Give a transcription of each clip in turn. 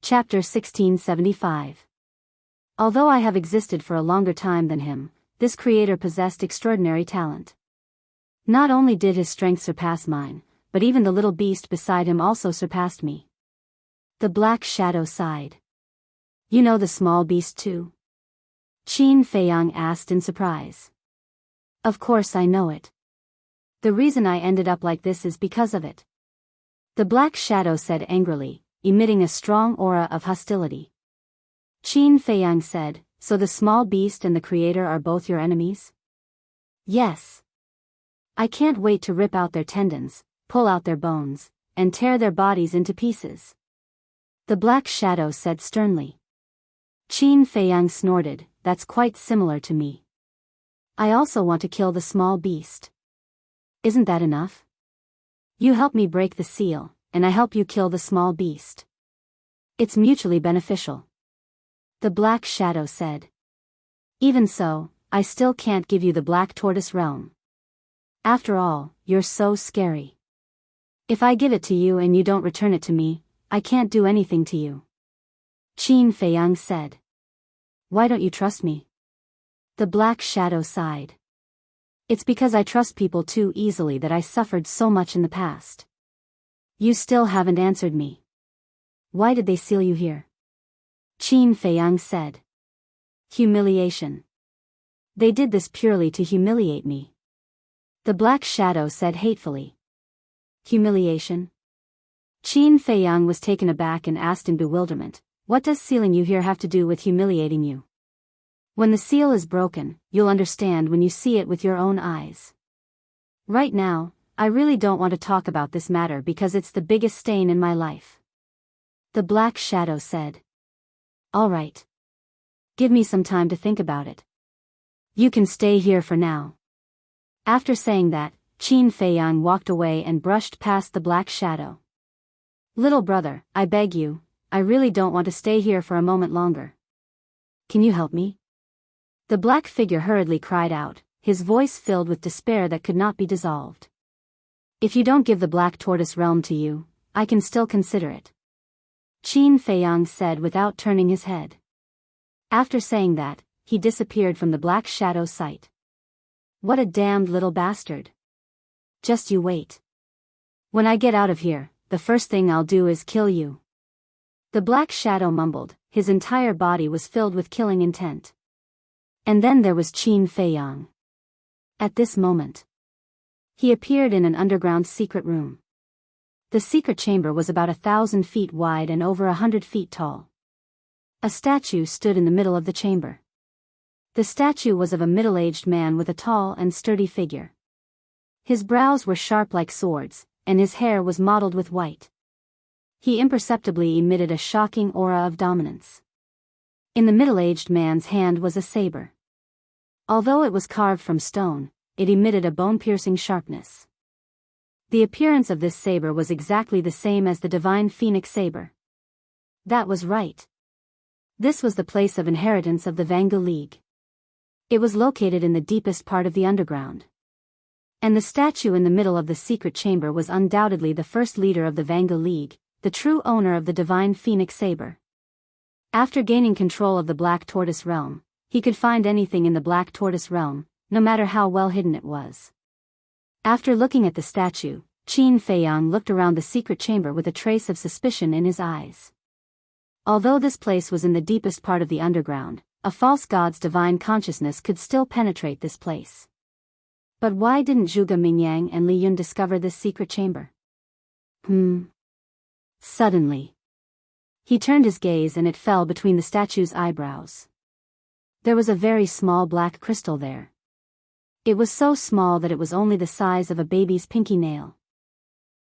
Chapter 1675. Although I have existed for a longer time than him, this creator possessed extraordinary talent. Not only did his strength surpass mine, but even the little beast beside him also surpassed me. The Black Shadow sighed. You know the small beast too? Qin Feiyang asked in surprise. Of course I know it. The reason I ended up like this is because of it. The Black Shadow said angrily, emitting a strong aura of hostility. Qin Feiyang said, so the small beast and the creator are both your enemies? Yes. I can't wait to rip out their tendons, pull out their bones, and tear their bodies into pieces. The Black Shadow said sternly. Qin Feiyang snorted, that's quite similar to me. I also want to kill the small beast. Isn't that enough? You help me break the seal, and I help you kill the small beast. It's mutually beneficial. The Black Shadow said. Even so, I still can't give you the Black Tortoise realm. After all, you're so scary. If I give it to you and you don't return it to me, I can't do anything to you. Qin Feiyang said. Why don't you trust me? The Black Shadow sighed. It's because I trust people too easily that I suffered so much in the past. You still haven't answered me. Why did they seal you here? Qin Feiyang said. Humiliation. They did this purely to humiliate me. The Black Shadow said hatefully. Humiliation? Qin Feiyang was taken aback and asked in bewilderment, what does sealing you here have to do with humiliating you? When the seal is broken, you'll understand when you see it with your own eyes. Right now, I really don't want to talk about this matter because it's the biggest stain in my life. The Black Shadow said. All right. Give me some time to think about it. You can stay here for now. After saying that, Qin Feiyang walked away and brushed past the Black Shadow. Little brother, I beg you, I really don't want to stay here for a moment longer. Can you help me? The black figure hurriedly cried out, his voice filled with despair that could not be dissolved. If you don't give the Black Tortoise realm to you, I can still consider it. Qin Feiyang said without turning his head. After saying that, he disappeared from the Black Shadow's sight. What a damned little bastard. Just you wait. When I get out of here, the first thing I'll do is kill you. The Black Shadow mumbled, his entire body was filled with killing intent. And then there was Qin Feiyang. At this moment, he appeared in an underground secret room. The secret chamber was about 1,000 feet wide and over 100 feet tall. A statue stood in the middle of the chamber. The statue was of a middle-aged man with a tall and sturdy figure. His brows were sharp like swords, and his hair was mottled with white. He imperceptibly emitted a shocking aura of dominance. In the middle-aged man's hand was a saber. Although it was carved from stone, it emitted a bone-piercing sharpness. The appearance of this saber was exactly the same as the divine phoenix saber. That was right. This was the place of inheritance of the Vangu League. It was located in the deepest part of the underground. And the statue in the middle of the secret chamber was undoubtedly the first leader of the Vangu League, the true owner of the divine phoenix saber. After gaining control of the Black Tortoise realm, he could find anything in the Black Tortoise realm, no matter how well hidden it was. After looking at the statue, Qin Feiyang looked around the secret chamber with a trace of suspicion in his eyes. Although this place was in the deepest part of the underground, a false god's divine consciousness could still penetrate this place. But why didn't Zhuge Mingyang and Li Yun discover this secret chamber? Suddenly, he turned his gaze and it fell between the statue's eyebrows. There was a very small black crystal there. It was so small that it was only the size of a baby's pinky nail.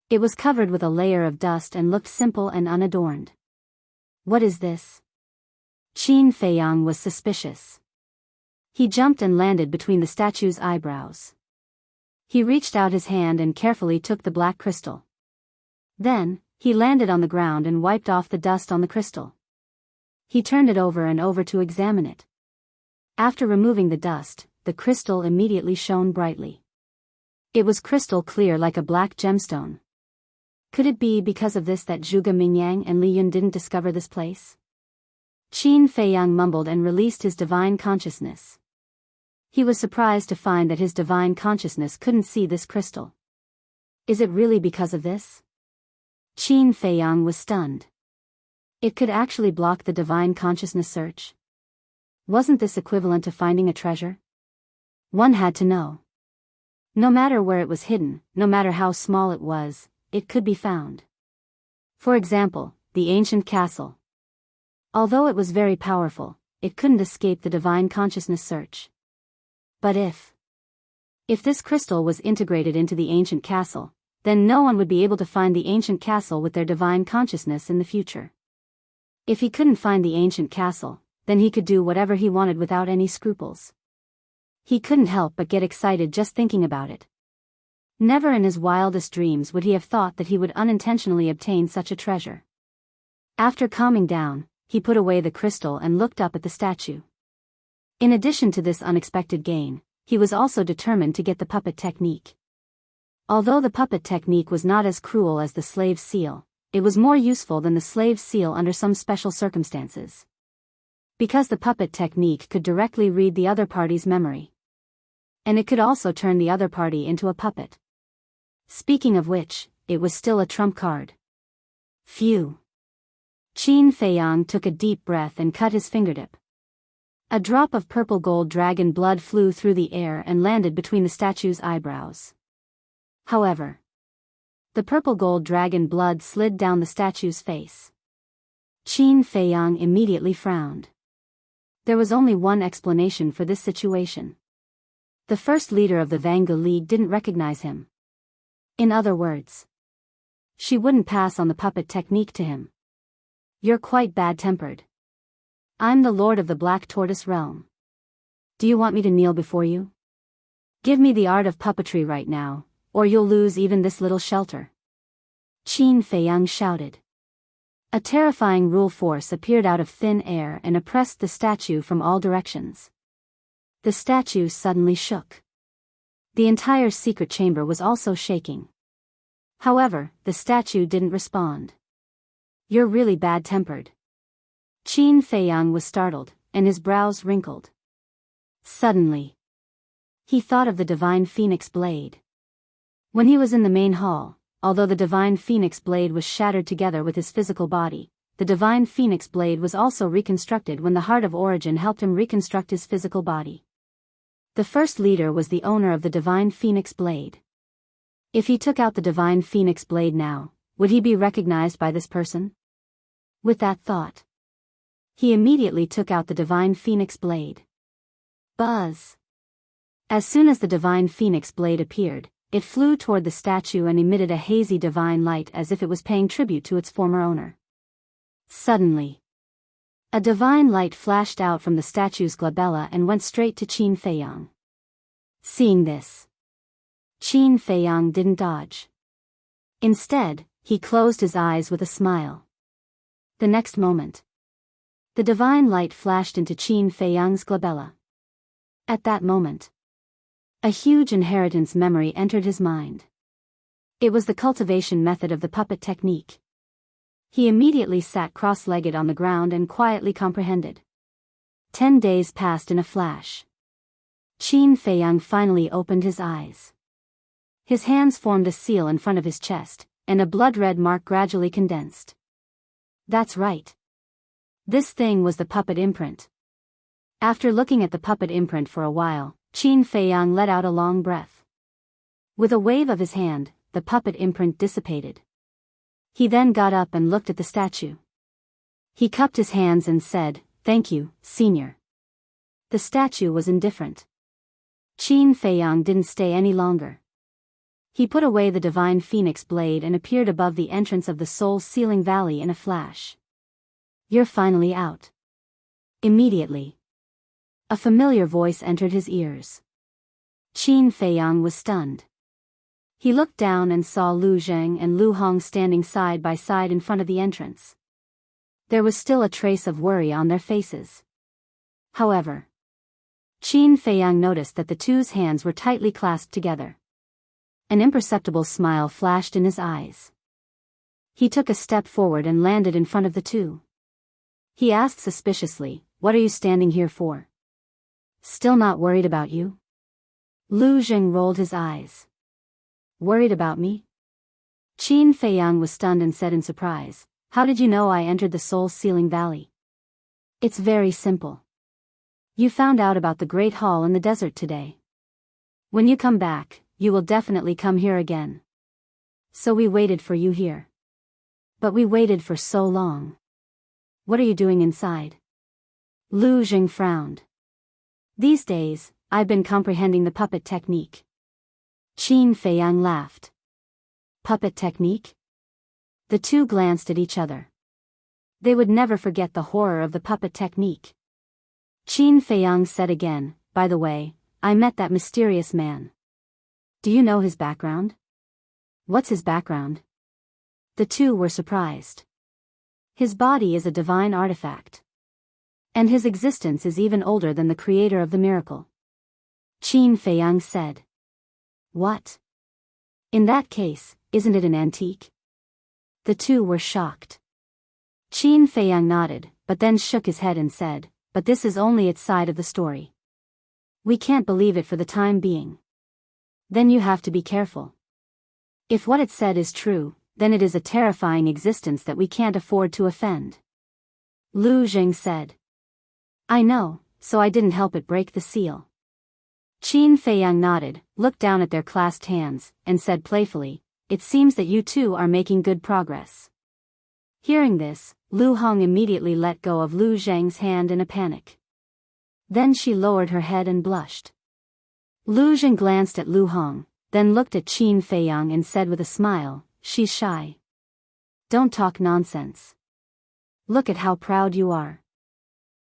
It was covered with a layer of dust and looked simple and unadorned. What is this? Qin Feiyang was suspicious. He jumped and landed between the statue's eyebrows. He reached out his hand and carefully took the black crystal. Then, he landed on the ground and wiped off the dust on the crystal. He turned it over and over to examine it. After removing the dust, the crystal immediately shone brightly. It was crystal clear like a black gemstone. Could it be because of this that Zhuge Mingyang and Li Yun didn't discover this place? Qin Feiyang mumbled and released his divine consciousness. He was surprised to find that his divine consciousness couldn't see this crystal. Is it really because of this? Qin Feiyang was stunned. It could actually block the divine consciousness search. Wasn't this equivalent to finding a treasure? One had to know. No matter where it was hidden, no matter how small it was, it could be found. For example, the ancient castle. Although it was very powerful, it couldn't escape the divine consciousness search. But if this crystal was integrated into the ancient castle, then no one would be able to find the ancient castle with their divine consciousness in the future. If he couldn't find the ancient castle, then he could do whatever he wanted without any scruples. He couldn't help but get excited just thinking about it. Never in his wildest dreams would he have thought that he would unintentionally obtain such a treasure. After calming down, he put away the crystal and looked up at the statue. In addition to this unexpected gain, he was also determined to get the puppet technique. Although the puppet technique was not as cruel as the slave seal, it was more useful than the slave seal under some special circumstances. Because the puppet technique could directly read the other party's memory. And it could also turn the other party into a puppet. Speaking of which, it was still a trump card. Phew. Qin Feiyang took a deep breath and cut his fingertip. A drop of purple gold dragon blood flew through the air and landed between the statue's eyebrows. However, the purple gold dragon blood slid down the statue's face. Qin Feiyang immediately frowned. There was only one explanation for this situation. The first leader of the Vangu League didn't recognize him. In other words, she wouldn't pass on the puppet technique to him. You're quite bad-tempered. I'm the Lord of the Black Tortoise Realm. Do you want me to kneel before you? Give me the art of puppetry right now, or you'll lose even this little shelter. Qin Feiyang shouted. A terrifying rule force appeared out of thin air and oppressed the statue from all directions. The statue suddenly shook. The entire secret chamber was also shaking. However, the statue didn't respond. You're really bad-tempered. Qin Feiyang was startled, and his brows wrinkled. Suddenly, he thought of the divine phoenix blade. When he was in the main hall, although the divine phoenix blade was shattered together with his physical body, the divine phoenix blade was also reconstructed when the Heart of Origin helped him reconstruct his physical body. The first leader was the owner of the divine phoenix blade. If he took out the divine phoenix blade now, would he be recognized by this person? With that thought, he immediately took out the divine phoenix blade. Buzz! As soon as the divine phoenix blade appeared, it flew toward the statue and emitted a hazy divine light as if it was paying tribute to its former owner. Suddenly, a divine light flashed out from the statue's glabella and went straight to Qin Feiyang. Seeing this, Qin Feiyang didn't dodge. Instead, he closed his eyes with a smile. The next moment, the divine light flashed into Qin Feiyang's glabella. At that moment, a huge inheritance memory entered his mind. It was the cultivation method of the puppet technique. He immediately sat cross-legged on the ground and quietly comprehended. 10 days passed in a flash. Qin Feiyang finally opened his eyes. His hands formed a seal in front of his chest, and a blood-red mark gradually condensed. That's right. This thing was the puppet imprint. After looking at the puppet imprint for a while, Qin Feiyang let out a long breath. With a wave of his hand, the puppet imprint dissipated. He then got up and looked at the statue. He cupped his hands and said, "Thank you, Senior." The statue was indifferent. Qin Feiyang didn't stay any longer. He put away the divine phoenix blade and appeared above the entrance of the soul-sealing valley in a flash. You're finally out. Immediately, a familiar voice entered his ears. Qin Feiyang was stunned. He looked down and saw Lu Zheng and Lu Hong standing side by side in front of the entrance. There was still a trace of worry on their faces. However, Qin Feiyang noticed that the two's hands were tightly clasped together. An imperceptible smile flashed in his eyes. He took a step forward and landed in front of the two. He asked suspiciously, "What are you standing here for? Still not worried about you?" Lu Zheng rolled his eyes. "Worried about me?" Qin Feiyang was stunned and said in surprise, "How did you know I entered the Soul-Sealing Valley?" "It's very simple. You found out about the Great Hall in the desert today. When you come back, you will definitely come here again. So we waited for you here. But we waited for so long. What are you doing inside?" Lu Zheng frowned. "These days, I've been comprehending the puppet technique." Qin Feiyang laughed. "Puppet technique?" The two glanced at each other. They would never forget the horror of the puppet technique. Qin Feiyang said again, "By the way, I met that mysterious man. Do you know his background?" "What's his background?" The two were surprised. "His body is a divine artifact. And his existence is even older than the creator of the miracle." Qin Feiyang said. "What? In that case, isn't it an antique?" The two were shocked. Qin Feiyang nodded, but then shook his head and said, "But this is only its side of the story. We can't believe it for the time being. Then you have to be careful. If what it said is true, then it is a terrifying existence that we can't afford to offend." Lu Zheng said. "I know, so I didn't help it break the seal." Qin Feiyang nodded, looked down at their clasped hands, and said playfully, "It seems that you two are making good progress." Hearing this, Lu Hong immediately let go of Lu Zheng's hand in a panic. Then she lowered her head and blushed. Lu Zheng glanced at Lu Hong, then looked at Qin Feiyang and said with a smile, "She's shy. Don't talk nonsense. Look at how proud you are."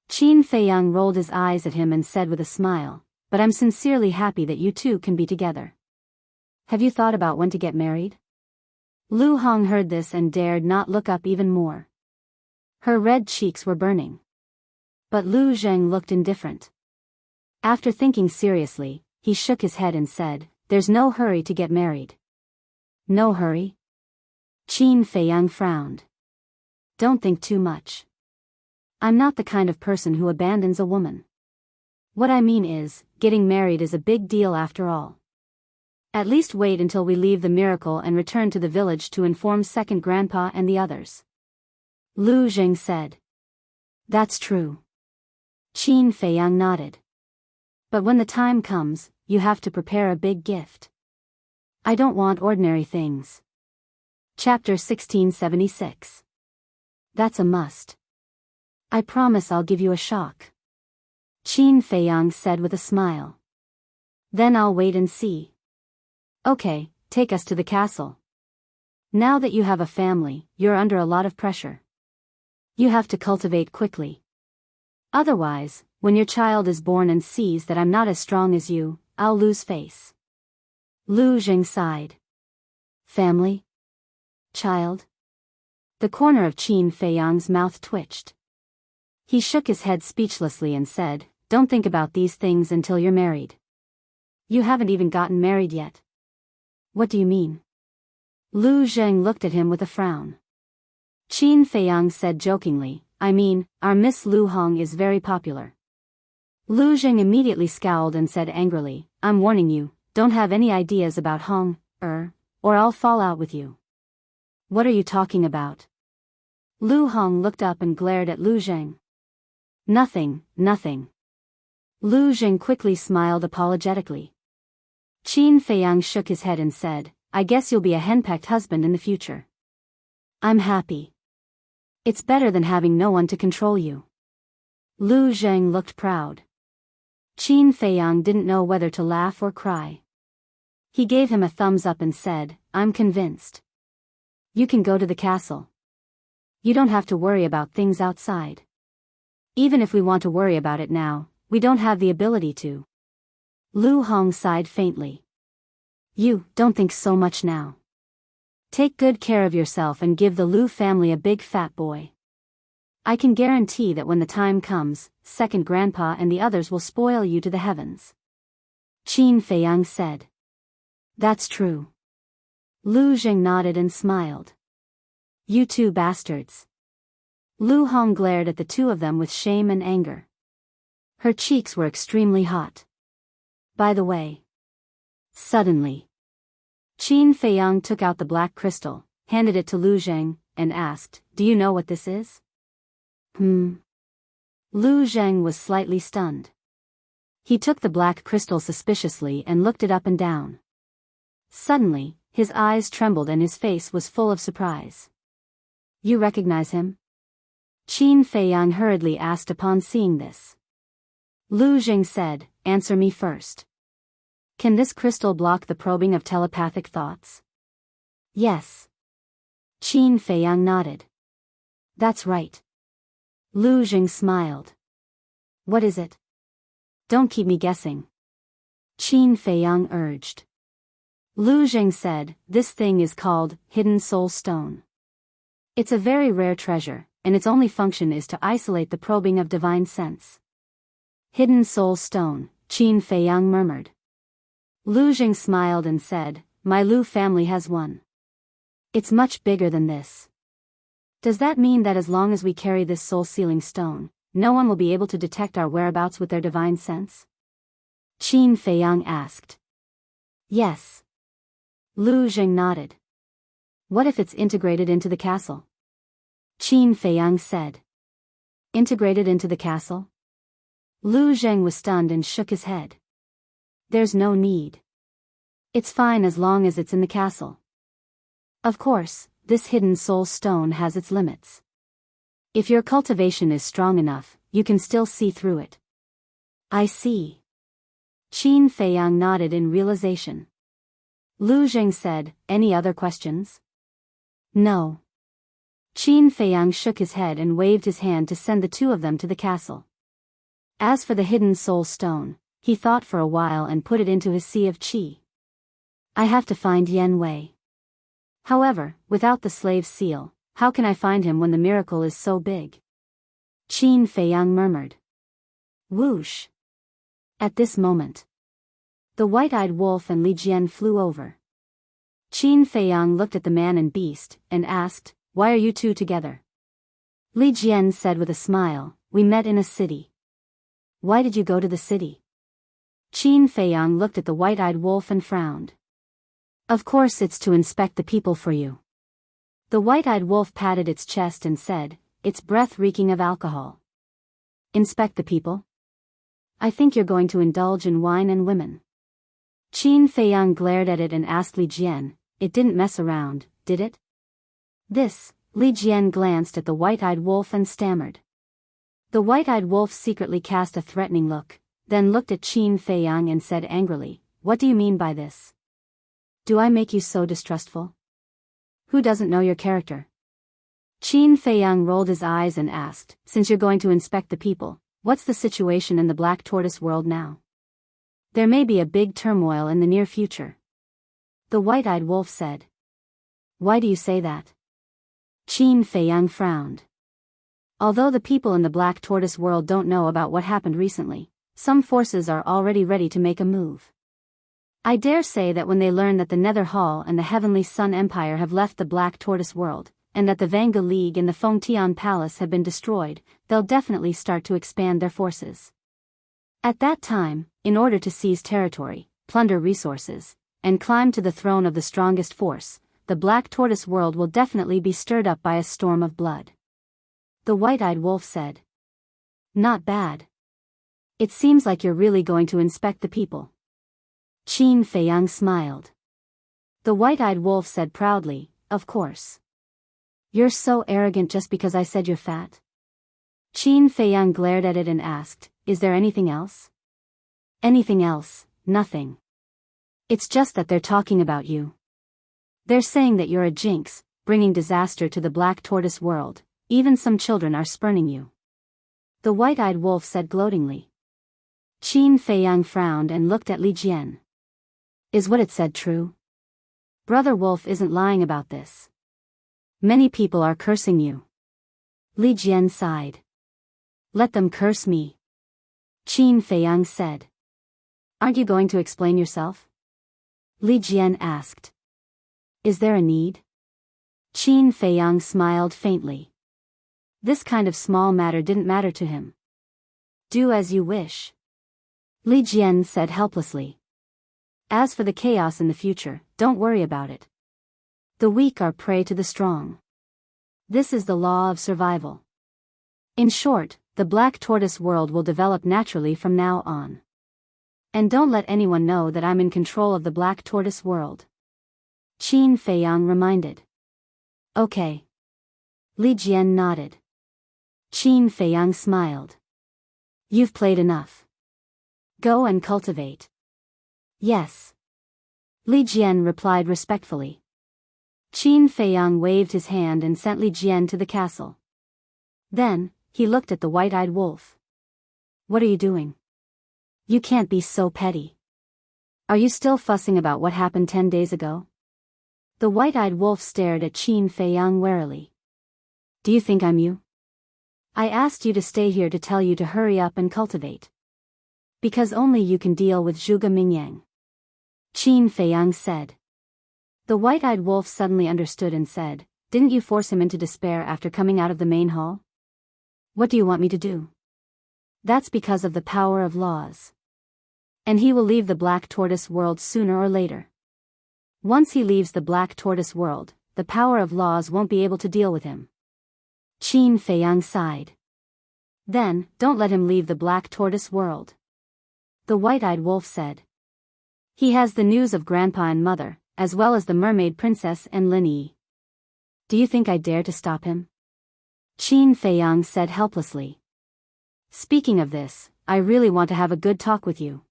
Qin Feiyang rolled his eyes at him and said with a smile, "But I'm sincerely happy that you two can be together. Have you thought about when to get married?" Lu Hong heard this and dared not look up even more. Her red cheeks were burning. But Lu Zheng looked indifferent. After thinking seriously, he shook his head and said, "There's no hurry to get married." "No hurry?" Qin Feiyang frowned. "Don't think too much. I'm not the kind of person who abandons a woman. What I mean is, getting married is a big deal after all. At least wait until we leave the miracle and return to the village to inform second grandpa and the others." Lu Zheng said. "That's true." Qin Feiyang nodded. "But when the time comes, you have to prepare a big gift. I don't want ordinary things." Chapter 1676. "That's a must. I promise I'll give you a shock." Qin Feiyang said with a smile. "Then I'll wait and see." "Okay, take us to the castle. Now that you have a family, you're under a lot of pressure. You have to cultivate quickly. Otherwise, when your child is born and sees that I'm not as strong as you, I'll lose face." Lu Zheng sighed. "Family? Child?" The corner of Qin Feiyang's mouth twitched. He shook his head speechlessly and said, "Don't think about these things until you're married. You haven't even gotten married yet." "What do you mean?" Lu Zheng looked at him with a frown. Qin Feiyang said jokingly, "I mean, our Miss Lu Hong is very popular." Lu Zheng immediately scowled and said angrily, "I'm warning you, don't have any ideas about Hong, or I'll fall out with you." "What are you talking about?" Lu Hong looked up and glared at Lu Zheng. Nothing. Lu Zheng quickly smiled apologetically. Qin Feiyang shook his head and said, "I guess you'll be a henpecked husband in the future." "I'm happy. It's better than having no one to control you." Lu Zheng looked proud. Qin Feiyang didn't know whether to laugh or cry. He gave him a thumbs up and said, "I'm convinced. You can go to the castle. You don't have to worry about things outside. Even if we want to worry about it now, we don't have the ability to." Lu Hong sighed faintly. "You don't think so much now. Take good care of yourself and give the Lu family a big fat boy. I can guarantee that when the time comes, second grandpa and the others will spoil you to the heavens." Qin Feiyang said. "That's true." Lu Zheng nodded and smiled. You two bastards. Lu Hong glared at the two of them with shame and anger. Her cheeks were extremely hot. By the way. Suddenly. Qin Feiyang took out the black crystal, handed it to Lu Zheng, and asked, "Do you know what this is?" Lu Zheng was slightly stunned. He took the black crystal suspiciously and looked it up and down. Suddenly, his eyes trembled and his face was full of surprise. "You recognize him?" Qin Feiyang hurriedly asked upon seeing this. Lu Zheng said, "Answer me first. Can this crystal block the probing of telepathic thoughts?" "Yes." Qin Feiyang nodded. "That's right." Lu Zheng smiled. "What is it? Don't keep me guessing." Qin Feiyang urged. Lu Zheng said, "This thing is called Hidden Soul Stone. It's a very rare treasure, and its only function is to isolate the probing of divine sense." "Hidden Soul Stone," Qin Feiyang murmured. Lu Zheng smiled and said, "My Lu family has one. It's much bigger than this. Does that mean that as long as we carry this soul-sealing stone, no one will be able to detect our whereabouts with their divine sense?" Qin Feiyang asked. "Yes." Lu Zheng nodded. "What if it's integrated into the castle?" Qin Feiyang said. "Integrated into the castle?" Lu Zheng was stunned and shook his head. "There's no need. It's fine as long as it's in the castle. Of course, this hidden soul stone has its limits. If your cultivation is strong enough, you can still see through it." "I see." Qin Feiyang nodded in realization. Lu Zheng said, "Any other questions?" "No." Qin Feiyang shook his head and waved his hand to send the two of them to the castle. As for the hidden soul stone, he thought for a while and put it into his sea of qi. "I have to find Yen Wei. However, without the slave's seal, how can I find him when the miracle is so big?" Qin Feiyang murmured. Whoosh! At this moment, the white-eyed wolf and Li Jian flew over. Qin Feiyang looked at the man and beast, and asked, "Why are you two together?" Li Jian said with a smile, "We met in a city." "Why did you go to the city?" Qin Feiyang looked at the white-eyed wolf and frowned. "Of course it's to inspect the people for you." The white-eyed wolf patted its chest and said, its breath reeking of alcohol. "Inspect the people? I think you're going to indulge in wine and women." Qin Feiyang glared at it and asked Li Jian, "It didn't mess around, did it?" This, Li Jian glanced at the white-eyed wolf and stammered. The white-eyed wolf secretly cast a threatening look, then looked at Qin Feiyang and said angrily, "What do you mean by this? Do I make you so distrustful? Who doesn't know your character?" Qin Feiyang rolled his eyes and asked, "Since you're going to inspect the people, what's the situation in the Black Tortoise world now? There may be a big turmoil in the near future." The white-eyed wolf said. "Why do you say that?" Qin Feiyang frowned. "Although the people in the Black Tortoise world don't know about what happened recently, some forces are already ready to make a move. I dare say that when they learn that the Nether Hall and the Heavenly Sun Empire have left the Black Tortoise world, and that the Vanga League and the Fengtian Palace have been destroyed, they'll definitely start to expand their forces. At that time, in order to seize territory, plunder resources, and climb to the throne of the strongest force, the Black Tortoise world will definitely be stirred up by a storm of blood." The white-eyed wolf said. "Not bad. It seems like you're really going to inspect the people." Qin Feiyang smiled. The white-eyed wolf said proudly, "Of course. You're so arrogant just because I said you're fat." Qin Feiyang glared at it and asked, "Is there anything else?" "Anything else? Nothing. It's just that they're talking about you. They're saying that you're a jinx, bringing disaster to the Black Tortoise world. Even some children are spurning you." The white-eyed wolf said gloatingly. Qin Feiyang frowned and looked at Li Jian. "Is what it said true? Brother Wolf isn't lying about this. Many people are cursing you." Li Jian sighed. "Let them curse me," Qin Feiyang said. "Aren't you going to explain yourself?" Li Jian asked. "Is there a need?" Qin Feiyang smiled faintly. This kind of small matter didn't matter to him. Do as you wish, Li Jian said helplessly. As for the chaos in the future, don't worry about it. The weak are prey to the strong. This is the law of survival. In short, the black tortoise world will develop naturally from now on. And don't let anyone know that I'm in control of the black tortoise world, Qin Feiyang reminded. Okay. Li Jian nodded. Qin Feiyang smiled. You've played enough. Go and cultivate. Yes. Li Jian replied respectfully. Qin Feiyang waved his hand and sent Li Jian to the castle. Then, he looked at the white-eyed wolf. What are you doing? You can't be so petty. Are you still fussing about what happened 10 days ago? The white-eyed wolf stared at Qin Feiyang warily. Do you think I'm you? I asked you to stay here to tell you to hurry up and cultivate. Because only you can deal with Zhuge Mingyang, Qin Feiyang said. The white-eyed wolf suddenly understood and said, Didn't you force him into despair after coming out of the main hall? What do you want me to do? That's because of the power of laws. And he will leave the black tortoise world sooner or later. Once he leaves the black tortoise world, the power of laws won't be able to deal with him. Qin Feiyang sighed. Then, don't let him leave the black tortoise world, the white-eyed wolf said. He has the news of Grandpa and Mother, as well as the mermaid princess and Lin Yi. Do you think I dare to stop him? Qin Feiyang said helplessly. Speaking of this, I really want to have a good talk with you.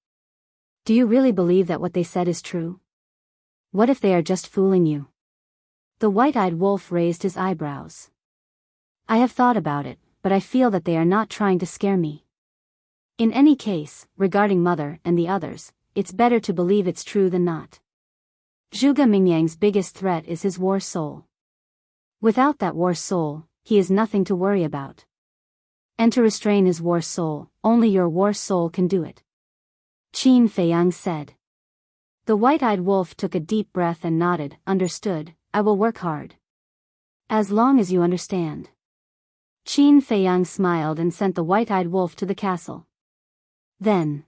Do you really believe that what they said is true? What if they are just fooling you? The white-eyed wolf raised his eyebrows. I have thought about it, but I feel that they are not trying to scare me. In any case, regarding Mother and the others, it's better to believe it's true than not. Zhuge Mingyang's biggest threat is his war soul. Without that war soul, he is nothing to worry about. And to restrain his war soul, only your war soul can do it, Qin Feiyang said. The white-eyed wolf took a deep breath and nodded. Understood, I will work hard. As long as you understand. Qin Feiyang smiled and sent the white-eyed wolf to the castle. Then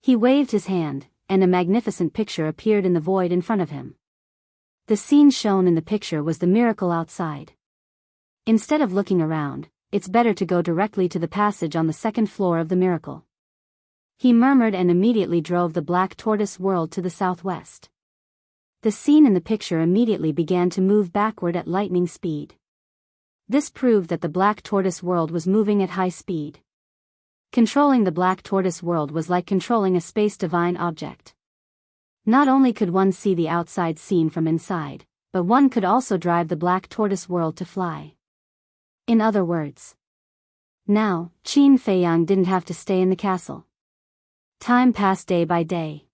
he waved his hand, and a magnificent picture appeared in the void in front of him. The scene shown in the picture was the miracle outside. Instead of looking around, it's better to go directly to the passage on the second floor of the miracle, he murmured, and immediately drove the black tortoise world to the southwest. The scene in the picture immediately began to move backward at lightning speed. This proved that the black tortoise world was moving at high speed. Controlling the black tortoise world was like controlling a space-divine object. Not only could one see the outside scene from inside, but one could also drive the black tortoise world to fly. In other words, now, Qin Feiyang didn't have to stay in the castle. Time passed day by day.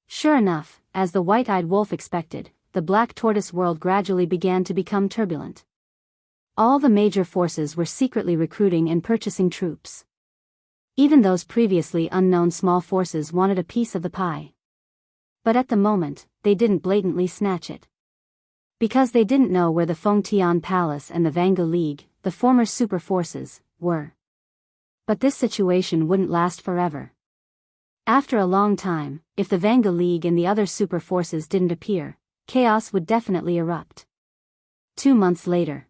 Sure enough, as the white-eyed wolf expected, the black tortoise world gradually began to become turbulent. All the major forces were secretly recruiting and purchasing troops. Even those previously unknown small forces wanted a piece of the pie. But at the moment, they didn't blatantly snatch it. Because they didn't know where the Fengtian Palace and the Vangu League, the former super forces, were. But this situation wouldn't last forever. After a long time, if the Vangu League and the other super forces didn't appear, chaos would definitely erupt. 2 months later,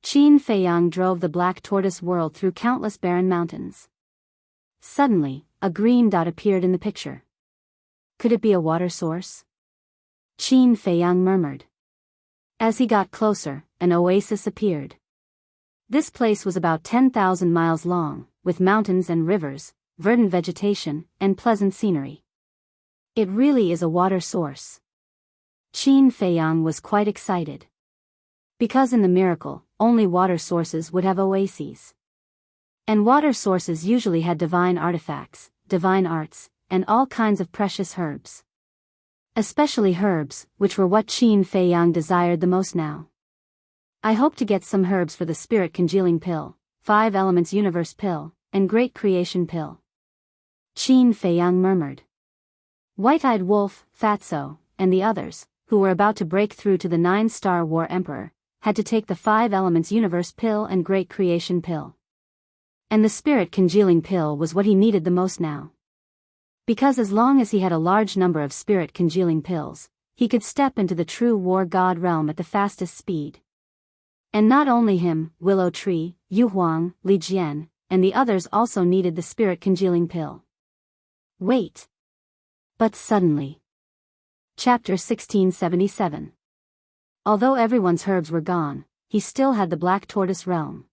Qin Feiyang drove the black tortoise world through countless barren mountains. Suddenly, a green dot appeared in the picture. Could it be a water source? Qin Feiyang murmured. As he got closer, an oasis appeared. This place was about 10,000 miles long, with mountains and rivers, verdant vegetation, and pleasant scenery. It really is a water source. Qin Feiyang was quite excited. Because in the miracle, only water sources would have oases. And water sources usually had divine artifacts, divine arts, and all kinds of precious herbs. Especially herbs, which were what Qin Feiyang desired the most now. I hope to get some herbs for the spirit congealing pill, 5 elements universe pill, and great creation pill, Qin Feiyang murmured. White-eyed wolf, Fatso, and the others, who were about to break through to the 9-star War Emperor, had to take the 5 elements universe pill and great creation pill. And the spirit congealing pill was what he needed the most now. Because as long as he had a large number of spirit congealing pills, he could step into the true war god realm at the fastest speed. And not only him, Willow Tree, Yu Huang, Li Jian, and the others also needed the spirit congealing pill. Wait. But suddenly. Chapter 1677. Although everyone's herbs were gone, he still had the Black Tortoise realm.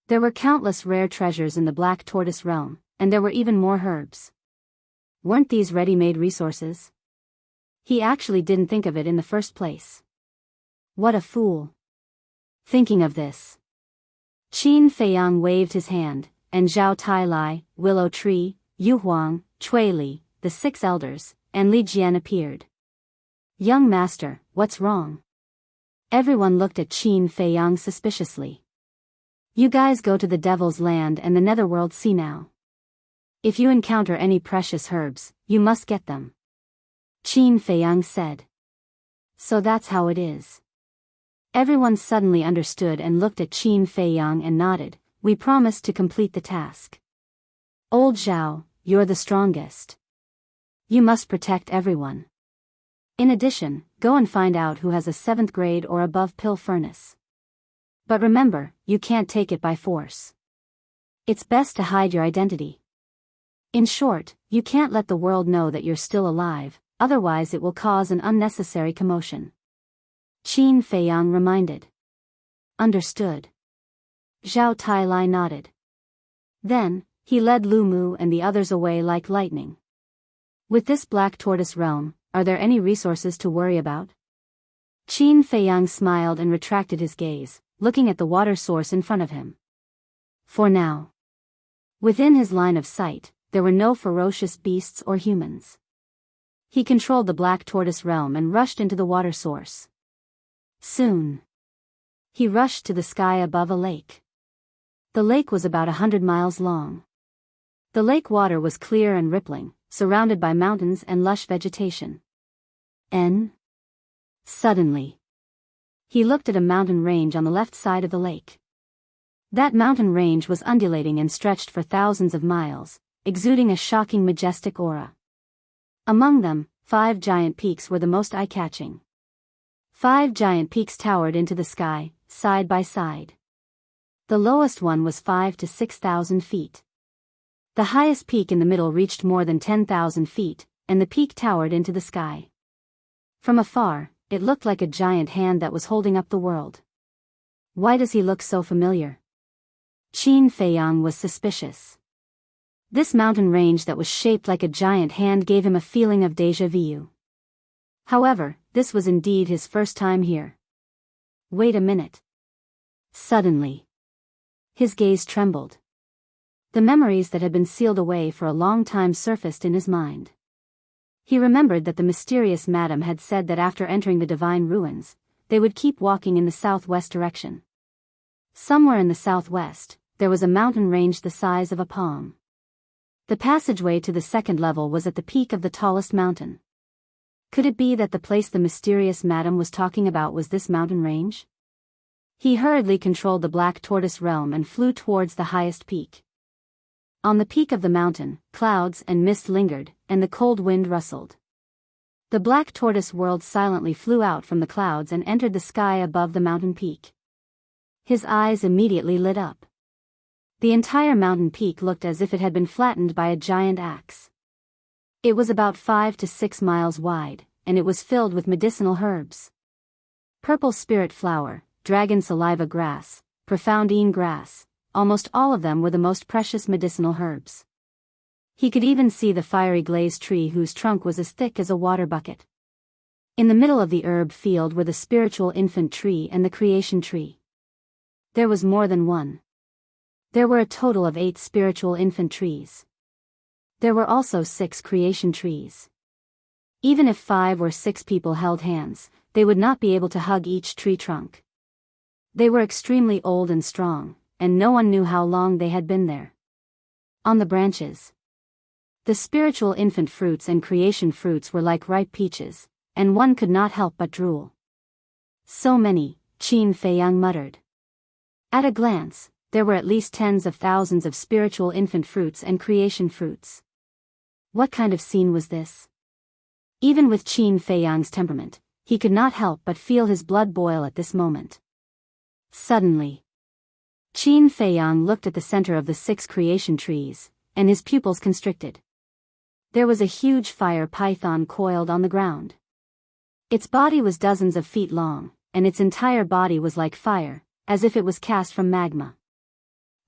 There were countless rare treasures in the Black Tortoise realm, and there were even more herbs. Weren't these ready-made resources? He actually didn't think of it in the first place. What a fool. Thinking of this, Qin Feiyang waved his hand, and Zhao Tailai, Willow Tree, Yu Huang, Cui Li, the 6 elders, and Li Jian appeared. Young master, what's wrong? Everyone looked at Qin Feiyang suspiciously. You guys go to the Devil's Land and the Netherworld Sea now. If you encounter any precious herbs, you must get them. Qin Feiyang said. So that's how it is. Everyone suddenly understood and looked at Qin Feiyang and nodded. We promised to complete the task. Old Zhao, you're the strongest. You must protect everyone. In addition, go and find out who has a 7th grade or above pill furnace. But remember, you can't take it by force. It's best to hide your identity. In short, you can't let the world know that you're still alive, otherwise it will cause an unnecessary commotion. Qin Feiyang reminded. Understood. Zhao Tailai nodded. Then, he led Lu Mu and the others away like lightning. With this Black Tortoise realm, are there any resources to worry about? Qin Feiyang smiled and retracted his gaze, looking at the water source in front of him. For now. Within his line of sight, there were no ferocious beasts or humans. He controlled the Black Tortoise realm and rushed into the water source. Soon. He rushed to the sky above a lake. The lake was about 100 miles long. The lake water was clear and rippling, surrounded by mountains and lush vegetation. Suddenly. He looked at a mountain range on the left side of the lake. That mountain range was undulating and stretched for thousands of miles, exuding a shocking majestic aura. Among them, 5 giant peaks were the most eye-catching. 5 giant peaks towered into the sky, side by side. The lowest one was 5,000 to 6,000 feet. The highest peak in the middle reached more than 10,000 feet, and the peak towered into the sky. From afar, it looked like a giant hand that was holding up the world. Why does he look so familiar? Qin Feiyang was suspicious. This mountain range that was shaped like a giant hand gave him a feeling of déjà vu. However, this was indeed his first time here. Wait a minute. Suddenly. His gaze trembled. The memories that had been sealed away for a long time surfaced in his mind. He remembered that the mysterious madam had said that after entering the divine ruins, they would keep walking in the southwest direction. Somewhere in the southwest, there was a mountain range the size of a palm. The passageway to the 2nd level was at the peak of the tallest mountain. Could it be that the place the mysterious madam was talking about was this mountain range? He hurriedly controlled the Black Tortoise realm and flew towards the highest peak. On the peak of the mountain, clouds and mist lingered, and the cold wind rustled. The Black Tortoise world silently flew out from the clouds and entered the sky above the mountain peak. His eyes immediately lit up. The entire mountain peak looked as if it had been flattened by a giant axe. It was about 5 to 6 miles wide, and it was filled with medicinal herbs. Purple spirit flower, dragon saliva grass, profoundine grass, almost all of them were the most precious medicinal herbs. He could even see the fiery glaze tree whose trunk was as thick as a water bucket. In the middle of the herb field were the spiritual infant tree and the creation tree. There was more than one. There were a total of 8 spiritual infant trees. There were also 6 creation trees. Even if 5 or 6 people held hands, they would not be able to hug each tree trunk. They were extremely old and strong, and no one knew how long they had been there. On the branches, the spiritual infant fruits and creation fruits were like ripe peaches, and one could not help but drool. So many, Qin Feiyang muttered. At a glance, there were at least tens of thousands of spiritual infant fruits and creation fruits. What kind of scene was this? Even with Qin Feiyang's temperament, he could not help but feel his blood boil at this moment. Suddenly, Qin Feiyang looked at the center of the 6 creation trees, and his pupils constricted. There was a huge fire python coiled on the ground. Its body was dozens of feet long, and its entire body was like fire, as if it was cast from magma.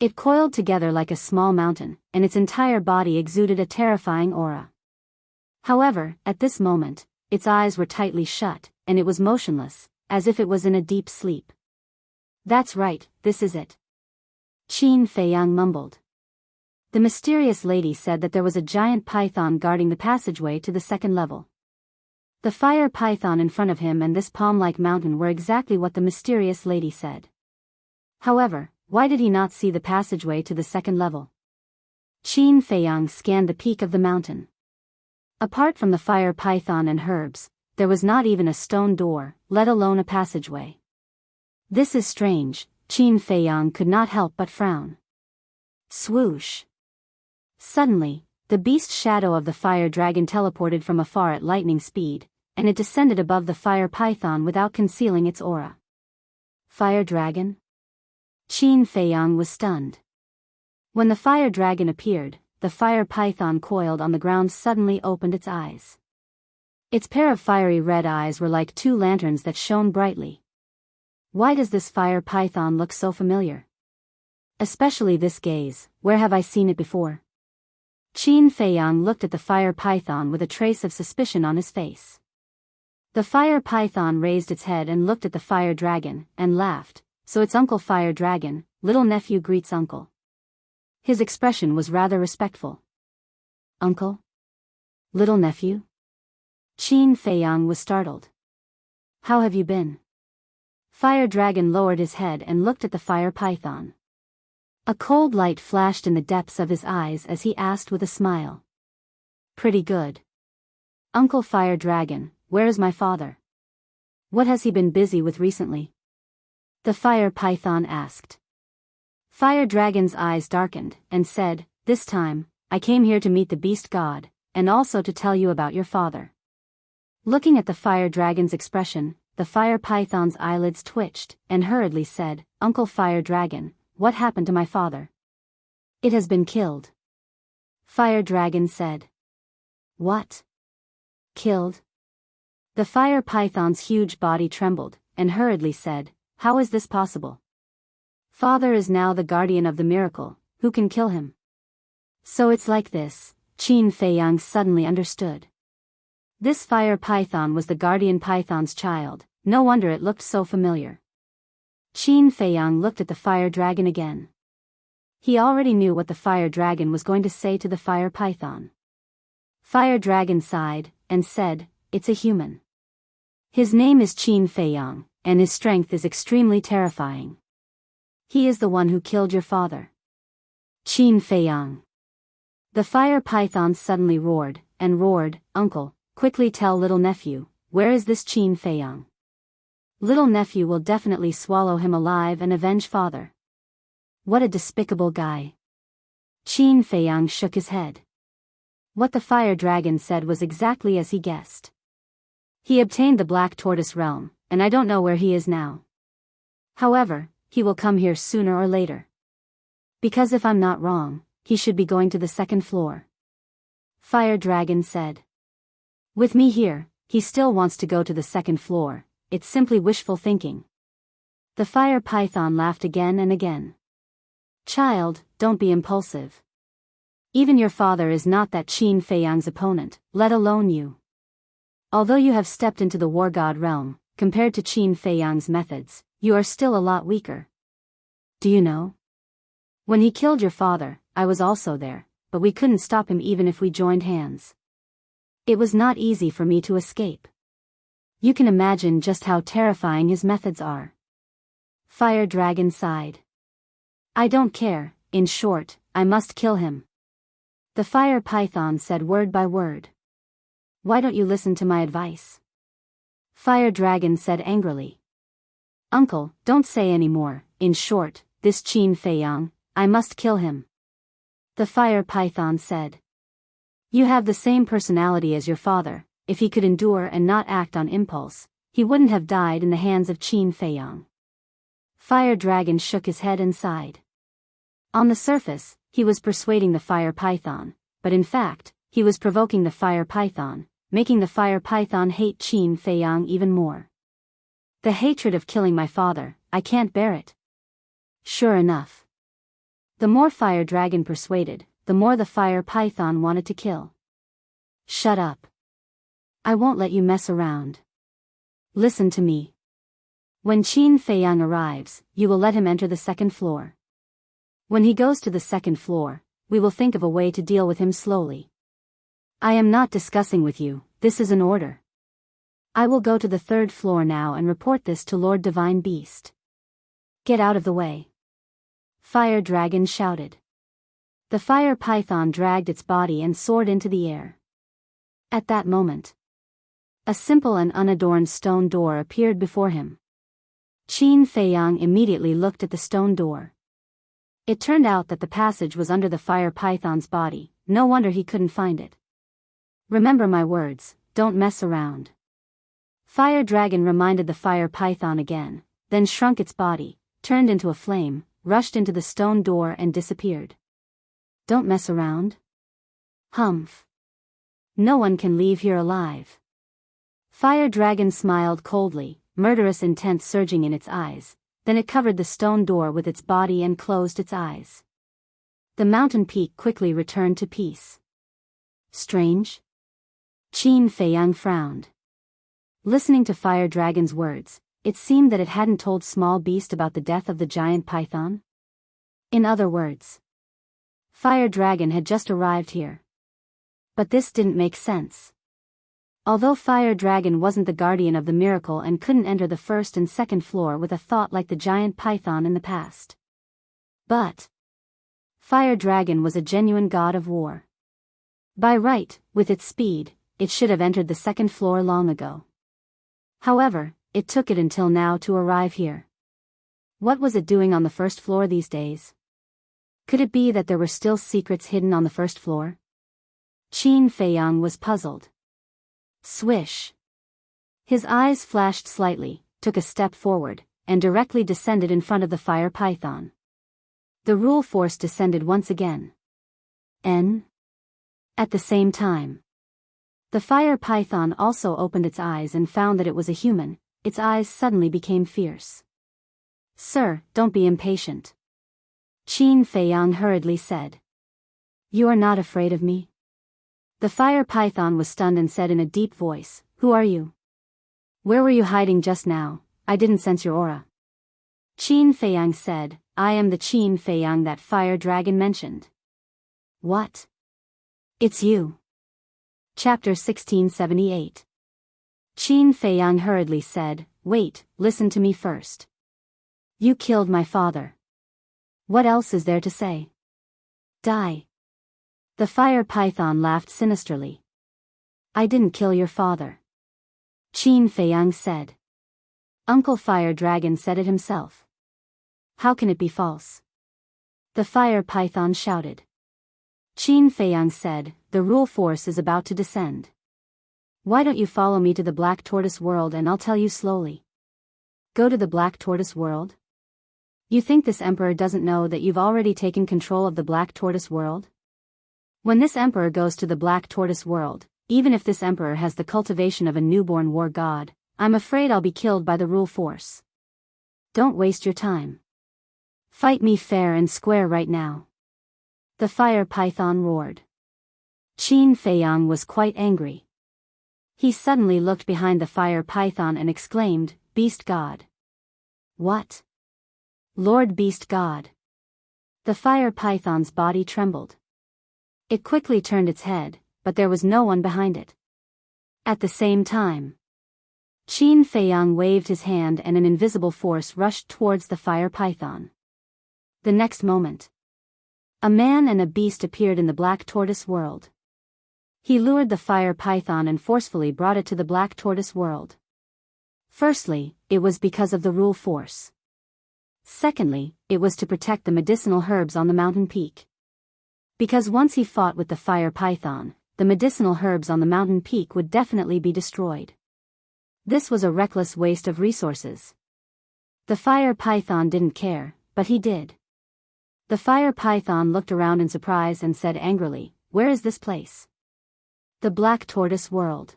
It coiled together like a small mountain, and its entire body exuded a terrifying aura. However, at this moment, its eyes were tightly shut, and it was motionless, as if it was in a deep sleep. That's right, this is it. Qin Feiyang mumbled. The mysterious lady said that there was a giant python guarding the passageway to the 2nd level. The fire python in front of him and this palm-like mountain were exactly what the mysterious lady said. However, why did he not see the passageway to the 2nd level? Qin Feiyang scanned the peak of the mountain. Apart from the fire python and herbs, there was not even a stone door, let alone a passageway. This is strange, Qin Feiyang could not help but frown. Swoosh! Suddenly, the beast shadow of the fire dragon teleported from afar at lightning speed, and it descended above the fire python without concealing its aura. Fire dragon? Qin Feiyang was stunned. When the fire dragon appeared, the fire python coiled on the ground suddenly opened its eyes. Its pair of fiery red eyes were like 2 lanterns that shone brightly. Why does this fire python look so familiar? Especially this gaze, where have I seen it before? Qin Feiyang looked at the fire python with a trace of suspicion on his face. The fire python raised its head and looked at the fire dragon, and laughed. So it's Uncle Fire Dragon, little nephew greets uncle. His expression was rather respectful. Uncle? Little nephew? Qin Feiyang was startled. How have you been? Fire Dragon lowered his head and looked at the fire python. A cold light flashed in the depths of his eyes as he asked with a smile. Pretty good. Uncle Fire Dragon, where is my father? What has he been busy with recently? The fire python asked. Fire Dragon's eyes darkened, and said, This time, I came here to meet the beast god, and also to tell you about your father. Looking at the fire dragon's expression, the fire python's eyelids twitched, and hurriedly said, Uncle Fire Dragon, what happened to my father? It has been killed. Fire Dragon said. What? Killed? The fire python's huge body trembled, and hurriedly said, How is this possible? Father is now the guardian of the miracle, who can kill him? So it's like this, Qin Feiyang suddenly understood. This fire python was the guardian python's child, no wonder it looked so familiar. Qin Feiyang looked at the fire dragon again. He already knew what the fire dragon was going to say to the fire python. Fire dragon sighed, and said, It's a human. His name is Qin Feiyang, and his strength is extremely terrifying. He is the one who killed your father. Qin Feiyang. The fire python suddenly roared, Uncle, quickly tell little nephew, where is this Qin Feiyang? Little nephew will definitely swallow him alive and avenge father. What a despicable guy. Qin Feiyang shook his head. What the fire dragon said was exactly as he guessed. He obtained the Black Tortoise realm, and I don't know where he is now. However, he will come here sooner or later. Because if I'm not wrong, he should be going to the 2nd floor. Fire Dragon said. With me here, he still wants to go to the 2nd floor, it's simply wishful thinking. The fire python laughed again and again. Child, don't be impulsive. Even your father is not that Qin Feiyang's opponent, let alone you. Although you have stepped into the war god realm, compared to Qin Feiyang's methods, you are still a lot weaker. Do you know? When he killed your father, I was also there, but we couldn't stop him even if we joined hands. It was not easy for me to escape. You can imagine just how terrifying his methods are. Fire Dragon sighed. I don't care, in short, I must kill him. The fire python said word by word. Why don't you listen to my advice? Fire Dragon said angrily. Uncle, don't say any more. In short, this Qin Feiyang, I must kill him. The Fire Python said. You have the same personality as your father. If he could endure and not act on impulse, he wouldn't have died in the hands of Qin Feiyang. Fire Dragon shook his head and sighed. On the surface, he was persuading the Fire Python, but in fact, he was provoking the Fire Python, making the Fire Python hate Qin Feiyang even more. The hatred of killing my father, I can't bear it. Sure enough. The more Fire Dragon persuaded, the more the Fire Python wanted to kill. Shut up. I won't let you mess around. Listen to me. When Qin Feiyang arrives, you will let him enter the second floor. When he goes to the second floor, we will think of a way to deal with him slowly. I am not discussing with you, this is an order. I will go to the third floor now and report this to Lord Divine Beast. Get out of the way. Fire Dragon shouted. The Fire Python dragged its body and soared into the air. At that moment, a simple and unadorned stone door appeared before him. Qin Feiyang immediately looked at the stone door. It turned out that the passage was under the Fire Python's body. No wonder he couldn't find it. Remember my words, don't mess around. Fire Dragon reminded the Fire Python again, then shrunk its body, turned into a flame, rushed into the stone door and disappeared. Don't mess around? Humph. No one can leave here alive. Fire Dragon smiled coldly, murderous intent surging in its eyes, then it covered the stone door with its body and closed its eyes. The mountain peak quickly returned to peace. Strange? Qin Feiyang frowned. Listening to Fire Dragon's words, it seemed that it hadn't told Small Beast about the death of the giant python. In other words, Fire Dragon had just arrived here. But this didn't make sense. Although Fire Dragon wasn't the guardian of the miracle and couldn't enter the first and second floor with a thought like the giant python in the past. But Fire Dragon was a genuine god of war. By right, with its speed, it should have entered the second floor long ago. However, it took it until now to arrive here. What was it doing on the first floor these days? Could it be that there were still secrets hidden on the first floor? Qin Feiyang was puzzled. Swish. His eyes flashed slightly, took a step forward, and directly descended in front of the Fire Python. The rule force descended once again. At the same time. The Fire Python also opened its eyes and found that it was a human. Its eyes suddenly became fierce. Sir, don't be impatient. Qin Feiyang hurriedly said. You are not afraid of me? The Fire Python was stunned and said in a deep voice, Who are you? Where were you hiding just now? I didn't sense your aura. Qin Feiyang said, I am the Qin Feiyang that Fire Dragon mentioned. What? It's you. Chapter 1678. Qin Feiyang hurriedly said, Wait, listen to me first. You killed my father. What else is there to say? Die. The Fire Python laughed sinisterly. I didn't kill your father. Qin Feiyang said. Uncle Fire Dragon said it himself. How can it be false? The Fire Python shouted. Qin Feiyang said, The rule force is about to descend. Why don't you follow me to the Black Tortoise world and I'll tell you slowly. Go to the Black Tortoise world? You think this emperor doesn't know that you've already taken control of the Black Tortoise world? When this emperor goes to the Black Tortoise world, even if this emperor has the cultivation of a newborn war god, I'm afraid I'll be killed by the rule force. Don't waste your time. Fight me fair and square right now. The Fire Python roared. Qin Feiyang was quite angry. He suddenly looked behind the Fire Python and exclaimed, Beast God. What? Lord Beast God. The Fire Python's body trembled. It quickly turned its head, but there was no one behind it. At the same time, Qin Feiyang waved his hand and an invisible force rushed towards the Fire Python. The next moment, a man and a beast appeared in the Black Tortoise world. He lured the Fire Python and forcefully brought it to the Black Tortoise world. Firstly, it was because of the rule force. Secondly, it was to protect the medicinal herbs on the mountain peak. Because once he fought with the fire python, the medicinal herbs on the mountain peak would definitely be destroyed. This was a reckless waste of resources. The fire python didn't care, but he did. The fire python looked around in surprise and said angrily, "Where is this place?" "The Black Tortoise World."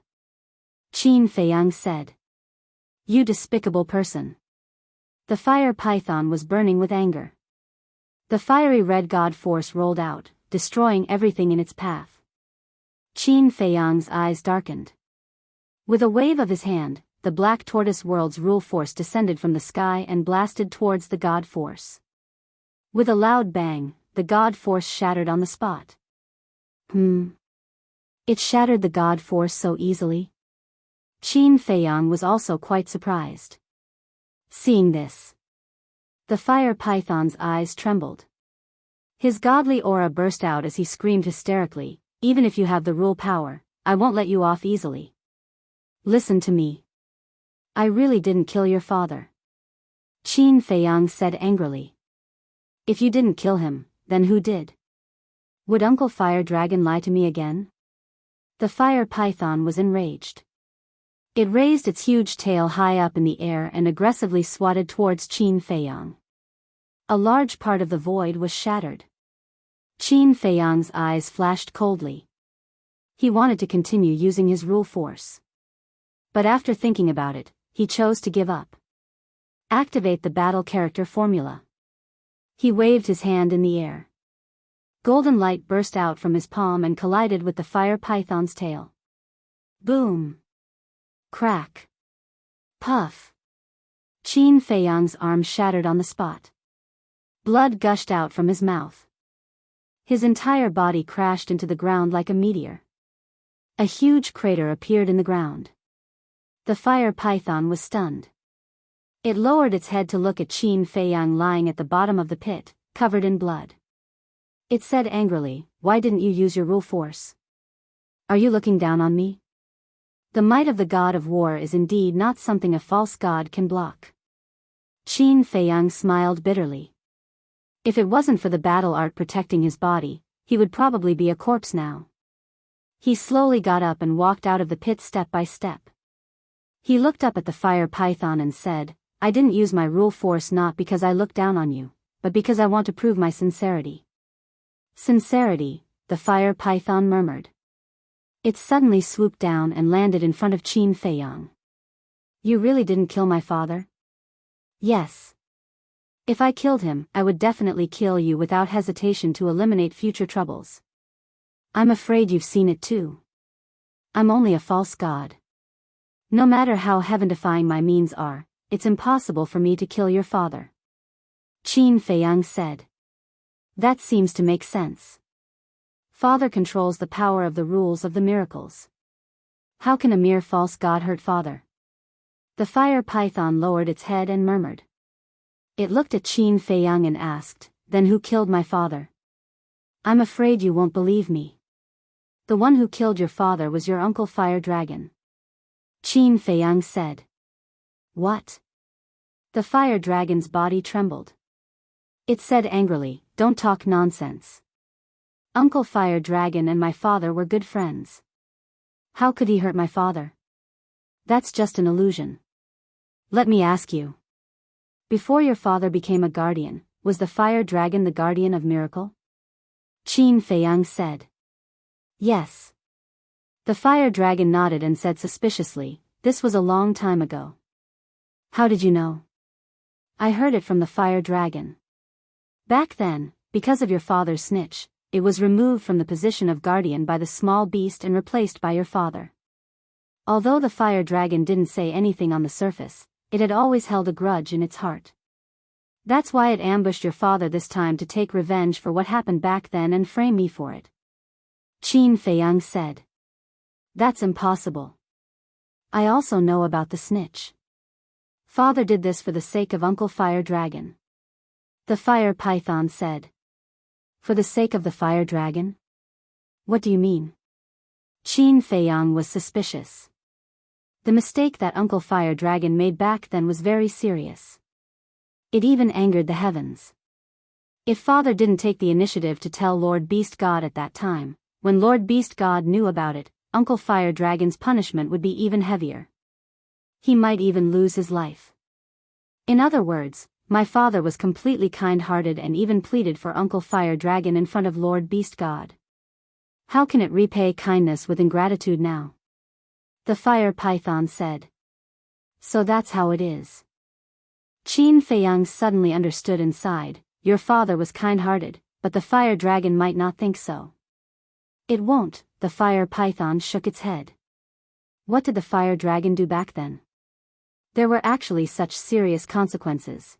Qin Feiyang said. "You despicable person." The fire python was burning with anger. The fiery red god force rolled out, destroying everything in its path. Qin Feiyang's eyes darkened. With a wave of his hand, the Black Tortoise World's rule force descended from the sky and blasted towards the god force. With a loud bang, the god force shattered on the spot. It shattered the god force so easily? Qin Feiyang was also quite surprised. Seeing this, the fire python's eyes trembled. His godly aura burst out as he screamed hysterically, "Even if you have the rule power, I won't let you off easily. Listen to me. I really didn't kill your father." Qin Feiyang said angrily. "If you didn't kill him, then who did? Would Uncle Fire Dragon lie to me again?" The fire python was enraged. It raised its huge tail high up in the air and aggressively swatted towards Qin Feiyang. A large part of the void was shattered. Qin Feiyang's eyes flashed coldly. He wanted to continue using his rule force. But after thinking about it, he chose to give up. Activate the battle character formula. He waved his hand in the air. Golden light burst out from his palm and collided with the fire python's tail. Boom! Crack! Puff! Qin Feiyang's arm shattered on the spot. Blood gushed out from his mouth. His entire body crashed into the ground like a meteor. A huge crater appeared in the ground. The fire python was stunned. It lowered its head to look at Qin Feiyang lying at the bottom of the pit, covered in blood. It said angrily, "Why didn't you use your rule force? Are you looking down on me? The might of the god of war is indeed not something a false god can block." Qin Feiyang smiled bitterly. If it wasn't for the battle art protecting his body, he would probably be a corpse now. He slowly got up and walked out of the pit step by step. He looked up at the fire python and said, "I didn't use my rule force not because I look down on you, but because I want to prove my sincerity." "Sincerity," the fire python murmured. It suddenly swooped down and landed in front of Qin Feiyang. "You really didn't kill my father?" "Yes. If I killed him, I would definitely kill you without hesitation to eliminate future troubles. I'm afraid you've seen it too. I'm only a false god. No matter how heaven-defying my means are, it's impossible for me to kill your father." Qin Feiyang said. "That seems to make sense. Father controls the power of the rules of the miracles. How can a mere false god hurt father?" The fire python lowered its head and murmured. It looked at Qin Feiyang and asked, "Then who killed my father?" "I'm afraid you won't believe me. The one who killed your father was your Uncle Fire Dragon." Qin Feiyang said. "What?" The fire dragon's body trembled. It said angrily, "Don't talk nonsense. Uncle Fire Dragon and my father were good friends. How could he hurt my father? That's just an illusion. Let me ask you. Before your father became a guardian, was the fire dragon the guardian of miracle?" Qin Feiyang said. "Yes." The fire dragon nodded and said suspiciously, "This was a long time ago." "How did you know?" "I heard it from the fire dragon. Back then, because of your father's snitch, it was removed from the position of guardian by the small beast and replaced by your father. Although the fire dragon didn't say anything on the surface, it had always held a grudge in its heart. That's why it ambushed your father this time to take revenge for what happened back then and frame me for it." Qin Feiyang said. "That's impossible. I also know about the snitch. Father did this for the sake of Uncle Fire Dragon." The fire python said. "For the sake of the fire dragon? What do you mean?" Qin Feiyang was suspicious. The mistake that Uncle Fire Dragon made back then was very serious. It even angered the heavens. If Father didn't take the initiative to tell Lord Beast God at that time, when Lord Beast God knew about it, Uncle Fire Dragon's punishment would be even heavier. He might even lose his life. In other words, my father was completely kind-hearted and even pleaded for Uncle Fire Dragon in front of Lord Beast God. How can it repay kindness with ingratitude now? The fire python said. So that's how it is. Qin Feiyang suddenly understood and sighed. Your father was kind-hearted, but the fire dragon might not think so. It won't, the fire python shook its head. What did the fire dragon do back then? There were actually such serious consequences.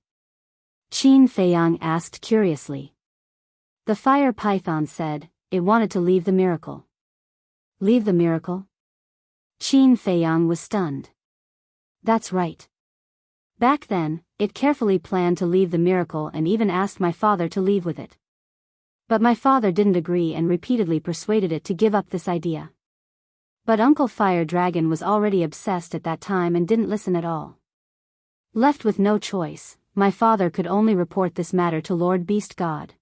Qin Feiyang asked curiously. The fire python said, it wanted to leave the miracle. Leave the miracle? Qin Feiyang was stunned. That's right. Back then, it carefully planned to leave the miracle and even asked my father to leave with it. But my father didn't agree and repeatedly persuaded it to give up this idea. But Uncle Fire Dragon was already obsessed at that time and didn't listen at all. Left with no choice, my father could only report this matter to Lord Beast God.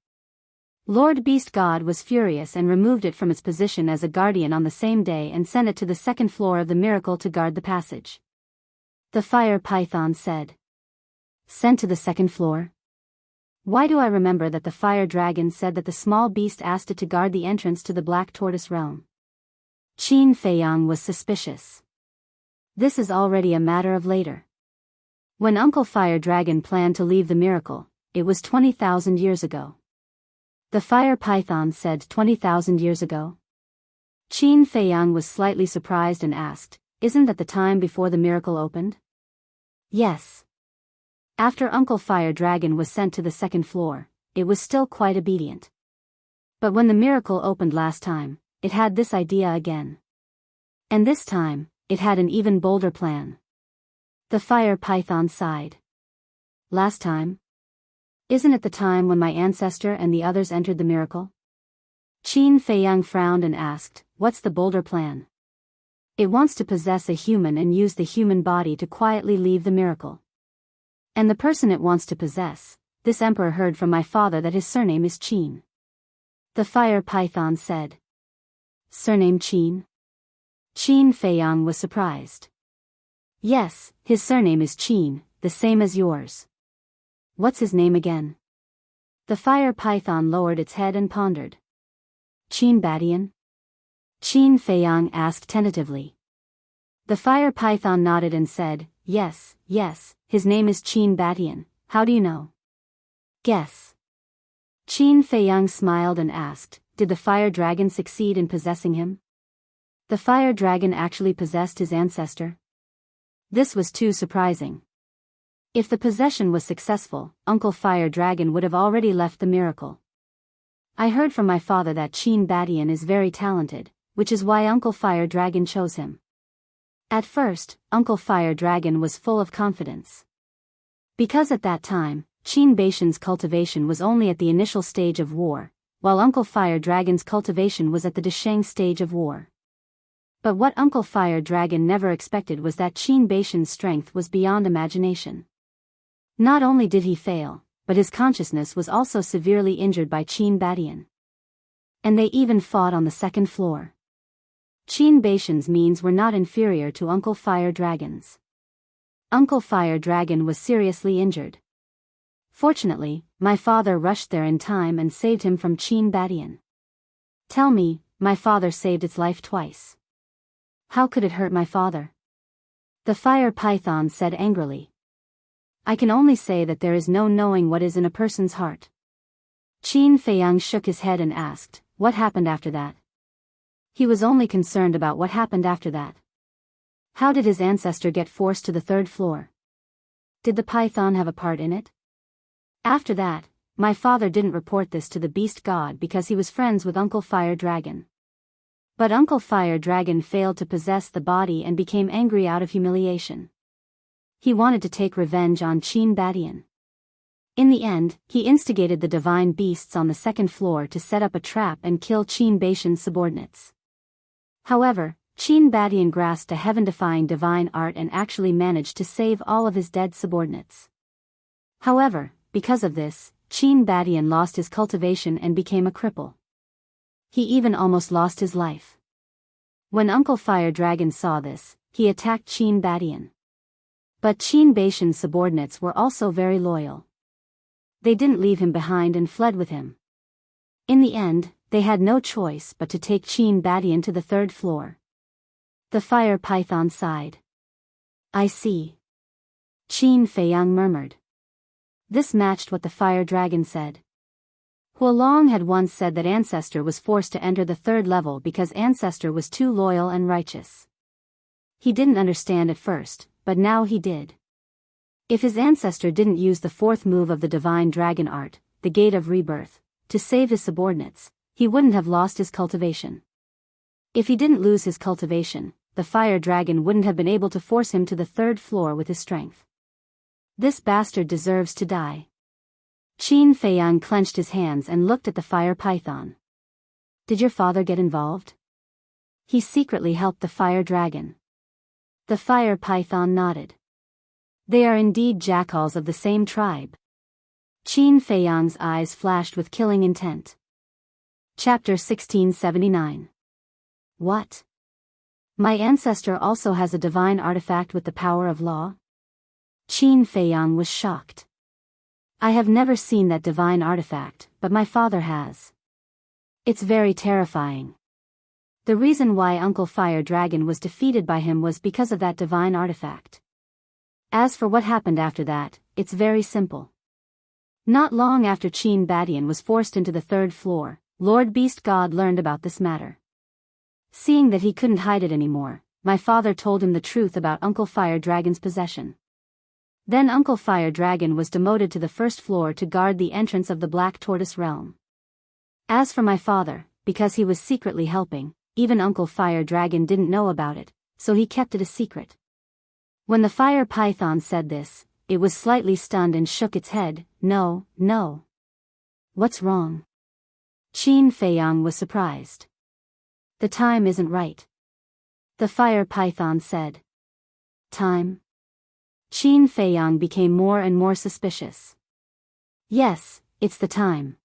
Lord Beast God was furious and removed it from its position as a guardian on the same day and sent it to the second floor of the miracle to guard the passage. The fire python said. Sent to the second floor? Why do I remember that the fire dragon said that the small beast asked it to guard the entrance to the Black Tortoise realm? Qin Feiyang was suspicious. This is already a matter of later. When Uncle Fire Dragon planned to leave the miracle, it was 20,000 years ago. The fire python said 20,000 years ago? Qin Feiyang was slightly surprised and asked, isn't that the time before the miracle opened? Yes. After Uncle Fire Dragon was sent to the second floor, it was still quite obedient. But when the miracle opened last time, it had this idea again. And this time, it had an even bolder plan. The fire python sighed. Last time? Isn't it the time when my ancestor and the others entered the miracle? Qin Feiyang frowned and asked, what's the bolder plan? It wants to possess a human and use the human body to quietly leave the miracle. And the person it wants to possess, this emperor heard from my father that his surname is Qin. The fire python said. Surname Qin? Qin Feiyang was surprised. Yes, his surname is Qin, the same as yours. What's his name again? The fire python lowered its head and pondered. Qin Badian? Qin Feiyang asked tentatively. The fire python nodded and said, yes, his name is Qin Badian. How do you know? Guess. Qin Feiyang smiled and asked, did the fire dragon succeed in possessing him? The fire dragon actually possessed his ancestor? This was too surprising. If the possession was successful, Uncle Fire Dragon would have already left the miracle. I heard from my father that Qin Badian is very talented, which is why Uncle Fire Dragon chose him. At first, Uncle Fire Dragon was full of confidence. Because at that time, Qin Badian's cultivation was only at the initial stage of war, while Uncle Fire Dragon's cultivation was at the Desheng stage of war. But what Uncle Fire Dragon never expected was that Qin Badian's strength was beyond imagination. Not only did he fail, but his consciousness was also severely injured by Qin Badian. And they even fought on the second floor. Qin Badian's means were not inferior to Uncle Fire Dragon's. Uncle Fire Dragon was seriously injured. Fortunately, my father rushed there in time and saved him from Qin Badian. Tell me, my father saved its life twice. How could it hurt my father? The fire python said angrily. I can only say that there is no knowing what is in a person's heart. Qin Feiyang shook his head and asked, what happened after that? He was only concerned about what happened after that. How did his ancestor get forced to the third floor? Did the python have a part in it? After that, my father didn't report this to the beast god because he was friends with Uncle Fire Dragon. But Uncle Fire Dragon failed to possess the body and became angry out of humiliation. He wanted to take revenge on Qin Badian. In the end, he instigated the divine beasts on the second floor to set up a trap and kill Qin Badian's subordinates. However, Qin Badian grasped a heaven-defying divine art and actually managed to save all of his dead subordinates. However, because of this, Qin Badian lost his cultivation and became a cripple. He even almost lost his life. When Uncle Fire Dragon saw this, he attacked Qin Badian. But Qin Baishan's subordinates were also very loyal. They didn't leave him behind and fled with him. In the end, they had no choice but to take Qin Badian to the 3rd floor. The fire python sighed. "I see." Qin Feiyang murmured. This matched what the fire dragon said. Huolong had once said that Ancestor was forced to enter the 3rd level because Ancestor was too loyal and righteous. He didn't understand at first, but now he did. If his ancestor didn't use the 4th move of the divine dragon art, the Gate of Rebirth, to save his subordinates, he wouldn't have lost his cultivation. If he didn't lose his cultivation, the fire dragon wouldn't have been able to force him to the 3rd floor with his strength. This bastard deserves to die. Qin Feiyang clenched his hands and looked at the fire python. Did your father get involved? He secretly helped the fire dragon. The fire python nodded. They are indeed jackals of the same tribe. Qin Feiyang's eyes flashed with killing intent. Chapter 1679. What? My ancestor also has a divine artifact with the power of law? Qin Feiyang was shocked. I have never seen that divine artifact, but my father has. It's very terrifying. The reason why Uncle Fire Dragon was defeated by him was because of that divine artifact. As for what happened after that, it's very simple. Not long after Qin Badian was forced into the 3rd floor, Lord Beast God learned about this matter. Seeing that he couldn't hide it anymore, my father told him the truth about Uncle Fire Dragon's possession. Then Uncle Fire Dragon was demoted to the 1st floor to guard the entrance of the Black Tortoise realm. As for my father, because he was secretly helping, even Uncle Fire Dragon didn't know about it, so he kept it a secret. When the fire python said this, it was slightly stunned and shook its head. No. What's wrong? Qin Feiyang was surprised. The time isn't right. The fire python said. Time? Qin Feiyang became more and more suspicious. Yes, it's the time.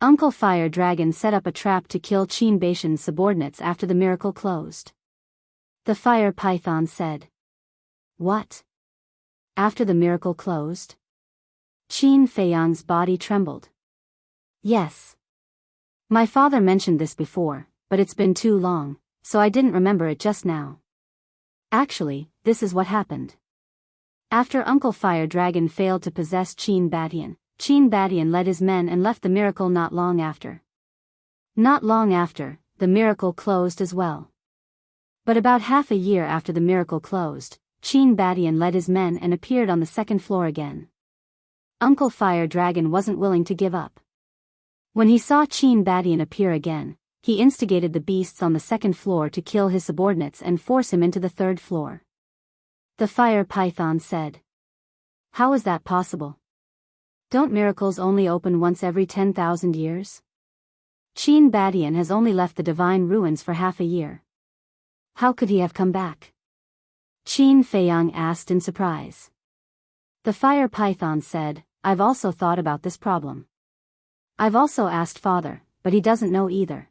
Uncle Fire Dragon set up a trap to kill Qin Baishan's subordinates after the miracle closed. The fire python said. What? After the miracle closed? Qin Feiyang's body trembled. Yes. My father mentioned this before, but it's been too long, so I didn't remember it just now. Actually, this is what happened. After Uncle Fire Dragon failed to possess Qin Badian led his men and left the miracle not long after. Not long after, the miracle closed as well. But about half a year after the miracle closed, Qin Badian led his men and appeared on the 2nd floor again. Uncle Fire Dragon wasn't willing to give up. When he saw Qin Badian appear again, he instigated the beasts on the 2nd floor to kill his subordinates and force him into the 3rd floor. The fire python said. How is that possible? Don't miracles only open once every 10,000 years? Qin Badian has only left the divine ruins for half a year. How could he have come back? Qin Feiyang asked in surprise. The fire python said, I've also thought about this problem. I've also asked father, but he doesn't know either.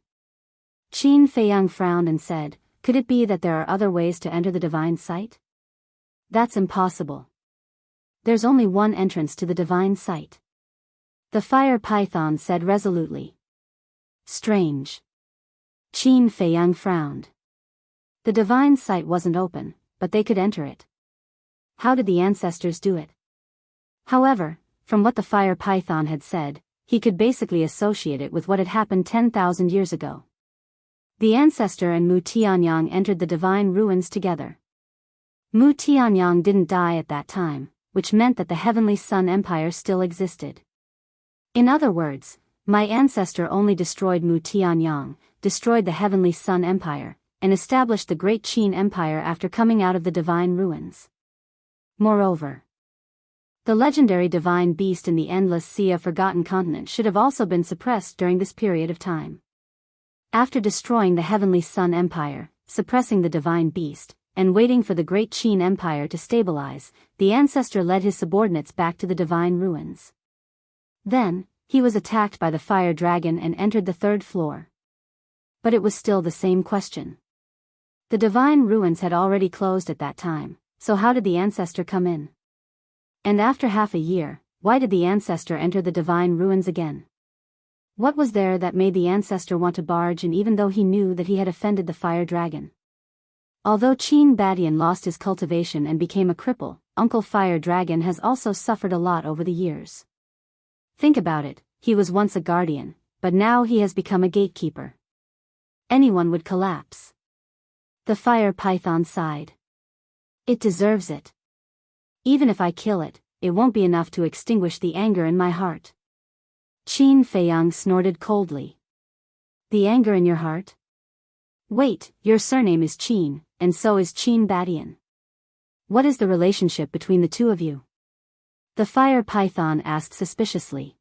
Qin Feiyang frowned and said, could it be that there are other ways to enter the divine site? That's impossible. There's only one entrance to the divine site. The fire python said resolutely. Strange. Qin Feiyang frowned. The divine site wasn't open, but they could enter it. How did the ancestors do it? However, from what the fire python had said, he could basically associate it with what had happened 10,000 years ago. The ancestor and Mu Tianyang entered the divine ruins together. Mu Tianyang didn't die at that time, which meant that the Heavenly Sun Empire still existed. In other words, my ancestor only destroyed Mu Tianyang, destroyed the Heavenly Sun Empire, and established the Great Qin Empire after coming out of the divine ruins. Moreover, the legendary divine beast in the endless sea of Forgotten Continent should have also been suppressed during this period of time. After destroying the Heavenly Sun Empire, suppressing the divine beast, and waiting for the great Qin Empire to stabilize, the ancestor led his subordinates back to the divine ruins. Then, he was attacked by the fire dragon and entered the third floor. But it was still the same question. The divine ruins had already closed at that time, so how did the ancestor come in? And after half a year, why did the ancestor enter the divine ruins again? What was there that made the ancestor want to barge in even though he knew that he had offended the fire dragon? Although Qin Badian lost his cultivation and became a cripple, Uncle Fire Dragon has also suffered a lot over the years. Think about it, he was once a guardian, but now he has become a gatekeeper. Anyone would collapse. The fire python sighed. It deserves it. Even if I kill it, it won't be enough to extinguish the anger in my heart. Qin Feiyang snorted coldly. The anger in your heart? Wait, your surname is Qin, and so is Qin Badian. What is the relationship between the two of you? The fire python asked suspiciously.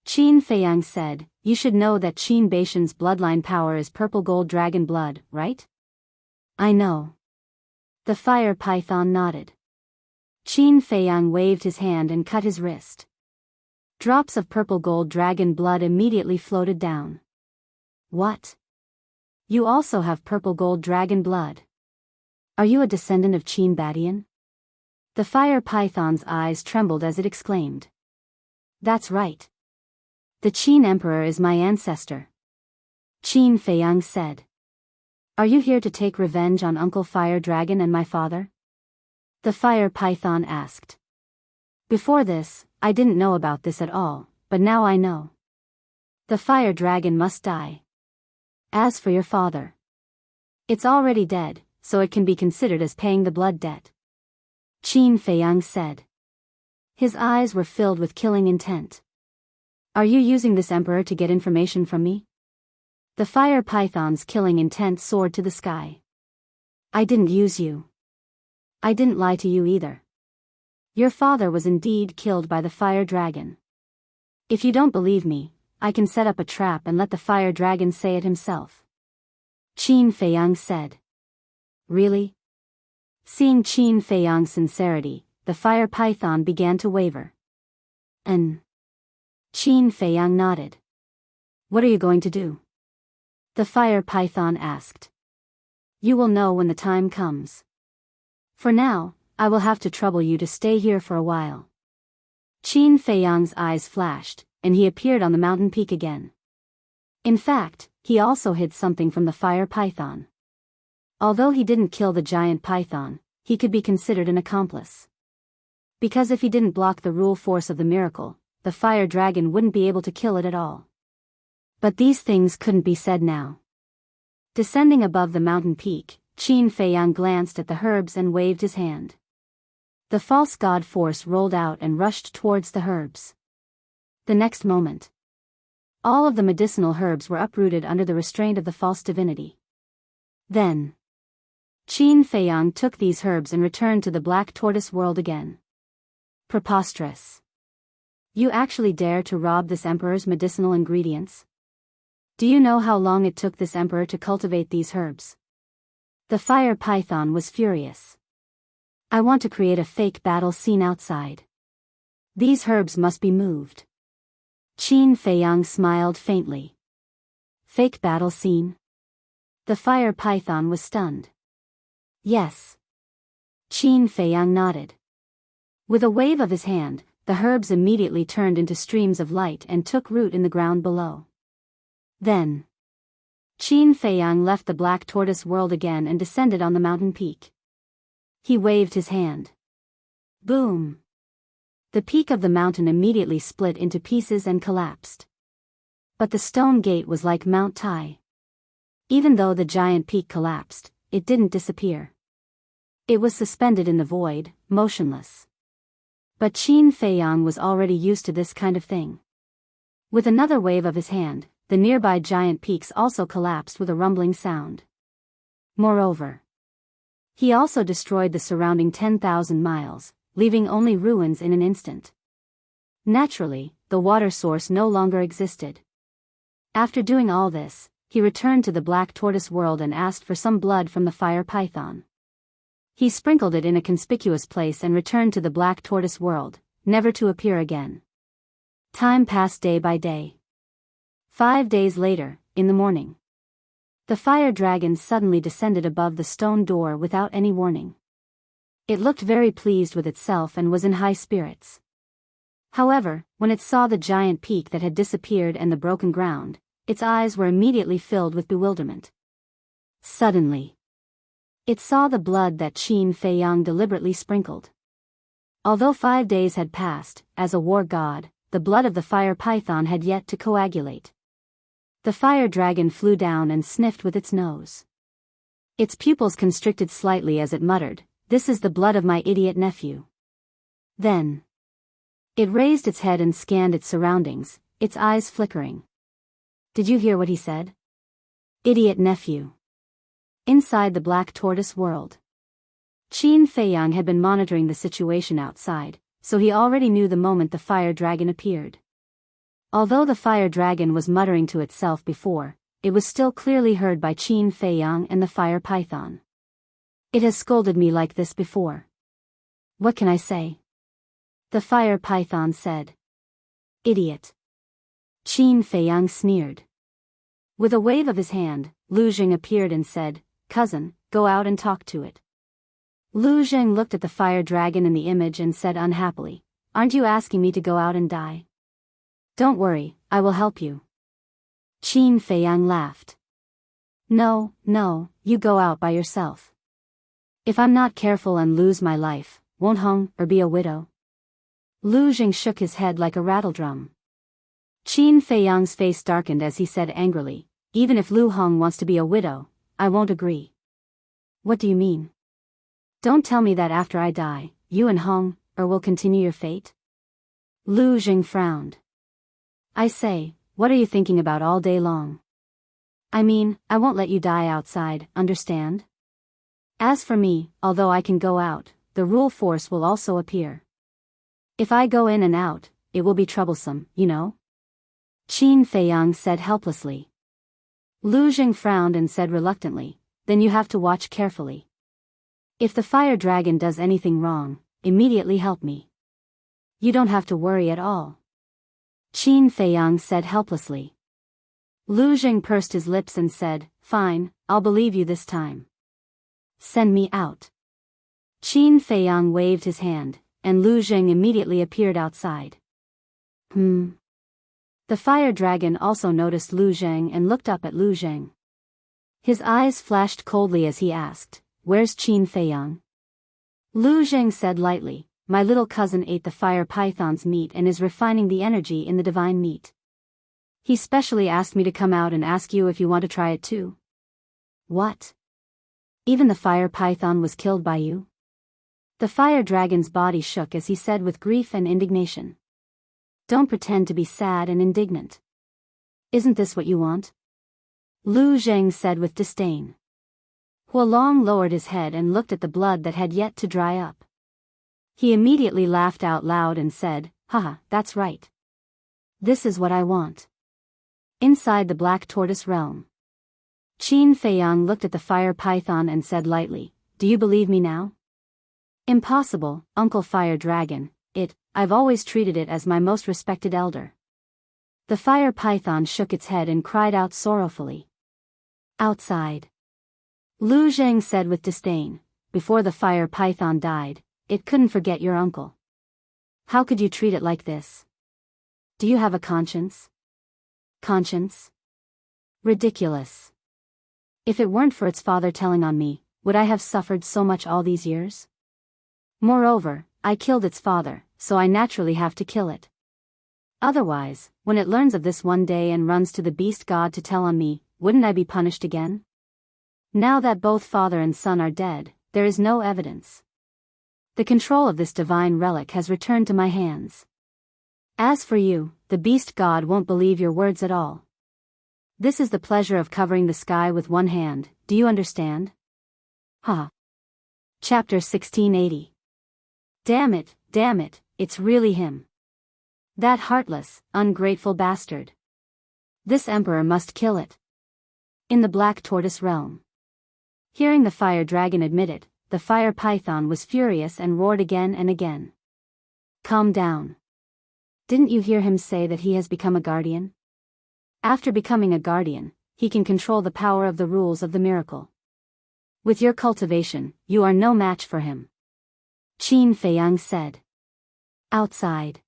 Qin Feiyang said, you should know that Qin Baishan's bloodline power is purple gold dragon blood, right? I know. The fire python nodded. Qin Feiyang waved his hand and cut his wrist. Drops of purple gold dragon blood immediately floated down. What? You also have purple gold dragon blood. Are you a descendant of Qin Badian? The fire python's eyes trembled as it exclaimed. That's right. The Qin Emperor is my ancestor. Qin Feiyang said. Are you here to take revenge on Uncle Fire Dragon and my father? The fire python asked. Before this, I didn't know about this at all, but now I know. The fire dragon must die. As for your father, it's already dead, so it can be considered as paying the blood debt. Qin Feiyang said. His eyes were filled with killing intent. Are you using this emperor to get information from me? The fire python's killing intent soared to the sky. I didn't use you. I didn't lie to you either. Your father was indeed killed by the fire dragon. If you don't believe me, I can set up a trap and let the fire dragon say it himself. Qin Feiyang said. Really? Seeing Qin Feiyang's sincerity, the fire python began to waver. Qin Feiyang nodded. What are you going to do? The fire python asked. You will know when the time comes. For now, I will have to trouble you to stay here for a while. Qin Feiyang's eyes flashed, and he appeared on the mountain peak again. In fact, he also hid something from the fire python. Although he didn't kill the giant python, he could be considered an accomplice. Because if he didn't block the rule force of the miracle, the fire dragon wouldn't be able to kill it at all. But these things couldn't be said now. Descending above the mountain peak, Qin Feiyang glanced at the herbs and waved his hand. The false god force rolled out and rushed towards the herbs. The next moment, all of the medicinal herbs were uprooted under the restraint of the false divinity. Then, Qin Feiyang took these herbs and returned to the black tortoise world again. Preposterous. You actually dare to rob this emperor's medicinal ingredients? Do you know how long it took this emperor to cultivate these herbs? The fire python was furious. I want to create a fake battle scene outside. These herbs must be moved. Qin Feiyang smiled faintly. Fake battle scene? The fire python was stunned. Yes. Qin Feiyang nodded. With a wave of his hand, the herbs immediately turned into streams of light and took root in the ground below. Then, Qin Feiyang left the black tortoise world again and descended on the mountain peak. He waved his hand. Boom! The peak of the mountain immediately split into pieces and collapsed. But the stone gate was like Mount Tai. Even though the giant peak collapsed, it didn't disappear. It was suspended in the void, motionless. But Qin Feiyang was already used to this kind of thing. With another wave of his hand, the nearby giant peaks also collapsed with a rumbling sound. Moreover, he also destroyed the surrounding 10,000 miles, leaving only ruins in an instant. Naturally, the water source no longer existed. After doing all this, he returned to the black tortoise world and asked for some blood from the fire python. He sprinkled it in a conspicuous place and returned to the black tortoise world, never to appear again. Time passed day by day. 5 days later, in the morning, the fire dragon suddenly descended above the stone door without any warning. It looked very pleased with itself and was in high spirits. However, when it saw the giant peak that had disappeared and the broken ground, its eyes were immediately filled with bewilderment. Suddenly, it saw the blood that Qin Feiyang deliberately sprinkled. Although 5 days had passed, as a war god, the blood of the fire python had yet to coagulate. The fire dragon flew down and sniffed with its nose. Its pupils constricted slightly as it muttered, "This is the blood of my idiot nephew." Then, it raised its head and scanned its surroundings, its eyes flickering. Did you hear what he said? Idiot nephew. Inside the black tortoise world, Qin Feiyang had been monitoring the situation outside, so he already knew the moment the fire dragon appeared. Although the fire dragon was muttering to itself before, it was still clearly heard by Qin Feiyang and the fire python. It has scolded me like this before. What can I say? The fire python said. Idiot. Qin Feiyang sneered. With a wave of his hand, Lu Jing appeared and said, "Cousin, go out and talk to it." Lu Jing looked at the fire dragon in the image and said unhappily, "Aren't you asking me to go out and die?" "Don't worry, I will help you." Qin Feiyang laughed. No, you go out by yourself. If I'm not careful and lose my life, won't Hung or be a widow? Lu Jing shook his head like a rattledrum. Qin Feiyang's face darkened as he said angrily, "Even if Lu Hung wants to be a widow, I won't agree." "What do you mean? Don't tell me that after I die, you and Hung will continue your fate?" Lu Jing frowned. "I say, what are you thinking about all day long? I mean, I won't let you die outside, understand? As for me, although I can go out, the rule force will also appear. If I go in and out, it will be troublesome, you know?" Qin Feiyang said helplessly. Lu Jing frowned and said reluctantly, "Then you have to watch carefully. If the fire dragon does anything wrong, immediately help me." "You don't have to worry at all," Qin Feiyang said helplessly. Lu Jing pursed his lips and said, "Fine, I'll believe you this time. Send me out." Qin Feiyang waved his hand, and Lu Jing immediately appeared outside. The fire dragon also noticed Lu Jing and looked up at Lu Jing. His eyes flashed coldly as he asked, "Where's Qin Feiyang?" Lu Jing said lightly, "My little cousin ate the fire python's meat and is refining the energy in the divine meat. He specially asked me to come out and ask you if you want to try it too." "What? Even the fire python was killed by you?" The fire dragon's body shook as he said with grief and indignation. "Don't pretend to be sad and indignant. Isn't this what you want?" Lu Jing said with disdain. Hualong lowered his head and looked at the blood that had yet to dry up. He immediately laughed out loud and said, "Haha, that's right. This is what I want." Inside the black tortoise realm, Qin Feiyang looked at the fire python and said lightly, "Do you believe me now?" "Impossible, Uncle Fire Dragon, I've always treated it as my most respected elder." The fire python shook its head and cried out sorrowfully. Outside, Lu Jing said with disdain, "Before the fire python died, it couldn't forget your uncle. How could you treat it like this? Do you have a conscience?" "Conscience? Ridiculous. If it weren't for its father telling on me, would I have suffered so much all these years? Moreover, I killed its father, so I naturally have to kill it. Otherwise, when it learns of this one day and runs to the beast god to tell on me, wouldn't I be punished again? Now that both father and son are dead, there is no evidence. The control of this divine relic has returned to my hands. As for you, the beast god won't believe your words at all. This is the pleasure of covering the sky with one hand, do you understand?" Chapter 1680. Damn it, it's really him. That heartless, ungrateful bastard. This emperor must kill it. In the Black Tortoise realm. Hearing the fire dragon admit it, the fire python was furious and roared again and again. Calm down. Didn't you hear him say that he has become a guardian? After becoming a guardian, he can control the power of the rules of the miracle. With your cultivation, you are no match for him. Qin Feiyang said. Outside.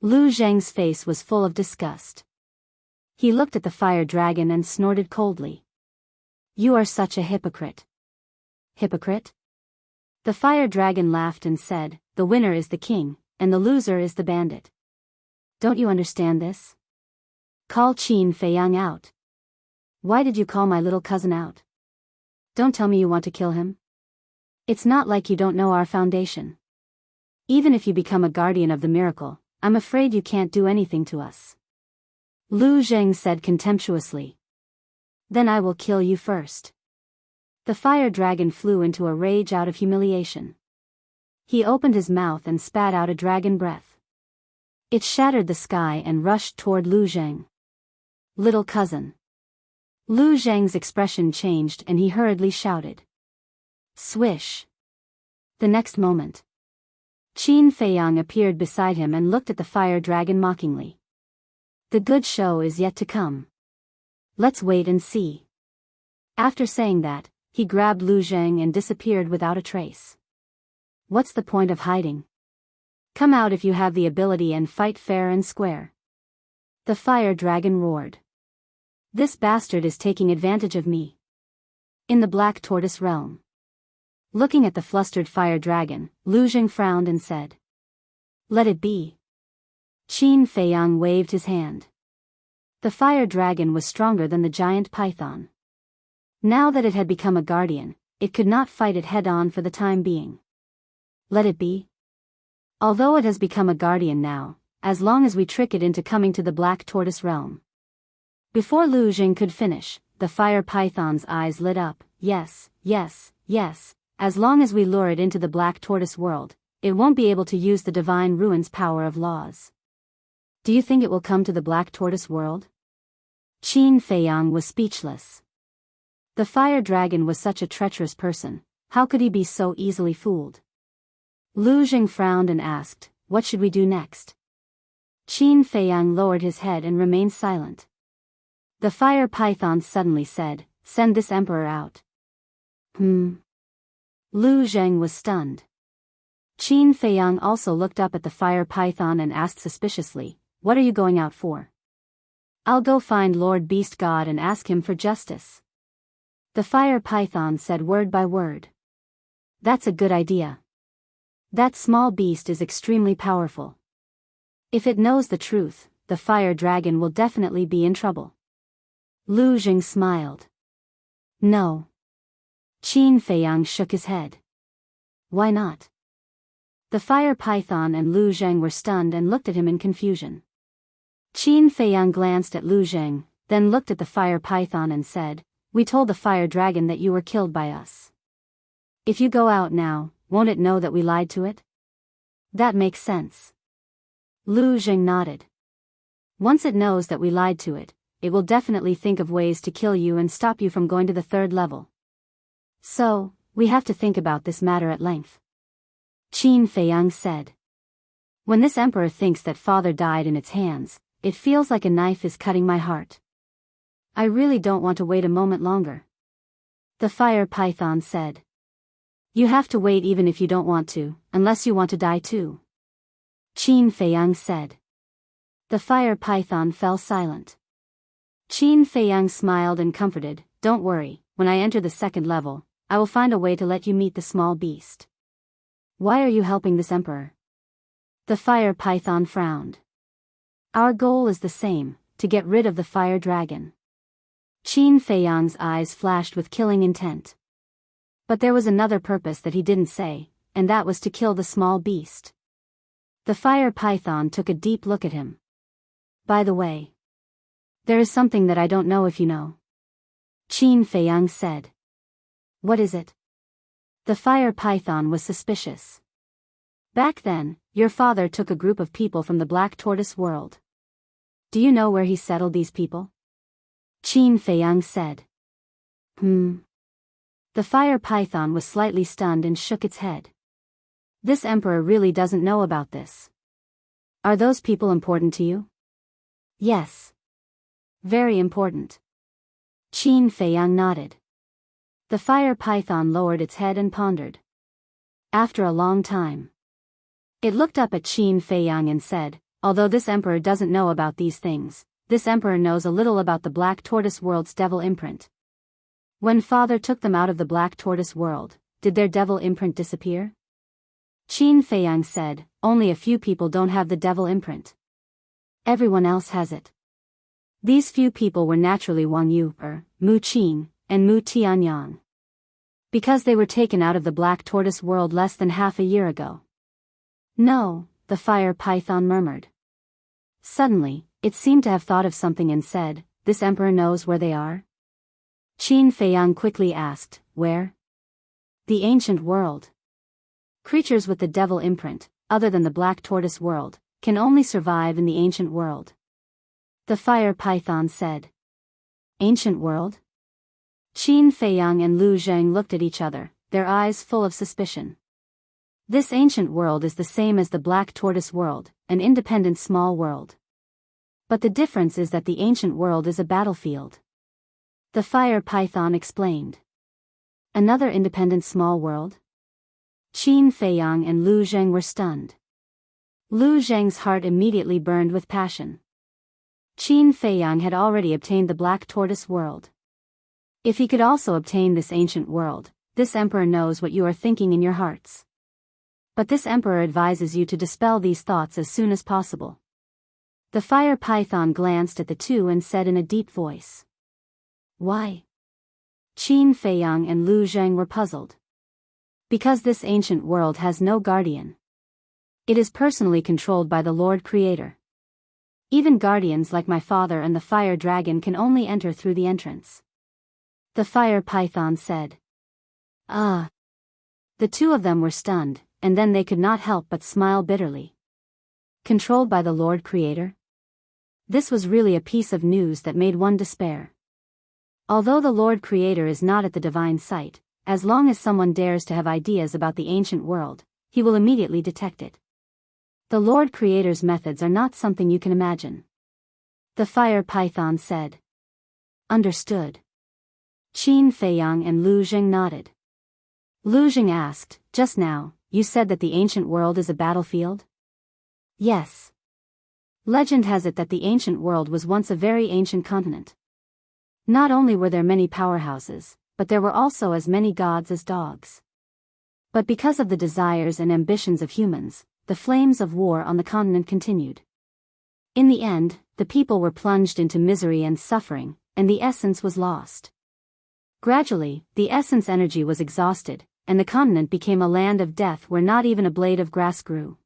Lu Zheng's face was full of disgust. He looked at the fire dragon and snorted coldly. You are such a hypocrite. Hypocrite? The fire dragon laughed and said, the winner is the king, and the loser is the bandit. Don't you understand this? Call Qin Feiyang out. Why did you call my little cousin out? Don't tell me you want to kill him. It's not like you don't know our foundation. Even if you become a guardian of the miracle, I'm afraid you can't do anything to us. Lu Zheng said contemptuously. Then I will kill you first. The fire dragon flew into a rage out of humiliation. He opened his mouth and spat out a dragon breath. It shattered the sky and rushed toward Lu Zheng. Little cousin. Lu Zheng's expression changed and he hurriedly shouted. Swish. The next moment, Qin Feiyang appeared beside him and looked at the fire dragon mockingly. The good show is yet to come. Let's wait and see. After saying that, he grabbed Lu Zheng and disappeared without a trace. What's the point of hiding? Come out if you have the ability and fight fair and square. The fire dragon roared. This bastard is taking advantage of me. In the Black Tortoise realm. Looking at the flustered fire dragon, Lu Zheng frowned and said. Let it be. Qin Feiyang waved his hand. The fire dragon was stronger than the giant python. Now that it had become a guardian, it could not fight it head-on for the time being. Let it be. Although it has become a guardian now, as long as we trick it into coming to the Black Tortoise realm. Before Lu Zheng could finish, the fire python's eyes lit up. Yes, yes, yes, as long as we lure it into the Black Tortoise world, it won't be able to use the divine ruin's power of laws. Do you think it will come to the Black Tortoise world? Qin Feiyang was speechless. The fire dragon was such a treacherous person, how could he be so easily fooled? Lu Zheng frowned and asked, what should we do next? Qin Feiyang lowered his head and remained silent. The fire python suddenly said, send this emperor out. Lu Zheng was stunned. Qin Feiyang also looked up at the fire python and asked suspiciously, what are you going out for? I'll go find Lord Beast God and ask him for justice. The fire python said word by word. That's a good idea. That small beast is extremely powerful. If it knows the truth, the fire dragon will definitely be in trouble. Lu Zheng smiled. No. Qin Feiyang shook his head. Why not? The fire python and Lu Zheng were stunned and looked at him in confusion. Qin Feiyang glanced at Lu Zheng, then looked at the fire python and said, we told the fire dragon that you were killed by us. If you go out now, won't it know that we lied to it? That makes sense. Lu Zheng nodded. Once it knows that we lied to it, it will definitely think of ways to kill you and stop you from going to the third level. So, we have to think about this matter at length. Qin Feiyang said. When this emperor thinks that father died in its hands, it feels like a knife is cutting my heart. I really don't want to wait a moment longer. The fire python said. You have to wait even if you don't want to, unless you want to die too. Qin Feiyang said. The fire python fell silent. Qin Feiyang smiled and comforted, don't worry, when I enter the second level, I will find a way to let you meet the small beast. Why are you helping this emperor? The fire python frowned. Our goal is the same, to get rid of the fire dragon. Qin Feiyang's eyes flashed with killing intent. But there was another purpose that he didn't say, and that was to kill the small beast. The fire python took a deep look at him. By the way, there is something that I don't know if you know. Qin Feiyang said. What is it? The fire python was suspicious. Back then, your father took a group of people from the Black Tortoise world. Do you know where he settled these people? Qin Feiyang said. The fire python was slightly stunned and shook its head. This emperor really doesn't know about this. Are those people important to you? Yes. Very important. Qin Feiyang nodded. The fire python lowered its head and pondered. After a long time, it looked up at Qin Feiyang and said, although this emperor doesn't know about these things, this emperor knows a little about the Black Tortoise World's devil imprint. When father took them out of the Black Tortoise World, did their devil imprint disappear? Qin Feiyang said, only a few people don't have the devil imprint. Everyone else has it. These few people were naturally Wang Yu, Mu Qin, and Mu Tianyang. Because they were taken out of the Black Tortoise World less than half a year ago. No, the fire python murmured. Suddenly, it seemed to have thought of something and said, this emperor knows where they are? Qin Feiyang quickly asked, where? The ancient world. Creatures with the devil imprint, other than the Black Tortoise World, can only survive in the ancient world. The fire python said. Ancient world? Qin Feiyang and Lu Zheng looked at each other, their eyes full of suspicion. This ancient world is the same as the Black Tortoise World, an independent small world. But the difference is that the ancient world is a battlefield. The fire python explained. Another independent small world? Qin Feiyang and Lu Zheng were stunned. Lu Zheng's heart immediately burned with passion. Qin Feiyang had already obtained the Black Tortoise World. If he could also obtain this ancient world, this emperor knows what you are thinking in your hearts. But this emperor advises you to dispel these thoughts as soon as possible. The fire python glanced at the two and said in a deep voice. Why? Qin Feiyang and Lu Zheng were puzzled. Because this ancient world has no guardian. It is personally controlled by the Lord Creator. Even guardians like my father and the fire dragon can only enter through the entrance. The fire python said. Ah. The two of them were stunned, and then they could not help but smile bitterly. Controlled by the Lord Creator? This was really a piece of news that made one despair. Although the Lord Creator is not at the divine sight, as long as someone dares to have ideas about the ancient world, he will immediately detect it. The Lord Creator's methods are not something you can imagine. The fire python said. Understood. Qin Feiyang and Lu Zheng nodded. Lu Zheng asked, just now, you said that the ancient world is a battlefield? Yes. Legend has it that the ancient world was once a very ancient continent. Not only were there many powerhouses, but there were also as many gods as dogs. But because of the desires and ambitions of humans, the flames of war on the continent continued. In the end, the people were plunged into misery and suffering, and the essence was lost. Gradually, the essence energy was exhausted, and the continent became a land of death where not even a blade of grass grew.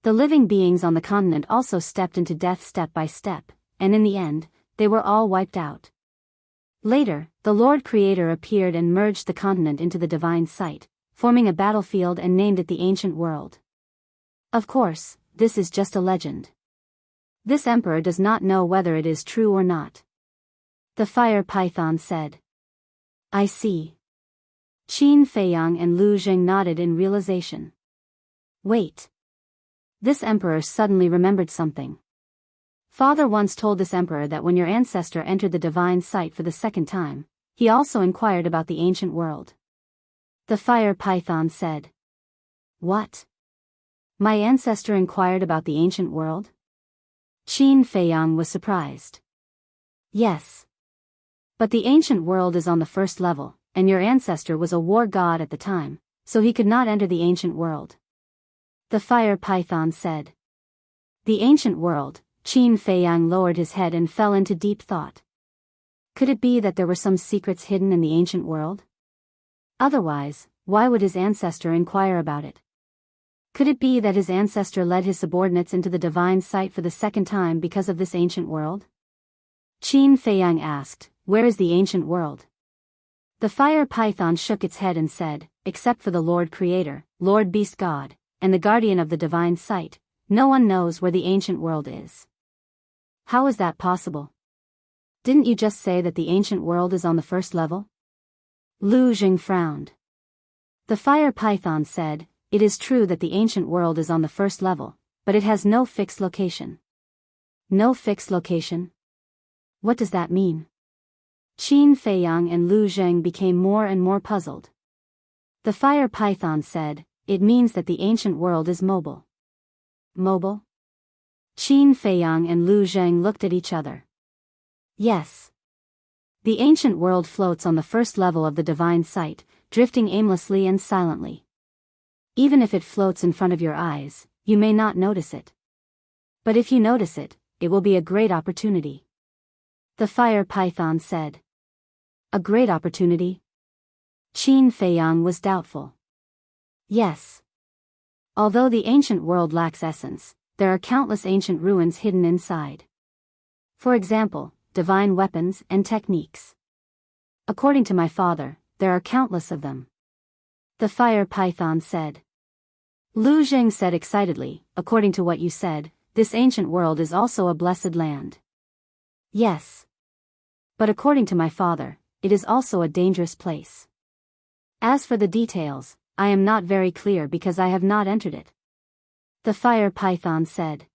The living beings on the continent also stepped into death step by step, and in the end, they were all wiped out. Later, the Lord Creator appeared and merged the continent into the divine sight, forming a battlefield and named it the ancient world. Of course, this is just a legend. This emperor does not know whether it is true or not. The fire python said. I see. Qin Feiyang and Lu Zheng nodded in realization. Wait. This emperor suddenly remembered something. Father once told this emperor that when your ancestor entered the divine sight for the second time, he also inquired about the ancient world. The fire python said. What? My ancestor inquired about the ancient world? Qin Feiyang was surprised. Yes. But the ancient world is on the first level, and your ancestor was a war god at the time, so he could not enter the ancient world. The fire python said. The ancient world. Qin Feiyang lowered his head and fell into deep thought. Could it be that there were some secrets hidden in the ancient world? Otherwise, why would his ancestor inquire about it? Could it be that his ancestor led his subordinates into the divine sight for the second time because of this ancient world? Qin Feiyang asked, where is the ancient world? The fire python shook its head and said, except for the Lord Creator, Lord Beast God, and the guardian of the divine sight, no one knows where the ancient world is. How is that possible? Didn't you just say that the ancient world is on the first level? Lu Jing frowned. The fire python said, "It is true that the ancient world is on the first level, but it has no fixed location." No fixed location? What does that mean? Qin Feiyang and Lu Zheng became more and more puzzled. The fire python said, "It means that the ancient world is mobile." Mobile? Qin Feiyang and Lu Zheng looked at each other. Yes. The ancient world floats on the first level of the divine sight, drifting aimlessly and silently. Even if it floats in front of your eyes, you may not notice it. But if you notice it, it will be a great opportunity. The fire python said. A great opportunity? Qin Feiyang was doubtful. Yes. Although the ancient world lacks essence, there are countless ancient ruins hidden inside. For example, divine weapons and techniques. According to my father, there are countless of them. The fire python said. Lu Zheng said excitedly, "According to what you said, this ancient world is also a blessed land." Yes. But according to my father, it is also a dangerous place. As for the details, I am not very clear because I have not entered it. The fire python said.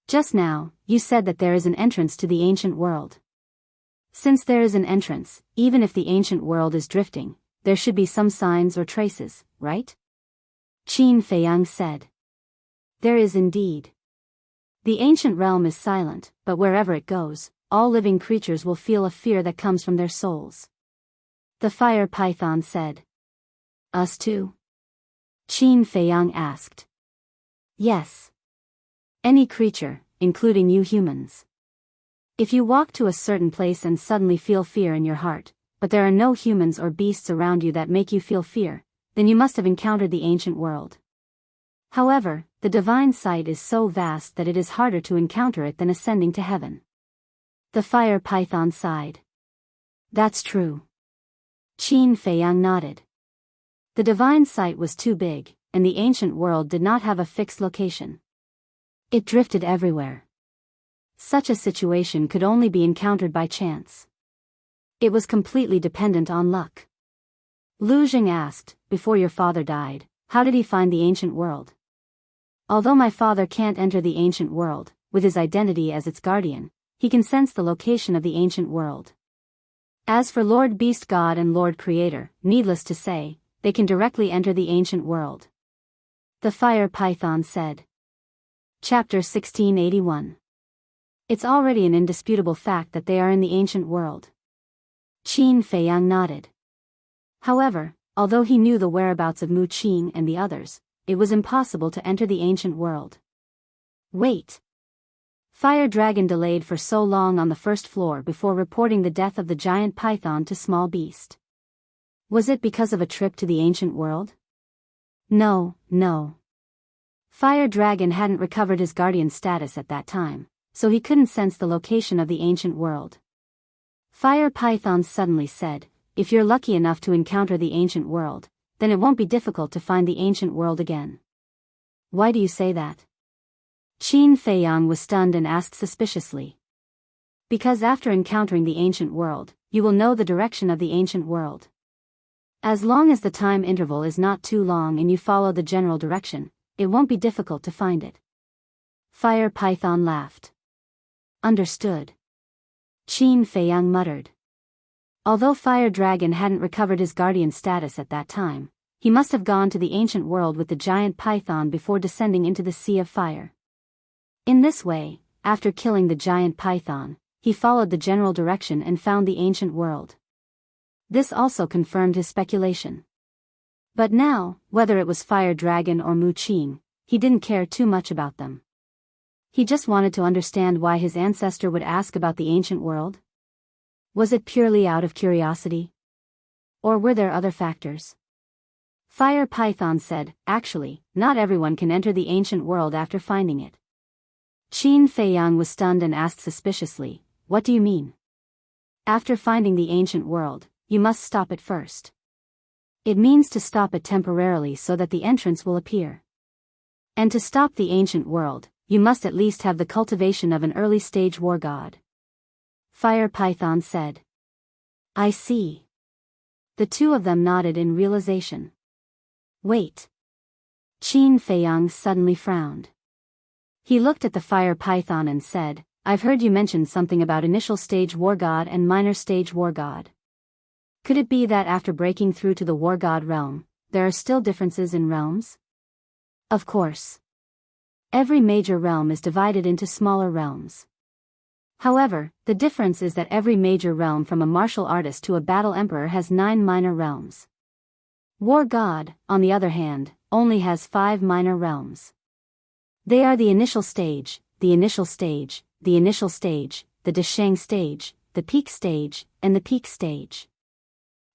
Just now, you said that there is an entrance to the ancient world. Since there is an entrance, even if the ancient world is drifting, there should be some signs or traces, right? Qin Feiyang said. There is indeed. The ancient realm is silent, but wherever it goes, all living creatures will feel a fear that comes from their souls. The fire python said. Us too? Qin Feiyang asked. Yes. Any creature, including you humans. If you walk to a certain place and suddenly feel fear in your heart, but there are no humans or beasts around you that make you feel fear, then you must have encountered the ancient world. However, the divine sight is so vast that it is harder to encounter it than ascending to heaven. The fire python sighed. That's true. Qin Feiyang nodded. The divine sight was too big, and the ancient world did not have a fixed location. It drifted everywhere. Such a situation could only be encountered by chance. It was completely dependent on luck. Lu Jing asked, "Before your father died, how did he find the ancient world?" Although my father can't enter the ancient world, with his identity as its guardian, he can sense the location of the ancient world. As for Lord Beast God and Lord Creator, needless to say, they can directly enter the ancient world. The fire python said. Chapter 1681. It's already an indisputable fact that they are in the ancient world. Qin Feiyang nodded. However, although he knew the whereabouts of Mu Qin and the others, it was impossible to enter the ancient world. Wait. Fire Dragon delayed for so long on the first floor before reporting the death of the giant python to Small Beast. Was it because of a trip to the ancient world? No. Fire Dragon hadn't recovered his guardian status at that time, so he couldn't sense the location of the ancient world. Fire Python suddenly said, "If you're lucky enough to encounter the ancient world, then it won't be difficult to find the ancient world again." Why do you say that? Qin Feiyang was stunned and asked suspiciously. Because after encountering the ancient world, you will know the direction of the ancient world. As long as the time interval is not too long and you follow the general direction, it won't be difficult to find it. Fire Python laughed. Understood. Qin Feiyang muttered. Although Fire Dragon hadn't recovered his guardian status at that time, he must have gone to the ancient world with the giant python before descending into the Sea of Fire. In this way, after killing the giant python, he followed the general direction and found the ancient world. This also confirmed his speculation. But now, whether it was Fire Dragon or Mu Qin, he didn't care too much about them. He just wanted to understand why his ancestor would ask about the ancient world. Was it purely out of curiosity? Or were there other factors? Fire Python said, "Actually, not everyone can enter the ancient world after finding it." Qin Feiyang was stunned and asked suspiciously, "What do you mean?" After finding the ancient world, you must stop it first. It means to stop it temporarily so that the entrance will appear. And to stop the ancient world, you must at least have the cultivation of an early-stage war god. Fire Python said. I see. The two of them nodded in realization. Wait. Qin Feiyang suddenly frowned. He looked at the fire python and said, I've heard you mention something about initial stage war god and minor stage war god. Could it be that after breaking through to the war god realm, there are still differences in realms? Of course. Every major realm is divided into smaller realms. However, the difference is that every major realm from a martial artist to a battle emperor has 9 minor realms. War God, on the other hand, only has 5 minor realms. They are the initial stage, the initial stage, the initial stage, the Deshang stage, the peak stage, and the peak stage.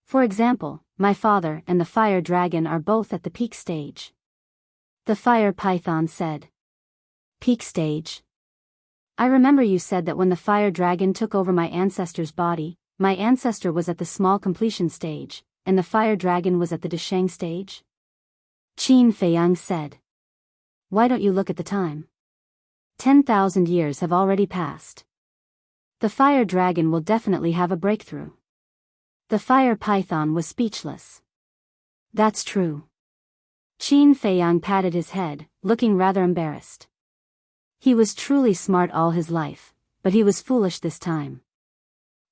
For example, my father and the fire dragon are both at the peak stage. The fire python said. Peak stage. I remember you said that when the fire dragon took over my ancestor's body, my ancestor was at the small completion stage, and the fire dragon was at the Deshang stage? Qin Feiyang said. Why don't you look at the time? 10,000 years have already passed. The fire dragon will definitely have a breakthrough. The fire python was speechless. That's true. Qin Feiyang patted his head, looking rather embarrassed. He was truly smart all his life, but he was foolish this time.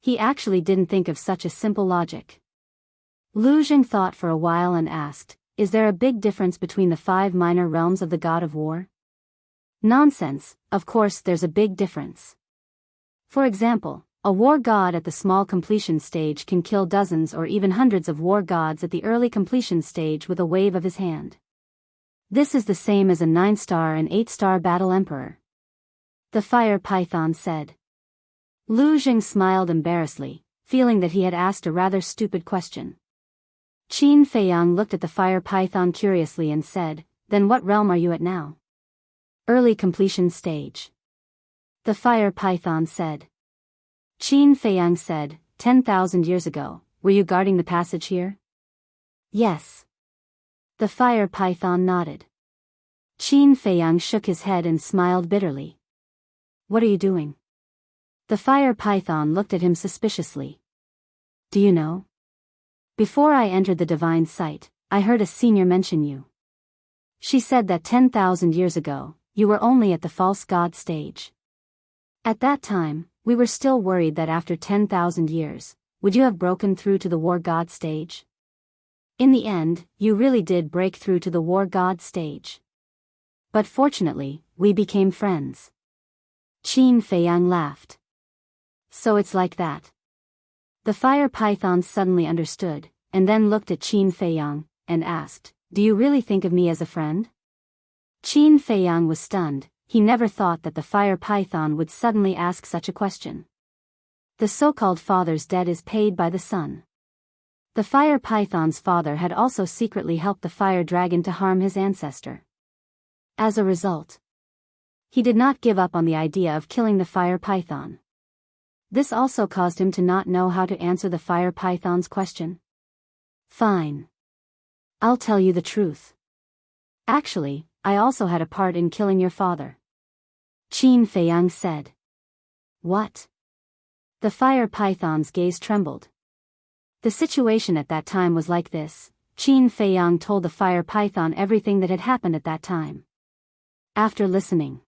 He actually didn't think of such a simple logic. Lu Jing thought for a while and asked, is there a big difference between the 5 minor realms of the god of war? Nonsense, of course there's a big difference. For example, a war god at the small completion stage can kill dozens or even hundreds of war gods at the early completion stage with a wave of his hand. This is the same as a 9-star and 8-star battle emperor. The fire python said. Lu Jing smiled embarrassedly, feeling that he had asked a rather stupid question. Qin Feiyang looked at the fire python curiously and said, then what realm are you at now? Early completion stage. The fire python said. Qin Feiyang said, 10,000 years ago, were you guarding the passage here? Yes. The fire python nodded. Qin Feiyang shook his head and smiled bitterly. What are you doing? The fire python looked at him suspiciously. Do you know? Before I entered the divine site, I heard a senior mention you. She said that 10,000 years ago, you were only at the false god stage. At that time, we were still worried that after 10,000 years, would you have broken through to the war god stage? In the end, you really did break through to the war god stage. But fortunately, we became friends. Qin Feiyang laughed. So it's like that. The fire python suddenly understood, and then looked at Qin Feiyang, and asked, do you really think of me as a friend? Qin Feiyang was stunned. He never thought that the fire python would suddenly ask such a question. The so-called father's debt is paid by the son. The fire python's father had also secretly helped the fire dragon to harm his ancestor. As a result, he did not give up on the idea of killing the fire python. This also caused him to not know how to answer the fire python's question. Fine. I'll tell you the truth. Actually, I also had a part in killing your father. Qin Feiyang said. What? The fire python's gaze trembled. The situation at that time was like this. Qin Feiyang told the fire python everything that had happened at that time. After listening,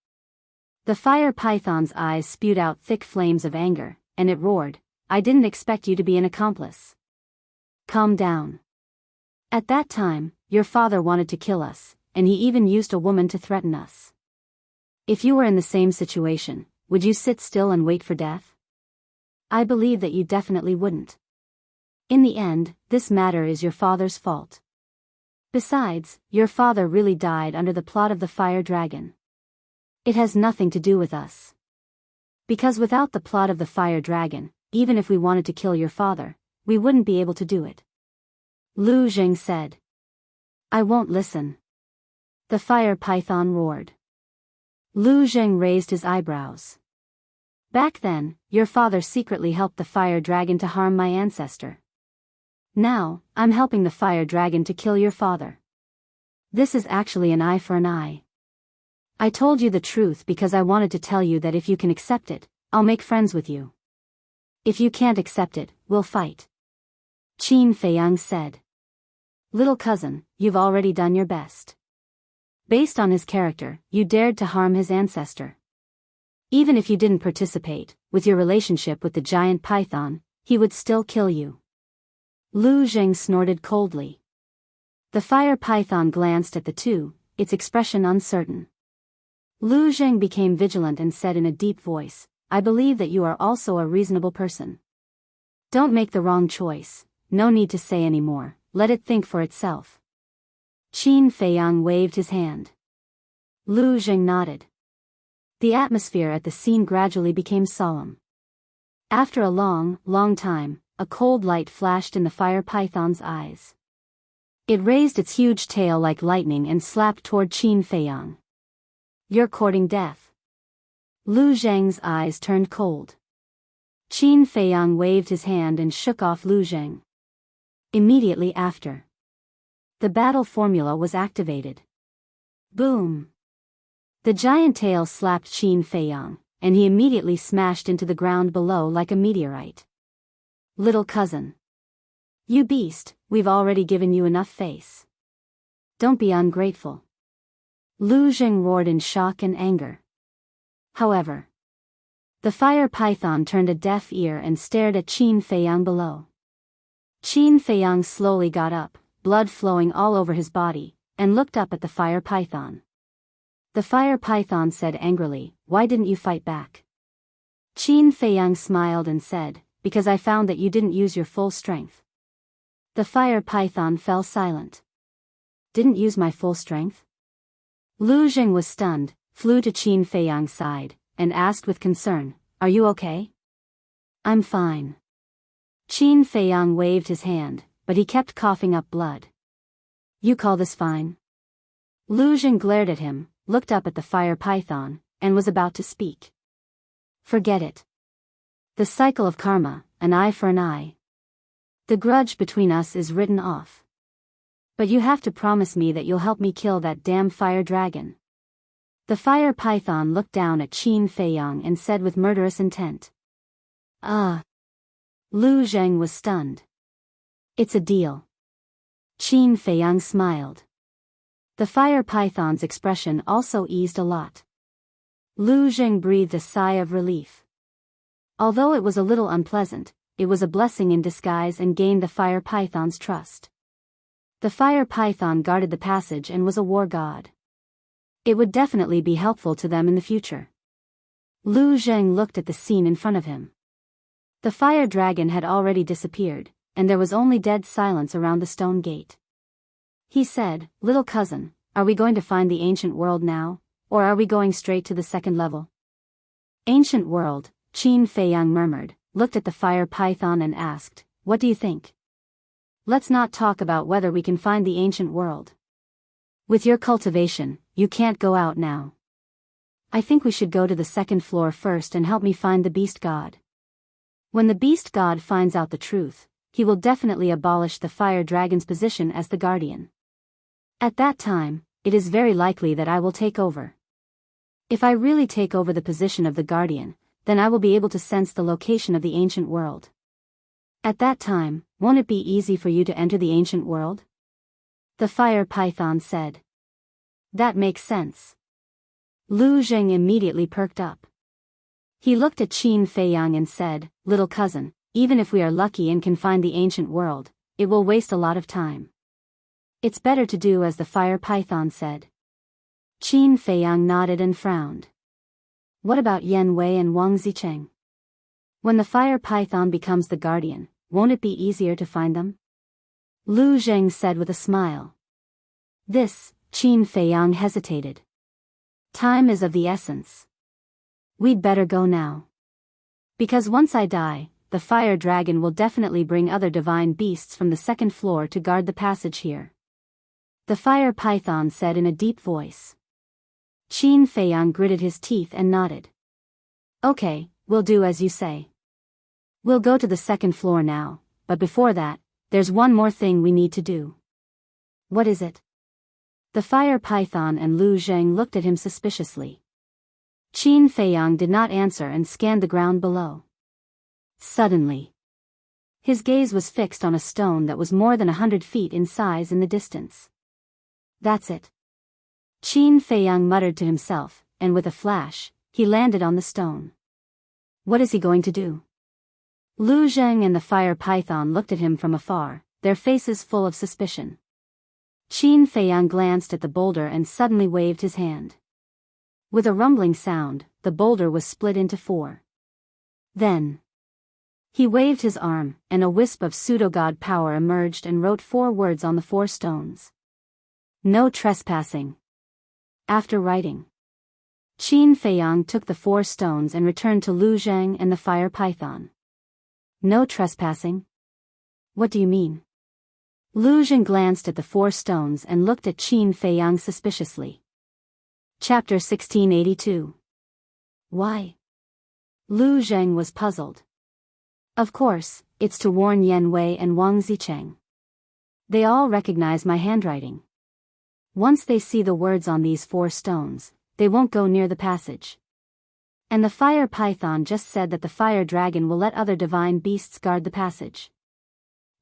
the fire python's eyes spewed out thick flames of anger, and it roared, I didn't expect you to be an accomplice. Calm down. At that time, your father wanted to kill us, and he even used a woman to threaten us. If you were in the same situation, would you sit still and wait for death? I believe that you definitely wouldn't. In the end, this matter is your father's fault. Besides, your father really died under the plot of the fire dragon. It has nothing to do with us. Because without the plot of the fire dragon, even if we wanted to kill your father, we wouldn't be able to do it. Lu Jing said. I won't listen. The fire python roared. Lu Jing raised his eyebrows. Back then, your father secretly helped the fire dragon to harm my ancestor. Now, I'm helping the fire dragon to kill your father. This is actually an eye for an eye. I told you the truth because I wanted to tell you that if you can accept it, I'll make friends with you. If you can't accept it, we'll fight. Qin Feiyang said. Little cousin, you've already done your best. Based on his character, you dared to harm his ancestor. Even if you didn't participate, with your relationship with the giant python, he would still kill you. Lu Zheng snorted coldly. The fire python glanced at the two, its expression uncertain. Lu Zheng became vigilant and said in a deep voice, I believe that you are also a reasonable person. Don't make the wrong choice, no need to say any more, let it think for itself. Qin Feiyang waved his hand. Lu Zheng nodded. The atmosphere at the scene gradually became solemn. After a long time, a cold light flashed in the fire python's eyes. It raised its huge tail like lightning and slapped toward Qin Feiyang. You're courting death. Lu Zheng's eyes turned cold. Qin Feiyang waved his hand and shook off Lu Zheng. Immediately after, the battle formula was activated. Boom! The giant tail slapped Qin Feiyang, and he immediately smashed into the ground below like a meteorite. Little cousin. You beast, we've already given you enough face. Don't be ungrateful. Lu Zheng roared in shock and anger. However, the fire python turned a deaf ear and stared at Qin Feiyang below. Qin Feiyang slowly got up, blood flowing all over his body, and looked up at the fire python. The fire python said angrily, Why didn't you fight back? Qin Feiyang smiled and said, Because I found that you didn't use your full strength. The fire python fell silent. Didn't use my full strength? Lu Zheng was stunned, flew to Qin Feiyang's side, and asked with concern, Are you okay? I'm fine. Qin Feiyang waved his hand, but he kept coughing up blood. You call this fine? Lu Zheng glared at him, looked up at the fire python, and was about to speak. Forget it. The cycle of karma, an eye for an eye. The grudge between us is written off. But you have to promise me that you'll help me kill that damn fire dragon. The fire python looked down at Qin Feiyang and said with murderous intent. Lu Zheng was stunned. It's a deal. Qin Feiyang smiled. The fire python's expression also eased a lot. Lu Zheng breathed a sigh of relief. Although it was a little unpleasant, it was a blessing in disguise and gained the fire python's trust. The fire python guarded the passage and was a war god. It would definitely be helpful to them in the future. Lu Zheng looked at the scene in front of him. The fire dragon had already disappeared, and there was only dead silence around the stone gate. He said, Little cousin, are we going to find the ancient world now, or are we going straight to the second level? Ancient world, Qin Feiyang murmured, looked at the fire python and asked, What do you think? Let's not talk about whether we can find the ancient world. With your cultivation, you can't go out now. I think we should go to the second floor first and help me find the beast god. When the beast god finds out the truth, he will definitely abolish the fire dragon's position as the guardian. At that time, it is very likely that I will take over. If I really take over the position of the guardian, then I will be able to sense the location of the ancient world. At that time, won't it be easy for you to enter the ancient world? The fire python said. That makes sense. Lu Zheng immediately perked up. He looked at Qin Feiyang and said, Little cousin, even if we are lucky and can find the ancient world, it will waste a lot of time. It's better to do as the fire python said. Qin Feiyang nodded and frowned. What about Yan Wei and Wang Zicheng? When the fire python becomes the guardian, won't it be easier to find them? Lu Zheng said with a smile. Qin Feiyang hesitated. Time is of the essence. We'd better go now. Because once I die, the fire dragon will definitely bring other divine beasts from the second floor to guard the passage here. The fire python said in a deep voice. Qin Feiyang gritted his teeth and nodded. Okay, we'll do as you say. We'll go to the second floor now, but before that, there's one more thing we need to do. What is it? The fire python and Lu Zheng looked at him suspiciously. Qin Feiyang did not answer and scanned the ground below. Suddenly, His gaze was fixed on a stone that was more than 100 feet in size in the distance. That's it. Qin Feiyang muttered to himself, and with a flash, he landed on the stone. What is he going to do? Lu Zheng and the fire python looked at him from afar, their faces full of suspicion. Qin Feiyang glanced at the boulder and suddenly waved his hand. With a rumbling sound, the boulder was split into 4. Then he waved his arm, and a wisp of pseudo-god power emerged and wrote 4 words on the 4 stones. No trespassing. After writing, Qin Feiyang took the 4 stones and returned to Lu Zheng and the fire python. No trespassing? What do you mean? Lu Zheng glanced at the 4 stones and looked at Qin Feiyang suspiciously. Chapter 1682. Why? Lu Zheng was puzzled. Of course, it's to warn Yan Wei and Wang Zicheng. They all recognize my handwriting. Once they see the words on these 4 stones, they won't go near the passage. And the fire python just said that the fire dragon will let other divine beasts guard the passage.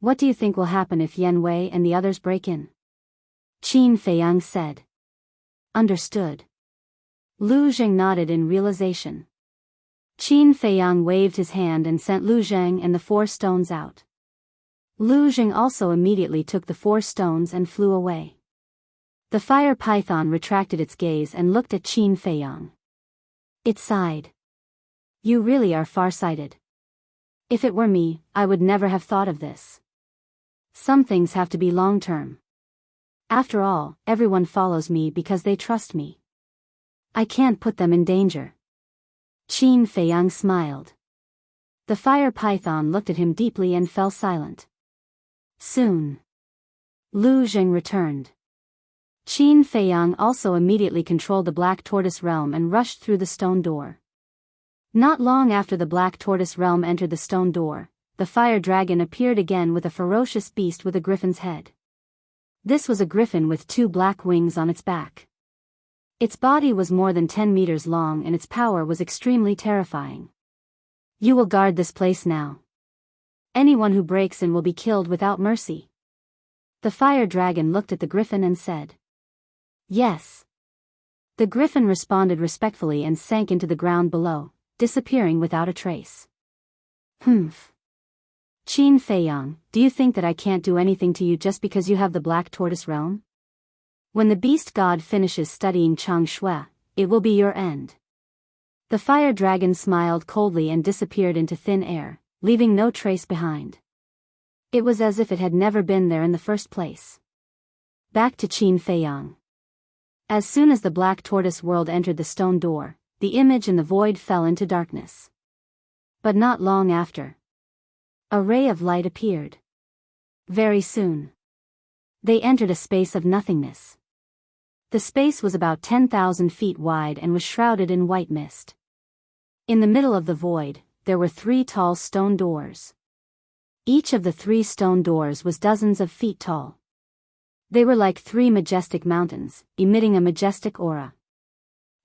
What do you think will happen if Yan Wei and the others break in? Qin Feiyang said. Understood. Lu Zheng nodded in realization. Qin Feiyang waved his hand and sent Lu Zheng and the 4 stones out. Lu Zheng also immediately took the 4 stones and flew away. The fire python retracted its gaze and looked at Qin Feiyang. It sighed. You really are far-sighted. If it were me, I would never have thought of this. Some things have to be long-term. After all, everyone follows me because they trust me. I can't put them in danger. Qin Feiyang smiled. The fire python looked at him deeply and fell silent. Soon, Lu Zheng returned. Qin Feiyang also immediately controlled the Black Tortoise Realm and rushed through the stone door. Not long after the Black Tortoise Realm entered the stone door, the fire dragon appeared again with a ferocious beast with a griffin's head. This was a griffin with 2 black wings on its back. Its body was more than 10 meters long and its power was extremely terrifying. You will guard this place now. Anyone who breaks in will be killed without mercy. The fire dragon looked at the griffin and said. Yes. The griffin responded respectfully and sank into the ground below, disappearing without a trace. Humph. Qin Feiyang, do you think that I can't do anything to you just because you have the Black Tortoise Realm? When the beast god finishes studying Chang Shui, it will be your end. The fire dragon smiled coldly and disappeared into thin air, leaving no trace behind. It was as if it had never been there in the first place. Back to Qin Feiyang. As soon as the Black Tortoise world entered the stone door, the image in the void fell into darkness. But not long after, a ray of light appeared. Very soon, they entered a space of nothingness. The space was about 10,000 feet wide and was shrouded in white mist. In the middle of the void, there were 3 tall stone doors. Each of the 3 stone doors was dozens of feet tall. They were like 3 majestic mountains, emitting a majestic aura.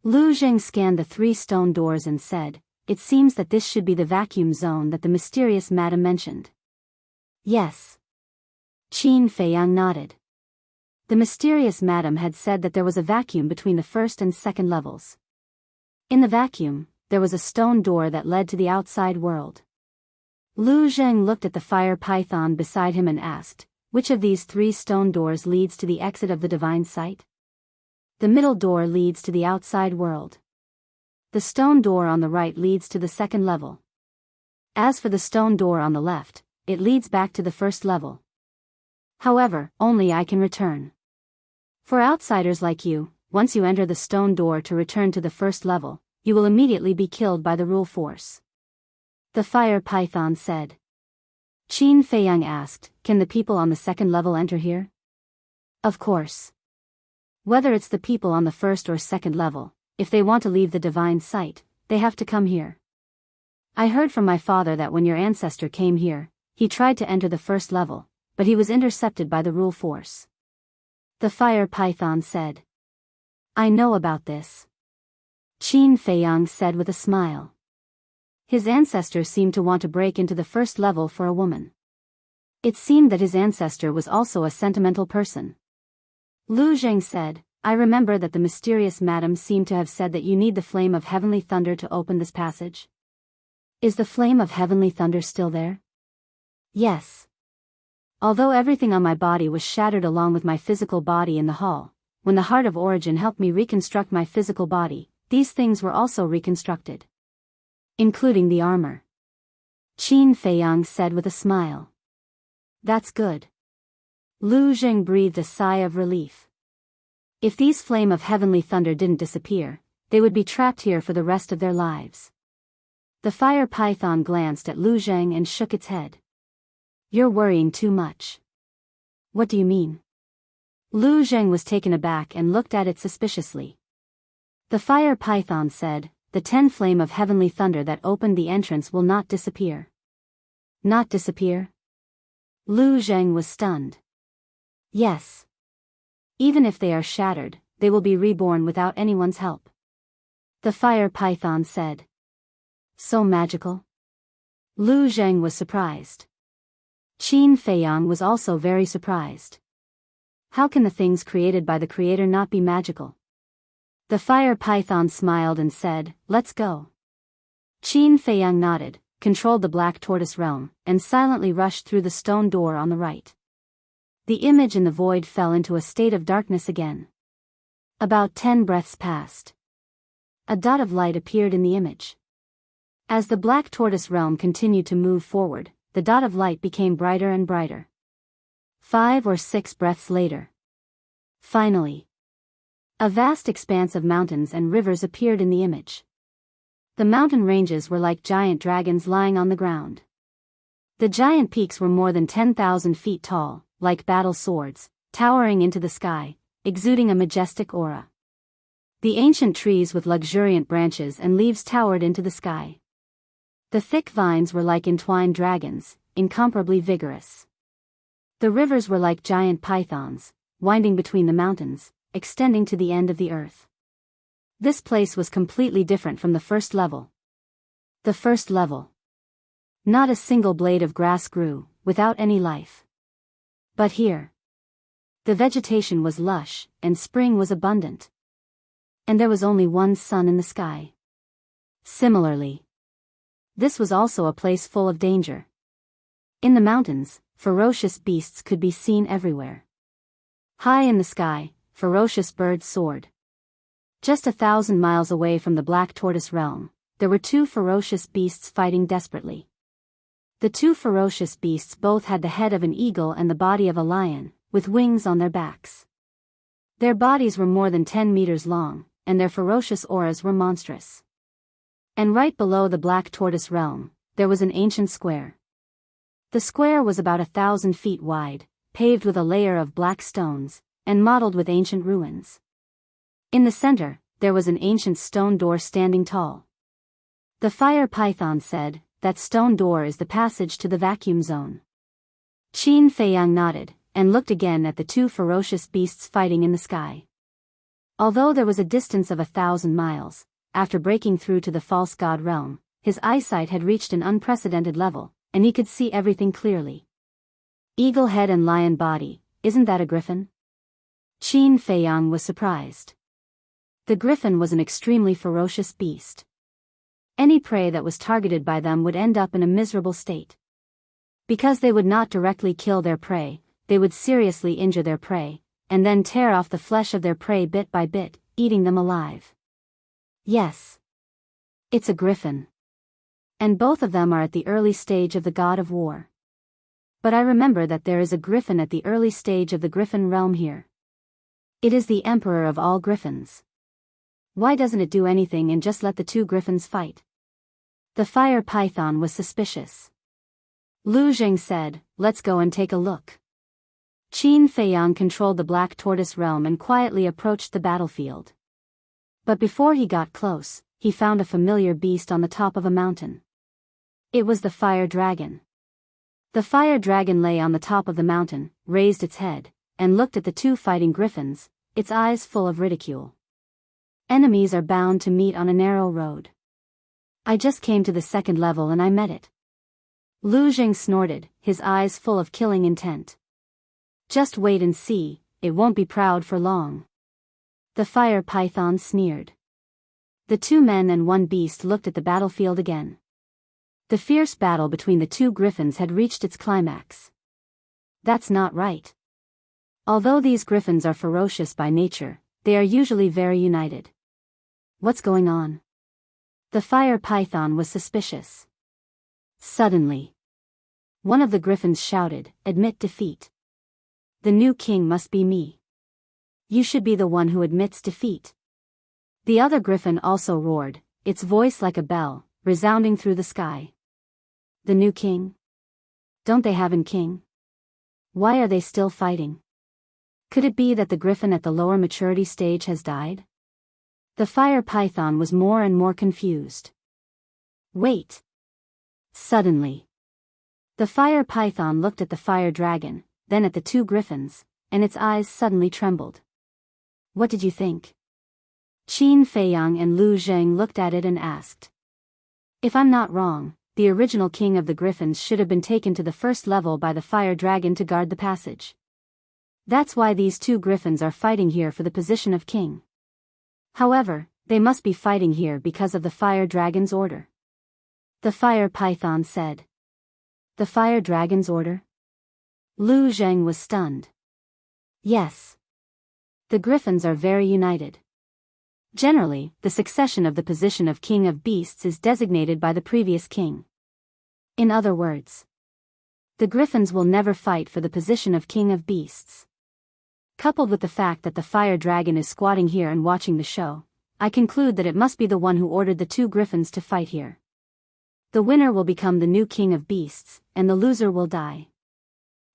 Lu Zheng scanned the 3 stone doors and said, it seems that this should be the vacuum zone that the mysterious madam mentioned. Yes. Qin Feiyang nodded. The mysterious madam had said that there was a vacuum between the first and second levels. In the vacuum, there was a stone door that led to the outside world. Lu Zheng looked at the fire python beside him and asked, which of these 3 stone doors leads to the exit of the divine sight? The middle door leads to the outside world. The stone door on the right leads to the second level. As for the stone door on the left, it leads back to the first level. However, only I can return. For outsiders like you, once you enter the stone door to return to the first level, you will immediately be killed by the rule force. The fire python said. Qin Feiyang asked, can the people on the second level enter here? Of course. Whether it's the people on the first or second level, if they want to leave the divine sight, they have to come here. I heard from my father that when your ancestor came here, he tried to enter the first level, but he was intercepted by the rule force. The fire python said. I know about this. Qin Feiyang said with a smile. His ancestor seemed to want to break into the first level for a woman. It seemed that his ancestor was also a sentimental person. Lu Zheng said, I remember that the mysterious madam seemed to have said that you need the flame of heavenly thunder to open this passage. Is the flame of heavenly thunder still there? Yes. Although everything on my body was shattered along with my physical body in the hall, when the Heart of Origin helped me reconstruct my physical body, these things were also reconstructed. Including the armor. Qin Feiyang said with a smile. That's good. Lu Zheng breathed a sigh of relief. If these flame of heavenly thunder didn't disappear, they would be trapped here for the rest of their lives. The fire python glanced at Lu Zheng and shook its head. You're worrying too much. What do you mean? Lu Zheng was taken aback and looked at it suspiciously. The fire python said, the 10 flame of heavenly thunder that opened the entrance will not disappear. Not disappear? Lu Zheng was stunned. Yes. Even if they are shattered, they will be reborn without anyone's help. The fire python said. So magical? Lu Zheng was surprised. Qin Feiyang was also very surprised. How can the things created by the Creator not be magical? The fire python smiled and said, let's go. Qin Feiyang nodded, controlled the black tortoise realm, and silently rushed through the stone door on the right. The image in the void fell into a state of darkness again. About 10 breaths passed. A dot of light appeared in the image. As the black tortoise realm continued to move forward, the dot of light became brighter and brighter. 5 or 6 breaths later. Finally. A vast expanse of mountains and rivers appeared in the image. The mountain ranges were like giant dragons lying on the ground. The giant peaks were more than 10,000 feet tall, like battle swords, towering into the sky, exuding a majestic aura. The ancient trees with luxuriant branches and leaves towered into the sky. The thick vines were like entwined dragons, incomparably vigorous. The rivers were like giant pythons, winding between the mountains, extending to the end of the earth. This place was completely different from the first level. The first level. Not a single blade of grass grew, without any life. But here. The vegetation was lush, and spring was abundant. And there was only one sun in the sky. Similarly. This was also a place full of danger. In the mountains, ferocious beasts could be seen everywhere. High in the sky, ferocious birds soared. Just 1,000 miles away from the black tortoise realm, there were 2 ferocious beasts fighting desperately. The 2 ferocious beasts both had the head of an eagle and the body of a lion, with wings on their backs. Their bodies were more than 10 meters long, and their ferocious auras were monstrous. And right below the black tortoise realm, there was an ancient square. The square was about 1,000 feet wide, paved with a layer of black stones, and mottled with ancient ruins. In the center, there was an ancient stone door standing tall. The fire python said, that stone door is the passage to the vacuum zone. Qin Feiyang nodded, and looked again at the 2 ferocious beasts fighting in the sky. Although there was a distance of 1,000 miles, after breaking through to the false god realm, his eyesight had reached an unprecedented level, and he could see everything clearly. Eagle head and lion body, isn't that a griffin? Qin Feiyang was surprised. The griffin was an extremely ferocious beast. Any prey that was targeted by them would end up in a miserable state. Because they would not directly kill their prey, they would seriously injure their prey, and then tear off the flesh of their prey bit by bit, eating them alive. Yes. It's a griffin. And both of them are at the early stage of the god of war. But I remember that there is a griffin at the early stage of the griffin realm here. It is the emperor of all griffins. Why doesn't it do anything and just let the 2 griffins fight? The fire python was suspicious. Lu Zheng said, let's go and take a look. Qin Feiyang controlled the black tortoise realm and quietly approached the battlefield. But before he got close, he found a familiar beast on the top of a mountain. It was the fire dragon. The fire dragon lay on the top of the mountain, raised its head, and looked at the 2 fighting griffins, its eyes full of ridicule. Enemies are bound to meet on a narrow road. I just came to the 2nd level and I met it. Lu Zheng snorted, his eyes full of killing intent. Just wait and see, it won't be proud for long. The fire python sneered. The two men and one beast looked at the battlefield again. The fierce battle between the two griffins had reached its climax. That's not right. Although these griffins are ferocious by nature, they are usually very united. What's going on? The fire python was suspicious. Suddenly, one of the griffins shouted, "Admit defeat. The new king must be me. You should be the one who admits defeat." The other griffin also roared, its voice like a bell, resounding through the sky. The new king? Don't they have a king? Why are they still fighting? Could it be that the griffin at the lower maturity stage has died? The fire python was more and more confused. Wait. Suddenly, the fire python looked at the fire dragon, then at the two griffins, and its eyes suddenly trembled. What did you think? Qin Feiyang and Lu Zheng looked at it and asked. If I'm not wrong, the original king of the griffins should have been taken to the first level by the fire dragon to guard the passage. That's why these two griffins are fighting here for the position of king. However, they must be fighting here because of the fire dragon's order. The fire python said. The fire dragon's order? Lu Zheng was stunned. Yes. The griffins are very united. Generally, the succession of the position of king of beasts is designated by the previous king. In other words, the griffins will never fight for the position of king of beasts. Coupled with the fact that the fire dragon is squatting here and watching the show, I conclude that it must be the one who ordered the two griffins to fight here. The winner will become the new king of beasts, and the loser will die.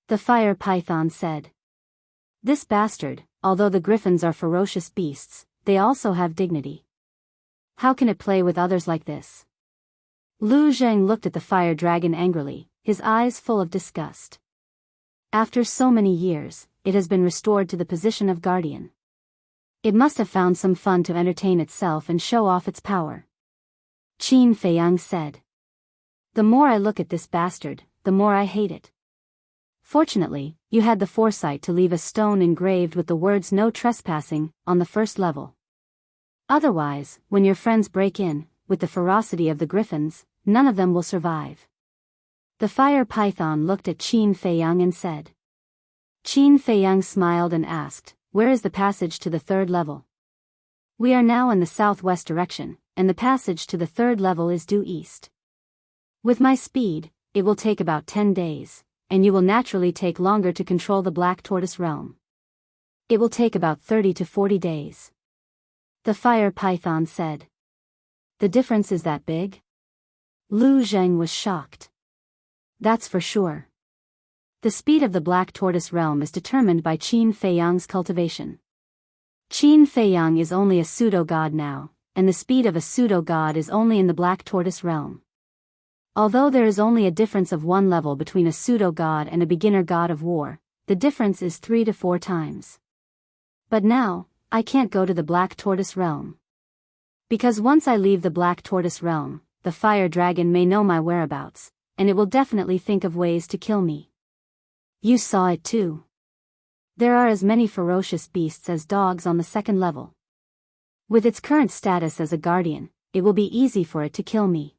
The fire python said. This bastard, although the griffins are ferocious beasts, they also have dignity. How can it play with others like this? Lu Zheng looked at the fire dragon angrily, his eyes full of disgust. After so many years, it has been restored to the position of guardian. It must have found some fun to entertain itself and show off its power. Qin Feiyang said. The more I look at this bastard, the more I hate it. Fortunately, you had the foresight to leave a stone engraved with the words "No trespassing" on the first level. Otherwise, when your friends break in, with the ferocity of the griffins, none of them will survive. The fire python looked at Qin Feiyang and said. Qin Feiyang smiled and asked, where is the passage to the third level? We are now in the southwest direction, and the passage to the third level is due east. With my speed, it will take about 10 days, and you will naturally take longer to control the Black Tortoise realm. It will take about 30 to 40 days. The fire python said. The difference is that big? Lu Zheng was shocked. That's for sure. The speed of the Black Tortoise realm is determined by Qin Feiyang's cultivation. Qin Feiyang is only a pseudo-god now, and the speed of a pseudo-god is only in the Black Tortoise realm. Although there is only a difference of one level between a pseudo-god and a beginner god of war, the difference is 3 to 4 times. But now, I can't go to the Black Tortoise realm. Because once I leave the Black Tortoise realm, the fire dragon may know my whereabouts, and it will definitely think of ways to kill me. You saw it too. There are as many ferocious beasts as dogs on the second level. With its current status as a guardian, it will be easy for it to kill me.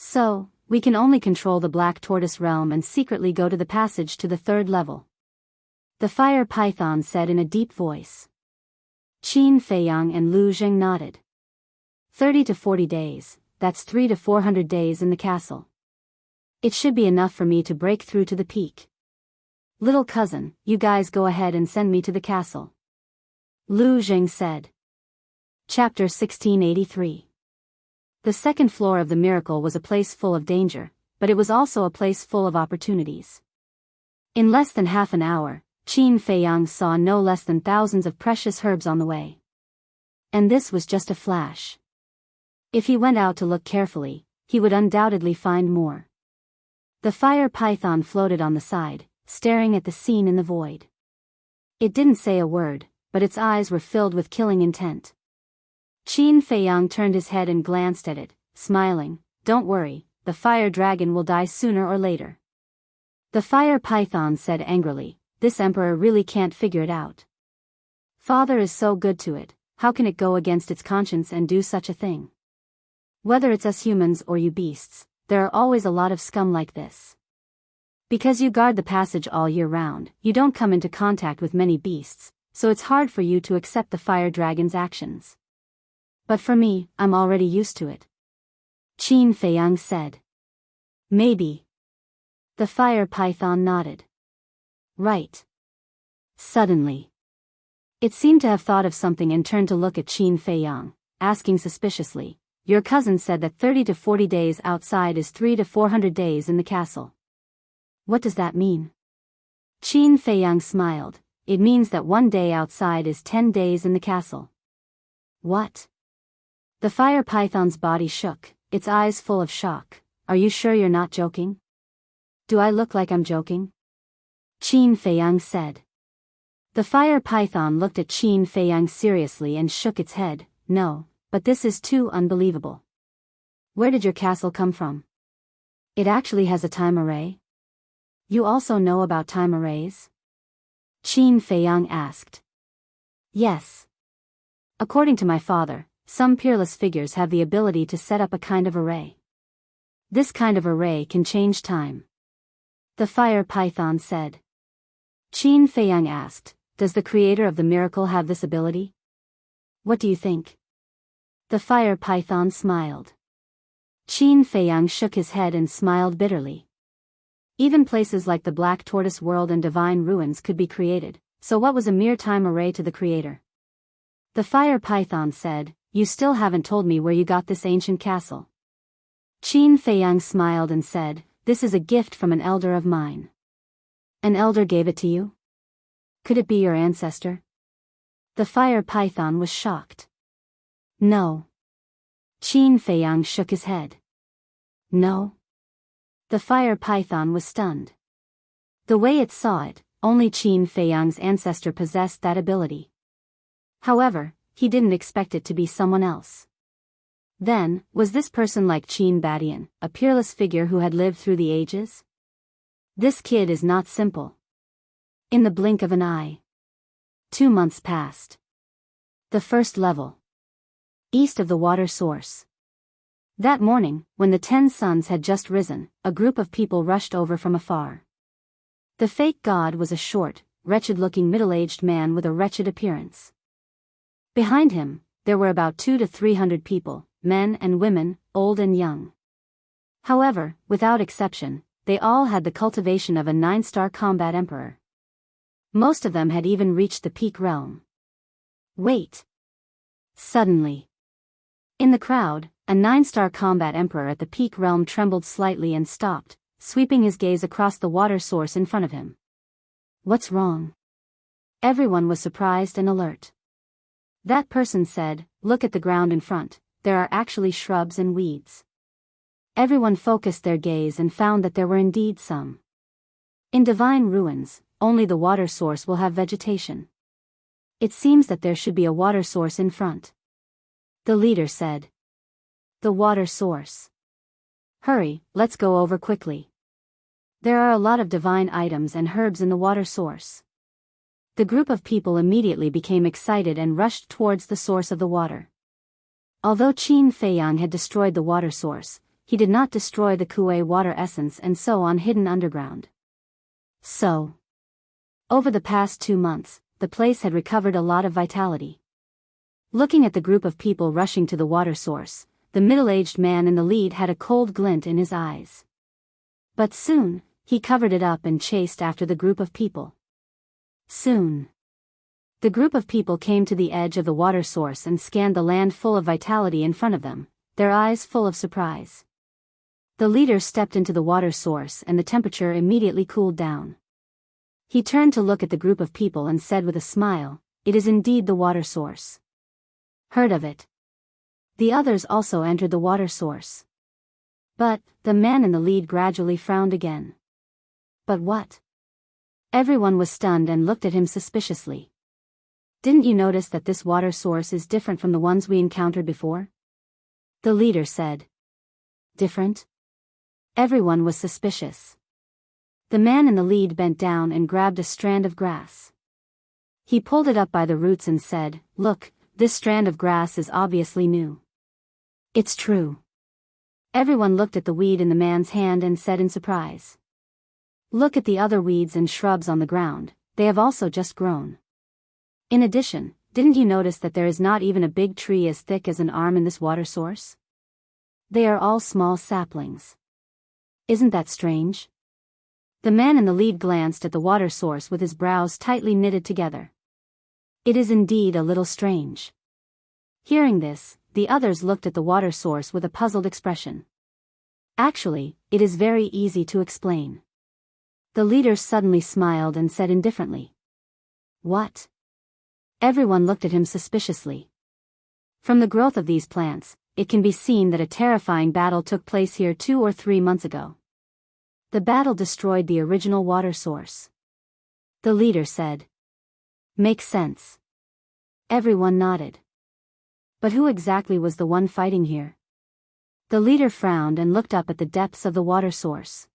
So, we can only control the Black Tortoise realm and secretly go to the passage to the third level. The fire python said in a deep voice. Qin Feiyang and Lu Zheng nodded. 30 to 40 days, that's 300 to 400 days in the castle. It should be enough for me to break through to the peak. Little cousin, you guys go ahead and send me to the castle. Lu Zheng said. Chapter 1683. The second floor of the miracle was a place full of danger, but it was also a place full of opportunities. In less than half an hour, Qin Feiyang saw no less than thousands of precious herbs on the way. And this was just a flash. If he went out to look carefully, he would undoubtedly find more. The fire python floated on the side, staring at the scene in the void. It didn't say a word, but its eyes were filled with killing intent. Qin Feiyang turned his head and glanced at it, smiling. Don't worry, the fire dragon will die sooner or later. The fire python said angrily, this emperor really can't figure it out. Father is so good to it, how can it go against its conscience and do such a thing? Whether it's us humans or you beasts, there are always a lot of scum like this. Because you guard the passage all year round, you don't come into contact with many beasts, so it's hard for you to accept the fire dragon's actions. But for me, I'm already used to it. Qin Feiyang said. Maybe. The fire python nodded. Right. Suddenly. It seemed to have thought of something and turned to look at Qin Feiyang, asking suspiciously, your cousin said that 30 to 40 days outside is 300 to 400 days in the castle. What does that mean? Qin Feiyang smiled, it means that 1 day outside is 10 days in the castle. What? The fire python's body shook, its eyes full of shock. Are you sure you're not joking? Do I look like I'm joking? Qin Feiyang said. The fire python looked at Qin Feiyang seriously and shook its head, no, but this is too unbelievable. Where did your castle come from? It actually has a time array? You also know about time arrays? Qin Feiyang asked. Yes. According to my father, some peerless figures have the ability to set up a kind of array. This kind of array can change time. The fire python said. Qin Feiyang asked, does the creator of the miracle have this ability? What do you think? The fire python smiled. Qin Feiyang shook his head and smiled bitterly. Even places like the Black Tortoise World and Divine Ruins could be created, so what was a mere time array to the creator? The fire python said, you still haven't told me where you got this ancient castle. Qin Feiyang smiled and said, this is a gift from an elder of mine. An elder gave it to you? Could it be your ancestor? The fire python was shocked. No. Qin Feiyang shook his head. No. The fire python was stunned. The way it saw it, only Qin Feiyang's ancestor possessed that ability. However, he didn't expect it to be someone else. Then, was this person like Qin Badian, a peerless figure who had lived through the ages? This kid is not simple. In the blink of an eye. 2 months passed. The first level. East of the water source. That morning, when the 10 suns had just risen, a group of people rushed over from afar. The fake god was a short, wretched-looking middle-aged man with a wretched appearance. Behind him, there were about 200 to 300 people, men and women, old and young. However, without exception, they all had the cultivation of a 9-star combat emperor. Most of them had even reached the peak realm. Wait! Suddenly. In the crowd, a 9-star combat emperor at the peak realm trembled slightly and stopped, sweeping his gaze across the water source in front of him. What's wrong? Everyone was surprised and alert. That person said, look at the ground in front, there are actually shrubs and weeds. Everyone focused their gaze and found that there were indeed some. In Divine Ruins, only the water source will have vegetation. It seems that there should be a water source in front. The leader said. The water source. Hurry, let's go over quickly. There are a lot of divine items and herbs in the water source. The group of people immediately became excited and rushed towards the source of the water. Although Qin Feiyang had destroyed the water source, he did not destroy the Kuei water essence and so on hidden underground. So, over the past 2 months, the place had recovered a lot of vitality. Looking at the group of people rushing to the water source, the middle-aged man in the lead had a cold glint in his eyes. But soon, he covered it up and chased after the group of people. Soon. The group of people came to the edge of the water source and scanned the land full of vitality in front of them, their eyes full of surprise. The leader stepped into the water source and the temperature immediately cooled down. He turned to look at the group of people and said with a smile, it is indeed the water source. Heard of it? The others also entered the water source. But, the man in the lead gradually frowned again. But what? Everyone was stunned and looked at him suspiciously. Didn't you notice that this water source is different from the ones we encountered before? The leader said. Different? Everyone was suspicious. The man in the lead bent down and grabbed a strand of grass. He pulled it up by the roots and said, "Look, this strand of grass is obviously new." "It's true." Everyone looked at the weed in the man's hand and said in surprise, "Look at the other weeds and shrubs on the ground, they have also just grown. In addition, didn't you notice that there is not even a big tree as thick as an arm in this water source? They are all small saplings. Isn't that strange?" The man in the lead glanced at the water source with his brows tightly knitted together. "It is indeed a little strange." Hearing this, the others looked at the water source with a puzzled expression. "Actually, it is very easy to explain." The leader suddenly smiled and said indifferently, "What?" Everyone looked at him suspiciously. "From the growth of these plants, it can be seen that a terrifying battle took place here 2 or 3 months ago. The battle destroyed the original water source." The leader said. "Makes sense." Everyone nodded. But who exactly was the one fighting here? The leader frowned and looked up at the depths of the water source.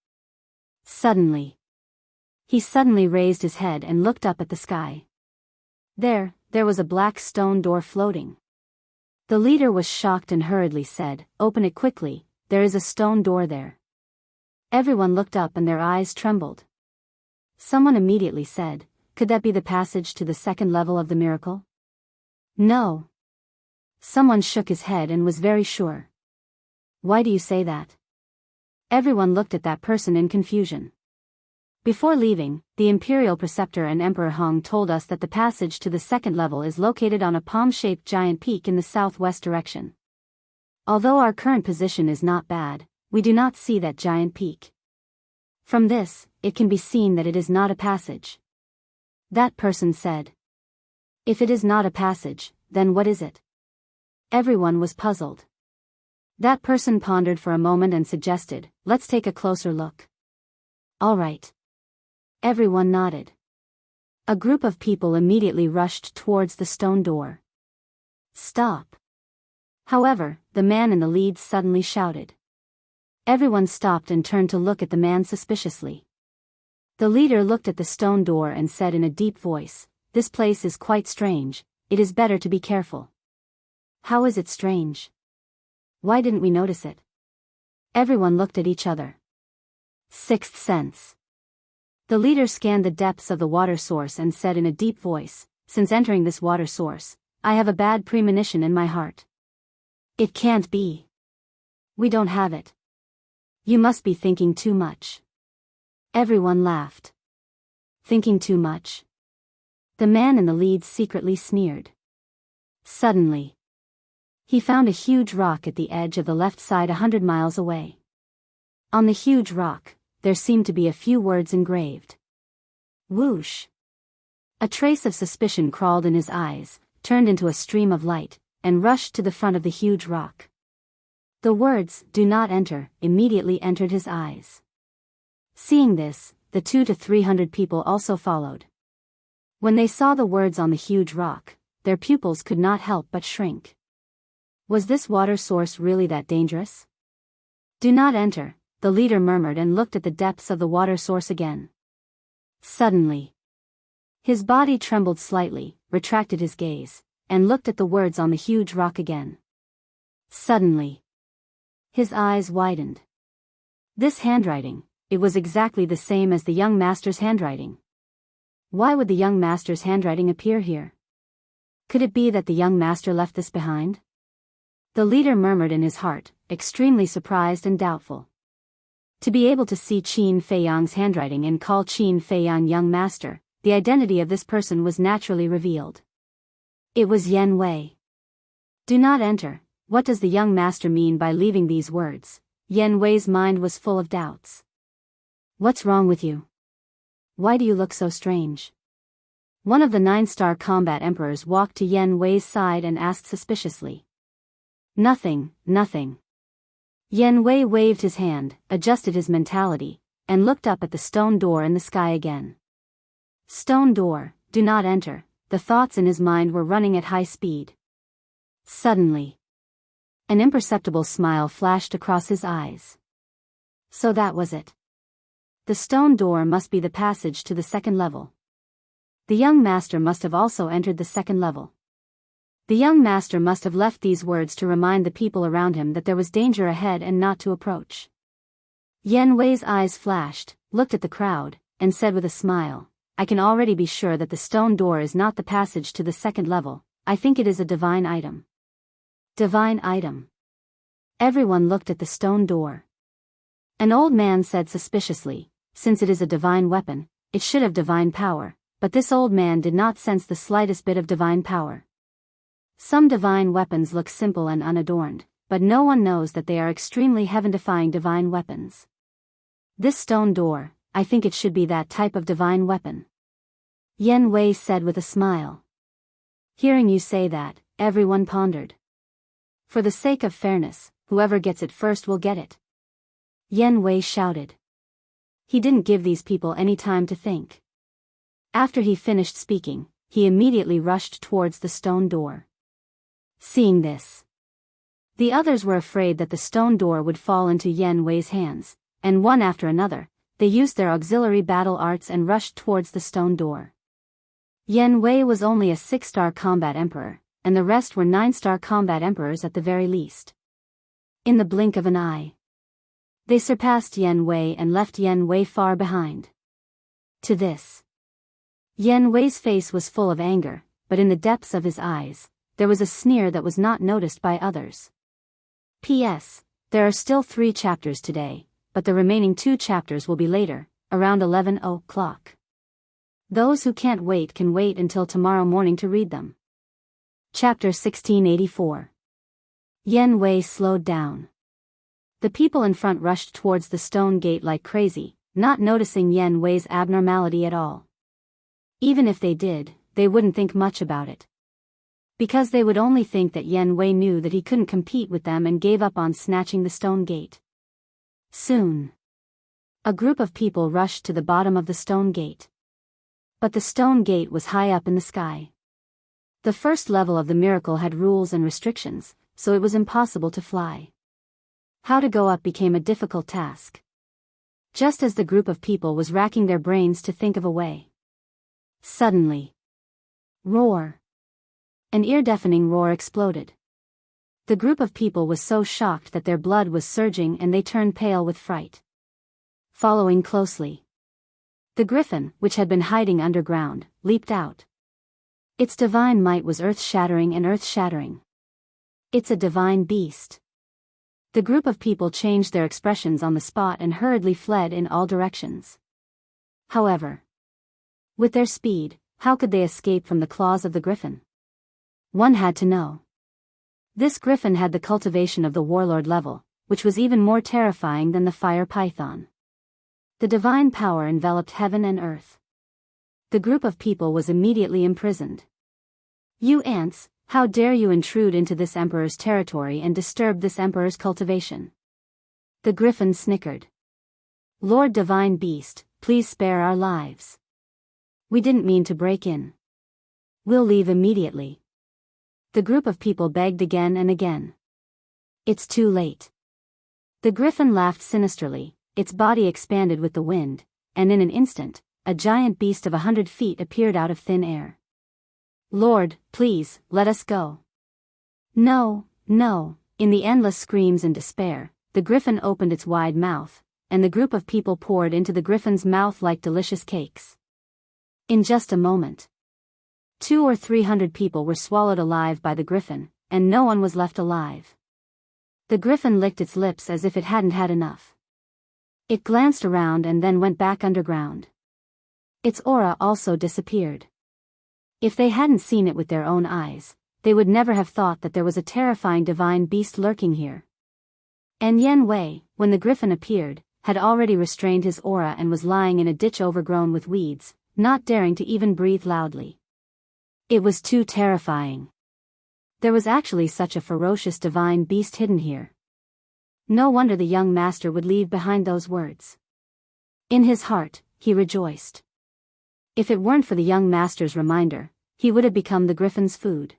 He suddenly raised his head and looked up at the sky. There was a black stone door floating. The leader was shocked and hurriedly said, "Open it quickly, there is a stone door there." Everyone looked up and their eyes trembled. Someone immediately said, "Could that be the passage to the second level of the miracle?" "No." Someone shook his head and was very sure. "Why do you say that?" Everyone looked at that person in confusion. Before leaving, the imperial preceptor and Emperor Hong told us that the passage to the second level is located on a palm-shaped giant peak in the southwest direction. Although our current position is not bad, we do not see that giant peak. From this, it can be seen that it is not a passage. That person said. "If it is not a passage, then what is it?" Everyone was puzzled. That person pondered for a moment and suggested, "Let's take a closer look." "All right." Everyone nodded. A group of people immediately rushed towards the stone door. "Stop!" However, the man in the lead suddenly shouted. Everyone stopped and turned to look at the man suspiciously. The leader looked at the stone door and said in a deep voice, "This place is quite strange, it is better to be careful." "How is it strange? Why didn't we notice it?" Everyone looked at each other. Sixth sense. The leader scanned the depths of the water source and said in a deep voice, "Since entering this water source, I have a bad premonition in my heart. It can't be. We don't have it. You must be thinking too much." Everyone laughed. Thinking too much? The man in the lead secretly sneered. Suddenly, he found a huge rock at the edge of the left side 100 miles away. On the huge rock, there seemed to be a few words engraved. Whoosh! A trace of suspicion crawled in his eyes, turned into a stream of light, and rushed to the front of the huge rock. The words, "Do not enter," immediately entered his eyes. Seeing this, the 200 to 300 people also followed. When they saw the words on the huge rock, their pupils could not help but shrink. Was this water source really that dangerous? "Do not enter," the leader murmured and looked at the depths of the water source again. Suddenly, his body trembled slightly, retracted his gaze, and looked at the words on the huge rock again. Suddenly, his eyes widened. This handwriting, it was exactly the same as the young master's handwriting. Why would the young master's handwriting appear here? Could it be that the young master left this behind? The leader murmured in his heart, extremely surprised and doubtful. To be able to see Qin Feiyang's handwriting and call Qin Feiyang young master, the identity of this person was naturally revealed. It was Yen Wei. "Do not enter." What does the young master mean by leaving these words? Yen Wei's mind was full of doubts. "What's wrong with you? Why do you look so strange?" One of the 9-star combat emperors walked to Yen Wei's side and asked suspiciously. Nothing. Yen Wei waved his hand, adjusted his mentality, and looked up at the stone door in the sky again. Stone door, do not enter. The thoughts in his mind were running at high speed. Suddenly, an imperceptible smile flashed across his eyes. So that was it. The stone door must be the passage to the second level. The young master must have also entered the second level. The young master must have left these words to remind the people around him that there was danger ahead and not to approach. Yan Wei's eyes flashed, looked at the crowd, and said with a smile, I can already be sure that the stone door is not the passage to the second level. I think it is a divine item. Divine item. Everyone looked at the stone door. An old man said suspiciously, since it is a divine weapon, it should have divine power, but this old man did not sense the slightest bit of divine power. Some divine weapons look simple and unadorned, but no one knows that they are extremely heaven-defying divine weapons. This stone door, I think it should be that type of divine weapon. Yan Wei said with a smile. Hearing you say that, everyone pondered. For the sake of fairness, whoever gets it first will get it. Yan Wei shouted. He didn't give these people any time to think. After he finished speaking, he immediately rushed towards the stone door. Seeing this, the others were afraid that the stone door would fall into Yan Wei's hands, and one after another, they used their auxiliary battle arts and rushed towards the stone door. Yan Wei was only a 6-star combat emperor, and the rest were 9-star combat emperors at the very least. In the blink of an eye, they surpassed Yan Wei and left Yan Wei far behind. To this, Yan Wei's face was full of anger, but in the depths of his eyes, there was a sneer that was not noticed by others. P.S. There are still 3 chapters today, but the remaining 2 chapters will be later, around 11 o'clock. Those who can't wait can wait until tomorrow morning to read them. Chapter 1684. Yan Wei slowed down. The people in front rushed towards the stone gate like crazy, not noticing Yan Wei's abnormality at all. Even if they did, they wouldn't think much about it. Because they would only think that Yan Wei knew that he couldn't compete with them and gave up on snatching the stone gate. Soon, a group of people rushed to the bottom of the stone gate. But the stone gate was high up in the sky. The first level of the miracle had rules and restrictions, so it was impossible to fly. How to go up became a difficult task. Just as the group of people was racking their brains to think of a way. Suddenly, roar! An ear-deafening roar exploded. The group of people was so shocked that their blood was surging and they turned pale with fright. Following closely, the griffin, which had been hiding underground, leaped out. Its divine might was earth-shattering and earth-shattering. It's a divine beast. The group of people changed their expressions on the spot and hurriedly fled in all directions. However, with their speed, how could they escape from the claws of the griffin? One had to know. This griffin had the cultivation of the warlord level, which was even more terrifying than the fire python. The divine power enveloped heaven and earth. The group of people was immediately imprisoned. You ants, how dare you intrude into this emperor's territory and disturb this emperor's cultivation? The griffin snickered. Lord Divine Beast, please spare our lives. We didn't mean to break in. We'll leave immediately. The group of people begged again and again. It's too late. The griffin laughed sinisterly, its body expanded with the wind, and in an instant, a giant beast of 100 feet appeared out of thin air. Lord, please, let us go. No, no, in the endless screams and despair, the griffin opened its wide mouth, and the group of people poured into the griffin's mouth like delicious cakes. In just a moment, 200 or 300 people were swallowed alive by the griffin, and no one was left alive. The griffin licked its lips as if it hadn't had enough. It glanced around and then went back underground. Its aura also disappeared. If they hadn't seen it with their own eyes, they would never have thought that there was a terrifying divine beast lurking here. And Yan Wei, when the griffin appeared, had already restrained his aura and was lying in a ditch overgrown with weeds, not daring to even breathe loudly. It was too terrifying. There was actually such a ferocious divine beast hidden here. No wonder the young master would leave behind those words. In his heart, he rejoiced. If it weren't for the young master's reminder, he would have become the griffin's food.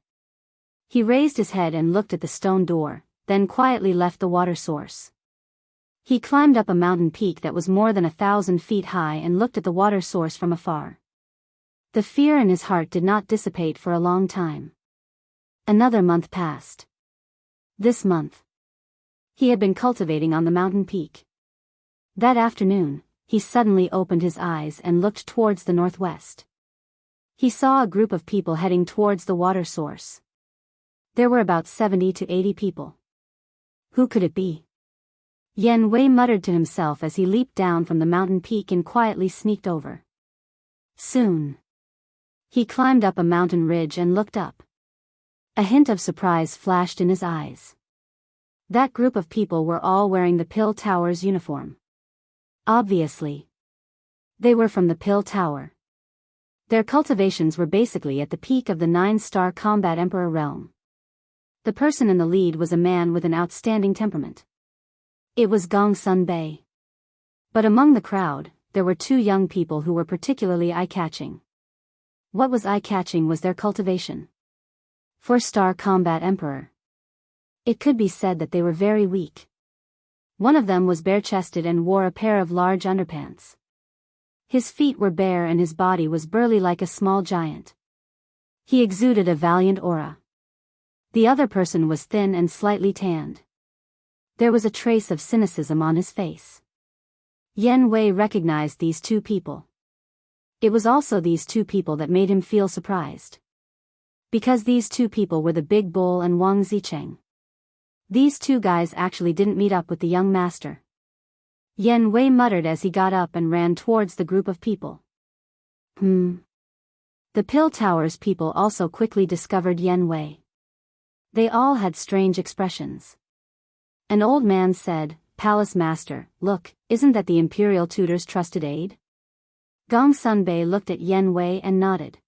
He raised his head and looked at the stone door, then quietly left the water source. He climbed up a mountain peak that was more than 1,000 feet high and looked at the water source from afar. The fear in his heart did not dissipate for a long time. Another month passed. This month, he had been cultivating on the mountain peak. That afternoon, he suddenly opened his eyes and looked towards the northwest. He saw a group of people heading towards the water source. There were about 70 to 80 people. Who could it be? Yen Wei muttered to himself as he leaped down from the mountain peak and quietly sneaked over. Soon, he climbed up a mountain ridge and looked up. A hint of surprise flashed in his eyes. That group of people were all wearing the Pill Tower's uniform. Obviously, they were from the Pill Tower. Their cultivations were basically at the peak of the 9-star combat emperor realm. The person in the lead was a man with an outstanding temperament. It was Gongsun Bei. But among the crowd, there were two young people who were particularly eye-catching. What was eye-catching was their cultivation. 4-star combat emperor. It could be said that they were very weak. One of them was bare-chested and wore a pair of large underpants. His feet were bare and his body was burly like a small giant. He exuded a valiant aura. The other person was thin and slightly tanned. There was a trace of cynicism on his face. Yen Wei recognized these two people. It was also these two people that made him feel surprised. Because these two people were the Big Bull and Wang Zicheng. These two guys actually didn't meet up with the young master. Yen Wei muttered as he got up and ran towards the group of people. The Pill Tower's people also quickly discovered Yen Wei. They all had strange expressions. An old man said, "Palace Master, look, isn't that the Imperial Tutor's trusted aide?" Gongsun Bei looked at Yen Wei and nodded.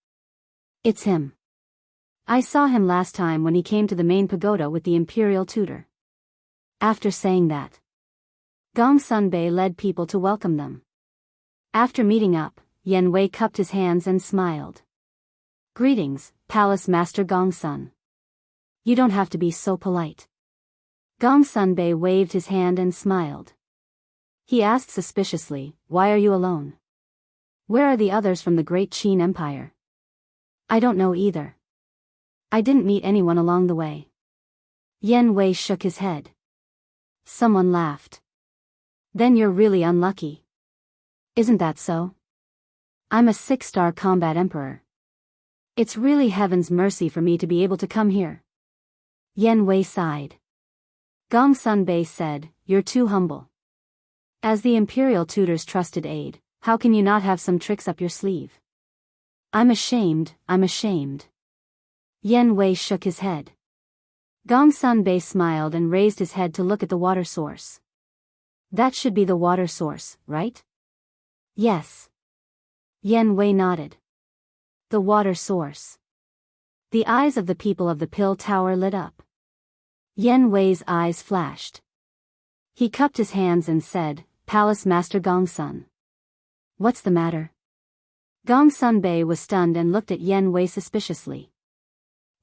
"It's him. I saw him last time when he came to the main pagoda with the Imperial Tutor." After saying that, Gongsun Bei led people to welcome them. After meeting up, Yen Wei cupped his hands and smiled. "Greetings, Palace Master Gongsun. You don't have to be so polite." Gongsun Bei waved his hand and smiled. He asked suspiciously, "Why are you alone? Where are the others from the Great Qin Empire?" "I don't know either. I didn't meet anyone along the way." Yen Wei shook his head. Someone laughed. "Then you're really unlucky. Isn't that so? I'm a 6-star combat emperor. It's really heaven's mercy for me to be able to come here." Yen Wei sighed. Gongsun Bei said, "You're too humble. As the Imperial Tutor's trusted aide, how can you not have some tricks up your sleeve?" I'm ashamed. Yen Wei shook his head. Gongsun Bei smiled and raised his head to look at the water source. "That should be the water source, right?" "Yes." Yen Wei nodded. The water source. The eyes of the people of the Pill Tower lit up. Yen Wei's eyes flashed. He cupped his hands and said, "Palace Master Gongsun. What's the matter?" Gongsun Bei was stunned and looked at Yen Wei suspiciously.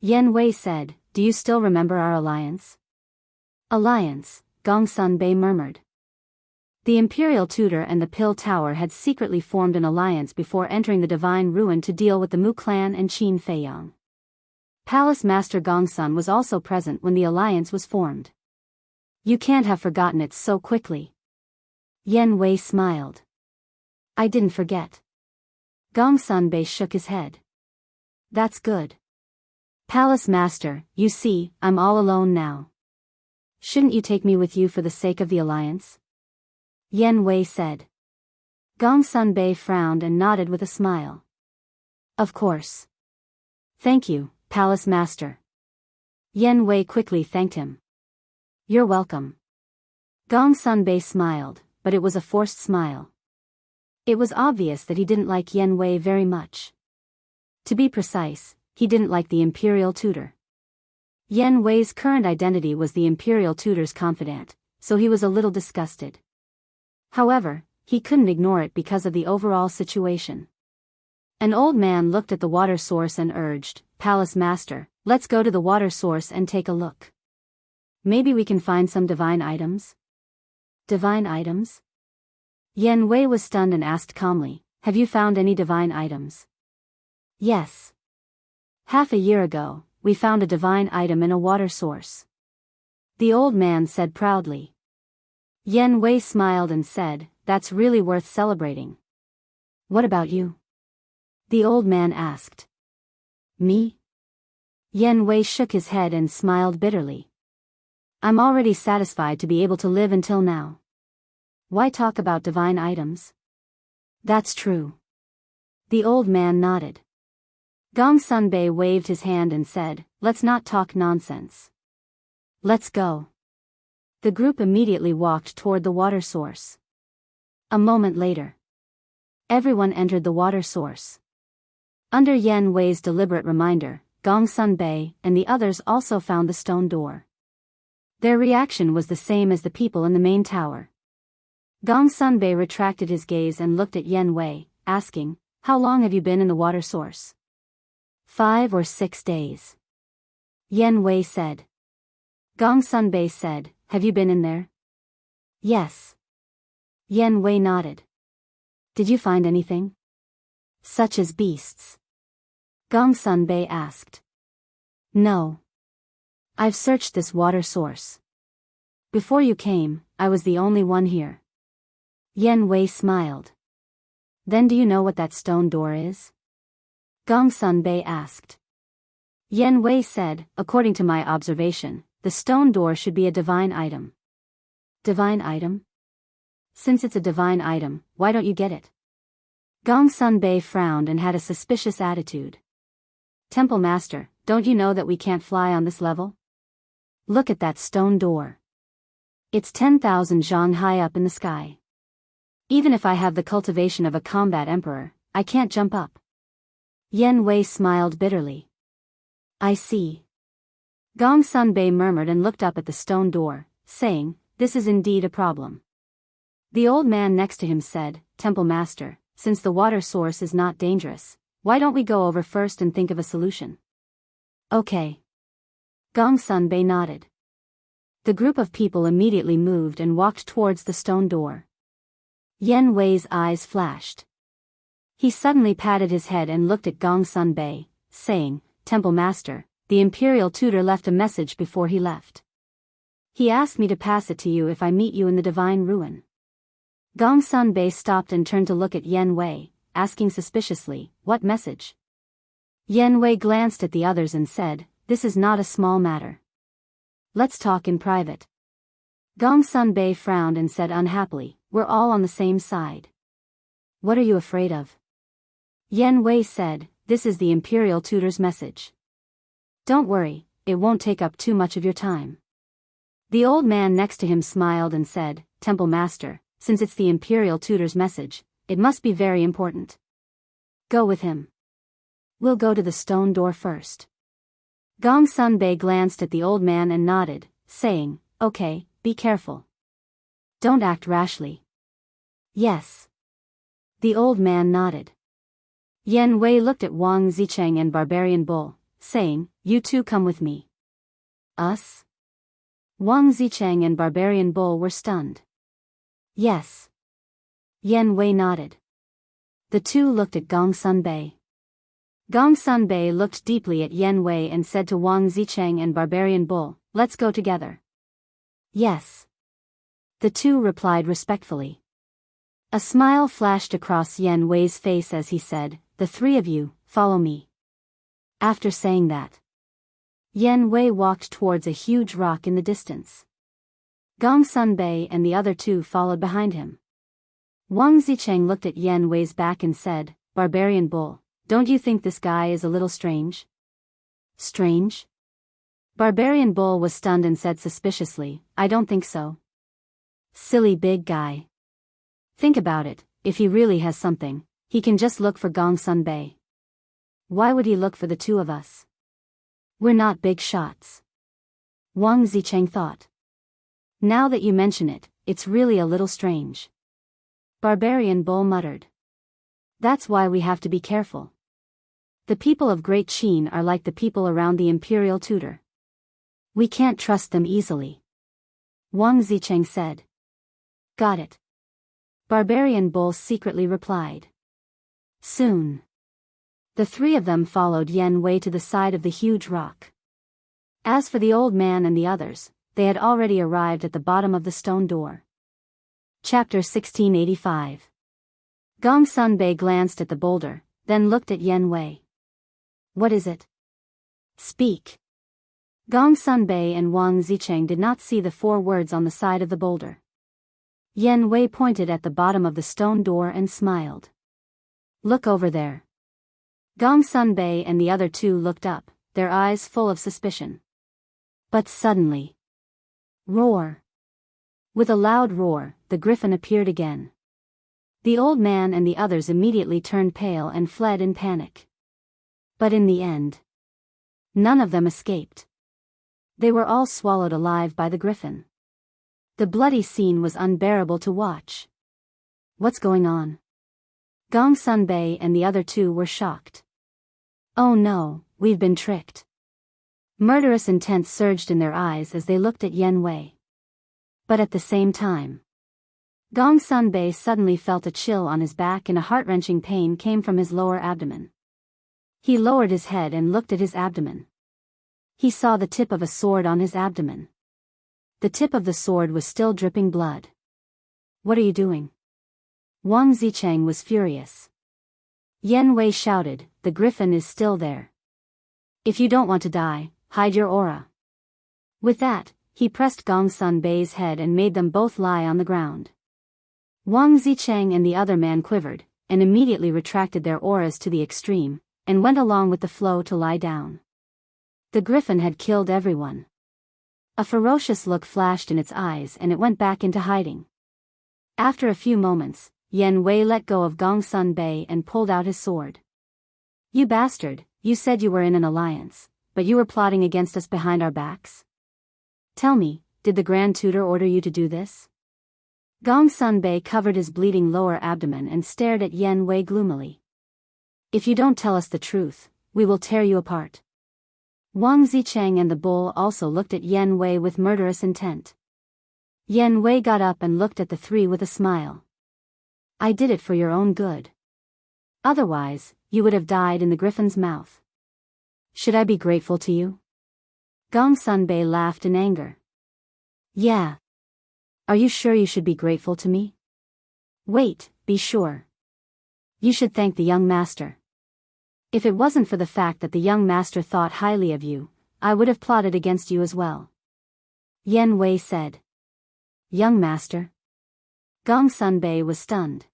Yen Wei said, "Do you still remember our alliance?" "Alliance," Gongsun Bei murmured. The Imperial Tutor and the Pill Tower had secretly formed an alliance before entering the Divine Ruin to deal with the Mu clan and Qin Feiyang. Palace Master Gongsun was also present when the alliance was formed. "You can't have forgotten it so quickly." Yen Wei smiled. "I didn't forget." Gongsun Bei shook his head. "That's good. Palace Master, you see, I'm all alone now. Shouldn't you take me with you for the sake of the alliance?" Yen Wei said. Gongsun Bei frowned and nodded with a smile. "Of course. Thank you, Palace Master." Yen Wei quickly thanked him. "You're welcome." Gongsun Bei smiled, but it was a forced smile. It was obvious that he didn't like Yen Wei very much. To be precise, he didn't like the Imperial Tutor. Yen Wei's current identity was the Imperial Tutor's confidant, so he was a little disgusted. However, he couldn't ignore it because of the overall situation. An old man looked at the water source and urged, "Palace Master, let's go to the water source and take a look. Maybe we can find some divine items?" Divine items? Yan Wei was stunned and asked calmly, have you found any divine items? Yes. Half a year ago, we found a divine item in a water source. The old man said proudly. Yan Wei smiled and said, that's really worth celebrating. What about you? The old man asked. Me? Yan Wei shook his head and smiled bitterly. I'm already satisfied to be able to live until now. Why talk about divine items? That's true. The old man nodded. Gong Sunbei waved his hand and said, let's not talk nonsense. Let's go. The group immediately walked toward the water source. A moment later, everyone entered the water source. Under Yan Wei's deliberate reminder, Gong Sunbei and the others also found the stone door. Their reaction was the same as the people in the main tower. Gong Sunbei retracted his gaze and looked at Yan Wei, asking, how long have you been in the water source? 5 or 6 days. Yan Wei said. Gong Sunbei said, have you been in there? Yes. Yan Wei nodded. Did you find anything? Such as beasts? Gong Sunbei asked. No. I've searched this water source. Before you came, I was the only one here. Yan Wei smiled. Then do you know what that stone door is? Gong Sunbei asked. Yan Wei said, according to my observation, the stone door should be a divine item. Divine item? Since it's a divine item, why don't you get it? Gong Sunbei frowned and had a suspicious attitude. Temple Master, don't you know that we can't fly on this level? Look at that stone door. It's 10,000 zhang high up in the sky. Even if I have the cultivation of a combat emperor, I can't jump up. Yan Wei smiled bitterly. I see. Gong Sunbei murmured and looked up at the stone door, saying, this is indeed a problem. The old man next to him said, Temple Master, since the water source is not dangerous, why don't we go over first and think of a solution? Okay. Gong Sunbei nodded. The group of people immediately moved and walked towards the stone door. Yan Wei's eyes flashed. He suddenly patted his head and looked at Gong Sunbei, saying, Temple Master, the imperial tutor left a message before he left. He asked me to pass it to you if I meet you in the divine ruin. Gong Sunbei stopped and turned to look at Yan Wei, asking suspiciously, what message? Yan Wei glanced at the others and said, this is not a small matter. Let's talk in private. Gong Sunbei frowned and said unhappily, we're all on the same side. What are you afraid of? Yan Wei said, this is the imperial tutor's message. Don't worry, it won't take up too much of your time. The old man next to him smiled and said, Temple Master, since it's the imperial tutor's message, it must be very important. Go with him. We'll go to the stone door first. Gong Sunbei glanced at the old man and nodded, saying, okay, be careful. Don't act rashly. Yes. The old man nodded. Yan Wei looked at Wang Zicheng and Barbarian Bull, saying, you two come with me. Us? Wang Zicheng and Barbarian Bull were stunned. Yes. Yan Wei nodded. The two looked at Gong Sunbei. Gong Sunbei looked deeply at Yan Wei and said to Wang Zicheng and Barbarian Bull, let's go together. Yes. The two replied respectfully. A smile flashed across Yan Wei's face as he said, the three of you, follow me. After saying that, Yan Wei walked towards a huge rock in the distance. Gong Sunbei and the other two followed behind him. Wang Zicheng looked at Yan Wei's back and said, Barbarian Bull, don't you think this guy is a little strange? Strange? Barbarian Bull was stunned and said suspiciously, I don't think so. Silly big guy. Think about it, if he really has something, he can just look for Gong Sunbei. Why would he look for the two of us? We're not big shots. Wang Zicheng thought. Now that you mention it, it's really a little strange. Barbarian Bull muttered. That's why we have to be careful. The people of Great Qin are like the people around the imperial tutor. We can't trust them easily. Wang Zicheng said. Got it. Barbarian Bull secretly replied. Soon. The three of them followed Yen Wei to the side of the huge rock. As for the old man and the others, they had already arrived at the bottom of the stone door. Chapter 1685. Gong Sunbei glanced at the boulder, then looked at Yen Wei. What is it? Speak. Gong Sunbei and Wang Zicheng did not see the 4 words on the side of the boulder. Yen Wei pointed at the bottom of the stone door and smiled. Look over there. Gong Sunbei and the other 2 looked up, their eyes full of suspicion. But suddenly. Roar. With a loud roar, the griffin appeared again. The old man and the others immediately turned pale and fled in panic. But in the end, none of them escaped. They were all swallowed alive by the griffin. The bloody scene was unbearable to watch. What's going on? Gong Sunbei and the other 2 were shocked. Oh no, we've been tricked. Murderous intent surged in their eyes as they looked at Yen Wei. But at the same time, Gong Sunbei suddenly felt a chill on his back and a heart-wrenching pain came from his lower abdomen. He lowered his head and looked at his abdomen. He saw the tip of a sword on his abdomen. The tip of the sword was still dripping blood. What are you doing? Wang Zicheng was furious. Yen Wei shouted, the griffin is still there. If you don't want to die, hide your aura. With that, he pressed Gong Sunbei's head and made them both lie on the ground. Wang Zicheng and the other man quivered, and immediately retracted their auras to the extreme, and went along with the flow to lie down. The griffin had killed everyone. A ferocious look flashed in its eyes and it went back into hiding. After a few moments, Yen Wei let go of Gong Sunbei and pulled out his sword. You bastard, you said you were in an alliance, but you were plotting against us behind our backs? Tell me, did the Grand Tutor order you to do this? Gong Sunbei covered his bleeding lower abdomen and stared at Yen Wei gloomily. If you don't tell us the truth, we will tear you apart. Wang Zicheng and the bull also looked at Yen Wei with murderous intent. Yen Wei got up and looked at the 3 with a smile. I did it for your own good. Otherwise, you would have died in the griffin's mouth. Should I be grateful to you? Gong Sunbei laughed in anger. Yeah. Are you sure you should be grateful to me? Wait, be sure. You should thank the young master. If it wasn't for the fact that the young master thought highly of you, I would have plotted against you as well. Yen Wei said. Young master? Gong Sunbei was stunned.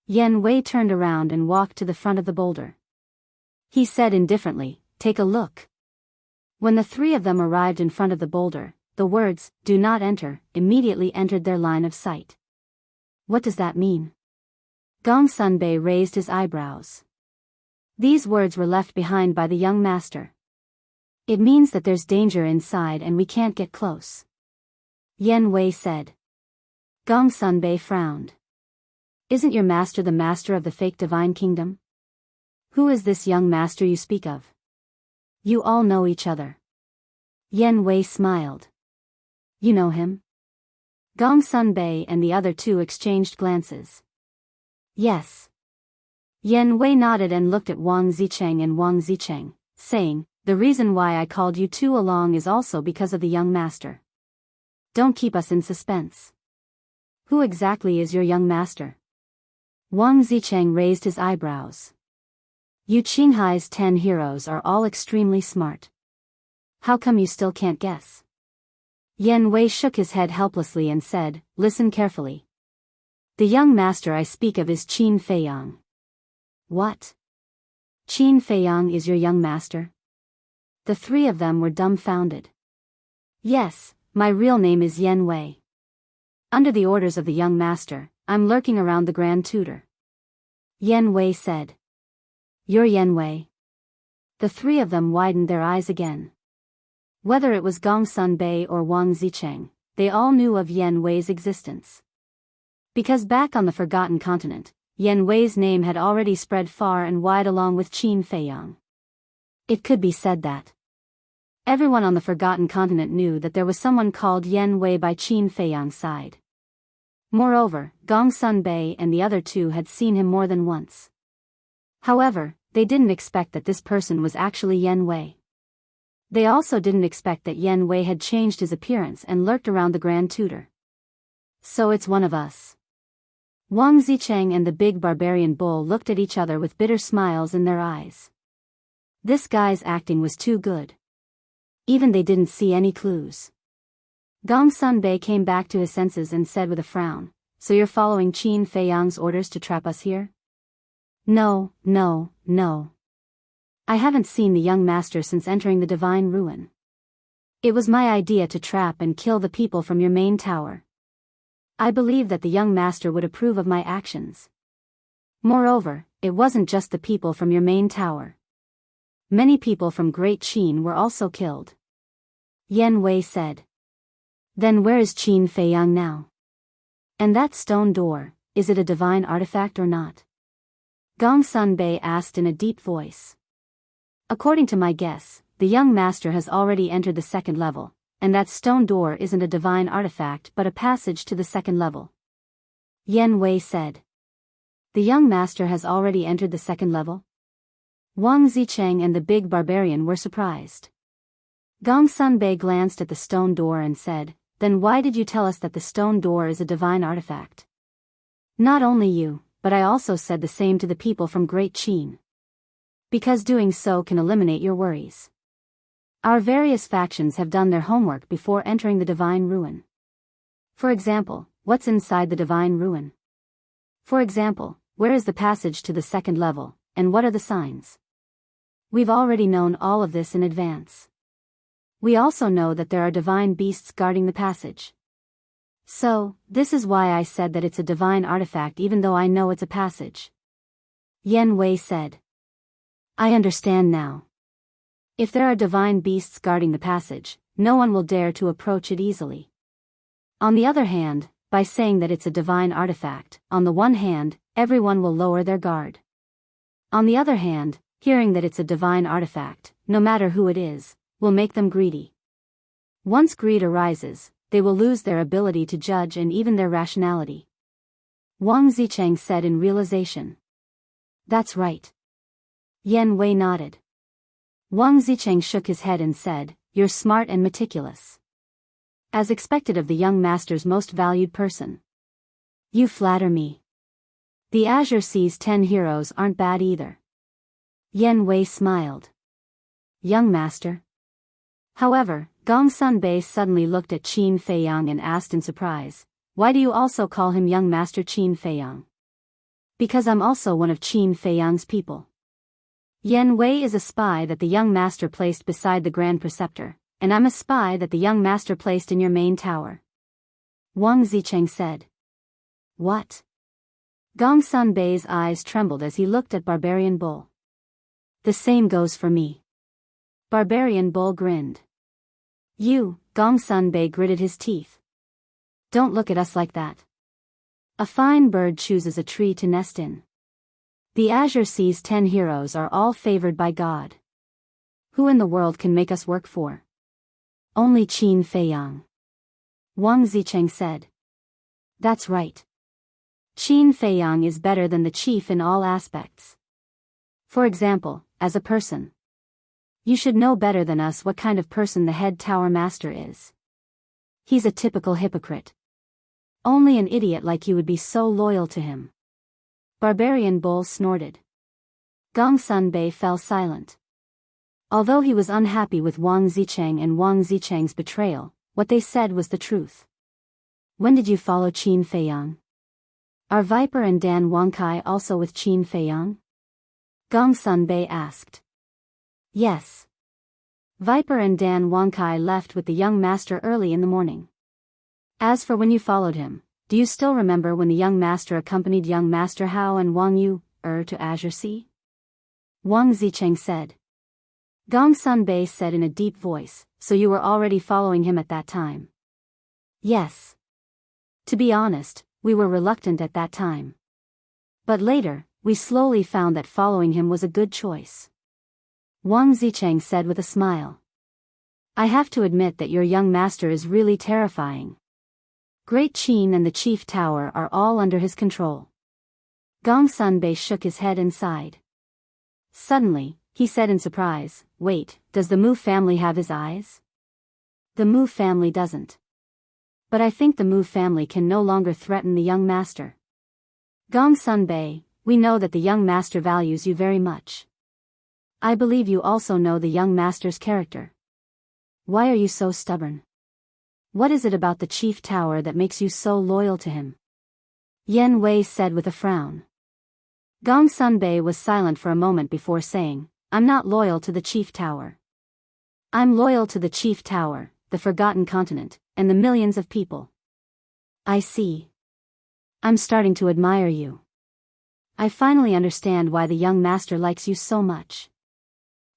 Yen Wei turned around and walked to the front of the boulder. He said indifferently, take a look. When the 3 of them arrived in front of the boulder, the words, do not enter, immediately entered their line of sight. What does that mean? Gong Sunbei raised his eyebrows. These words were left behind by the young master. It means that there's danger inside and we can't get close. Yen Wei said. Gong Sunbei frowned. Isn't your master the master of the fake divine kingdom? Who is this young master you speak of? You all know each other. Yen Wei smiled. You know him? Gong Sunbei and the other 2 exchanged glances. Yes. Yen Wei nodded and looked at Wang Zicheng and Wang Zicheng, saying, the reason why I called you 2 along is also because of the young master. Don't keep us in suspense. Who exactly is your young master? Wang Zicheng raised his eyebrows. You Qinghai's 10 heroes are all extremely smart. How come you still can't guess? Yen Wei shook his head helplessly and said, listen carefully. The young master I speak of is Qin Feiyang. What? Qin Feiyang is your young master? The 3 of them were dumbfounded. Yes, my real name is Yen Wei. Under the orders of the young master, I'm lurking around the Grand Tutor. Yen Wei said. You're Yen Wei. The 3 of them widened their eyes again. Whether it was Gong Sunbei or Wang Zicheng, they all knew of Yen Wei's existence. Because back on the Forgotten Continent, Yen Wei's name had already spread far and wide along with Qin Feiyang. It could be said that everyone on the Forgotten Continent knew that there was someone called Yen Wei by Qin Feiyang's side. Moreover, Gong Sun Bei and the other two had seen him more than once. However, they didn't expect that this person was actually Yen Wei. They also didn't expect that Yen Wei had changed his appearance and lurked around the Grand Tutor. So it's one of us. Wang Zicheng and the big barbarian bull looked at each other with bitter smiles in their eyes. This guy's acting was too good. Even they didn't see any clues. Gong Sun Bei came back to his senses and said with a frown, "So you're following Qin Feiyang's orders to trap us here?" No. I haven't seen the young master since entering the divine ruin. It was my idea to trap and kill the people from your main tower. I believe that the young master would approve of my actions. Moreover, it wasn't just the people from your main tower. Many people from Great Qin were also killed. Yen Wei said. Then where is Qin Feiyang now? And that stone door, is it a divine artifact or not? Gong Sun Bei asked in a deep voice. According to my guess, the young master has already entered the second level, and that stone door isn't a divine artifact but a passage to the second level. Yen Wei said. The young master has already entered the second level? Wang Zicheng and the big barbarian were surprised. Gong Sun Bei glanced at the stone door and said, "Then why did you tell us that the stone door is a divine artifact?" Not only you, but I also said the same to the people from Great Qin. Because doing so can eliminate your worries. Our various factions have done their homework before entering the divine ruin. For example, what's inside the divine ruin? For example, where is the passage to the second level, and what are the signs? We've already known all of this in advance. We also know that there are divine beasts guarding the passage. So, this is why I said that it's a divine artifact even though I know it's a passage. Yen Wei said. I understand now. If there are divine beasts guarding the passage, no one will dare to approach it easily. On the other hand, by saying that it's a divine artifact, on the one hand, everyone will lower their guard. On the other hand, hearing that it's a divine artifact, no matter who it is, will make them greedy. Once greed arises, they will lose their ability to judge and even their rationality. Wang Zicheng said in realization. That's right. Yen Wei nodded. Wang Zicheng shook his head and said, You're smart and meticulous. As expected of the young master's most valued person. You flatter me. The Azure Sea's 10 heroes aren't bad either. Yen Wei smiled. Young master. However, Gong Sun Bei suddenly looked at Qin Feiyang and asked in surprise, Why do you also call him young master Qin Feiyang? Because I'm also one of Qin Feiyang's people. Yen Wei is a spy that the young master placed beside the Grand Preceptor, and I'm a spy that the young master placed in your main tower. Wang Zicheng said. What? Gong Sun Bei's eyes trembled as he looked at Barbarian Bull. The same goes for me. Barbarian Bull grinned. You, Gong Sun Bei gritted his teeth. Don't look at us like that. A fine bird chooses a tree to nest in. The Azure Sea's 10 heroes are all favored by God. Who in the world can make us work for? Only Qin Feiyang. Wang Zicheng said. That's right. Qin Feiyang is better than the chief in all aspects. For example, as a person. You should know better than us what kind of person the head tower master is. He's a typical hypocrite. Only an idiot like you would be so loyal to him. Barbarian Bull snorted. Gong Sun Bei fell silent. Although he was unhappy with Wang Zicheng and Wang Zicheng's betrayal, what they said was the truth. When did you follow Qin Feiyang? Are Viper and Dan Wangkai also with Qin Feiyang? Gong Sun Bei asked. Yes. Viper and Dan Wangkai left with the young master early in the morning. As for when you followed him, do you still remember when the young master accompanied young master Hao and Wang Yu, to Azure Sea? Wang Zicheng said. Gong Sun Bei said in a deep voice, so you were already following him at that time? Yes. To be honest, we were reluctant at that time. But later, we slowly found that following him was a good choice. Wang Zicheng said with a smile. I have to admit that your young master is really terrifying. Great Qin and the Chief Tower are all under his control. Gong Sunbei shook his head and sighed. Suddenly, he said in surprise, "Wait, does the Mu family have his eyes?" "The Mu family doesn't. But I think the Mu family can no longer threaten the young master." "Gong Sunbei, we know that the young master values you very much. I believe you also know the young master's character. Why are you so stubborn? What is it about the Chief Tower that makes you so loyal to him?" Yan Wei said with a frown. Gong Sunbei was silent for a moment before saying, "I'm not loyal to the Chief Tower. I'm loyal to the Chief Tower, the Forgotten Continent, and the millions of people." "I see. I'm starting to admire you. I finally understand why the young master likes you so much.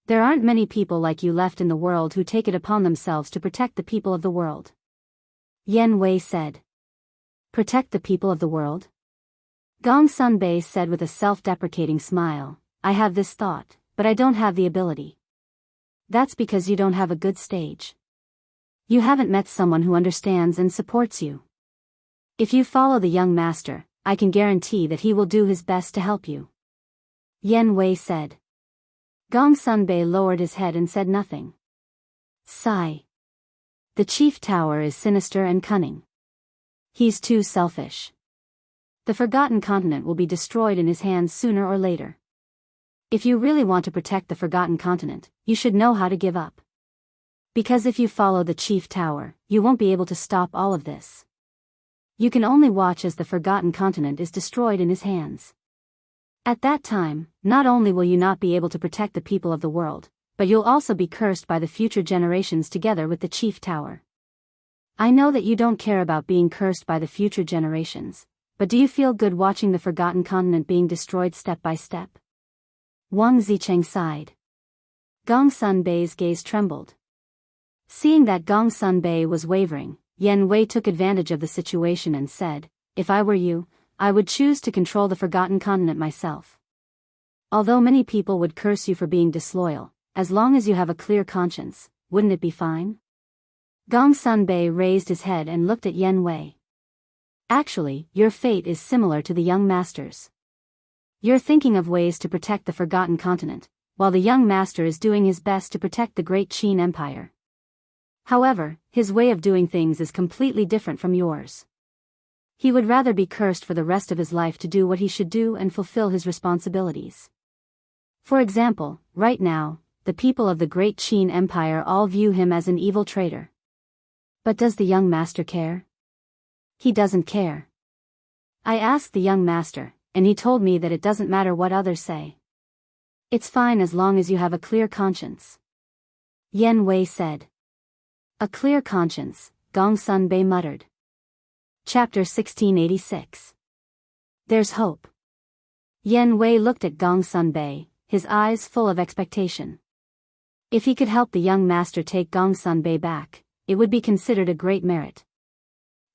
There aren't many people like you left in the world who take it upon themselves to protect the people of the world." Yan Wei said. "Protect the people of the world?" Gong Sunbei said with a self-deprecating smile, "I have this thought, but I don't have the ability." "That's because you don't have a good stage. You haven't met someone who understands and supports you. If you follow the young master, I can guarantee that he will do his best to help you," Yan Wei said. Gong Sunbei lowered his head and said nothing. Sigh. The Chief Tower is sinister and cunning. He's too selfish. The Forgotten Continent will be destroyed in his hands sooner or later. If you really want to protect the Forgotten Continent, you should know how to give up. Because if you follow the Chief Tower, you won't be able to stop all of this. You can only watch as the Forgotten Continent is destroyed in his hands. At that time, not only will you not be able to protect the people of the world, but you'll also be cursed by the future generations together with the Chief Tower. I know that you don't care about being cursed by the future generations, but do you feel good watching the Forgotten Continent being destroyed step by step? Wang Zicheng sighed. Gong Sunbei's gaze trembled. Seeing that Gong Sunbei was wavering, Yan Wei took advantage of the situation and said, "If I were you, I would choose to control the Forgotten Continent myself. Although many people would curse you for being disloyal, as long as you have a clear conscience, wouldn't it be fine?" Gong Sunbei raised his head and looked at Yan Wei. "Actually, your fate is similar to the young master's. You're thinking of ways to protect the Forgotten Continent, while the young master is doing his best to protect the Great Qin Empire. However, his way of doing things is completely different from yours. He would rather be cursed for the rest of his life to do what he should do and fulfill his responsibilities. For example, right now, the people of the Great Qin Empire all view him as an evil traitor. But does the young master care? He doesn't care. I asked the young master, and he told me that it doesn't matter what others say. It's fine as long as you have a clear conscience," Yan Wei said. "A clear conscience," Gong Sunbei muttered. Chapter 1686. There's hope. Yan Wei looked at Gong Sunbei, his eyes full of expectation. If he could help the young master take Gong Sunbei back, it would be considered a great merit.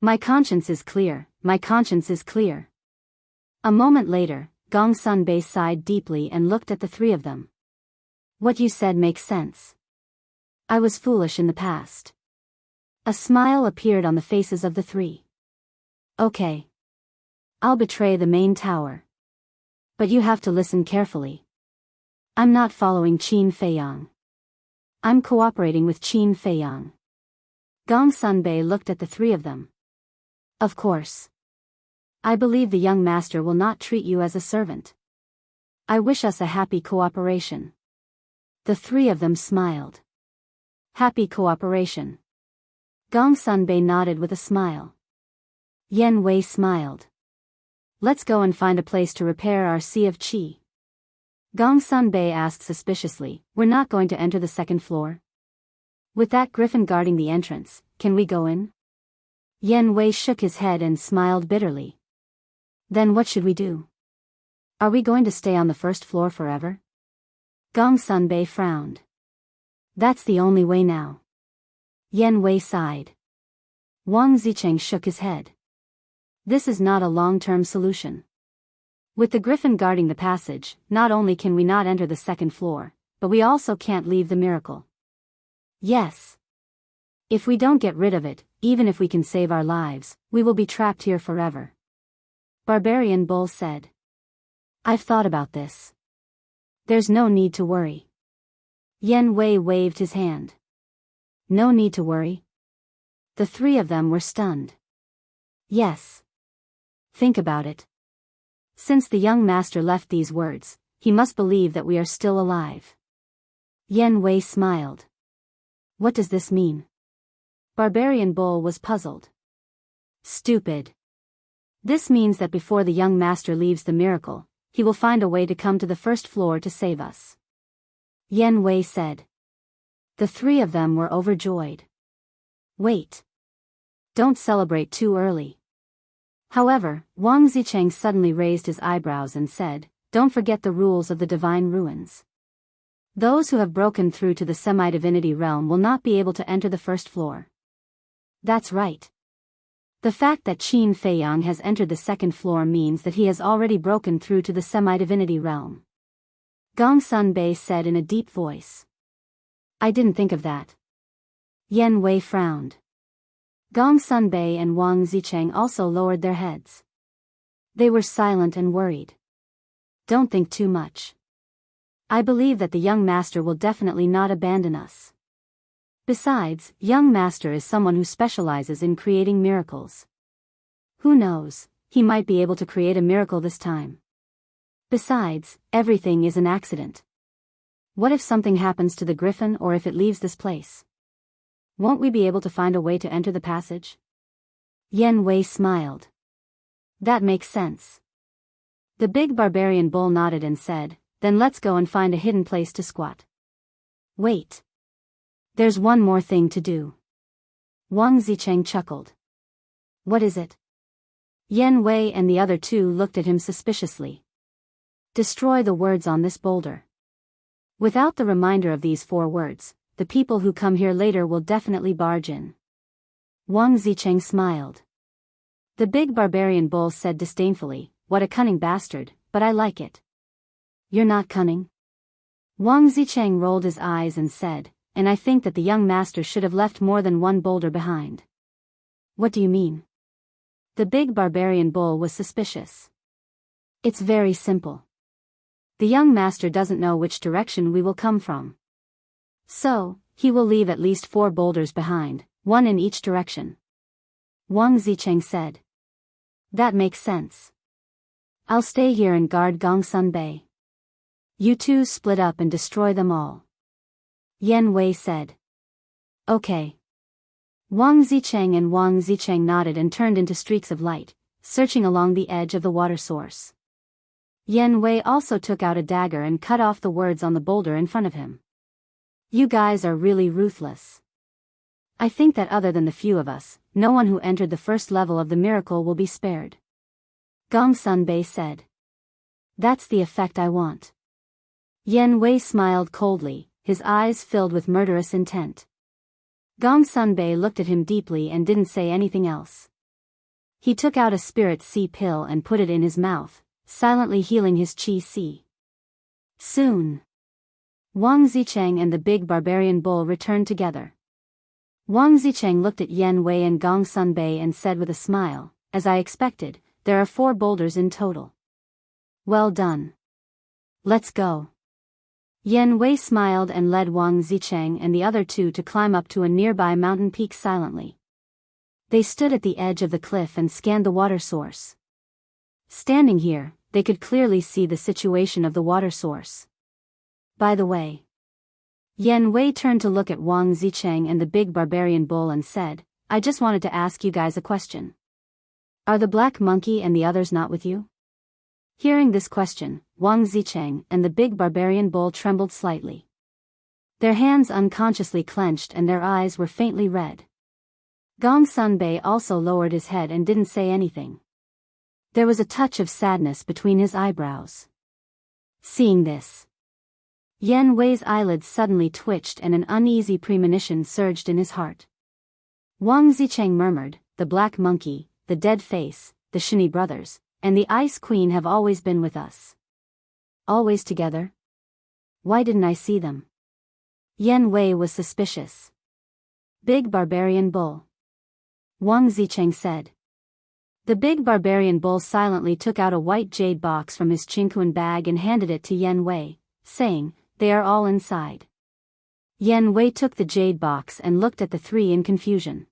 "My conscience is clear, my conscience is clear." A moment later, Gong Sunbei sighed deeply and looked at the three of them. "What you said makes sense. I was foolish in the past." A smile appeared on the faces of the three. "Okay. I'll betray the main tower. But you have to listen carefully. I'm not following Qin Feiyang. I'm cooperating with Qin Feiyang." Gong Sunbei looked at the three of them. "Of course. I believe the young master will not treat you as a servant. I wish us a happy cooperation." The three of them smiled. Happy cooperation. Gong Sunbei nodded with a smile. Yan Wei smiled. "Let's go and find a place to repair our Sea of Qi." Gong Sunbei asked suspiciously, "We're not going to enter the second floor? With that griffin guarding the entrance, can we go in?" Yan Wei shook his head and smiled bitterly. "Then what should we do? Are we going to stay on the first floor forever?" Gong Sunbei frowned. "That's the only way now." Yan Wei sighed. Wang Zicheng shook his head. "This is not a long-term solution. With the griffin guarding the passage, not only can we not enter the second floor, but we also can't leave the miracle." "Yes. If we don't get rid of it, even if we can save our lives, we will be trapped here forever. Barbarian Bull said. I've thought about this. There's no need to worry. Yen Wei waved his hand. No need to worry? The three of them were stunned. Yes. Think about it. Since the young master left these words, he must believe that we are still alive. Yen Wei smiled. What does this mean? Barbarian Bull was puzzled. Stupid. This means that before the young master leaves the miracle, he will find a way to come to the first floor to save us. Yen Wei said. The three of them were overjoyed. Wait. Don't celebrate too early. However, Wang Zicheng suddenly raised his eyebrows and said, Don't forget the rules of the divine ruins. Those who have broken through to the semi-divinity realm will not be able to enter the first floor. That's right. The fact that Qin Feiyang has entered the second floor means that he has already broken through to the semi-divinity realm. Gong Sunbei said in a deep voice. I didn't think of that. Yen Wei frowned. Gong Sunbei and Wang Zicheng also lowered their heads. They were silent and worried. Don't think too much. I believe that the young master will definitely not abandon us. Besides, young master is someone who specializes in creating miracles. Who knows, he might be able to create a miracle this time. Besides, everything is an accident. What if something happens to the griffin or if it leaves this place? Won't we be able to find a way to enter the passage? Yen Wei smiled. That makes sense. The big barbarian bull nodded and said, Then let's go and find a hidden place to squat. Wait. There's one more thing to do. Wang Zicheng chuckled. What is it? Yen Wei and the other two looked at him suspiciously. Destroy the words on this boulder. Without the reminder of these 4 words, the people who come here later will definitely barge in. Wang Zicheng smiled. The big barbarian bull said disdainfully, What a cunning bastard, but I like it. You're not cunning? Wang Zicheng rolled his eyes and said, And I think that the young master should have left more than one boulder behind. What do you mean? The big barbarian bull was suspicious. It's very simple. The young master doesn't know which direction we will come from. So, he will leave at least 4 boulders behind, 1 in each direction. Wang Zicheng said. That makes sense. I'll stay here and guard Gongsun Bay. You two split up and destroy them all. Yen Wei said. Okay. Wang Zicheng and Wang Zicheng nodded and turned into streaks of light, searching along the edge of the water source. Yen Wei also took out a dagger and cut off the words on the boulder in front of him. You guys are really ruthless. I think that other than the few of us, no one who entered the first level of the miracle will be spared. Gong Sunbei said. That's the effect I want. Yen Wei smiled coldly, his eyes filled with murderous intent. Gong Sunbei looked at him deeply and didn't say anything else. He took out a spirit sea pill and put it in his mouth, silently healing his qi si. Soon, Wang Zicheng and the big barbarian bull returned together. Wang Zicheng looked at Yen Wei and Gong Sunbei and said with a smile, As I expected, there are 4 boulders in total. Well done. Let's go. Yen Wei smiled and led Wang Zicheng and the other 2 to climb up to a nearby mountain peak silently. They stood at the edge of the cliff and scanned the water source. Standing here, they could clearly see the situation of the water source. By the way, Yen Wei turned to look at Wang Zicheng and the big barbarian bull and said, I just wanted to ask you guys a question. Are the black monkey and the others not with you? Hearing this question, Wang Zicheng and the big barbarian bull trembled slightly. Their hands unconsciously clenched and their eyes were faintly red. Gong Sunbei also lowered his head and didn't say anything. There was a touch of sadness between his eyebrows. Seeing this, Yen Wei's eyelids suddenly twitched and an uneasy premonition surged in his heart. Wang Zicheng murmured, The black monkey, the dead face, the Shini brothers, and the Ice Queen have always been with us. Always together? Why didn't I see them? Yen Wei was suspicious. Big Barbarian Bull. Wang Zicheng said. The big barbarian bull silently took out a white jade box from his chinquan bag and handed it to Yan Wei, saying, "They are all inside." Yan Wei took the jade box and looked at the three in confusion.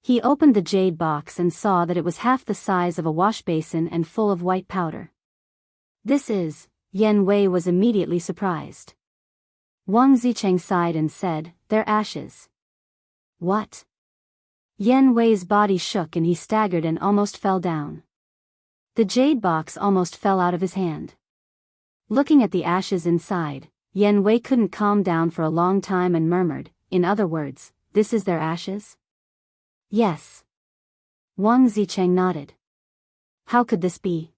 He opened the jade box and saw that it was half the size of a wash basin and full of white powder. "This is," Yan Wei was immediately surprised. Wang Zicheng sighed and said, "They're ashes." "What?" Yan Wei's body shook and he staggered and almost fell down. The jade box almost fell out of his hand. Looking at the ashes inside, Yan Wei couldn't calm down for a long time and murmured, "In other words, this is their ashes?" "Yes." Wang Zicheng nodded. "How could this be?"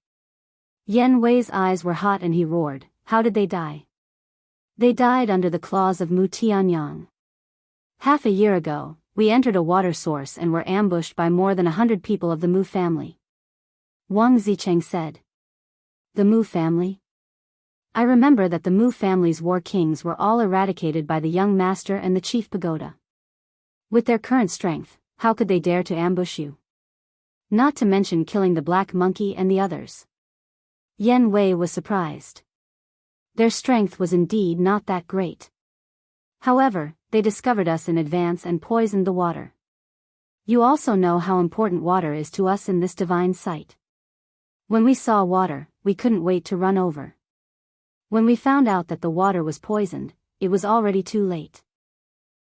Yan Wei's eyes were hot and he roared, "How did they die?" "They died under the claws of Mu Tianyang. Half a year ago, we entered a water source and were ambushed by more than 100 people of the Mu family." Wang Zicheng said. "The Mu family?" "I remember that the Mu family's war kings were all eradicated by the young master and the chief pagoda. With their current strength, how could they dare to ambush you? Not to mention killing the black monkey and the others." Yan Wei was surprised. Their strength was indeed not that great. However, they discovered us in advance and poisoned the water. You also know how important water is to us in this divine site. When we saw water, we couldn't wait to run over. When we found out that the water was poisoned, it was already too late.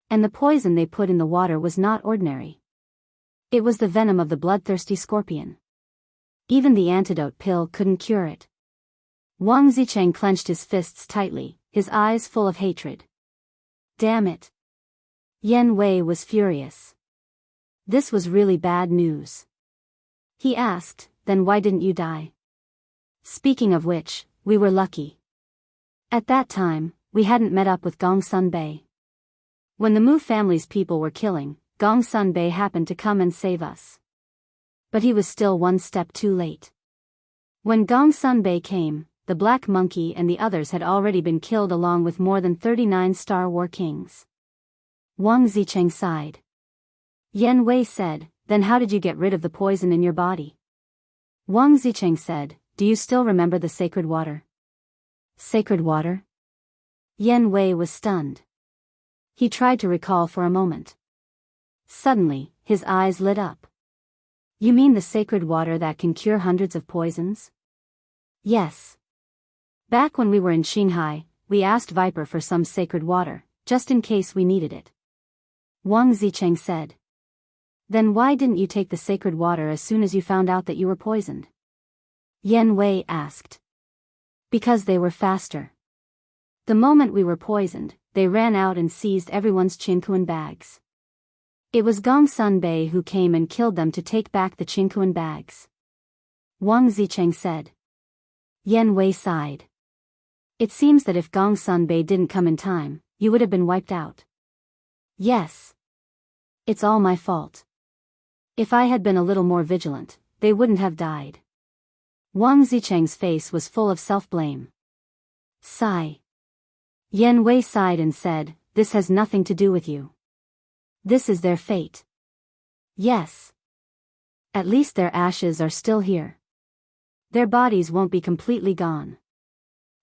And the poison they put in the water was not ordinary. It was the venom of the bloodthirsty scorpion. Even the antidote pill couldn't cure it. Wang Zicheng clenched his fists tightly, his eyes full of hatred. "Damn it." Yan Wei was furious. This was really bad news. He asked, "Then why didn't you die?" "Speaking of which, we were lucky. At that time, we hadn't met up with Gongsun Bei. When the Mu family's people were killing, Gongsun Bei happened to come and save us. But he was still one step too late. When Gongsun Bei came, the Black Monkey and the others had already been killed along with more than 39 Star War Kings." Wang Zicheng sighed. Yan Wei said, "Then how did you get rid of the poison in your body?" Wang Zicheng said, "Do you still remember the sacred water?" "Sacred water?" Yan Wei was stunned. He tried to recall for a moment. Suddenly, his eyes lit up. "You mean the sacred water that can cure hundreds of poisons?" "Yes. Back when we were in Shanghai, we asked Viper for some sacred water, just in case we needed it." Wang Zicheng said. "Then why didn't you take the sacred water as soon as you found out that you were poisoned?" Yan Wei asked. "Because they were faster. The moment we were poisoned, they ran out and seized everyone's chinquan bags. It was Gongsun Bei who came and killed them to take back the chinquan bags." Wang Zicheng said. Yan Wei sighed. "It seems that if Gongsun Bei didn't come in time, you would have been wiped out." "Yes. It's all my fault. If I had been a little more vigilant, they wouldn't have died." Wang Zicheng's face was full of self-blame. "Sigh." Yan Wei sighed and said, "This has nothing to do with you. This is their fate." "Yes. At least their ashes are still here. Their bodies won't be completely gone."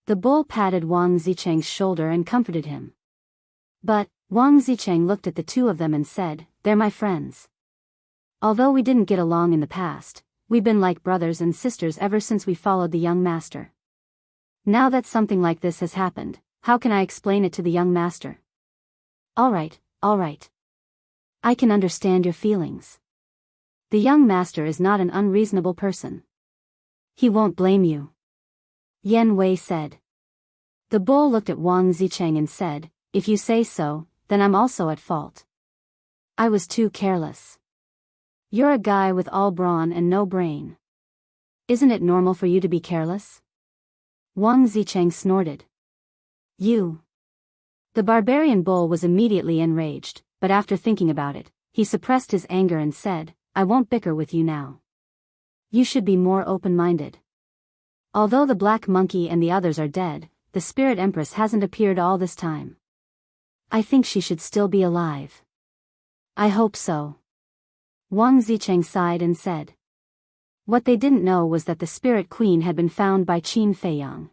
The bull patted Wang Zicheng's shoulder and comforted him. But, Wang Zicheng looked at the two of them and said, "They're my friends. Although we didn't get along in the past, we've been like brothers and sisters ever since we followed the young master. Now that something like this has happened, how can I explain it to the young master?" All right. I can understand your feelings. The young master is not an unreasonable person. He won't blame you." Yan Wei said. The bull looked at Wang Zicheng and said, "If you say so, then I'm also at fault. I was too careless. You're a guy with all brawn and no brain. Isn't it normal for you to be careless?" Wang Zicheng snorted. "You." The barbarian bull was immediately enraged, but after thinking about it, he suppressed his anger and said, "I won't bicker with you now. You should be more open-minded. Although the Black Monkey and the others are dead, the Spirit Empress hasn't appeared all this time. I think she should still be alive. I hope so. Wang Zicheng sighed and said. What they didn't know was that the Spirit Queen had been found by Qin Feiyang.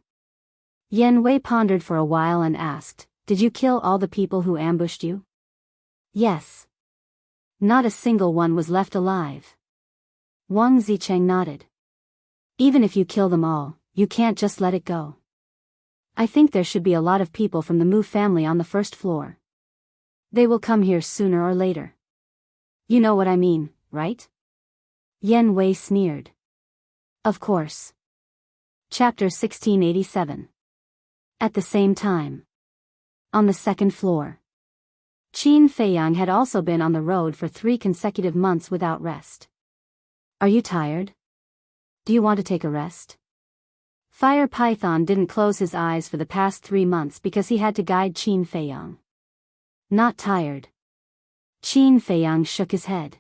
Yan Wei pondered for a while and asked, Did you kill all the people who ambushed you? Yes. Not a single one was left alive. Wang Zicheng nodded. Even if you kill them all, you can't just let it go. I think there should be a lot of people from the Mu family on the first floor. They will come here sooner or later. You know what I mean, right? Yan Wei sneered. Of course. Chapter 1687. At the same time. On the second floor. Qin Feiyang had also been on the road for 3 consecutive months without rest. Are you tired? Do you want to take a rest? Fire Python didn't close his eyes for the past 3 months because he had to guide Qin Feiyang. Not tired. Qin Feiyang shook his head.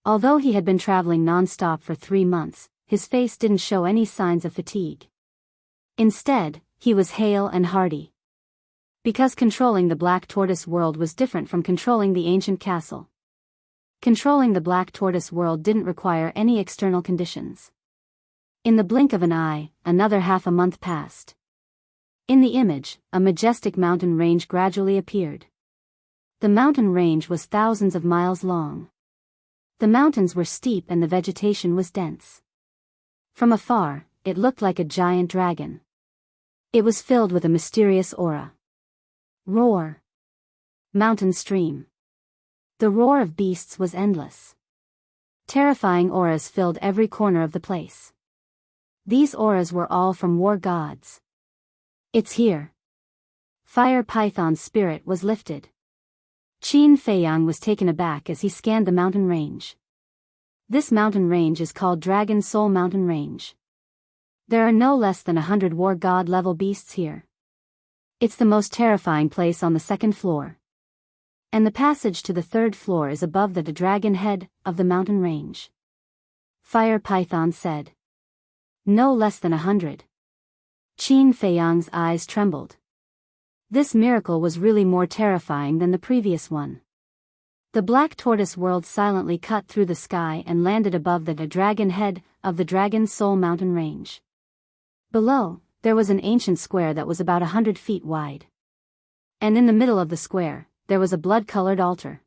Although he had been traveling non-stop for 3 months, his face didn't show any signs of fatigue. Instead, he was hale and hearty. Because controlling the Black Tortoise world was different from controlling the ancient castle. Controlling the Black Tortoise world didn't require any external conditions. In the blink of an eye, another half a month passed. In the image, a majestic mountain range gradually appeared. The mountain range was thousands of miles long. The mountains were steep and the vegetation was dense. From afar, it looked like a giant dragon. It was filled with a mysterious aura. Roar. Mountain stream. The roar of beasts was endless. Terrifying auras filled every corner of the place. These auras were all from war gods. It's here. Fire Python's spirit was lifted. Qin Feiyang was taken aback as he scanned the mountain range. This mountain range is called Dragon Soul Mountain Range. There are no less than 100 war god level beasts here. It's the most terrifying place on the second floor. And the passage to the third floor is above the dragon head of the mountain range. Fire Python said. No less than 100. Qin Feiyang's eyes trembled. This miracle was really more terrifying than the previous one. The Black Tortoise world silently cut through the sky and landed above the dragon head of the Dragon Soul Mountain Range. Below, there was an ancient square that was about 100 feet wide. And in the middle of the square, there was a blood-colored altar.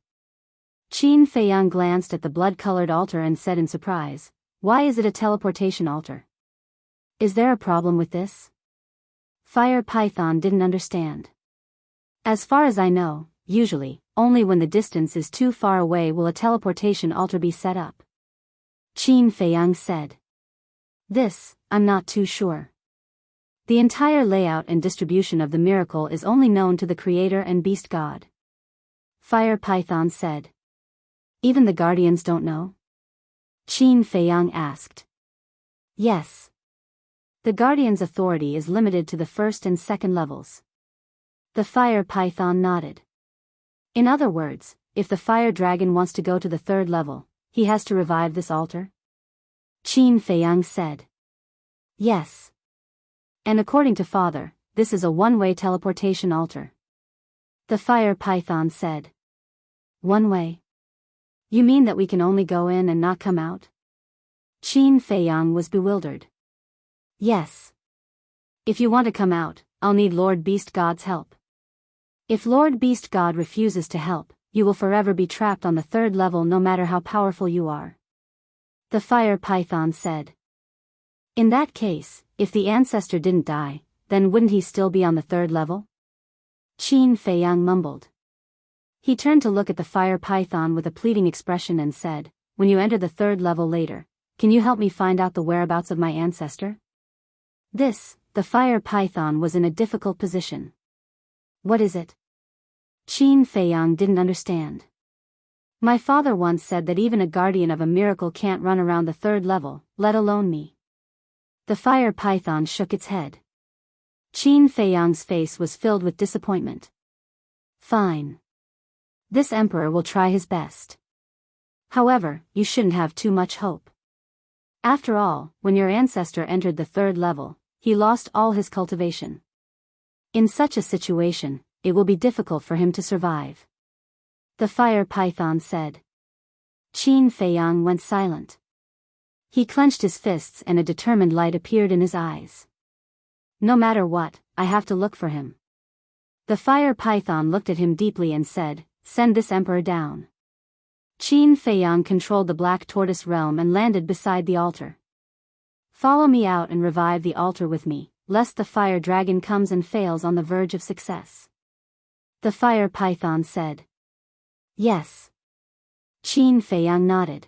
Qin Feiyang glanced at the blood-colored altar and said in surprise, Why is it a teleportation altar? Is there a problem with this? Fire Python didn't understand. As far as I know, usually, only when the distance is too far away will a teleportation altar be set up. Qin Feiyang said. This, I'm not too sure. The entire layout and distribution of the miracle is only known to the Creator and Beast God. Fire Python said. Even the Guardians don't know? Qin Feiyang asked. Yes. The Guardian's authority is limited to the first and second levels. The Fire Python nodded. In other words, if the Fire Dragon wants to go to the third level, he has to revive this altar? Qin Feiyang said. Yes. And according to Father, this is a one-way teleportation altar. The Fire Python said. One way? You mean that we can only go in and not come out? Qin Feiyang was bewildered. Yes. If you want to come out, I'll need Lord Beast God's help. If Lord Beast God refuses to help, you will forever be trapped on the third level no matter how powerful you are. The Fire Python said. In that case, if the ancestor didn't die, then wouldn't he still be on the third level? Qin Feiyang mumbled. He turned to look at the Fire Python with a pleading expression and said, When you enter the third level later, can you help me find out the whereabouts of my ancestor? The Fire Python was in a difficult position. What is it? Qin Feiyang didn't understand. My father once said that even a guardian of a miracle can't run around the third level, let alone me. The Fire Python shook its head. Qin Feiyang's face was filled with disappointment. Fine. This emperor will try his best. However, you shouldn't have too much hope. After all, when your ancestor entered the third level, he lost all his cultivation. In such a situation, it will be difficult for him to survive. the fire python said. Qin Feiyang went silent. He clenched his fists and a determined light appeared in his eyes. No matter what, I have to look for him. The fire python looked at him deeply and said, send this emperor down. Qin Feiyang controlled the black tortoise realm and landed beside the altar. Follow me out and revive the altar with me, lest the fire dragon comes and fails on the verge of success. The fire python said. Yes. Qin Feiyang nodded.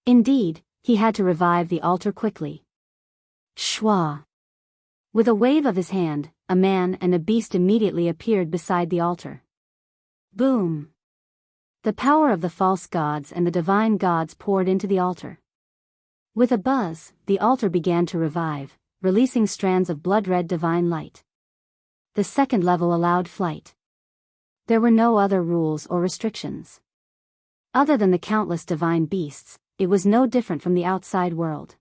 Indeed, he had to revive the altar quickly. Shwa. With a wave of his hand, a man and a beast immediately appeared beside the altar. Boom! The power of the false gods and the divine gods poured into the altar. With a buzz, the altar began to revive, releasing strands of blood-red divine light. The second level allowed flight. There were no other rules or restrictions. Other than the countless divine beasts, it was no different from the outside world.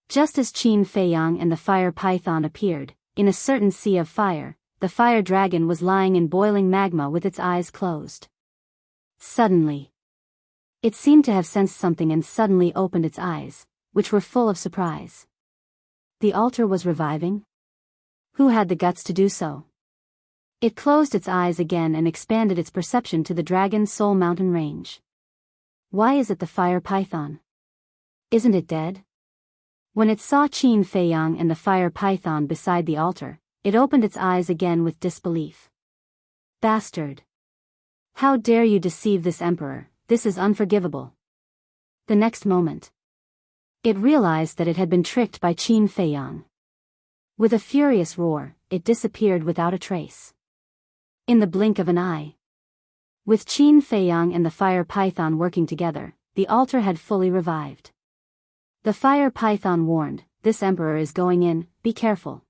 Just as Qin Feiyang and the fire python appeared, in a certain sea of fire, the fire dragon was lying in boiling magma with its eyes closed. Suddenly, it seemed to have sensed something and suddenly opened its eyes, which were full of surprise. The altar was reviving? Who had the guts to do so? It closed its eyes again and expanded its perception to the Dragon Soul mountain range. Why is it the fire python? Isn't it dead? When it saw Qin Feiyang and the fire python beside the altar, it opened its eyes again with disbelief. Bastard! How dare you deceive this emperor, this is unforgivable. The next moment, it realized that it had been tricked by Qin Feiyang. With a furious roar, it disappeared without a trace. In the blink of an eye. With Qin Feiyang and the fire python working together, the altar had fully revived. The fire python warned, this emperor is going in, be careful.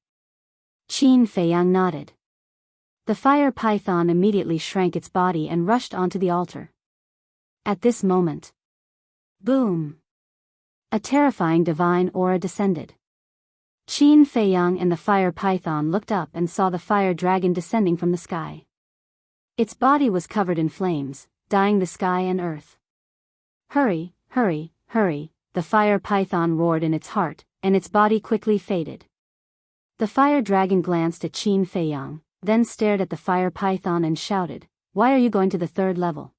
Qin Feiyang nodded. The fire python immediately shrank its body and rushed onto the altar. At this moment, boom! A terrifying divine aura descended. Qin Feiyang and the fire python looked up and saw the fire dragon descending from the sky. Its body was covered in flames, dyeing the sky and earth. Hurry, hurry, hurry, the fire python roared in its heart, and its body quickly faded. The fire dragon glanced at Qin Feiyang, then stared at the fire python and shouted, why are you going to the third level?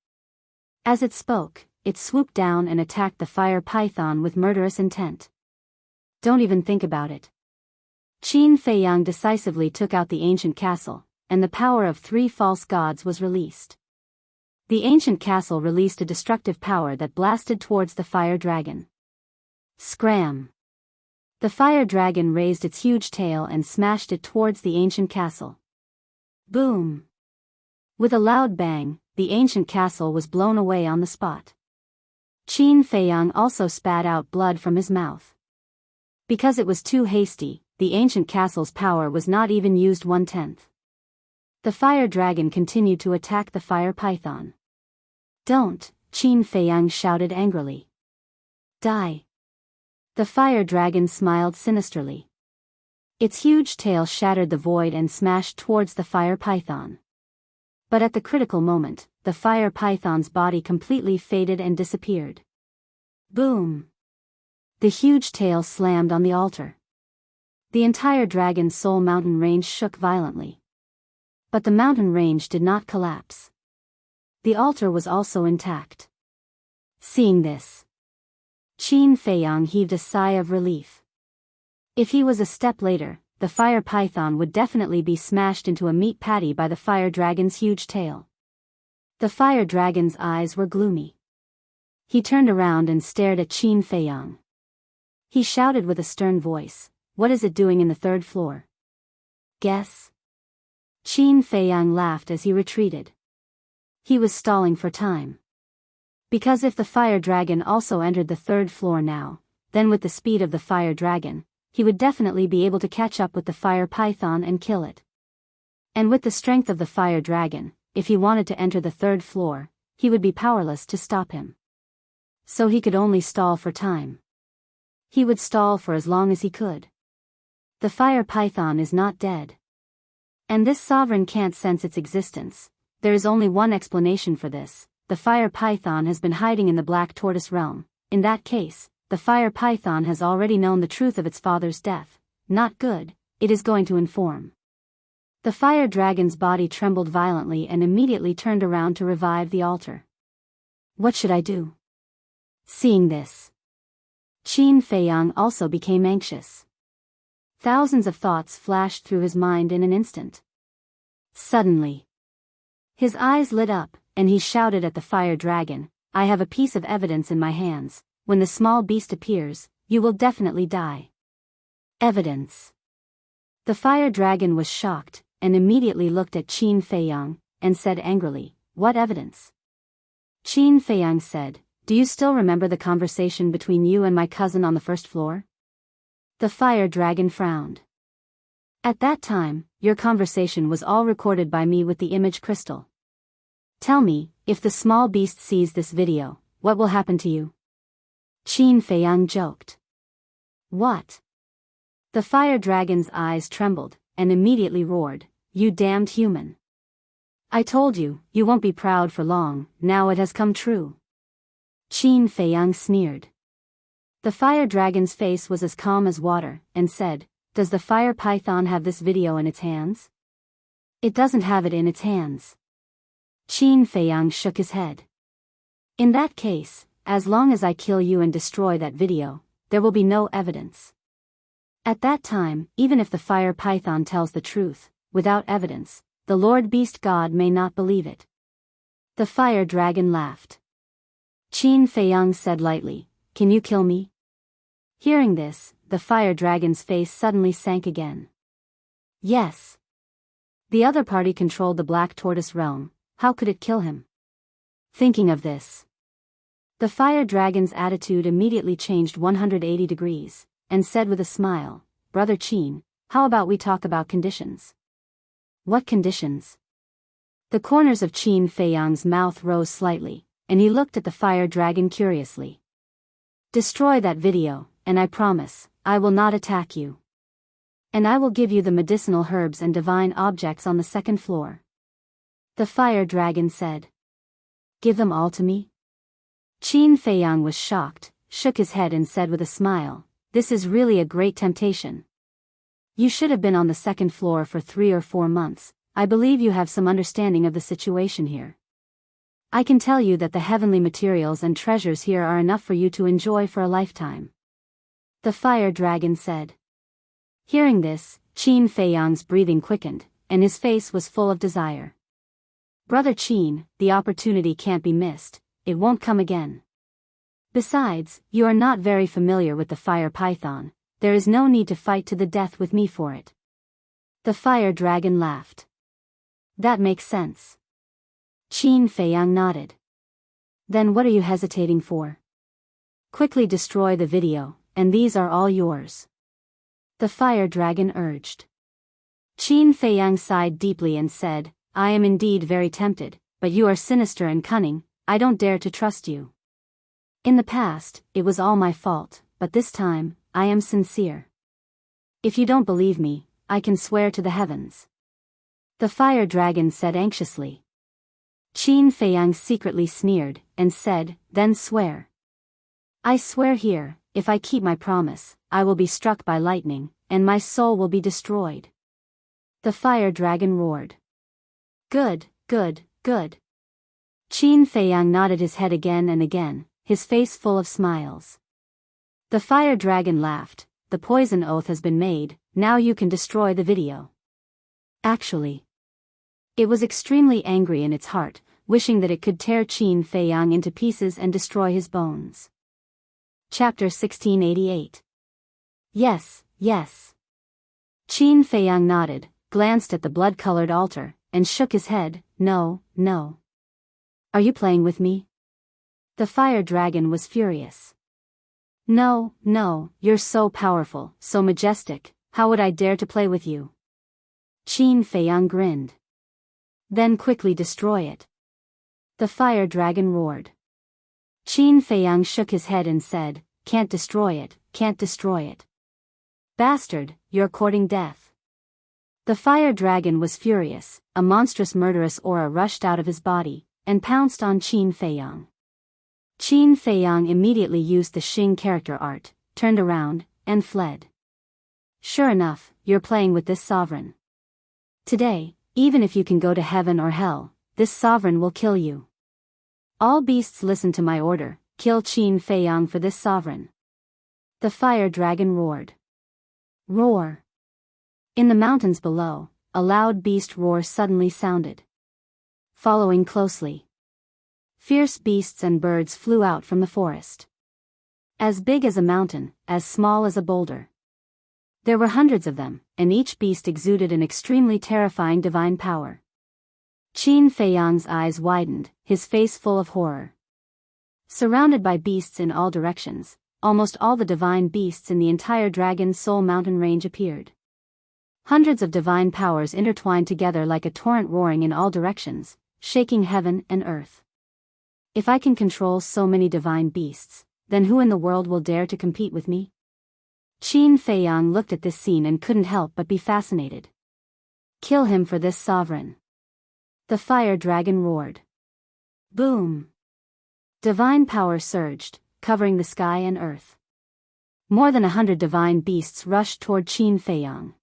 As it spoke, it swooped down and attacked the fire python with murderous intent. Don't even think about it. Qin Feiyang decisively took out the ancient castle, and the power of 3 false gods was released. The ancient castle released a destructive power that blasted towards the fire dragon. Scram! The fire dragon raised its huge tail and smashed it towards the ancient castle. Boom! With a loud bang, the ancient castle was blown away on the spot. Qin Feiyang also spat out blood from his mouth. Because it was too hasty, the ancient castle's power was not even used 1/10. The fire dragon continued to attack the fire python. Don't, Qin Feiyang shouted angrily. Die. The fire dragon smiled sinisterly. Its huge tail shattered the void and smashed towards the fire python. But at the critical moment, the fire python's body completely faded and disappeared. Boom! The huge tail slammed on the altar. The entire Dragon Soul mountain range shook violently. But the mountain range did not collapse. The altar was also intact. Seeing this, Qin Feiyang heaved a sigh of relief. If he was a step later, the fire python would definitely be smashed into a meat patty by the fire dragon's huge tail. The fire dragon's eyes were gloomy. He turned around and stared at Qin Feiyang. He shouted with a stern voice, what is it doing in the 3rd floor? Guess? Qin Feiyang laughed as he retreated. He was stalling for time. Because if the fire dragon also entered the 3rd floor now, then with the speed of the fire dragon, he would definitely be able to catch up with the fire python and kill it. And with the strength of the fire dragon, if he wanted to enter the 3rd floor, he would be powerless to stop him. So he could only stall for time. He would stall for as long as he could. The fire python is not dead. And this sovereign can't sense its existence, there is only one explanation for this. The fire python has been hiding in the black tortoise realm. In that case, the fire python has already known the truth of its father's death. Not good, it is going to inform. The fire dragon's body trembled violently and immediately turned around to revive the altar. What should I do? Seeing this, Qin Feiyang also became anxious. Thousands of thoughts flashed through his mind in an instant. Suddenly, his eyes lit up, and he shouted at the fire dragon, "I have a piece of evidence in my hands. When the small beast appears, you will definitely die." Evidence. The fire dragon was shocked, and immediately looked at Qin Feiyang, and said angrily, "What evidence?" Qin Feiyang said, "Do you still remember the conversation between you and my cousin on the first floor?" The fire dragon frowned. "At that time, your conversation was all recorded by me with the image crystal. Tell me, if the small beast sees this video, what will happen to you?" Qin Feiyang joked. "What?" The fire dragon's eyes trembled, and immediately roared, "You damned human! I told you, you won't be proud for long, now it has come true." Qin Feiyang sneered. The fire dragon's face was as calm as water, and said, "Does the fire python have this video in its hands?" "It doesn't have it in its hands." Qin Feiyang shook his head. "In that case, as long as I kill you and destroy that video, there will be no evidence. At that time, even if the fire python tells the truth, without evidence, the Lord Beast God may not believe it." The fire dragon laughed. Qin Feiyang said lightly, "Can you kill me?" Hearing this, the fire dragon's face suddenly sank again. Yes. The other party controlled the black tortoise realm. How could it kill him? Thinking of this, the fire dragon's attitude immediately changed 180 degrees, and said with a smile, "Brother Qin, how about we talk about conditions?" "What conditions?" The corners of Qin Feiyang's mouth rose slightly, and he looked at the fire dragon curiously. "Destroy that video, and I promise, I will not attack you. And I will give you the medicinal herbs and divine objects on the second floor." The fire dragon said. "Give them all to me?" Qin Feiyang was shocked, shook his head and said with a smile, "This is really a great temptation. You should have been on the second floor for 3 or 4 months. I believe you have some understanding of the situation here. I can tell you that the heavenly materials and treasures here are enough for you to enjoy for a lifetime." The fire dragon said. Hearing this, Qin Feiyang's breathing quickened, and his face was full of desire. "Brother Qin, the opportunity can't be missed, it won't come again. Besides, you are not very familiar with the fire python, there is no need to fight to the death with me for it." The fire dragon laughed. "That makes sense." Qin Feiyang nodded. "Then what are you hesitating for? Quickly destroy the video, and these are all yours," the fire dragon urged. Qin Feiyang sighed deeply and said, "I am indeed very tempted, but you are sinister and cunning, I don't dare to trust you. In the past, it was all my fault, but this time, I am sincere. If you don't believe me, I can swear to the heavens," the fire dragon said anxiously. Qin Feiyang secretly sneered, and said, "Then swear." "I swear here, if I keep my promise, I will be struck by lightning, and my soul will be destroyed." The fire dragon roared. "Good, good, good." Qin Feiyang nodded his head again and again, his face full of smiles. The fire dragon laughed, "The poison oath has been made, now you can destroy the video." Actually, it was extremely angry in its heart, wishing that it could tear Qin Feiyang into pieces and destroy his bones. Chapter 1688. Yes, yes. Qin Feiyang nodded, glanced at the blood-colored altar, and shook his head, "No, no. Are you playing with me?" The fire dragon was furious. "No, no, you're so powerful, so majestic, how would I dare to play with you?" Qin Feiyang grinned. "Then quickly destroy it," the fire dragon roared. Qin Feiyang shook his head and said, "Can't destroy it, can't destroy it. Bastard, you're courting death." The fire dragon was furious, a monstrous murderous aura rushed out of his body, and pounced on Qin Feiyang. Qin Feiyang immediately used the Xing character art, turned around, and fled. Sure enough, you're playing with this sovereign. Today, even if you can go to heaven or hell, this sovereign will kill you. All beasts listen to my order, kill Qin Feiyang for this sovereign. The fire dragon roared. Roar. In the mountains below, a loud beast roar suddenly sounded. Following closely, fierce beasts and birds flew out from the forest. As big as a mountain, as small as a boulder. There were hundreds of them, and each beast exuded an extremely terrifying divine power. Qin Feiyang's eyes widened, his face full of horror. Surrounded by beasts in all directions, almost all the divine beasts in the entire Dragon Soul mountain range appeared. Hundreds of divine powers intertwined together like a torrent roaring in all directions, shaking heaven and earth. If I can control so many divine beasts, then who in the world will dare to compete with me? Qin Feiyang looked at this scene and couldn't help but be fascinated. Kill him for this sovereign. The fire dragon roared. Boom! Divine power surged, covering the sky and earth. More than 100 divine beasts rushed toward Qin Feiyang.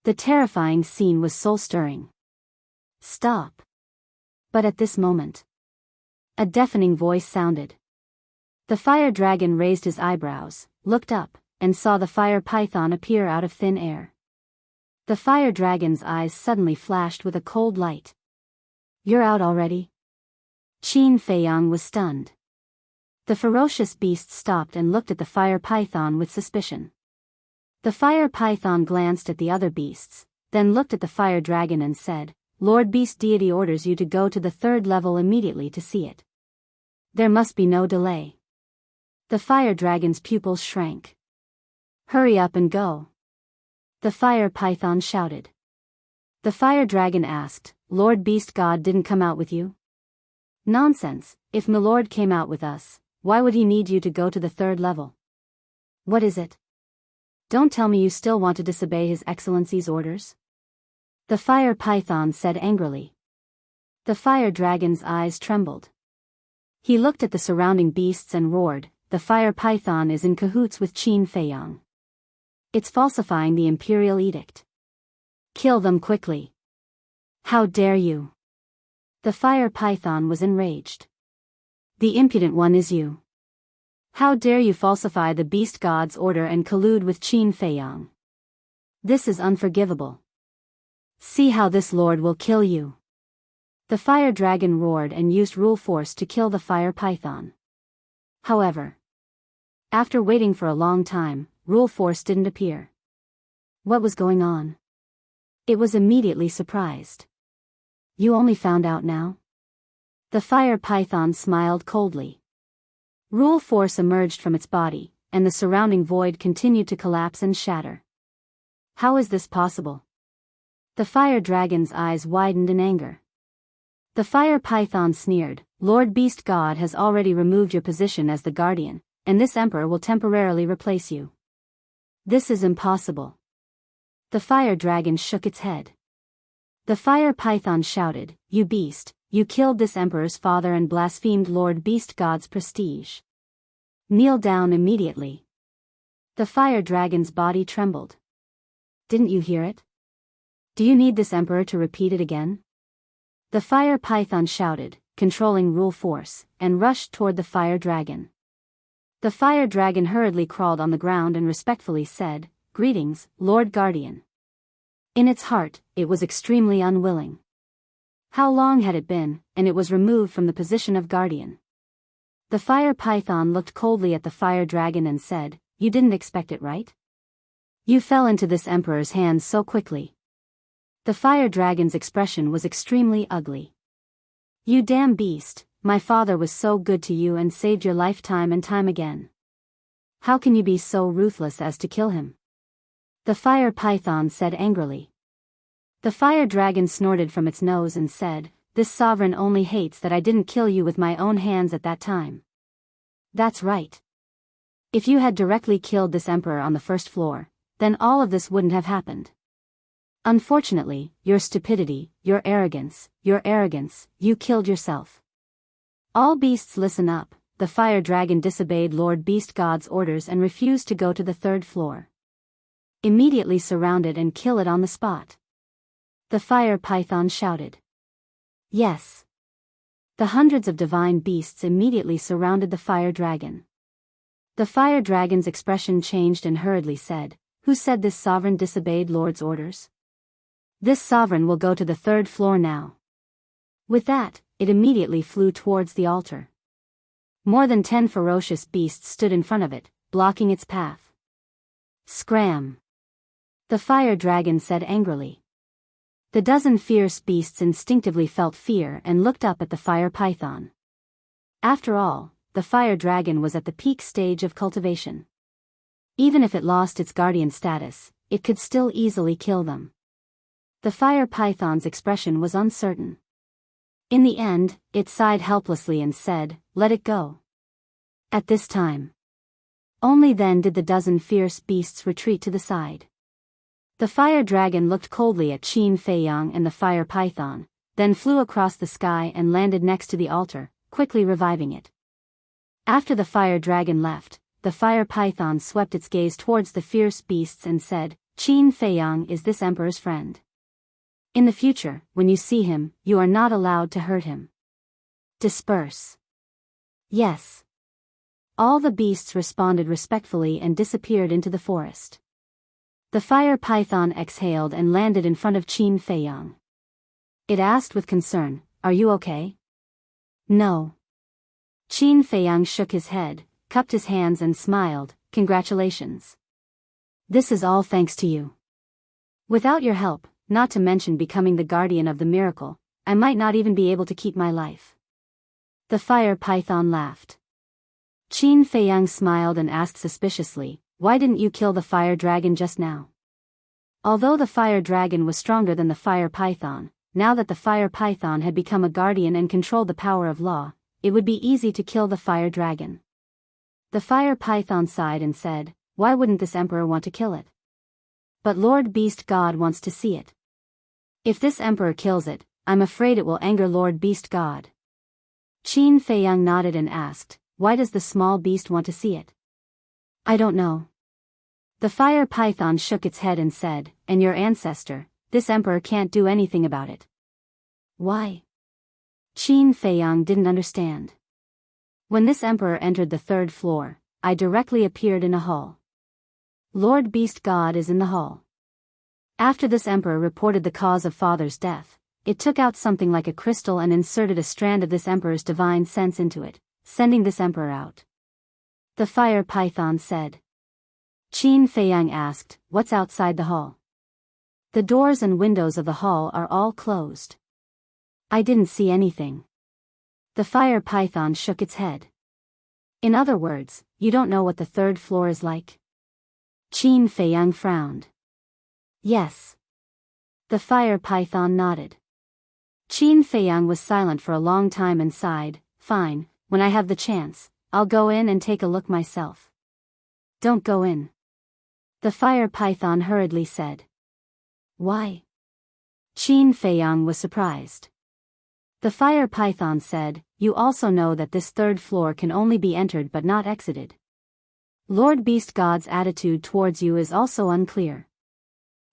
The terrifying scene was soul-stirring. Stop! But at this moment, a deafening voice sounded. The fire dragon raised his eyebrows, looked up, and saw the fire python appear out of thin air. The fire dragon's eyes suddenly flashed with a cold light. You're out already? Qin Feiyang was stunned. The ferocious beast stopped and looked at the fire python with suspicion. The fire python glanced at the other beasts, then looked at the fire dragon and said, Lord Beast Deity orders you to go to the 3rd level immediately to see it. There must be no delay. The fire dragon's pupils shrank. Hurry up and go. The fire python shouted. The fire dragon asked, Lord Beast God didn't come out with you? Nonsense, if Milord came out with us, why would he need you to go to the 3rd level? What is it? Don't tell me you still want to disobey His Excellency's orders? The fire python said angrily. The fire dragon's eyes trembled. He looked at the surrounding beasts and roared, the fire python is in cahoots with Qin Feiyang. It's falsifying the imperial edict. Kill them quickly. How dare you? The fire python was enraged. The impudent one is you. How dare you falsify the beast god's order and collude with Qin Feiyang? This is unforgivable. See how this lord will kill you. The fire dragon roared and used rule force to kill the fire python. However, after waiting for a long time, rule force didn't appear. What was going on? It was immediately surprised. You only found out now? The fire python smiled coldly. Rule force emerged from its body, and the surrounding void continued to collapse and shatter. How is this possible? The fire dragon's eyes widened in anger. The fire python sneered, Lord Beast God has already removed your position as the guardian, and this emperor will temporarily replace you. This is impossible. The fire dragon shook its head. The fire python shouted, You beast, you killed this emperor's father and blasphemed Lord Beast God's prestige. Kneel down immediately. The fire dragon's body trembled. Didn't you hear it? Do you need this emperor to repeat it again? The fire python shouted, controlling rule force, and rushed toward the fire dragon. The fire dragon hurriedly crawled on the ground and respectfully said, Greetings, Lord Guardian. In its heart, it was extremely unwilling. How long had it been, and it was removed from the position of guardian? The fire python looked coldly at the fire dragon and said, You didn't expect it, right? You fell into this emperor's hands so quickly. The fire dragon's expression was extremely ugly. You damn beast, my father was so good to you and saved your life time and time again. How can you be so ruthless as to kill him? The fire python said angrily. The fire dragon snorted from its nose and said, This sovereign only hates that I didn't kill you with my own hands at that time. That's right. If you had directly killed this emperor on the 1st floor, then all of this wouldn't have happened. Unfortunately, your stupidity, your arrogance, you killed yourself. All beasts listen up. The fire dragon disobeyed Lord Beast God's orders and refused to go to the third floor. Immediately surround it and kill it on the spot. The fire python shouted. Yes. The hundreds of divine beasts immediately surrounded the fire dragon. The fire dragon's expression changed and hurriedly said, "Who said this sovereign disobeyed Lord's orders? This sovereign will go to the third floor now." With that, it immediately flew towards the altar. More than 10 ferocious beasts stood in front of it, blocking its path. Scram! The fire dragon said angrily. The dozen fierce beasts instinctively felt fear and looked up at the fire python. After all, the fire dragon was at the peak stage of cultivation. Even if it lost its guardian status, it could still easily kill them. The fire python's expression was uncertain. In the end, it sighed helplessly and said, "Let it go." At this time. Only then did the dozen fierce beasts retreat to the side. The fire dragon looked coldly at Qin Feiyang and the fire python, then flew across the sky and landed next to the altar, quickly reviving it. After the fire dragon left, the fire python swept its gaze towards the fierce beasts and said, "Qin Feiyang is this emperor's friend. In the future, when you see him, you are not allowed to hurt him. Disperse." Yes. All the beasts responded respectfully and disappeared into the forest. The fire python exhaled and landed in front of Qin Feiyang. It asked with concern, "Are you okay?" "No." Qin Feiyang shook his head, cupped his hands and smiled, "Congratulations. This is all thanks to you. Without your help, not to mention becoming the guardian of the miracle, I might not even be able to keep my life." The fire python laughed. Qin Feiyang smiled and asked suspiciously, "Why didn't you kill the fire dragon just now?" Although the fire dragon was stronger than the fire python, now that the fire python had become a guardian and controlled the power of law, it would be easy to kill the fire dragon. The fire python sighed and said, "Why wouldn't this emperor want to kill it? But Lord Beast God wants to see it. If this emperor kills it, I'm afraid it will anger Lord Beast God." Qin Feiyang nodded and asked, "Why does the small beast want to see it?" "I don't know." The fire python shook its head and said, "And your ancestor, this emperor can't do anything about it." "Why?" Qin Feiyang didn't understand. "When this emperor entered the third floor, I directly appeared in a hall. Lord Beast God is in the hall. After this emperor reported the cause of father's death, it took out something like a crystal and inserted a strand of this emperor's divine sense into it, sending this emperor out." The fire python said. Qin Feiyang asked, "What's outside the hall?" "The doors and windows of the hall are all closed." "I didn't see anything." The fire python shook its head. "In other words, you don't know what the third floor is like?" Qin Feiyang frowned. "Yes." The fire python nodded. Qin Feiyang was silent for a long time and sighed, "Fine, when I have the chance, I'll go in and take a look myself." "Don't go in." The fire python hurriedly said. "Why?" Qin Feiyang was surprised. The fire python said, "You also know that this third floor can only be entered but not exited. Lord Beast God's attitude towards you is also unclear.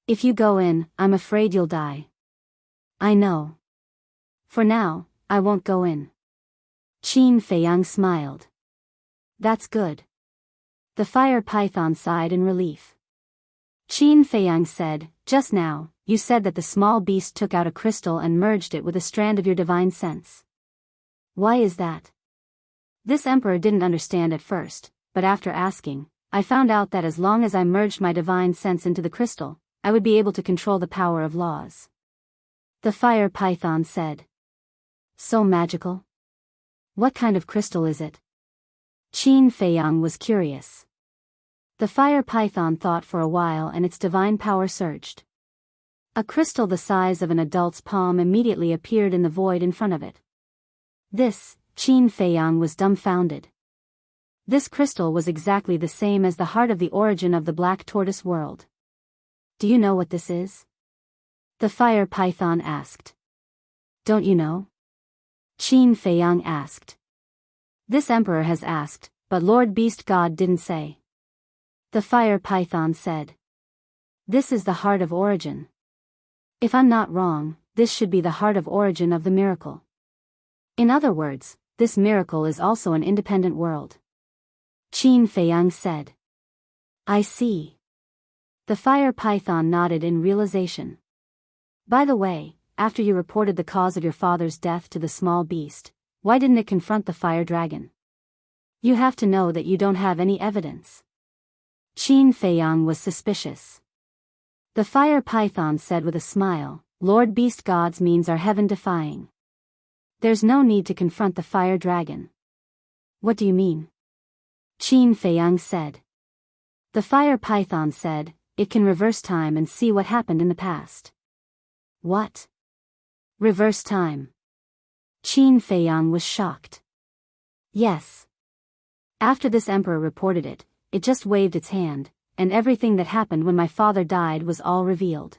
If you go in, I'm afraid you'll die." "I know. For now, I won't go in." Qin Feiyang smiled. "That's good." The fire python sighed in relief. Qin Feiyang said, "Just now, you said that the small beast took out a crystal and merged it with a strand of your divine sense. Why is that?" This emperor didn't understand at first, but after asking, I found out that as long as I merged my divine sense into the crystal, I would be able to control the power of laws. The fire python said. "So magical? What kind of crystal is it?" Qin Feiyang was curious. The fire python thought for a while and its divine power surged. A crystal the size of an adult's palm immediately appeared in the void in front of it. Qin Feiyang was dumbfounded. This crystal was exactly the same as the heart of the origin of the black tortoise world. "Do you know what this is?" The fire python asked. Don't you know? Qin Feiyang asked. This emperor has asked, but Lord Beast God didn't say. The fire python said. This is the heart of origin. If I'm not wrong, this should be the heart of origin of the miracle. In other words, this miracle is also an independent world. Qin Feiyang said. I see. The fire python nodded in realization. By the way, after you reported the cause of your father's death to the small beast, why didn't it confront the fire dragon? You have to know that you don't have any evidence. Qin Feiyang was suspicious. The fire python said with a smile, Lord Beast God's means are heaven-defying. There's no need to confront the fire dragon. What do you mean? Qin Feiyang said. The fire python said, it can reverse time and see what happened in the past. What? Reverse time? Qin Feiyang was shocked. Yes. After this emperor reported it, it just waved its hand, and everything that happened when my father died was all revealed.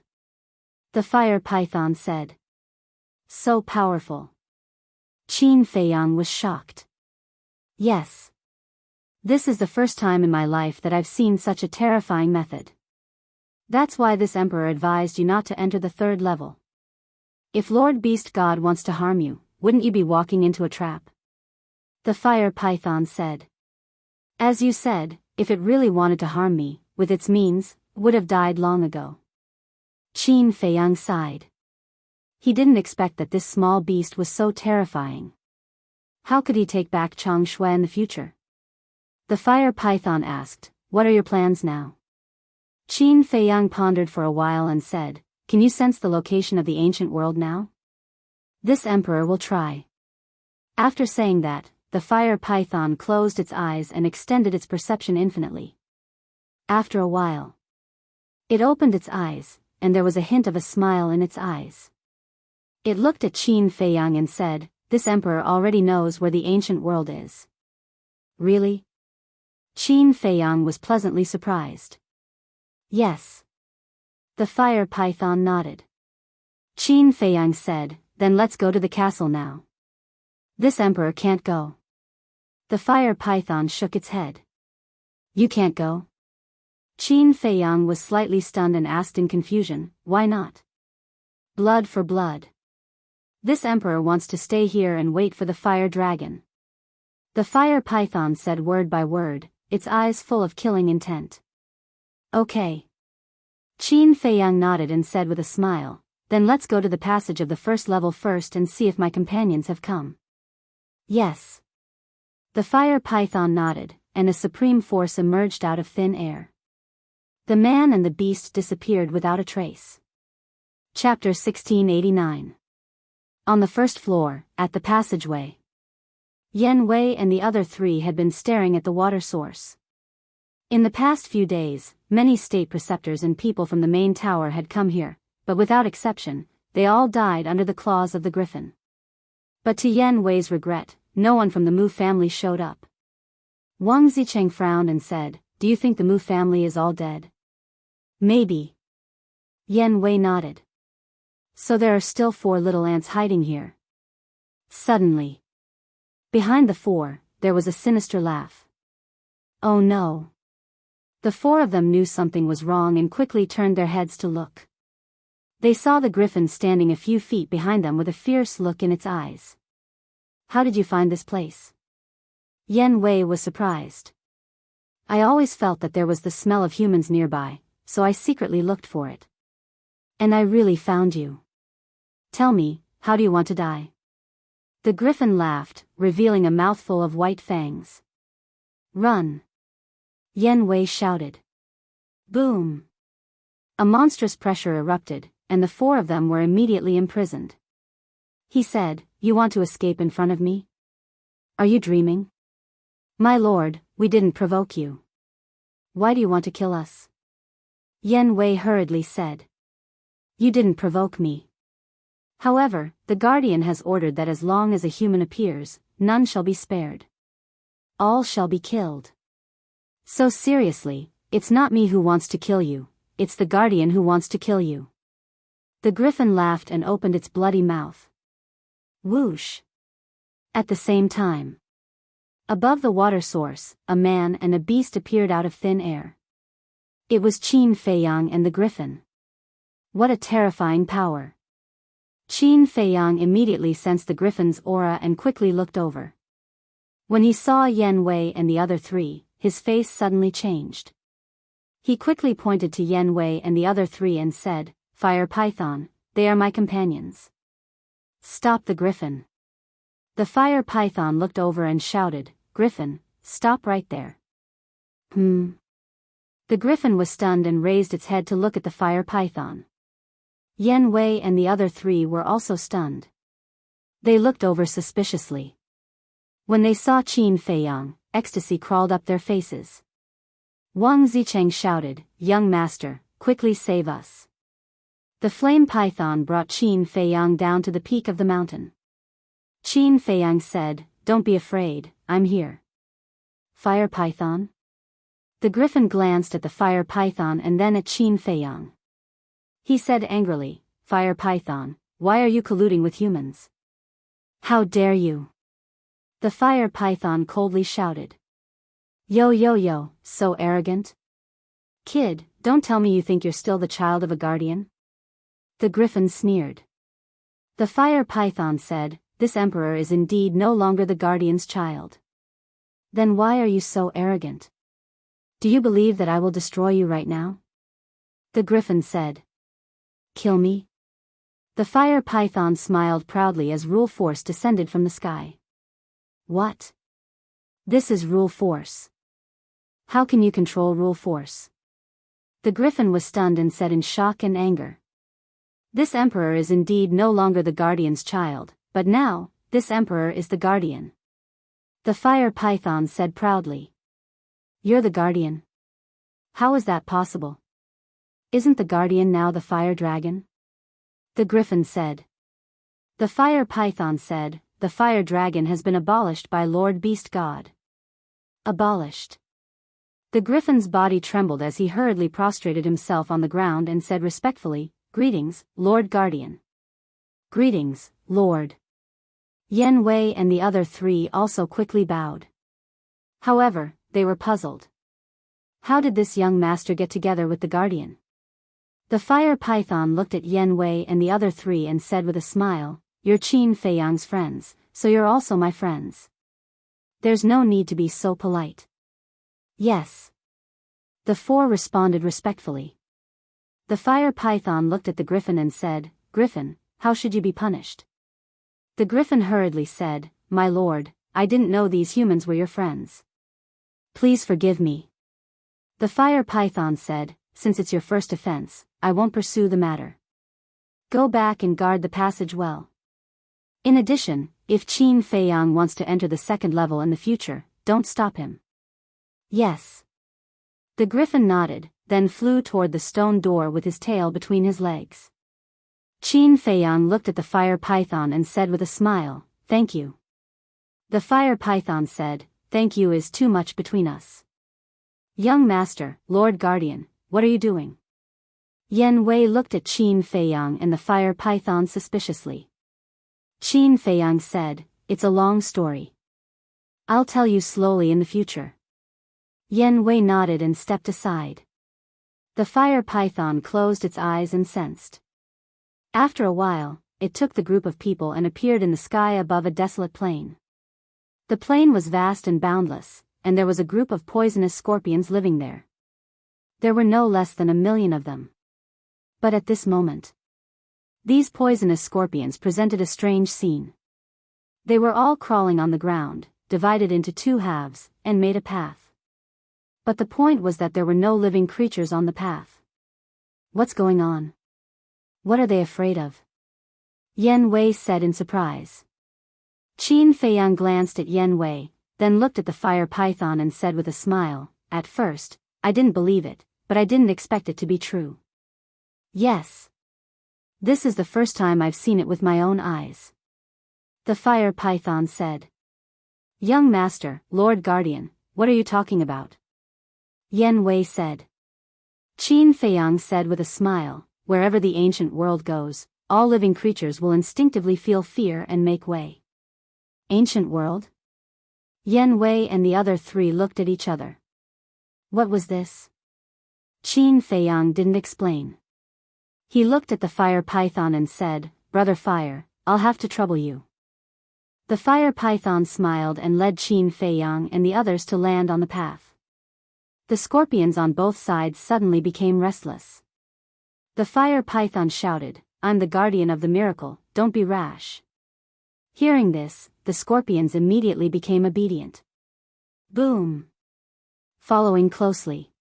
The fire python said. So powerful. Qin Feiyang was shocked. Yes. This is the first time in my life that I've seen such a terrifying method. That's why this emperor advised you not to enter the third level. If Lord Beast God wants to harm you, wouldn't you be walking into a trap? The fire python said. As you said, if it really wanted to harm me, with its means, would have died long ago. Qin Feiyang sighed. He didn't expect that this small beast was so terrifying. How could he take back Chang Shui in the future? The fire python asked, what are your plans now? Qin Feiyang pondered for a while and said, can you sense the location of the ancient world now? This emperor will try. After saying that, the fire python closed its eyes and extended its perception infinitely. After a while, it opened its eyes, and there was a hint of a smile in its eyes. It looked at Qin Feiyang and said, this emperor already knows where the ancient world is. Really? Qin Feiyang was pleasantly surprised. Yes. The fire python nodded. Qin Feiyang said, then let's go to the castle now. This emperor can't go. The fire python shook its head. You can't go? Qin Feiyang was slightly stunned and asked in confusion, why not? Blood for blood. This emperor wants to stay here and wait for the fire dragon. The fire python said word by word, its eyes full of killing intent. Okay. Qin Feiyang nodded and said with a smile, then let's go to the passage of the first level first and see if my companions have come. Yes. The fire python nodded, and a supreme force emerged out of thin air. The man and the beast disappeared without a trace. Chapter 1689. On the first floor, at the passageway. Yan Wei and the other three had been staring at the water source. In the past few days, many state preceptors and people from the main tower had come here, but without exception, they all died under the claws of the griffin. But to Yan Wei's regret, no one from the Mu family showed up. Wang Zicheng frowned and said, do you think the Mu family is all dead? Maybe. Yan Wei nodded. So there are still 4 little ants hiding here. Suddenly, behind the 4, there was a sinister laugh. Oh no. The 4 of them knew something was wrong and quickly turned their heads to look. They saw the griffin standing a few feet behind them with a fierce look in its eyes. How did you find this place? Yan Wei was surprised. I always felt that there was the smell of humans nearby, so I secretly looked for it. And I really found you. Tell me, how do you want to die? The griffin laughed, revealing a mouthful of white fangs. Run! Yan Wei shouted. Boom! A monstrous pressure erupted, and the 4 of them were immediately imprisoned. He said, you want to escape in front of me? Are you dreaming? My lord, we didn't provoke you. Why do you want to kill us? Yan Wei hurriedly said. You didn't provoke me. However, the Guardian has ordered that as long as a human appears, none shall be spared. All shall be killed. So seriously, it's not me who wants to kill you, it's the Guardian who wants to kill you. The griffin laughed and opened its bloody mouth. Whoosh! At the same time, above the water source, a man and a beast appeared out of thin air. It was Qin Feiyang and the griffin. What a terrifying power! Qin Feiyang immediately sensed the griffin's aura and quickly looked over. When he saw Yan Wei and the other three, his face suddenly changed. He quickly pointed to Yan Wei and the other three and said, "Fire Python, they are my companions. Stop the griffin." The fire python looked over and shouted, "Griffin, stop right there." The griffin was stunned and raised its head to look at the fire python. Yan Wei and the other three were also stunned. They looked over suspiciously. When they saw Qin Feiyang, ecstasy crawled up their faces. Wang Zicheng shouted, "Young master, quickly save us." The flame python brought Qin Feiyang down to the peak of the mountain. Qin Feiyang said, "Don't be afraid, I'm here." Fire python? The griffin glanced at the fire python and then at Qin Feiyang. He said angrily, "Fire python, why are you colluding with humans? How dare you?" The fire python coldly shouted. Yo, so arrogant? Kid, don't tell me you think you're still the child of a guardian?" The griffin sneered. The fire python said, "This emperor is indeed no longer the guardian's child." "Then why are you so arrogant? Do you believe that I will destroy you right now?" The griffin said. "Kill me?" The fire python smiled proudly as rule force descended from the sky. "What? This is rule force. How can you control rule force?" The griffin was stunned and said in shock and anger. "This emperor is indeed no longer the guardian's child, but now, this emperor is the guardian." The fire python said proudly. "You're the guardian? How is that possible? Isn't the guardian now the fire dragon?" The griffin said. The fire python said, "The fire dragon has been abolished by Lord Beast God." Abolished. The griffin's body trembled as he hurriedly prostrated himself on the ground and said respectfully, "Greetings, Lord Guardian." "Greetings, Lord." Yan Wei and the other three also quickly bowed. However, they were puzzled. How did this young master get together with the guardian? The fire python looked at Yan Wei and the other three and said with a smile, "You're Qin Feiyang's friends, so you're also my friends. There's no need to be so polite." "Yes." The four responded respectfully. The fire python looked at the griffin and said, "Griffin, how should you be punished?" The griffin hurriedly said, "My lord, I didn't know these humans were your friends. Please forgive me." The fire python said, "Since it's your first offense, I won't pursue the matter. Go back and guard the passage well. In addition, if Qin Feiyang wants to enter the second level in the future, don't stop him." "Yes." The griffin nodded, then flew toward the stone door with his tail between his legs. Qin Feiyang looked at the fire python and said with a smile, "Thank you." The fire python said, "Thank you is too much between us. Young master, Lord Guardian, what are you doing?" Yan Wei looked at Qin Feiyang and the fire python suspiciously. Qin Feiyang said, "It's a long story. I'll tell you slowly in the future." Yan Wei nodded and stepped aside. The fire python closed its eyes and sensed. After a while, it took the group of people and appeared in the sky above a desolate plain. The plain was vast and boundless, and there was a group of poisonous scorpions living there. There were no less than 1,000,000 of them. But at this moment, these poisonous scorpions presented a strange scene. They were all crawling on the ground, divided into two halves, and made a path. But the point was that there were no living creatures on the path. "What's going on? What are they afraid of?" Yan Wei said in surprise. Qin Feiyang glanced at Yan Wei, then looked at the fire python and said with a smile, "At first, I didn't believe it, but I didn't expect it to be true. Yes. This is the first time I've seen it with my own eyes." The fire python said. "Young master, Lord Guardian, what are you talking about?" Yan Wei said. Qin Feiyang said with a smile, wherever the ancient world goes, all living creatures will instinctively feel fear and make way. Ancient world? Yen Wei and the other three looked at each other. What was this? Qin Feiyang didn't explain. He looked at the fire python and said, "Brother Fire, I'll have to trouble you." The fire python smiled and led Qin Feiyang and the others to land on the path. The scorpions on both sides suddenly became restless. The fire python shouted, "I'm the guardian of the miracle, don't be rash." Hearing this, the scorpions immediately became obedient. Boom! Following closely,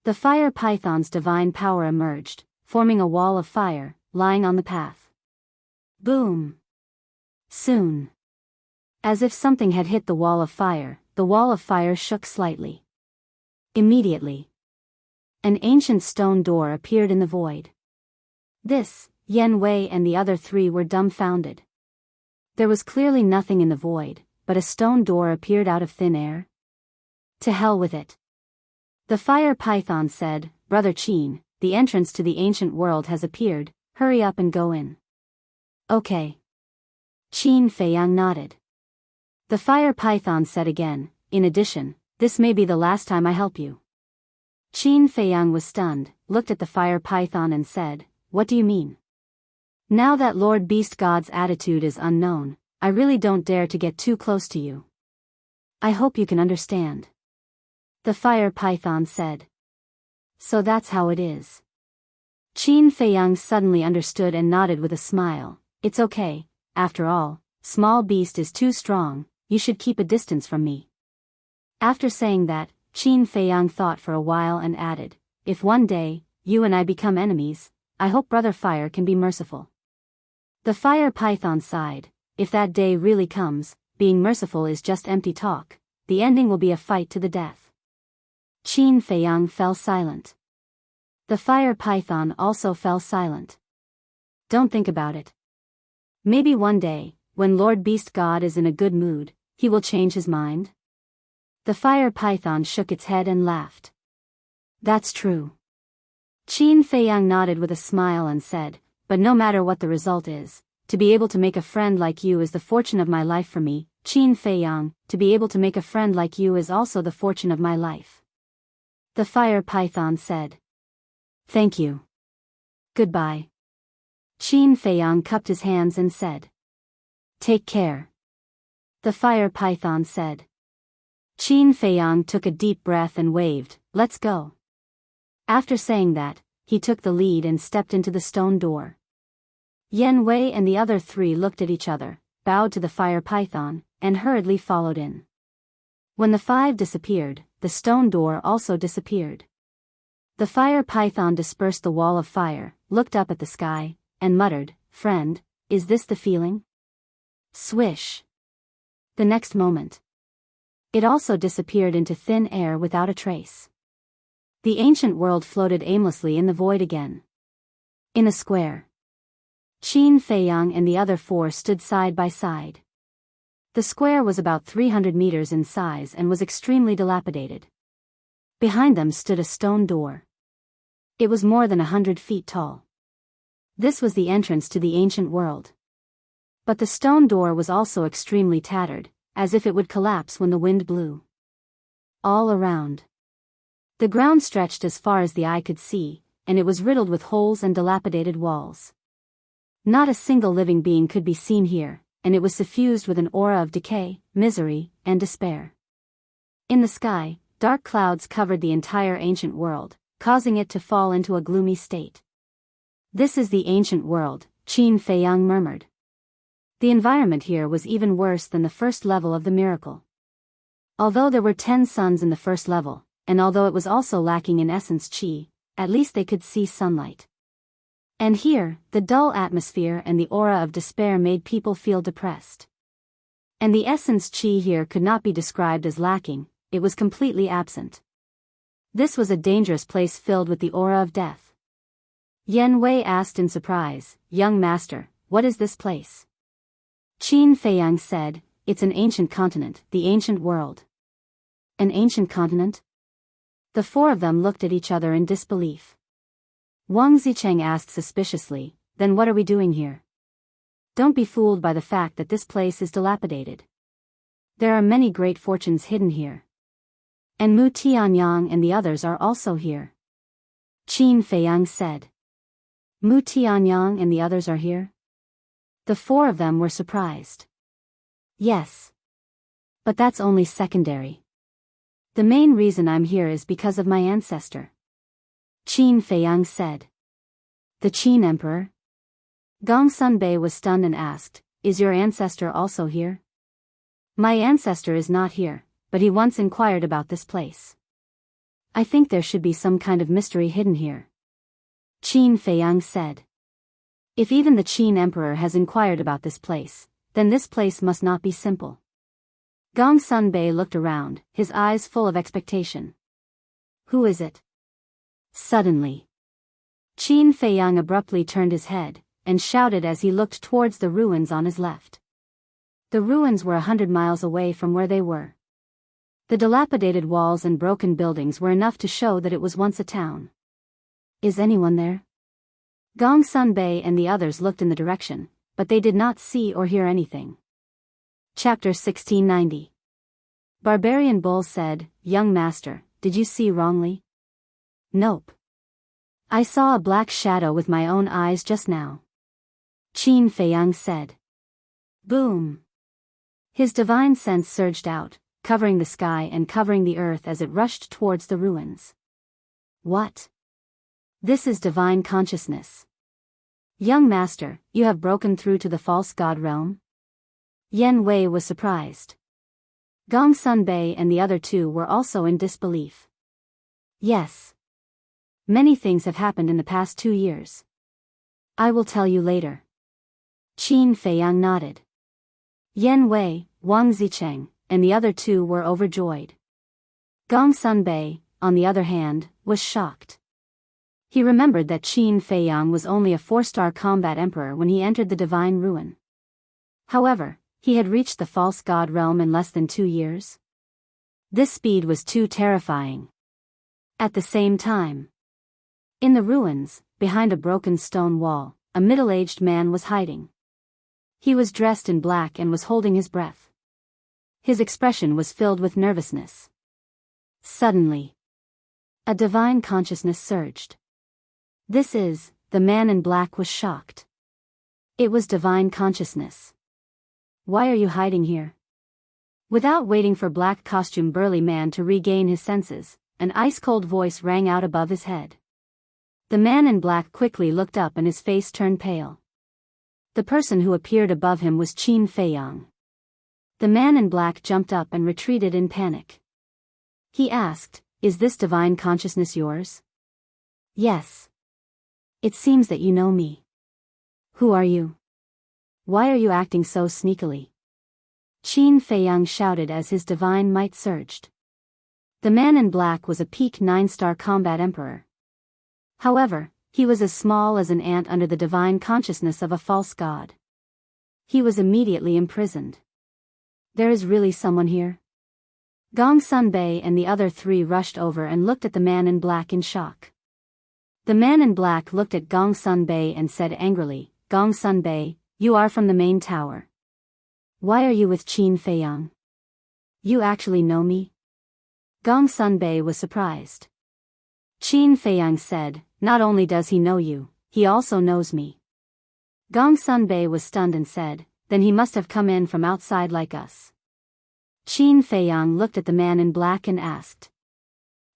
the fire python's divine power emerged, forming a wall of fire, lying on the path. Boom! Soon, as if something had hit the wall of fire shook slightly. Immediately, an ancient stone door appeared in the void. This, Yen Wei and the other three were dumbfounded. There was clearly nothing in the void, but a stone door appeared out of thin air. To hell with it. The fire python said, "Brother Qin, the entrance to the ancient world has appeared, hurry up and go in." Okay. Qin Feiyang nodded. The fire python said again, "In addition, this may be the last time I help you." Qin Feiyang was stunned, looked at the fire python and said, "What do you mean?" "Now that Lord Beast God's attitude is unknown, I really don't dare to get too close to you. I hope you can understand." The fire python said. "So that's how it is." Qin Feiyang suddenly understood and nodded with a smile. "It's okay, after all, small beast is too strong, you should keep a distance from me." After saying that, Qin Feiyang thought for a while and added, "If one day, you and I become enemies, I hope Brother Fire can be merciful." The fire python sighed, "If that day really comes, being merciful is just empty talk, the ending will be a fight to the death." Qin Feiyang fell silent. The fire python also fell silent. "Don't think about it. Maybe one day, when Lord Beast God is in a good mood, he will change his mind." The fire python shook its head and laughed. "That's true." Qin Feiyang nodded with a smile and said, "But no matter what the result is, to be able to make a friend like you is the fortune of my life for me, Qin Feiyang, to be able to make a friend like you is also the fortune of my life." The fire python said, "Thank you. Goodbye." Qin Feiyang cupped his hands and said, "Take care." The fire python said. Qin Feiyang took a deep breath and waved, "Let's go." After saying that, he took the lead and stepped into the stone door. Yen Wei and the other three looked at each other, bowed to the fire python, and hurriedly followed in. When the five disappeared, the stone door also disappeared. The fire python dispersed the wall of fire, looked up at the sky, and muttered, "Friend, is this the feeling?" Swish. The next moment, it also disappeared into thin air without a trace. The ancient world floated aimlessly in the void again. In a square, Qin Feiyang and the other four stood side by side. The square was about 300 meters in size and was extremely dilapidated. Behind them stood a stone door. It was more than 100 feet tall. This was the entrance to the ancient world. But the stone door was also extremely tattered, as if it would collapse when the wind blew. All around, the ground stretched as far as the eye could see, and it was riddled with holes and dilapidated walls. Not a single living being could be seen here, and it was suffused with an aura of decay, misery, and despair. In the sky, dark clouds covered the entire ancient world, causing it to fall into a gloomy state. "This is the ancient world," Qin Feiyang murmured. The environment here was even worse than the first level of the miracle. Although there were 10 suns in the first level, and although it was also lacking in essence qi, at least they could see sunlight. And here, the dull atmosphere and the aura of despair made people feel depressed. And the essence qi here could not be described as lacking, it was completely absent. This was a dangerous place filled with the aura of death. Yen Wei asked in surprise, "Young master, what is this place?" Qin Feiyang said, "It's an ancient continent, the ancient world." An ancient continent? The four of them looked at each other in disbelief. Wang Zicheng asked suspiciously, then what are we doing here? Don't be fooled by the fact that this place is dilapidated. There are many great fortunes hidden here. And Mu Tianyang and the others are also here. Qin Feiyang said. Mu Tianyang and the others are here? The four of them were surprised. Yes. But that's only secondary. The main reason I'm here is because of my ancestor. Qin Feiyang said. The Qin Emperor? Gongsun Bei was stunned and asked, is your ancestor also here? My ancestor is not here, but he once inquired about this place. I think there should be some kind of mystery hidden here. Qin Feiyang said. If even the Qin Emperor has inquired about this place, then this place must not be simple. Gongsun Bei looked around, his eyes full of expectation. Who is it? Suddenly, Qin Feiyang abruptly turned his head, and shouted as he looked towards the ruins on his left. The ruins were 100 miles away from where they were. The dilapidated walls and broken buildings were enough to show that it was once a town. Is anyone there? Gongsun Bei and the others looked in the direction, but they did not see or hear anything. Chapter 1690. Barbarian Bull said, Young master, did you see wrongly? Nope. I saw a black shadow with my own eyes just now. Qin Feiyang said. Boom. His divine sense surged out, covering the sky and covering the earth as it rushed towards the ruins. What? This is divine consciousness. Young master, you have broken through to the false god realm? Yen Wei was surprised. Gongsun Bei and the other two were also in disbelief. Yes. Many things have happened in the past 2 years. I will tell you later. Qin Feiyang nodded. Yen Wei, Wang Zicheng, and the other two were overjoyed. Gongsun Bei, on the other hand, was shocked. He remembered that Qin Feiyang was only a 4-star combat emperor when he entered the divine ruin. However, he had reached the false god realm in less than 2 years. This speed was too terrifying. At the same time, in the ruins, behind a broken stone wall, a middle-aged man was hiding. He was dressed in black and was holding his breath. His expression was filled with nervousness. Suddenly, a divine consciousness surged. This is, the man in black was shocked. It was divine consciousness. Why are you hiding here? Without waiting for black costume burly man to regain his senses, an ice-cold voice rang out above his head. The man in black quickly looked up and his face turned pale. The person who appeared above him was Qin Feiyang. The man in black jumped up and retreated in panic. He asked, Is this divine consciousness yours? Yes. It seems that you know me. Who are you? Why are you acting so sneakily? Qin Feiyang shouted as his divine might surged. The man in black was a peak 9-star combat emperor. However, he was as small as an ant under the divine consciousness of a false god. He was immediately imprisoned. There is really someone here? Gongsun Bei and the other 3 rushed over and looked at the man in black in shock. The man in black looked at Gongsun Bei and said angrily, Gongsun Bei, you are from the main tower. Why are you with Qin Feiyang? You actually know me? Gongsun Bei was surprised. Qin Feiyang said, Not only does he know you, he also knows me. Gongsun Bei was stunned and said, Then he must have come in from outside like us. Qin Feiyang looked at the man in black and asked,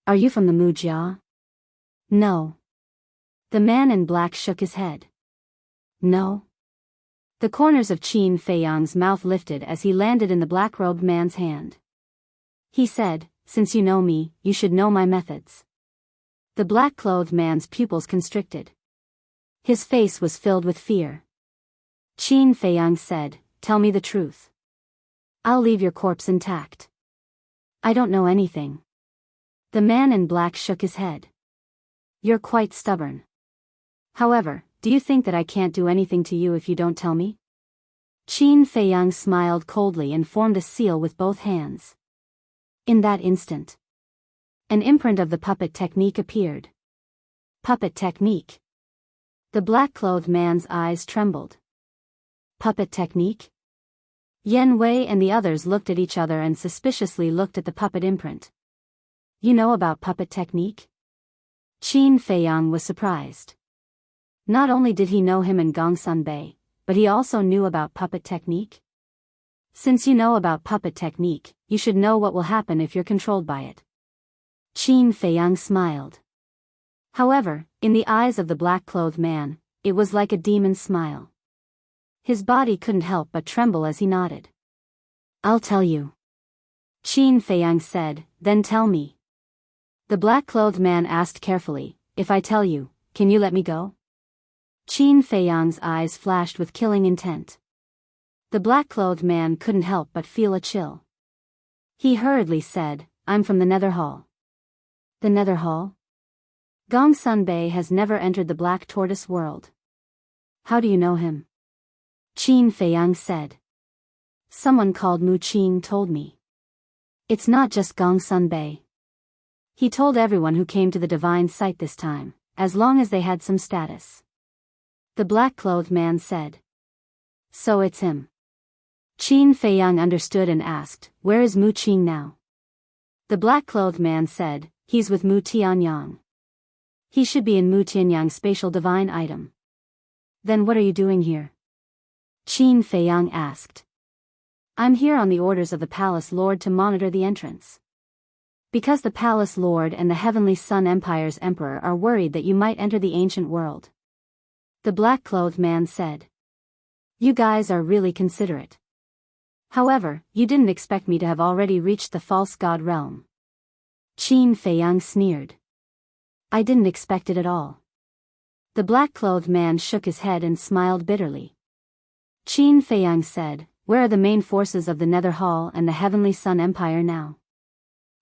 Are you from the Mujia? No. The man in black shook his head. No. The corners of Qin Feiyang's mouth lifted as he landed in the black-robed man's hand. He said, Since you know me, you should know my methods. The black-clothed man's pupils constricted. His face was filled with fear. Qin Feiyang said, Tell me the truth. I'll leave your corpse intact. I don't know anything. The man in black shook his head. You're quite stubborn. However, do you think that I can't do anything to you if you don't tell me? Qin Feiyang smiled coldly and formed a seal with both hands. In that instant, an imprint of the puppet technique appeared. Puppet technique. The black-clothed man's eyes trembled. Puppet technique? Yen Wei and the others looked at each other and suspiciously looked at the puppet imprint. You know about puppet technique? Qin Feiyang was surprised. Not only did he know him and Gongsun Bei, but he also knew about puppet technique. Since you know about puppet technique, you should know what will happen if you're controlled by it. Qin Feiyang smiled. However, in the eyes of the black-clothed man, it was like a demon's smile. His body couldn't help but tremble as he nodded. I'll tell you. Qin Feiyang said, then tell me. The black-clothed man asked carefully, if I tell you, can you let me go? Qin Feiyang's eyes flashed with killing intent. The black-clothed man couldn't help but feel a chill. He hurriedly said, I'm from the Nether Hall. The Nether Hall? Gongsun Bei has never entered the Black Tortoise world. How do you know him? Qin Feiyang said. Someone called Mu Qing told me. It's not just Gongsun Bei. He told everyone who came to the divine site this time, as long as they had some status. The black-clothed man said. So it's him. Qin Feiyang understood and asked, where is Mu Qing now? The black-clothed man said, he's with Mu Tianyang. He should be in Mu Tianyang's spatial divine item. Then what are you doing here? Qin Feiyang asked. I'm here on the orders of the Palace Lord to monitor the entrance. Because the Palace Lord and the Heavenly Sun Empire's Emperor are worried that you might enter the ancient world. The black-clothed man said. You guys are really considerate. However, you didn't expect me to have already reached the false god realm. Qin Feiyang sneered. I didn't expect it at all. The black-clothed man shook his head and smiled bitterly. Qin Feiyang said, where are the main forces of the Nether Hall and the Heavenly Sun Empire now?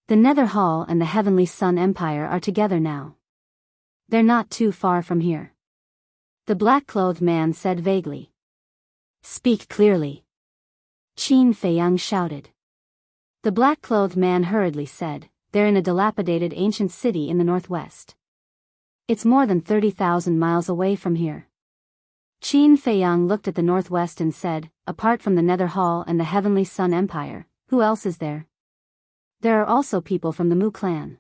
The Nether Hall and the Heavenly Sun Empire are together now. They're not too far from here. The black-clothed man said vaguely. Speak clearly. Qin Feiyang shouted. The black-clothed man hurriedly said, they're in a dilapidated ancient city in the northwest. It's more than 30,000 miles away from here. Qin Feiyang looked at the northwest and said, apart from the Nether Hall and the Heavenly Sun Empire, who else is there? There are also people from the Mu clan.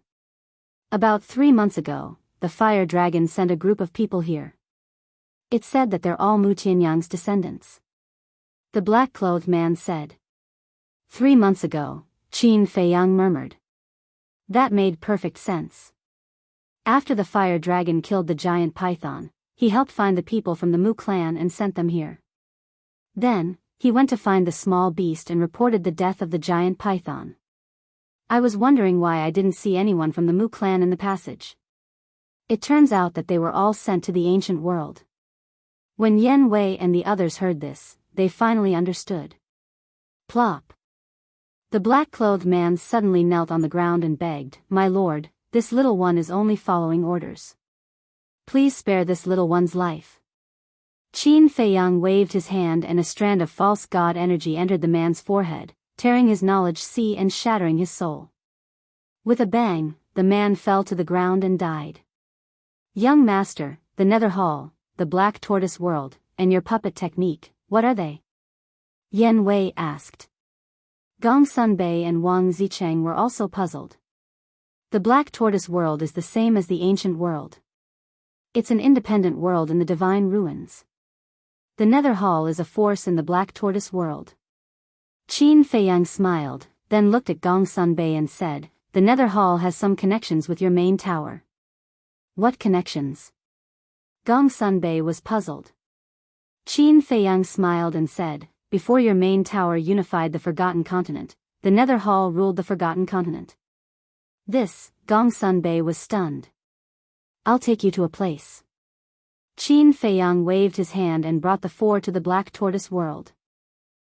About 3 months ago, the Fire Dragon sent a group of people here. It said that they're all Mu Tianyang's descendants. The black-clothed man said. 3 months ago, Qin Feiyang murmured. That made perfect sense. After the Fire Dragon killed the giant python, he helped find the people from the Mu clan and sent them here. Then, he went to find the small beast and reported the death of the giant python. I was wondering why I didn't see anyone from the Mu clan in the passage. It turns out that they were all sent to the ancient world. When Yen Wei and the others heard this, they finally understood. Plop. The black-clothed man suddenly knelt on the ground and begged, my lord, this little one is only following orders. Please spare this little one's life. Qin Feiyang waved his hand and a strand of false god energy entered the man's forehead, tearing his knowledge sea and shattering his soul. With a bang, the man fell to the ground and died. Young master, the Nether Hall, the Black Tortoise world, and your puppet technique, what are they? Yen Wei asked. Gongsun Bei and Wang Zicheng were also puzzled. The Black Tortoise world is the same as the ancient world. It's an independent world in the divine ruins. The Nether Hall is a force in the Black Tortoise world. Qin Feiyang smiled, then looked at Gongsun Bei and said, the Nether Hall has some connections with your main tower. What connections? Gongsun Bei was puzzled. Qin Feiyang smiled and said, before your main tower unified the Forgotten Continent, the Nether Hall ruled the Forgotten Continent. This, Gongsun Bei was stunned. I'll take you to a place. Qin Feiyang waved his hand and brought the four to the Black Tortoise world.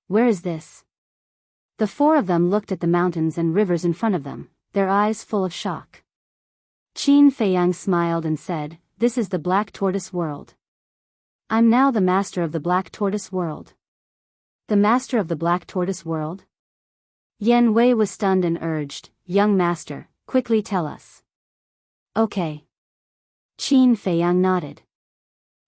Where is this? The four of them looked at the mountains and rivers in front of them, their eyes full of shock. Qin Feiyang smiled and said, this is the Black Tortoise world. I'm now the master of the Black Tortoise world. The master of the Black Tortoise world? Yen Wei was stunned and urged, young master, quickly tell us. Okay. Qin Feiyang nodded.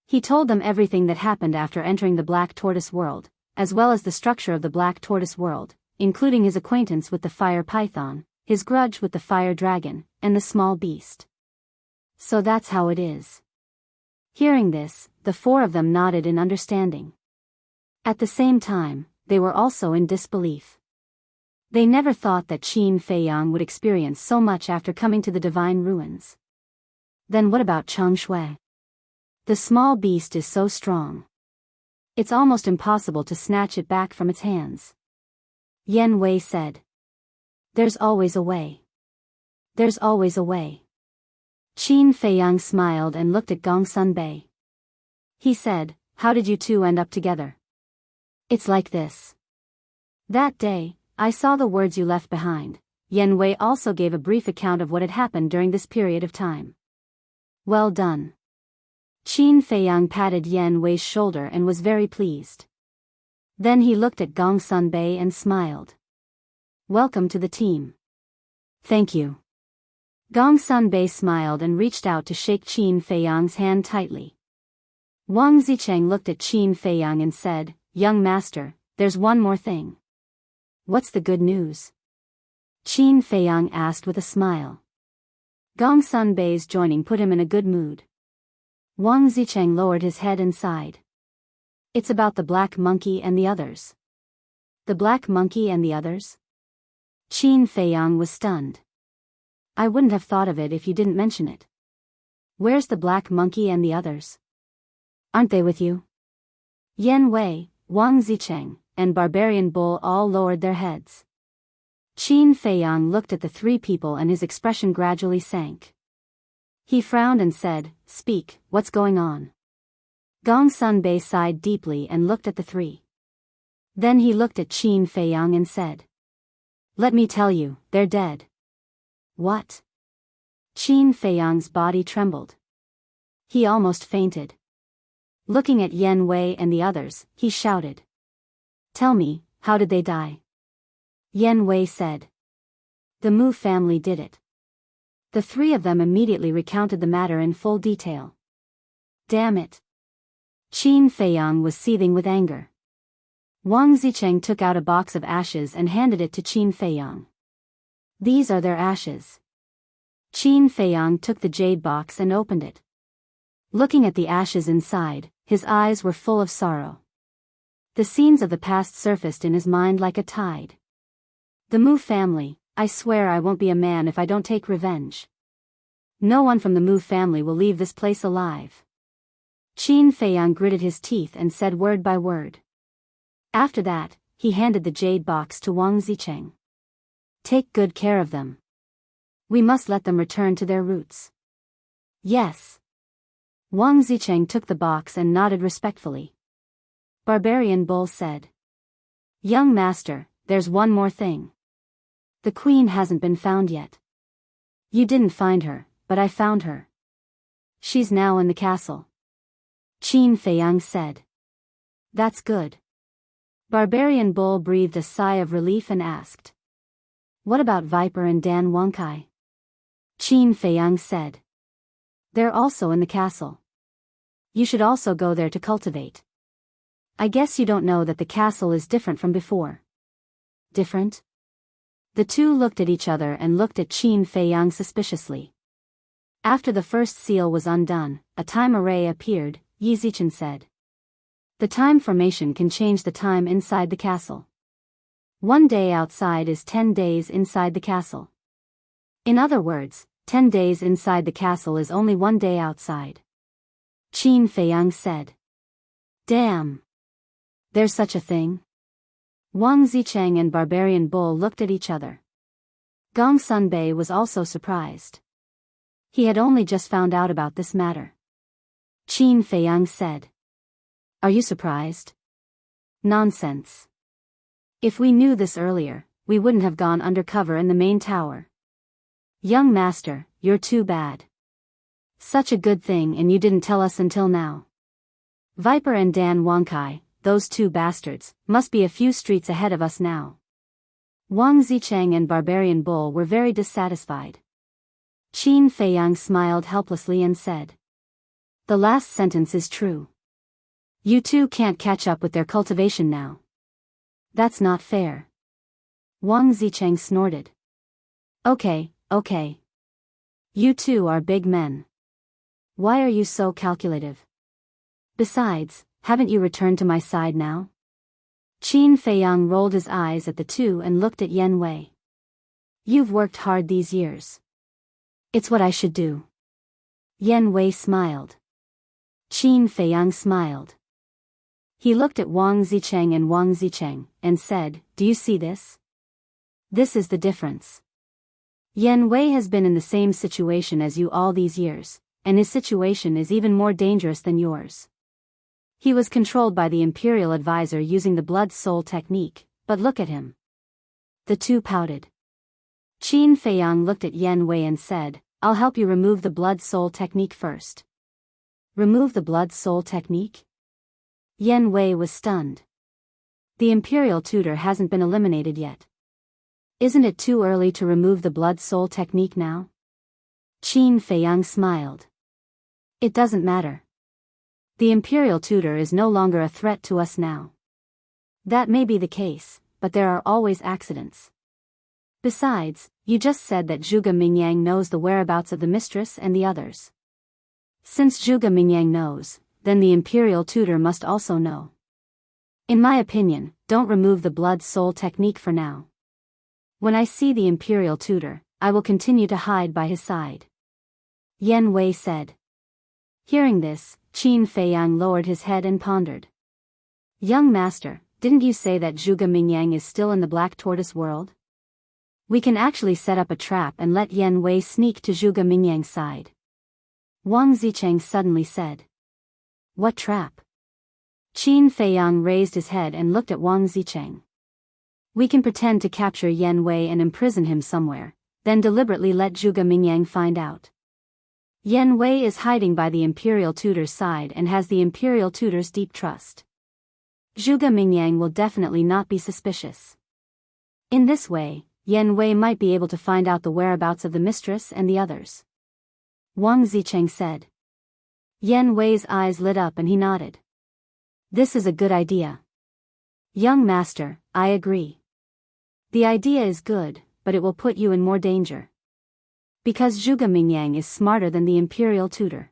He told them everything that happened after entering the Black Tortoise world, as well as the structure of the Black Tortoise world, including his acquaintance with the fire python, his grudge with the fire dragon, and the small beast. So that's how it is. Hearing this, the four of them nodded in understanding. At the same time, they were also in disbelief. They never thought that Qin Feiyang would experience so much after coming to the divine ruins. Then what about Cheng Shui? The small beast is so strong. It's almost impossible to snatch it back from its hands. Yan Wei said. There's always a way. There's always a way. Qin Feiyang smiled and looked at Gongsun Bei. He said, how did you two end up together? It's like this. That day, I saw the words you left behind. Yan Wei also gave a brief account of what had happened during this period of time. Well done. Qin Feiyang patted Yan Wei's shoulder and was very pleased. Then he looked at Gongsun Bei and smiled. Welcome to the team. Thank you. Gongsun Bei smiled and reached out to shake Qin Feiyang's hand tightly. Wang Zicheng looked at Qin Feiyang and said, Young master, there's one more thing. What's the good news? Qin Feiyang asked with a smile. Gongsun Bei's joining put him in a good mood. Wang Zicheng lowered his head and sighed. It's about the black monkey and the others. The black monkey and the others? Qin Feiyang was stunned. I wouldn't have thought of it if you didn't mention it. Where's the black monkey and the others? Aren't they with you? Yan Wei, Wang Zicheng, and Barbarian Bull all lowered their heads. Qin Feiyang looked at the three people and his expression gradually sank. He frowned and said, Speak, what's going on? Gongsun Bei sighed deeply and looked at the three. Then he looked at Qin Feiyang and said, Let me tell you, they're dead. What? Qin Feiyang's body trembled. He almost fainted. Looking at Yan Wei and the others, he shouted. Tell me, how did they die? Yan Wei said. The Mu family did it. The three of them immediately recounted the matter in full detail. Damn it. Qin Feiyang was seething with anger. Wang Zicheng took out a box of ashes and handed it to Qin Feiyang. These are their ashes. Qin Feiyang took the jade box and opened it. Looking at the ashes inside, his eyes were full of sorrow. The scenes of the past surfaced in his mind like a tide. The Mu family, I swear I won't be a man if I don't take revenge. No one from the Mu family will leave this place alive. Qin Feiyang gritted his teeth and said word by word. After that, he handed the jade box to Wang Zicheng. Take good care of them. We must let them return to their roots. Yes. Wang Zicheng took the box and nodded respectfully. Barbarian Bull said. Young master, there's one more thing. The queen hasn't been found yet. You didn't find her, but I found her. She's now in the castle. Qin Feiyang said. That's good. Barbarian Bull breathed a sigh of relief and asked. What about Viper and Dan Wangkai? Qin Feiyang said. They're also in the castle. You should also go there to cultivate. I guess you don't know that the castle is different from before. Different? The two looked at each other and looked at Qin Feiyang suspiciously. After the first seal was undone, a time array appeared, Yi Zichen said. The time formation can change the time inside the castle. 1 day outside is 10 days inside the castle. In other words, 10 days inside the castle is only 1 day outside. Qin Feiyang said. Damn. There's such a thing? Wang Zicheng and Barbarian Bull looked at each other. Gongsun Bei was also surprised. He had only just found out about this matter. Qin Feiyang said. Are you surprised? Nonsense. If we knew this earlier, we wouldn't have gone undercover in the main tower. Young master, you're too bad. Such a good thing and you didn't tell us until now. Viper and Dan Wangkai, those two bastards, must be a few streets ahead of us now. Wang Zicheng and Barbarian Bull were very dissatisfied. Qin Feiyang smiled helplessly and said. The last sentence is true. You two can't catch up with their cultivation now. That's not fair. Wang Zicheng snorted. Okay. You two are big men. Why are you so calculative? Besides, haven't you returned to my side now? Qin Feiyang rolled his eyes at the two and looked at Yan Wei. You've worked hard these years. It's what I should do. Yan Wei smiled. Qin Feiyang smiled. He looked at Wang Zicheng and said, Do you see this? This is the difference. Yan Wei has been in the same situation as you all these years, and his situation is even more dangerous than yours. He was controlled by the Imperial Advisor using the blood-soul technique, but look at him. The two pouted. Qin Feiyang looked at Yan Wei and said, I'll help you remove the blood-soul technique first. Remove the blood-soul technique? Yan Wei was stunned. The Imperial Tutor hasn't been eliminated yet. Isn't it too early to remove the blood-soul technique now? Qin Feiyang smiled. It doesn't matter. The Imperial Tutor is no longer a threat to us now. That may be the case, but there are always accidents. Besides, you just said that Zhuge Mingyang knows the whereabouts of the mistress and the others. Since Zhuge Mingyang knows, then the Imperial Tutor must also know. In my opinion, don't remove the blood-soul technique for now. When I see the Imperial Tutor, I will continue to hide by his side. Yan Wei said. Hearing this, Qin Feiyang lowered his head and pondered. Young master, didn't you say that Zhuge Mingyang is still in the Black Tortoise world? We can actually set up a trap and let Yan Wei sneak to Zhuge Mingyang's side. Wang Zicheng suddenly said. What trap? Qin Feiyang raised his head and looked at Wang Zicheng. We can pretend to capture Yan Wei and imprison him somewhere, then deliberately let Zhuge Mingyang find out. Yan Wei is hiding by the Imperial Tutor's side and has the Imperial Tutor's deep trust. Zhuge Mingyang will definitely not be suspicious. In this way, Yan Wei might be able to find out the whereabouts of the mistress and the others. Wang Zicheng said. Yan Wei's eyes lit up and he nodded. This is a good idea. Young master, I agree. The idea is good, but it will put you in more danger. Because Zhuge Mingyang is smarter than the Imperial Tutor.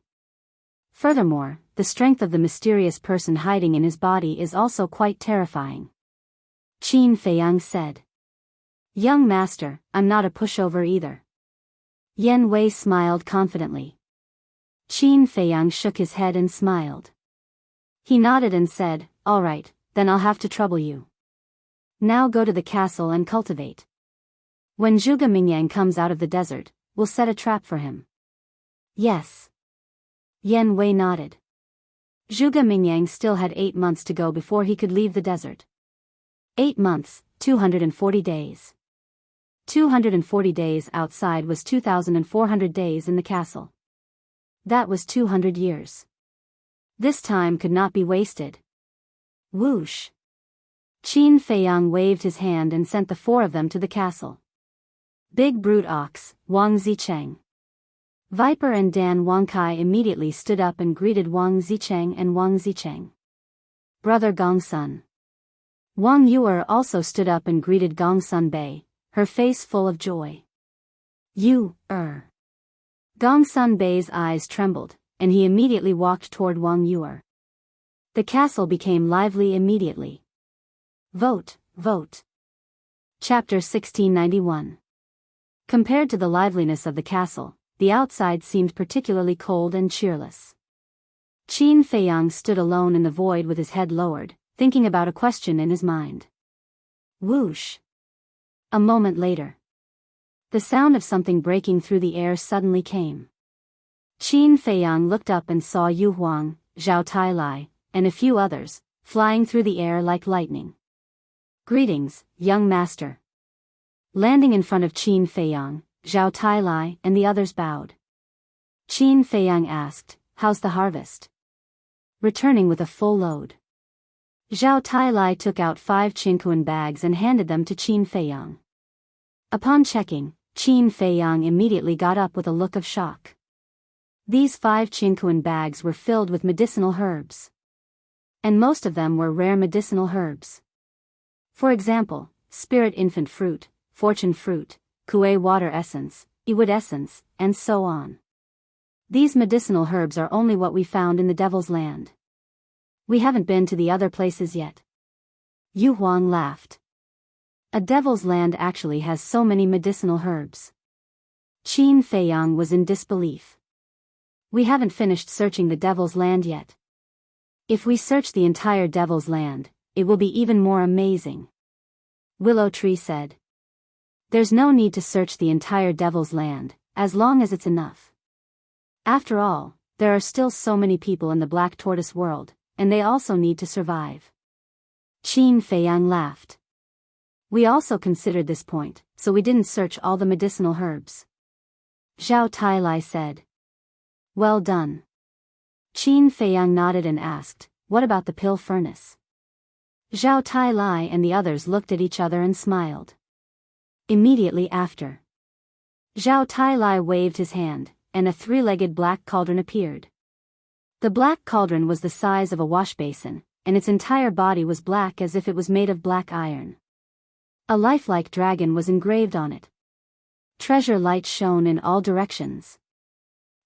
Furthermore, the strength of the mysterious person hiding in his body is also quite terrifying. Qin Feiyang said. Young master, I'm not a pushover either. Yan Wei smiled confidently. Qin Feiyang shook his head and smiled. He nodded and said, All right, then I'll have to trouble you. Now go to the castle and cultivate. When Zhuge Mingyang comes out of the desert, we'll set a trap for him. Yes. Yan Wei nodded. Zhuge Mingyang still had 8 months to go before he could leave the desert. 8 months, 240 days. 240 days outside was 2,400 days in the castle. That was 200 years. This time could not be wasted. Whoosh. Qin Feiyang waved his hand and sent the 4 of them to the castle. Big Brute Ox, Wang Zicheng. Viper and Dan Wangkai immediately stood up and greeted Wang Zicheng and Wang Zicheng. Brother Gongsun. Wang Yuer also stood up and greeted Gongsun Bei, her face full of joy. Gongsun Bei's eyes trembled, and he immediately walked toward Wang Yuer. The castle became lively immediately. Vote, vote. Chapter 1691. Compared to the liveliness of the castle, the outside seemed particularly cold and cheerless. Qin Feiyang stood alone in the void with his head lowered, thinking about a question in his mind. Whoosh. A moment later. The sound of something breaking through the air suddenly came. Qin Feiyang looked up and saw Yu Huang, Zhao Tailai, and a few others, flying through the air like lightning. Greetings, young master. Landing in front of Qin Feiyang, Zhao Tailai and the others bowed. Qin Feiyang asked, How's the harvest? Returning with a full load. Zhao Tailai took out 5 Qinkuan bags and handed them to Qin Feiyang. Upon checking, Qin Feiyang immediately got up with a look of shock. These 5 Qingkuan bags were filled with medicinal herbs. And most of them were rare medicinal herbs. For example, spirit infant fruit, fortune fruit, kuei water essence, iwood essence, and so on. These medicinal herbs are only what we found in the Devil's Land. We haven't been to the other places yet. Yu Huang laughed. A Devil's Land actually has so many medicinal herbs. Qin Feiyang was in disbelief. We haven't finished searching the Devil's Land yet. If we search the entire Devil's Land, it will be even more amazing. Willow Tree said. There's no need to search the entire Devil's Land, as long as it's enough. After all, there are still so many people in the Black Tortoise world, and they also need to survive. Qin Feiyang laughed. We also considered this point, so we didn't search all the medicinal herbs. Zhao Tailai said. Well done. Qin Feiyang nodded and asked, what about the pill furnace? Zhao Tailai and the others looked at each other and smiled. Immediately after, Zhao Tailai waved his hand, and a 3-legged black cauldron appeared. The black cauldron was the size of a wash basin, and its entire body was black as if it was made of black iron. A lifelike dragon was engraved on it. Treasure light shone in all directions.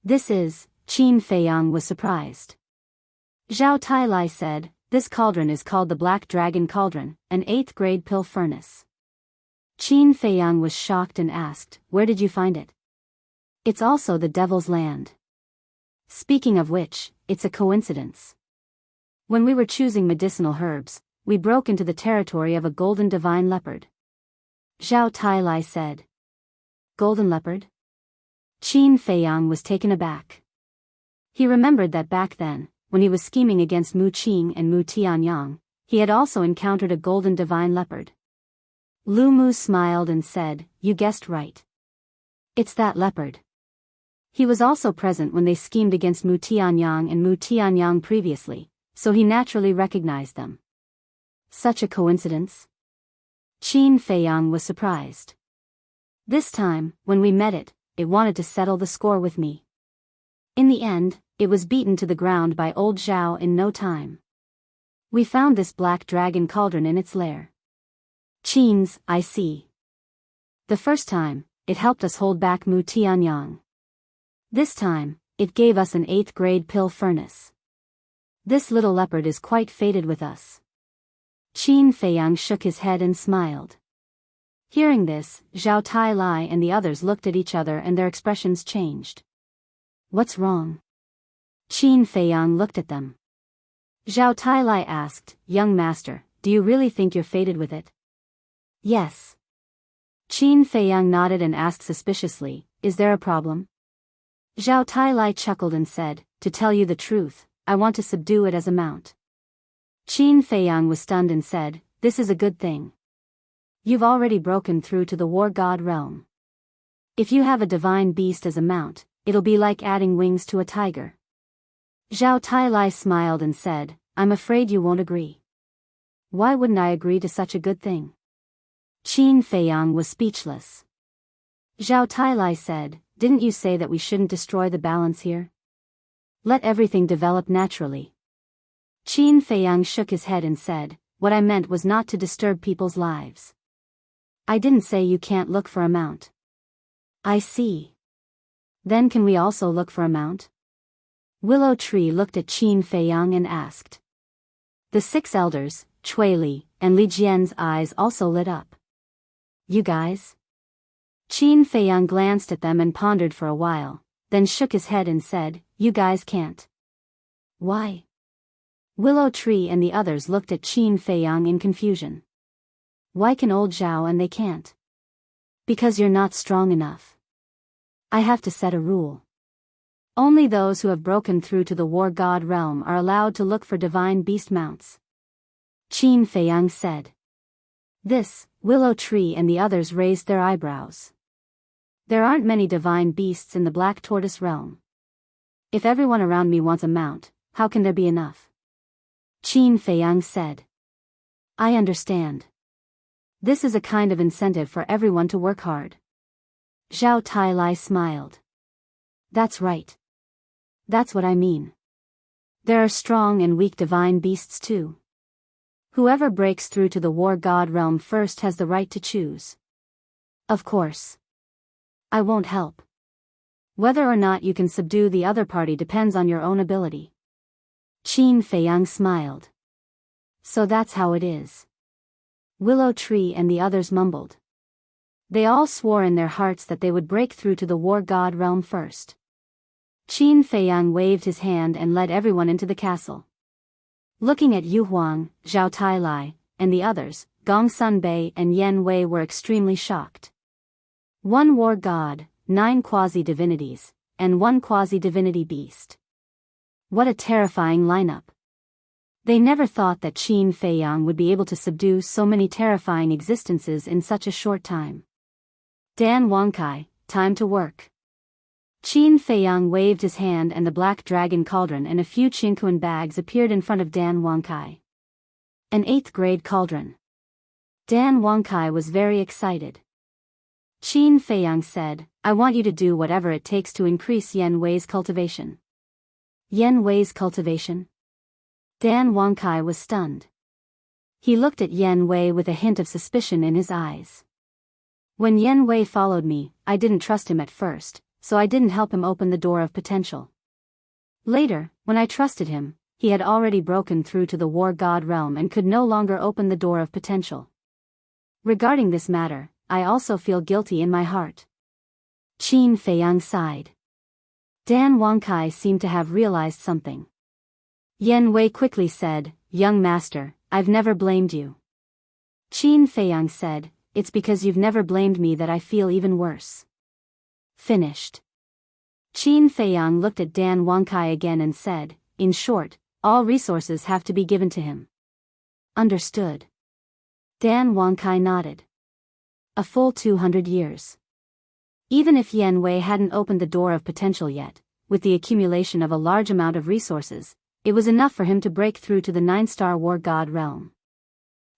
Qin Feiyang was surprised. Zhao Tailai said, this cauldron is called the Black Dragon Cauldron, an 8th-grade pill furnace. Qin Feiyang was shocked and asked, where did you find it? It's also the Devil's Land. Speaking of which, it's a coincidence. When we were choosing medicinal herbs, we broke into the territory of a golden divine leopard. Zhao Tailai said. Golden leopard? Qin Feiyang was taken aback. He remembered that back then, when he was scheming against Mu Qing and Mu Tianyang, he had also encountered a golden divine leopard. Lu Mu smiled and said, you guessed right. It's that leopard. He was also present when they schemed against Mu Tianyang and Mu Tianyang previously, so he naturally recognized them. Such a coincidence? Qin Feiyang was surprised. This time, when we met it, it wanted to settle the score with me. In the end, it was beaten to the ground by old Zhao in no time. We found this black dragon cauldron in its lair. Qin's, I see. The first time, it helped us hold back Mu Tianyang. This time, it gave us an 8th-grade pill furnace. This little leopard is quite fated with us. Qin Feiyang shook his head and smiled. Hearing this, Zhao Tailai and the others looked at each other and their expressions changed. What's wrong? Qin Feiyang looked at them. Zhao Tailai asked, young master, do you really think you're fated with it? Yes. Qin Feiyang nodded and asked suspiciously, is there a problem? Zhao Tailai chuckled and said, to tell you the truth, I want to subdue it as a mount. Qin Feiyang was stunned and said, this is a good thing. You've already broken through to the war god realm. If you have a divine beast as a mount, it'll be like adding wings to a tiger. Zhao Tailai smiled and said, I'm afraid you won't agree. Why wouldn't I agree to such a good thing? Qin Feiyang was speechless. Zhao Tailai said, didn't you say that we shouldn't destroy the balance here? Let everything develop naturally. Qin Feiyang shook his head and said, what I meant was not to disturb people's lives. I didn't say you can't look for a mount. I see. Then can we also look for a mount? Willow Tree looked at Qin Feiyang and asked. The 6 elders, Cui Li, and Li Jian's eyes also lit up. You guys? Qin Feiyang glanced at them and pondered for a while, then shook his head and said, you guys can't. Why? Willow Tree and the others looked at Qin Feiyang in confusion. Why can old Zhao and they can't? Because you're not strong enough. I have to set a rule. Only those who have broken through to the war god realm are allowed to look for divine beast mounts. Qin Feiyang said. Willow Tree and the others raised their eyebrows. There aren't many divine beasts in the Black Tortoise realm. If everyone around me wants a mount, how can there be enough? Qin Feiyang said. I understand. This is a kind of incentive for everyone to work hard. Zhao Tailai smiled. That's right. That's what I mean. There are strong and weak divine beasts too. Whoever breaks through to the war god realm first has the right to choose. Of course. I won't help. Whether or not you can subdue the other party depends on your own ability. Qin Feiyang smiled. So that's how it is. Willow Tree and the others mumbled. They all swore in their hearts that they would break through to the war god realm first. Qin Feiyang waved his hand and led everyone into the castle. Looking at Yu Huang, Zhao Tailai, and the others, Gong Sunbei and Yen Wei were extremely shocked. One war god, 9 quasi-divinities, and 1 quasi-divinity beast. What a terrifying lineup. They never thought that Qin Feiyang would be able to subdue so many terrifying existences in such a short time. Dan Wangkai, time to work. Qin Feiyang waved his hand and the black dragon cauldron and a few Qinkuan bags appeared in front of Dan Wangkai. An 8th grade cauldron. Dan Wangkai was very excited. Qin Feiyang said, I want you to do whatever it takes to increase Yen Wei's cultivation. Yen Wei's cultivation? Dan Wangkai was stunned. He looked at Yen Wei with a hint of suspicion in his eyes. When Yen Wei followed me, I didn't trust him at first, so I didn't help him open the door of potential. Later, when I trusted him, he had already broken through to the war god realm and could no longer open the door of potential. Regarding this matter, I also feel guilty in my heart. Qin Feiyang sighed. Dan Wangkai seemed to have realized something. Yen Wei quickly said, Young master, I've never blamed you. Qin Feiyang said, It's because you've never blamed me that I feel even worse. Finished. Qin Feiyang looked at Dan Wangkai again and said, In short, all resources have to be given to him. Understood. Dan Wangkai nodded. A full 200 years. Even if Yen Wei hadn't opened the door of potential yet, with the accumulation of a large amount of resources, it was enough for him to break through to the 9-star war god realm.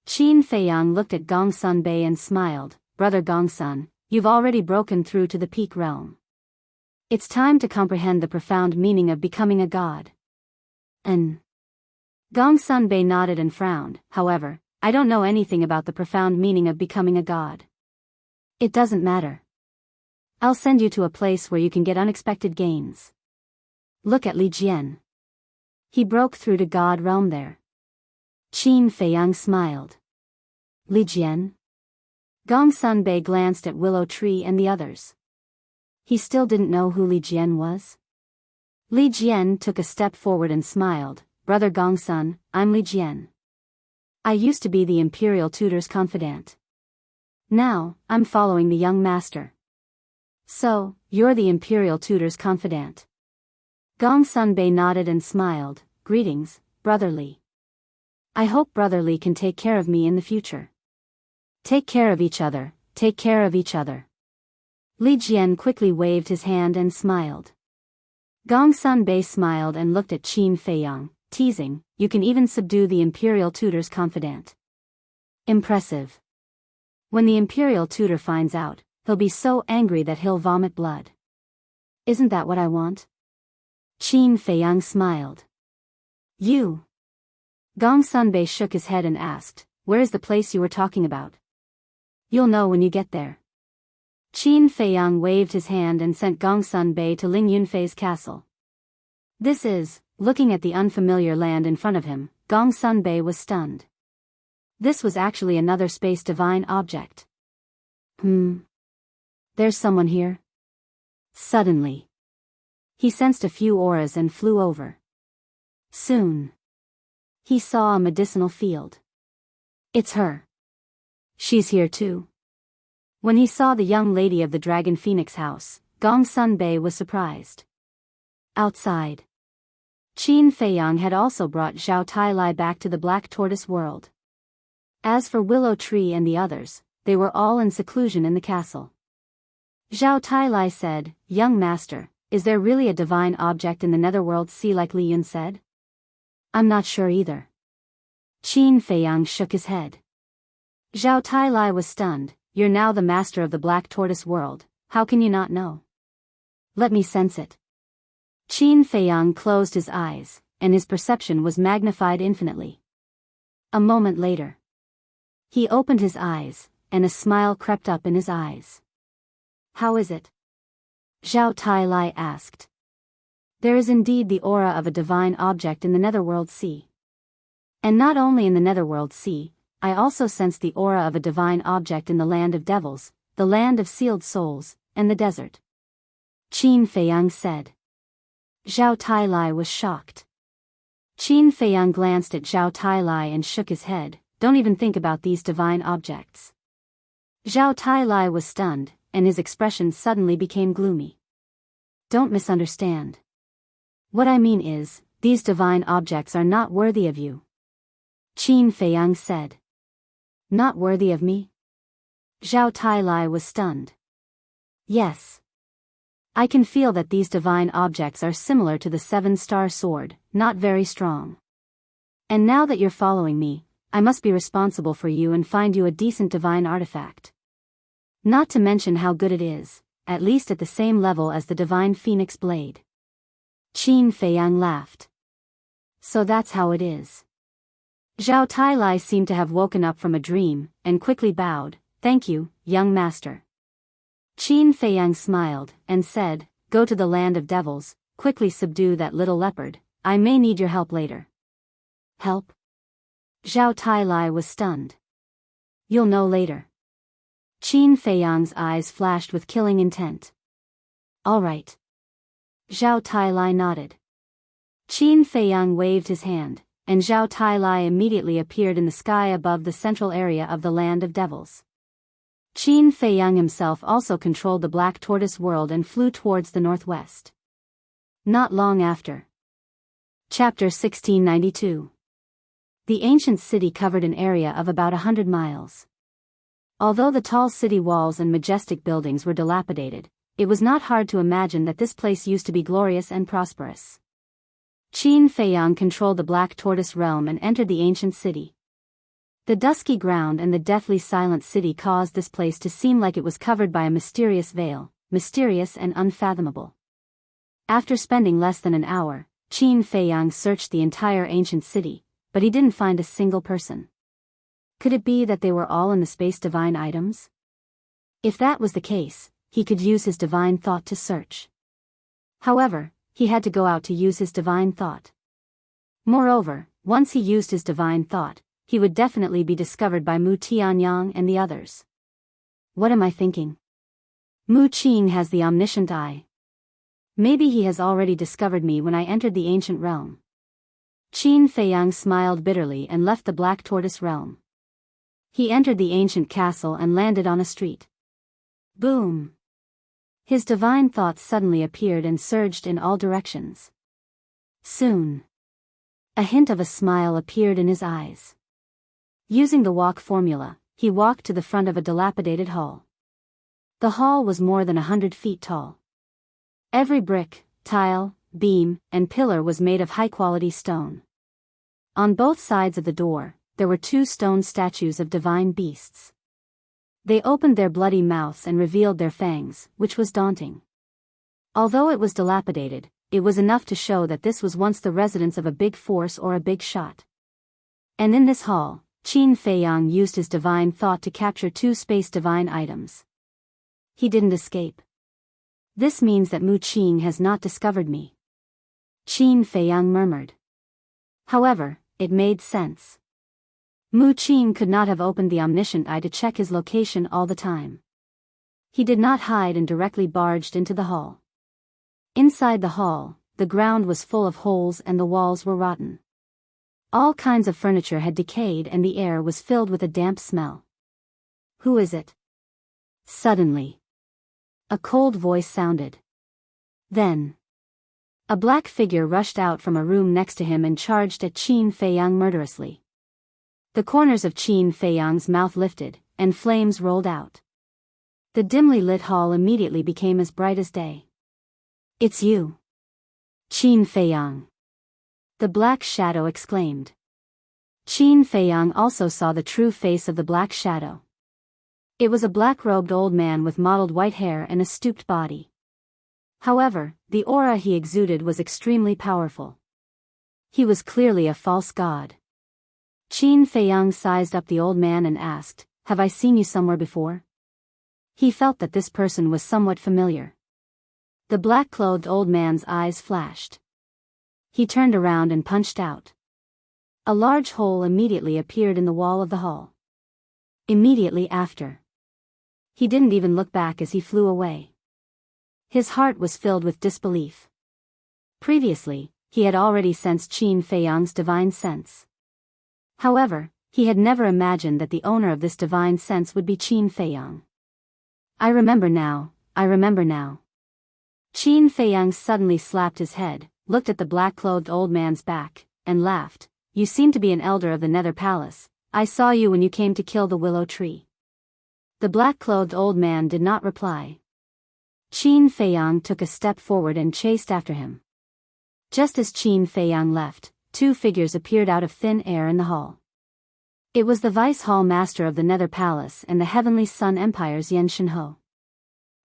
Qin Feiyang looked at Gong Sunbei and smiled, Brother Gongsun, you've already broken through to the peak realm. It's time to comprehend the profound meaning of becoming a god. Gong Sunbei nodded and frowned, however, I don't know anything about the profound meaning of becoming a god. It doesn't matter. I'll send you to a place where you can get unexpected gains. Look at Li Jian. He broke through to God realm there. Qin Feiyang smiled. Li Jian? Gong Sunbei glanced at Willow Tree and the others. He still didn't know who Li Jian was? Li Jian took a step forward and smiled, Brother Gongsun, I'm Li Jian. I used to be the Imperial Tutor's confidant. Now, I'm following the young master. So, you're the Imperial Tutor's confidant. Gong Sunbei nodded and smiled, Greetings, Brother Li. I hope Brother Li can take care of me in the future. Take care of each other, take care of each other. Li Jian quickly waved his hand and smiled. Gong Sunbei smiled and looked at Qin Feiyang, teasing, You can even subdue the Imperial Tutor's confidant. Impressive. When the Imperial Tutor finds out, he'll be so angry that he'll vomit blood. Isn't that what I want? Qin Feiyang smiled. You. Gong Sunbei shook his head and asked, Where is the place you were talking about? You'll know when you get there. Qin Feiyang waved his hand and sent Gong Sunbei to Ling Yunfei's castle. This is, looking at the unfamiliar land in front of him, Gong Sunbei was stunned. This was actually another space divine object. There's someone here. Suddenly. He sensed a few auras and flew over. Soon. He saw a medicinal field. It's her. She's here too. When he saw the young lady of the Dragon Phoenix house, Gong Sunbei was surprised. Outside. Qin Feiyang had also brought Zhao Tailai back to the Black Tortoise world. As for Willow Tree and the others, they were all in seclusion in the castle. Zhao Tailai said, Young master, is there really a divine object in the netherworld sea like Li Yun said? I'm not sure either. Qin Feiyang shook his head. Zhao Tailai was stunned, You're now the master of the Black Tortoise world, how can you not know? Let me sense it. Qin Feiyang closed his eyes, and his perception was magnified infinitely. A moment later, he opened his eyes, and a smile crept up in his eyes. "How is it?" Zhao Tai asked. "There is indeed the aura of a divine object in the Netherworld Sea. And not only in the Netherworld Sea, I also sense the aura of a divine object in the land of devils, the land of sealed souls, and the desert," Qin Feiyang said. Zhao Tai was shocked. Qin Feiyang glanced at Zhao Tai and shook his head. "Don't even think about these divine objects." Zhao Tai was stunned, and his expression suddenly became gloomy. "Don't misunderstand. What I mean is, these divine objects are not worthy of you," Qin Feiyang said. "Not worthy of me?" Zhao Tai was stunned. "Yes. I can feel that these divine objects are similar to the 7-star sword, not very strong. And now that you're following me, I must be responsible for you and find you a decent divine artifact. Not to mention how good it is, at least at the same level as the divine phoenix blade." Qin Feiyang laughed. "So that's how it is." Zhao Tai seemed to have woken up from a dream, and quickly bowed. "Thank you, young master." Qin Feiyang smiled, and said, "Go to the land of devils, quickly subdue that little leopard. I may need your help later." "Help?" Zhao Tai was stunned. "You'll know later." Qin Feiyang's eyes flashed with killing intent. "All right." Zhao Tai nodded. Qin Feiyang waved his hand, and Zhao Tai immediately appeared in the sky above the central area of the land of devils. Qin Feiyang himself also controlled the Black Tortoise world and flew towards the northwest. Not long after. Chapter 1692. The ancient city covered an area of about 100 miles. Although the tall city walls and majestic buildings were dilapidated, it was not hard to imagine that this place used to be glorious and prosperous. Qin Feiyang controlled the Black Tortoise realm and entered the ancient city. The dusky ground and the deathly silent city caused this place to seem like it was covered by a mysterious veil, mysterious and unfathomable. After spending less than an hour, Qin Feiyang searched the entire ancient city, but he didn't find a single person. Could it be that they were all in the space divine items? If that was the case, he could use his divine thought to search. However, he had to go out to use his divine thought. Moreover, once he used his divine thought, he would definitely be discovered by Mu Tianyang and the others. What am I thinking? Mu Qing has the omniscient eye. Maybe he has already discovered me when I entered the ancient realm. Qin Feiyang smiled bitterly and left the Black Tortoise realm. He entered the ancient castle and landed on a street. Boom! His divine thoughts suddenly appeared and surged in all directions. Soon, a hint of a smile appeared in his eyes. Using the walk formula, he walked to the front of a dilapidated hall. The hall was more than 100 feet tall. Every brick, tile, beam, and pillar was made of high-quality stone. On both sides of the door, there were 2 stone statues of divine beasts. They opened their bloody mouths and revealed their fangs, which was daunting. Although it was dilapidated, it was enough to show that this was once the residence of a big force or a big shot. And in this hall, Qin Feiyang used his divine thought to capture 2 space divine items. He didn't escape. This means that Mu Qing has not discovered me, Qin Feiyang murmured. However, it made sense. Mu Qing could not have opened the omniscient eye to check his location all the time. He did not hide and directly barged into the hall. Inside the hall, the ground was full of holes and the walls were rotten. All kinds of furniture had decayed and the air was filled with a damp smell. Who is it? Suddenly, a cold voice sounded. Then, a black figure rushed out from a room next to him and charged at Qin Feiyang murderously. The corners of Qin Feiyang's mouth lifted, and flames rolled out. The dimly lit hall immediately became as bright as day. "It's you, Qin Feiyang," the black shadow exclaimed. Qin Feiyang also saw the true face of the black shadow. It was a black-robed old man with mottled white hair and a stooped body. However, the aura he exuded was extremely powerful. He was clearly a false god. Qin Feiyang sized up the old man and asked, "Have I seen you somewhere before?" He felt that this person was somewhat familiar. The black-clothed old man's eyes flashed. He turned around and punched out. A large hole immediately appeared in the wall of the hall. Immediately after, he didn't even look back as he flew away. His heart was filled with disbelief. Previously, he had already sensed Qin Feiyang's divine sense. However, he had never imagined that the owner of this divine sense would be Qin Feiyang. I remember now. Qin Feiyang suddenly slapped his head, looked at the black-clothed old man's back, and laughed. "You seem to be an elder of the Nether Palace. I saw you when you came to kill the willow tree." The black-clothed old man did not reply. Qin Feiyang took a step forward and chased after him. Just as Qin Feiyang left, two figures appeared out of thin air in the hall. It was the Vice Hall Master of the Nether Palace and the Heavenly Sun Empire's Yan Shenhe.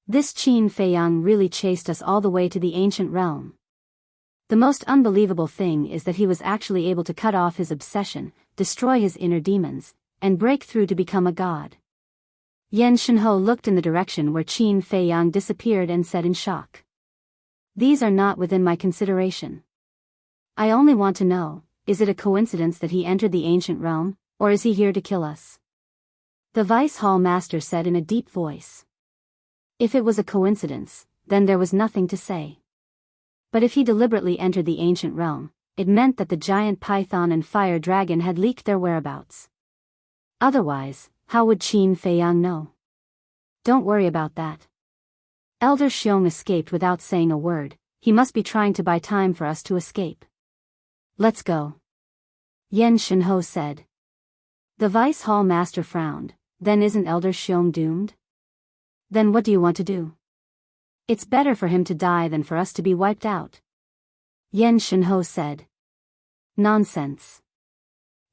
This Qin Feiyang really chased us all the way to the ancient realm. The most unbelievable thing is that he was actually able to cut off his obsession, destroy his inner demons, and break through to become a god. Yan Shenhe looked in the direction where Qin Feiyang disappeared and said in shock, "These are not within my consideration. I only want to know, is it a coincidence that he entered the ancient realm, or is he here to kill us?" The Vice Hall Master said in a deep voice. If it was a coincidence, then there was nothing to say. But if he deliberately entered the ancient realm, it meant that the giant python and fire dragon had leaked their whereabouts. Otherwise, how would Qin Feiyang know? Don't worry about that. Elder Xiong escaped without saying a word. He must be trying to buy time for us to escape. Let's go, Yan Shenhe said. The Vice Hall Master frowned. Then isn't Elder Xiong doomed? Then what do you want to do? It's better for him to die than for us to be wiped out, Yan Shenhe said. Nonsense.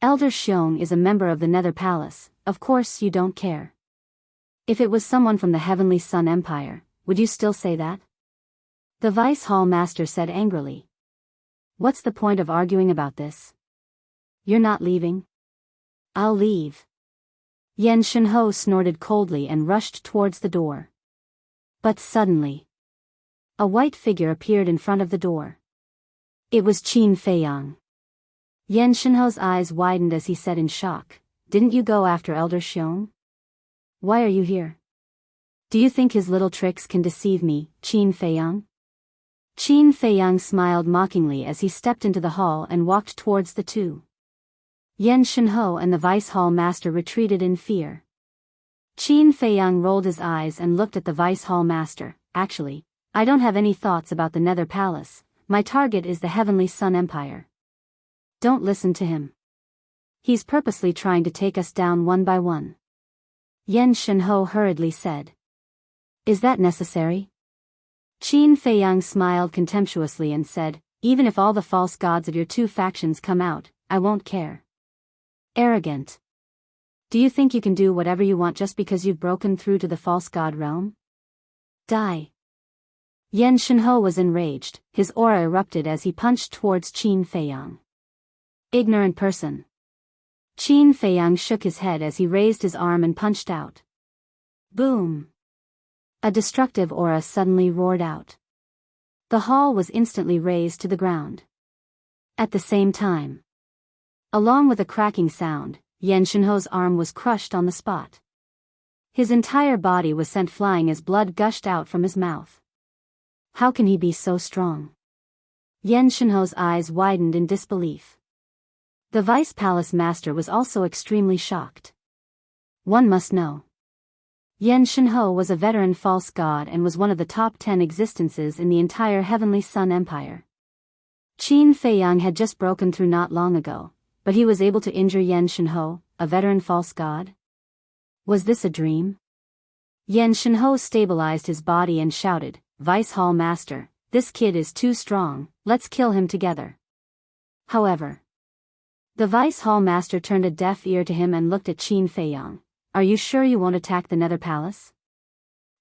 Elder Xiong is a member of the Nether Palace. Of course you don't care. If it was someone from the Heavenly Sun Empire, would you still say that? The Vice Hall Master said angrily. What's the point of arguing about this? You're not leaving? I'll leave. Yan Shenhe snorted coldly and rushed towards the door. But suddenly, a white figure appeared in front of the door. It was Qin Feiyang. Yan Shenhe's eyes widened as he said in shock, "Didn't you go after Elder Xiong? Why are you here? Do you think his little tricks can deceive me, Qin Feiyang?" Qin Feiyang smiled mockingly as he stepped into the hall and walked towards the two. Yan Shenhe and the Vice Hall Master retreated in fear. Qin Feiyang rolled his eyes and looked at the Vice Hall Master. "Actually, I don't have any thoughts about the Nether Palace. My target is the Heavenly Sun Empire. Don't listen to him. He's purposely trying to take us down one by one," Yan Shenhe hurriedly said. "Is that necessary?" Qin Feiyang smiled contemptuously and said, "Even if all the false gods of your two factions come out, I won't care." Arrogant. Do you think you can do whatever you want just because you've broken through to the false god realm? Die. Yan Shenhe was enraged. His aura erupted as he punched towards Qin Feiyang. Ignorant person. Qin Feiyang shook his head as he raised his arm and punched out. Boom. A destructive aura suddenly roared out. The hall was instantly razed to the ground. At the same time, along with a cracking sound, Yan Shenhe's arm was crushed on the spot. His entire body was sent flying as blood gushed out from his mouth. How can he be so strong? Yan Shenhe's eyes widened in disbelief. The Vice Palace Master was also extremely shocked. One must know. Yan Shenhe was a veteran false god and was one of the top 10 existences in the entire Heavenly Sun Empire. Qin Feiyang had just broken through not long ago, but he was able to injure Yan Shenhe, a veteran false god? Was this a dream? Yan Shenhe stabilized his body and shouted, "Vice Hall Master, this kid is too strong, let's kill him together." However, the Vice Hall Master turned a deaf ear to him and looked at Qin Feiyang. "Are you sure you won't attack the Nether Palace?"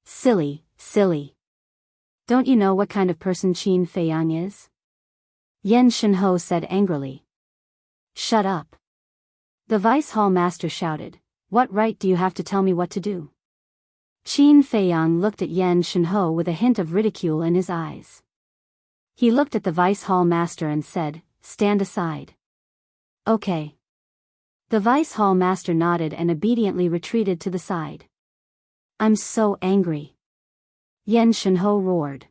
Silly, silly. Don't you know what kind of person Qin Feiyang is? Yan Shenhe said angrily. Shut up. The Vice Hall Master shouted. What right do you have to tell me what to do? Qin Feiyang looked at Yan Shenhe with a hint of ridicule in his eyes. He looked at the Vice Hall Master and said, Stand aside. Okay. The Vice Hall Master nodded and obediently retreated to the side. I'm so angry. Yan Shenhe roared.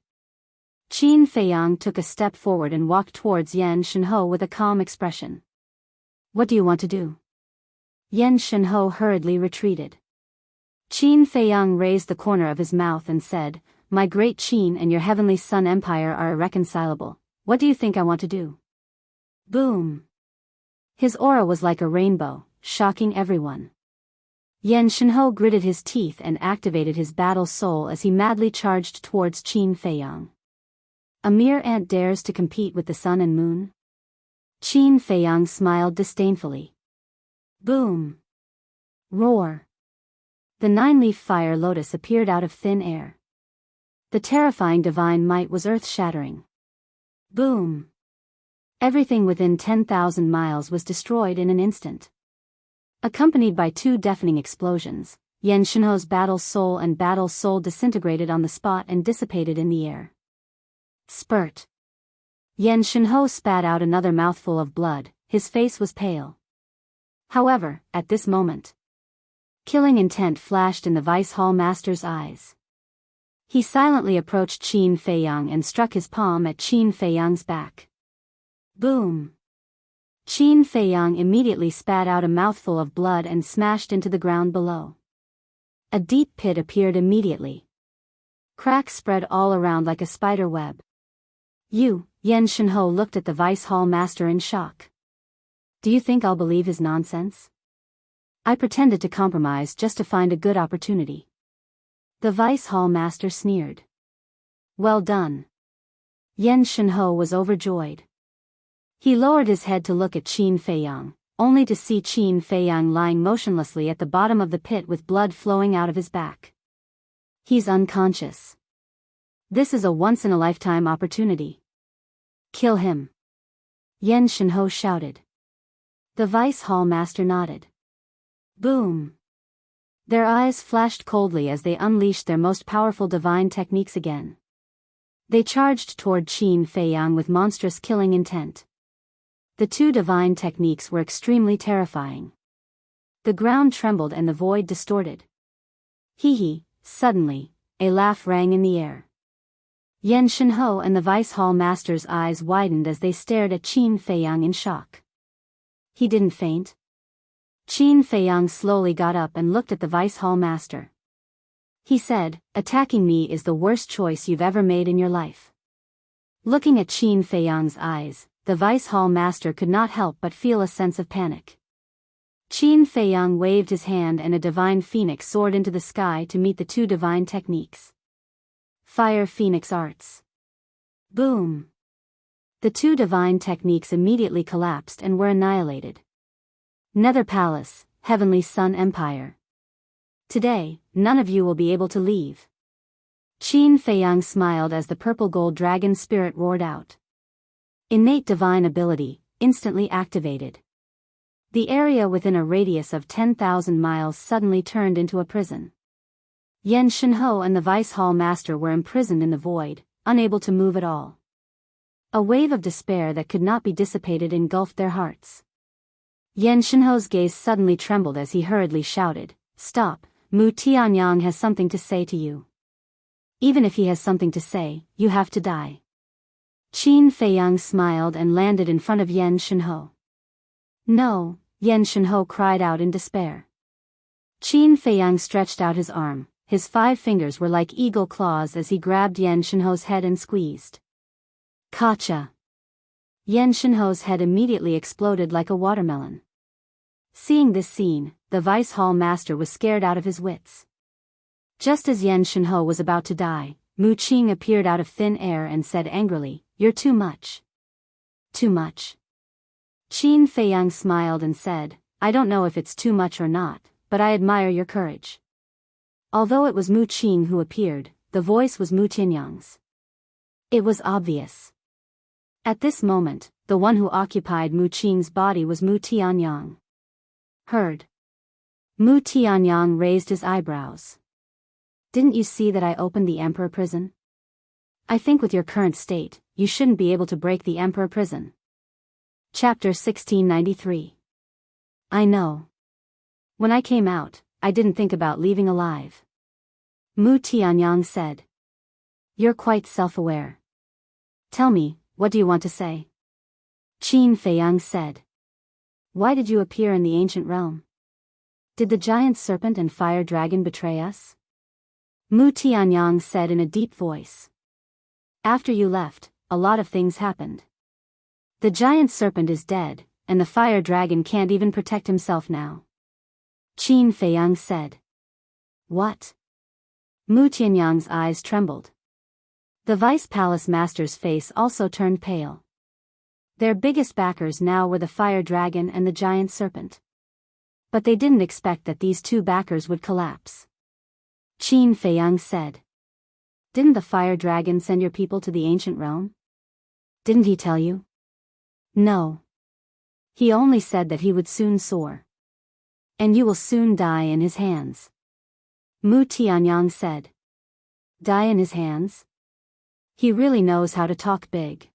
Qin Feiyang took a step forward and walked towards Yan Shenhe with a calm expression. What do you want to do? Yan Shenhe hurriedly retreated. Qin Feiyang raised the corner of his mouth and said, My great Qin and your heavenly Sun Empire are irreconcilable. What do you think I want to do? Boom. His aura was like a rainbow, shocking everyone. Yan Shenhe gritted his teeth and activated his battle soul as he madly charged towards Qin Feiyang. A mere ant dares to compete with the sun and moon? Qin Feiyang smiled disdainfully. Boom. Roar. The nine-leaf fire lotus appeared out of thin air. The terrifying divine might was earth-shattering. Boom. Everything within 10,000 miles was destroyed in an instant. Accompanied by two deafening explosions, Yan Shenhe's battle soul disintegrated on the spot and dissipated in the air. Spurt. Yan Shenhe spat out another mouthful of blood. His face was pale. However, at this moment, killing intent flashed in the Vice Hall Master's eyes. He silently approached Qin Feiyang and struck his palm at Qin Feiyang's back. Boom. Qin Feiyang immediately spat out a mouthful of blood and smashed into the ground below. A deep pit appeared immediately. Cracks spread all around like a spider web. Yan Shenhe looked at the Vice Hall Master in shock. Do you think I'll believe his nonsense? I pretended to compromise just to find a good opportunity. The Vice Hall Master sneered. Well done. Yan Shenhe was overjoyed. He lowered his head to look at Qin Feiyang, only to see Qin Feiyang lying motionlessly at the bottom of the pit with blood flowing out of his back. He's unconscious. This is a once-in-a-lifetime opportunity. Kill him. Yan Shenhe shouted. The Vice Hall Master nodded. Boom. Their eyes flashed coldly as they unleashed their most powerful divine techniques again. They charged toward Qin Feiyang with monstrous killing intent. The two divine techniques were extremely terrifying. The ground trembled and the void distorted. Hee. Suddenly, a laugh rang in the air. Yan Shenhe and the Vice Hall Master's eyes widened as they stared at Qin Feiyang in shock. He didn't faint. Qin Feiyang slowly got up and looked at the Vice Hall Master. He said, Attacking me is the worst choice you've ever made in your life. Looking at Qin Feiyang's eyes, the Vice Hall Master could not help but feel a sense of panic. Qin Feiyang waved his hand and a divine phoenix soared into the sky to meet the two divine techniques. Fire Phoenix Arts. Boom. The two divine techniques immediately collapsed and were annihilated. Nether Palace, Heavenly Sun Empire. Today, none of you will be able to leave. Qin Feiyang smiled as the purple gold dragon spirit roared out. Innate divine ability, instantly activated. The area within a radius of 10,000 miles suddenly turned into a prison. Yan Shenhe and the Vice Hall Master were imprisoned in the void, unable to move at all. A wave of despair that could not be dissipated engulfed their hearts. Yan Shenhe's gaze suddenly trembled as he hurriedly shouted, Stop, Mu Tianyang has something to say to you. Even if he has something to say, you have to die. Qin Feiyang smiled and landed in front of Yan Shenhe. No, Yan Shenhe cried out in despair. Qin Feiyang stretched out his arm. His 5 fingers were like eagle claws as he grabbed Yan Shenhe's head and squeezed. Kacha! Yan Shenhe's head immediately exploded like a watermelon. Seeing this scene, the Vice Hall Master was scared out of his wits. Just as Yan Shenhe was about to die, Mu Qing appeared out of thin air and said angrily, You're too much. Too much. Qin Feiyang smiled and said, I don't know if it's too much or not, but I admire your courage. Although it was Mu Qing who appeared, the voice was Mu Tianyang's. It was obvious. At this moment, the one who occupied Mu Qing's body was Mu Tianyang. Heard. Mu Tianyang raised his eyebrows. Didn't you see that I opened the Emperor prison? I think with your current state, you shouldn't be able to break the Emperor prison. Chapter 1693. I know. When I came out, I didn't think about leaving alive. Mu Tianyang said. You're quite self-aware. Tell me, what do you want to say? Qin Feiyang said. Why did you appear in the ancient realm? Did the giant serpent and fire dragon betray us? Mu Tianyang said in a deep voice. After you left, a lot of things happened. The giant serpent is dead, and the fire dragon can't even protect himself now. Qin Feiyang said. What? Mu Tianyang's eyes trembled. The Vice Palace Master's face also turned pale. Their biggest backers now were the fire dragon and the giant serpent. But they didn't expect that these two backers would collapse. Qin Feiyang said. Didn't the fire dragon send your people to the ancient realm? Didn't he tell you? No. He only said that he would soon soar. And you will soon die in his hands. Mu Tianyang said. Die in his hands? He really knows how to talk big.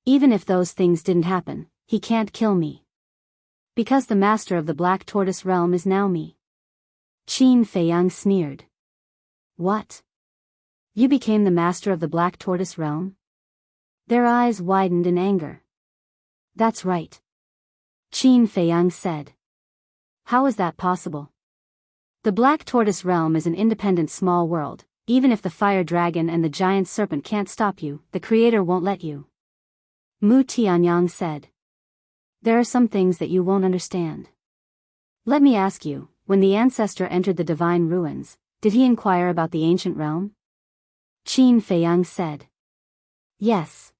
Even if those things didn't happen, he can't kill me. Because the master of the Black Tortoise realm is now me. Qin Feiyang sneered. What? You became the master of the Black Tortoise realm? Their eyes widened in anger. That's right. Qin Feiyang said. How is that possible? The Black Tortoise realm is an independent small world. Even if the fire dragon and the giant serpent can't stop you, the creator won't let you. Mu Tianyang said. There are some things that you won't understand. Let me ask you, when the ancestor entered the divine ruins, did he inquire about the ancient realm? Qin Feiyang said. Yes.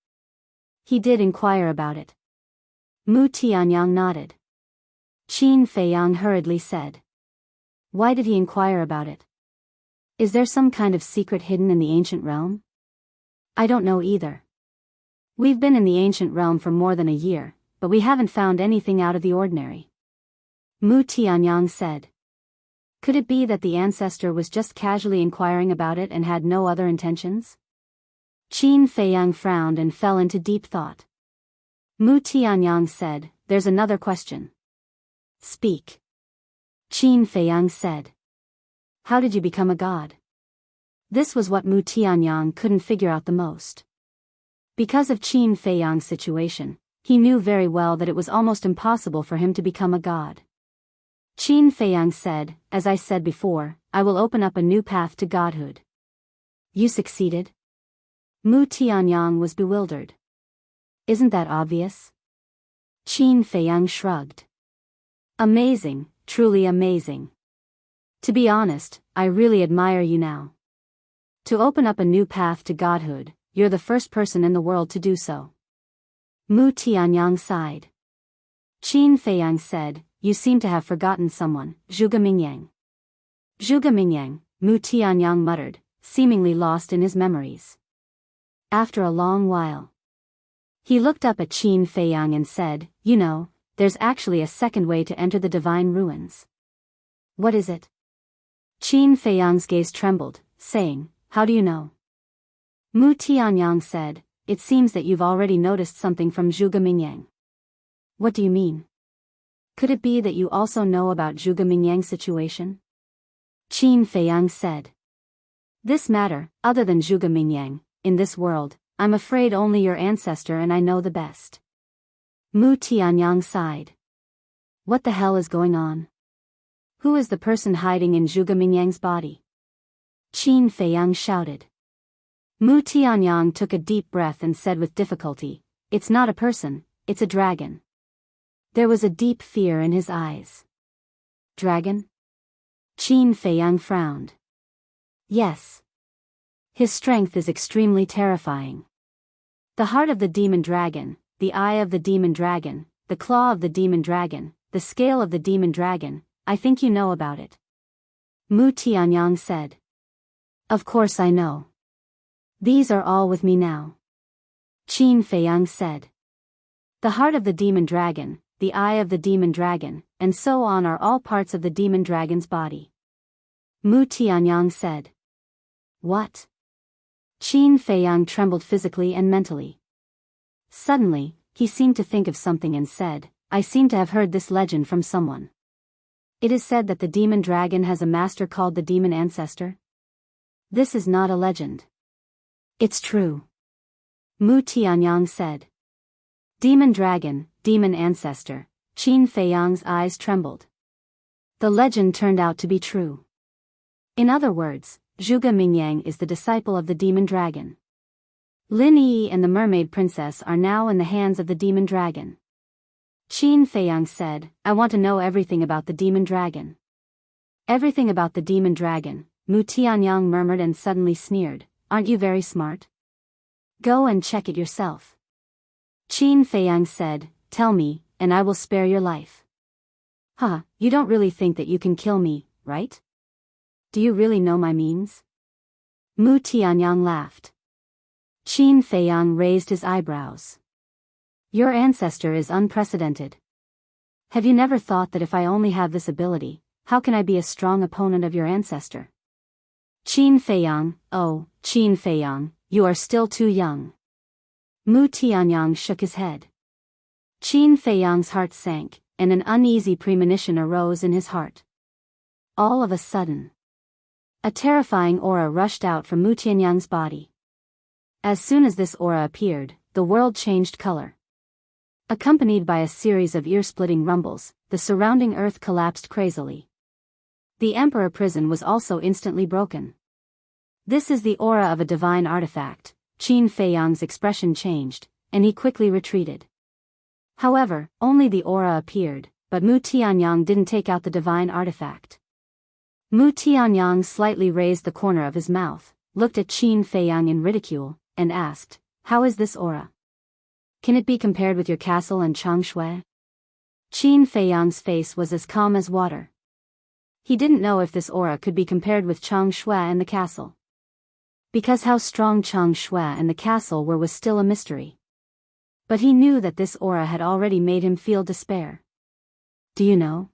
He did inquire about it. Mu Tianyang nodded. Qin Feiyang hurriedly said. Why did he inquire about it? Is there some kind of secret hidden in the ancient realm? I don't know either. We've been in the ancient realm for more than a year, but we haven't found anything out of the ordinary. Mu Tianyang said. Could it be that the ancestor was just casually inquiring about it and had no other intentions? Qin Feiyang frowned and fell into deep thought. Mu Tianyang said, There's another question. Speak. Qin Feiyang said. How did you become a god? This was what Mu Tianyang couldn't figure out the most. Because of Qin Feiyang's situation, he knew very well that it was almost impossible for him to become a god. Qin Feiyang said, As I said before, I will open up a new path to godhood. You succeeded? Mu Tianyang was bewildered. Isn't that obvious? Qin Feiyang shrugged. Amazing, truly amazing. To be honest, I really admire you now. To open up a new path to godhood, you're the first person in the world to do so. Mu Tianyang sighed. Qin Feiyang said, You seem to have forgotten someone, Zhuge Mingyang. Zhuge Mingyang, Mu Tianyang muttered, seemingly lost in his memories. After a long while, he looked up at Qin Feiyang and said, You know, there's actually a second way to enter the divine ruins. What is it? Qin Feiyang's gaze trembled, saying, How do you know? Mu Tianyang said, It seems that you've already noticed something from Zhuge Mingyang. What do you mean? Could it be that you also know about Zhuge Mingyang's situation? Qin Feiyang said. This matter, other than Zhuge Mingyang, in this world, I'm afraid only your ancestor and I know the best. Mu Tianyang sighed. What the hell is going on? Who is the person hiding in Zhuge Mingyang's body? Qin Feiyang shouted. Mu Tianyang took a deep breath and said with difficulty, It's not a person, it's a dragon. There was a deep fear in his eyes. Dragon? Qin Feiyang frowned. Yes. His strength is extremely terrifying. The heart of the demon dragon, the eye of the demon dragon, the claw of the demon dragon, the scale of the demon dragon, I think you know about it. Mu Tianyang said. Of course I know. These are all with me now. Qin Feiyang said. The heart of the demon dragon, the eye of the demon dragon, and so on are all parts of the demon dragon's body. Mu Tianyang said. What? Qin Feiyang trembled physically and mentally. Suddenly, he seemed to think of something and said, I seem to have heard this legend from someone. It is said that the demon dragon has a master called the demon ancestor. This is not a legend. It's true. Mu Tianyang said. Demon dragon, demon ancestor. Qin Feiyang's eyes trembled. The legend turned out to be true. In other words, Zhuge Mingyang is the disciple of the demon dragon. Lin Yi and the mermaid princess are now in the hands of the demon dragon. Qin Feiyang said, I want to know everything about the demon dragon. Everything about the demon dragon, Mu Tianyang murmured and suddenly sneered, aren't you very smart? Go and check it yourself. Qin Feiyang said, tell me, and I will spare your life. Huh, you don't really think that you can kill me, right? Do you really know my means? Mu Tianyang laughed. Qin Feiyang raised his eyebrows. Your ancestor is unprecedented. Have you never thought that if I only have this ability, how can I be a strong opponent of your ancestor? Qin Feiyang, oh, Qin Feiyang, you are still too young. Mu Tianyang shook his head. Qin Feiyang's heart sank, and an uneasy premonition arose in his heart. All of a sudden, a terrifying aura rushed out from Mu Tianyang's body. As soon as this aura appeared, the world changed color. Accompanied by a series of ear-splitting rumbles, the surrounding earth collapsed crazily. The Emperor prison was also instantly broken. This is the aura of a divine artifact. Qin Feiyang's expression changed, and he quickly retreated. However, only the aura appeared, but Mu Tianyang didn't take out the divine artifact. Mu Tianyang slightly raised the corner of his mouth, looked at Qin Feiyang in ridicule, and asked, how is this aura? Can it be compared with your castle and Changshui? Qin Feiyang's face was as calm as water. He didn't know if this aura could be compared with Changshui and the castle. Because how strong Changshui and the castle were was still a mystery. But he knew that this aura had already made him feel despair. Do you know?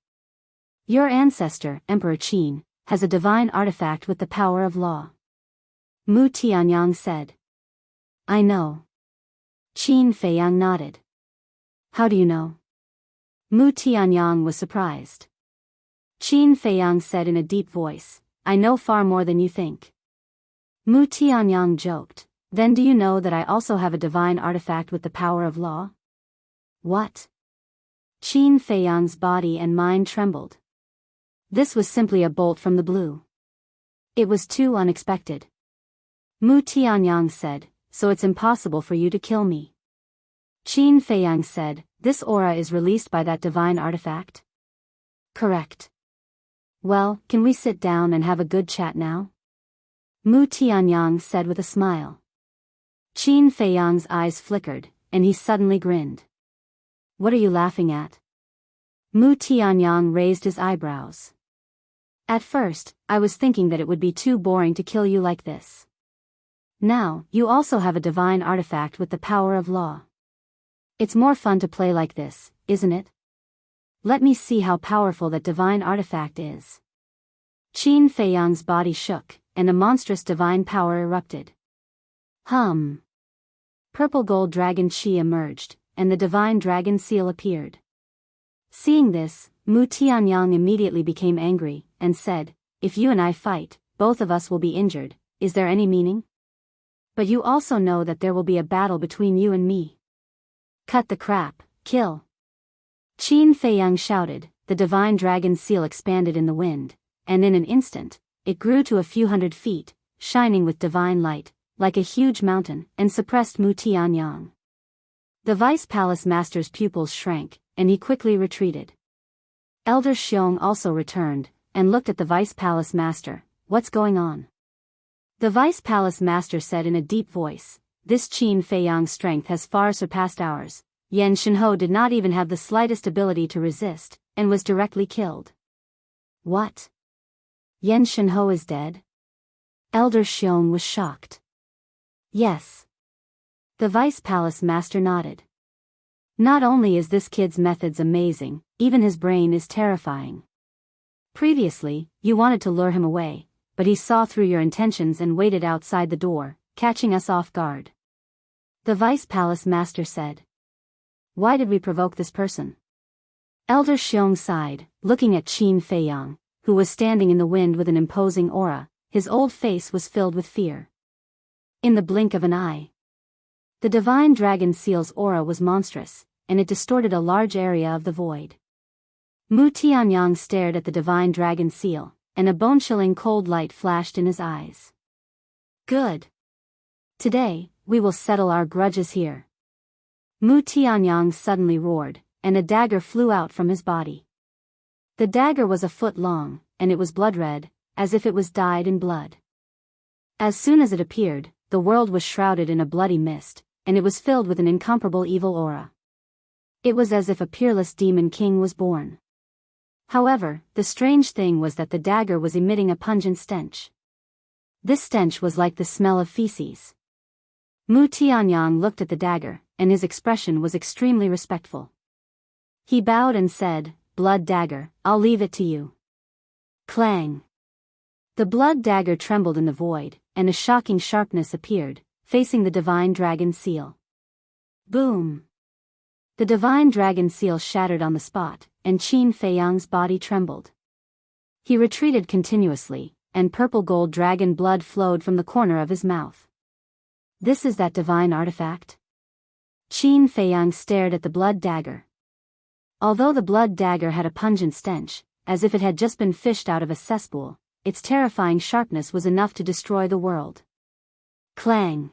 Your ancestor, Emperor Qin, has a divine artifact with the power of law. Mu Tianyang said. I know. Qin Feiyang nodded. How do you know? Mu Tianyang was surprised. Qin Feiyang said in a deep voice, I know far more than you think. Mu Tianyang joked, then do you know that I also have a divine artifact with the power of law? What? Qin Feiyang's body and mind trembled. This was simply a bolt from the blue. It was too unexpected. Mu Tianyang said, so it's impossible for you to kill me. Qin Feiyang said, this aura is released by that divine artifact? Correct. Well, can we sit down and have a good chat now? Mu Tianyang said with a smile. Qin Feiyang's eyes flickered, and he suddenly grinned. What are you laughing at? Mu Tianyang raised his eyebrows. At first, I was thinking that it would be too boring to kill you like this. Now, you also have a divine artifact with the power of law. It's more fun to play like this, isn't it? Let me see how powerful that divine artifact is. Qin Feiyang's body shook, and a monstrous divine power erupted. Purple gold dragon chi emerged, and the divine dragon seal appeared. Seeing this, Mu Tianyang immediately became angry, and said, if you and I fight, both of us will be injured, is there any meaning? But you also know that there will be a battle between you and me. Cut the crap, kill. Qin Feiyang shouted, the divine dragon seal expanded in the wind, and in an instant, it grew to a few hundred feet, shining with divine light, like a huge mountain, and suppressed Mu Tianyang. The Vice Palace Master's pupils shrank, and he quickly retreated. Elder Xiong also returned, and looked at the Vice Palace Master, what's going on? The Vice Palace Master said in a deep voice, this Qin Feiyang's strength has far surpassed ours. Yan Shenho did not even have the slightest ability to resist, and was directly killed. What? Yan Shenho is dead? Elder Xiong was shocked. Yes. The Vice Palace Master nodded. Not only is this kid's methods amazing, even his brain is terrifying. Previously, you wanted to lure him away, but he saw through your intentions and waited outside the door, catching us off guard. The Vice Palace Master said. Why did we provoke this person? Elder Xiong sighed, looking at Qin Feiyang, who was standing in the wind with an imposing aura. His old face was filled with fear. In the blink of an eye, the divine dragon seal's aura was monstrous, and it distorted a large area of the void. Mu Tianyang stared at the divine dragon seal, and a bone-chilling cold light flashed in his eyes. Good. Today, we will settle our grudges here. Mu Tianyang suddenly roared, and a dagger flew out from his body. The dagger was a foot long, and it was blood-red, as if it was dyed in blood. As soon as it appeared, the world was shrouded in a bloody mist, and it was filled with an incomparable evil aura. It was as if a peerless demon king was born. However, the strange thing was that the dagger was emitting a pungent stench. This stench was like the smell of feces. Mu Tianyang looked at the dagger, and his expression was extremely respectful. He bowed and said, "Blood dagger, I'll leave it to you." Clang! The blood dagger trembled in the void, and a shocking sharpness appeared, facing the divine dragon seal. Boom! The divine dragon seal shattered on the spot, and Qin Feiyang's body trembled. He retreated continuously, and purple-gold dragon blood flowed from the corner of his mouth. This is that divine artifact? Qin Feiyang stared at the blood dagger. Although the blood dagger had a pungent stench, as if it had just been fished out of a cesspool, its terrifying sharpness was enough to destroy the world. Clang!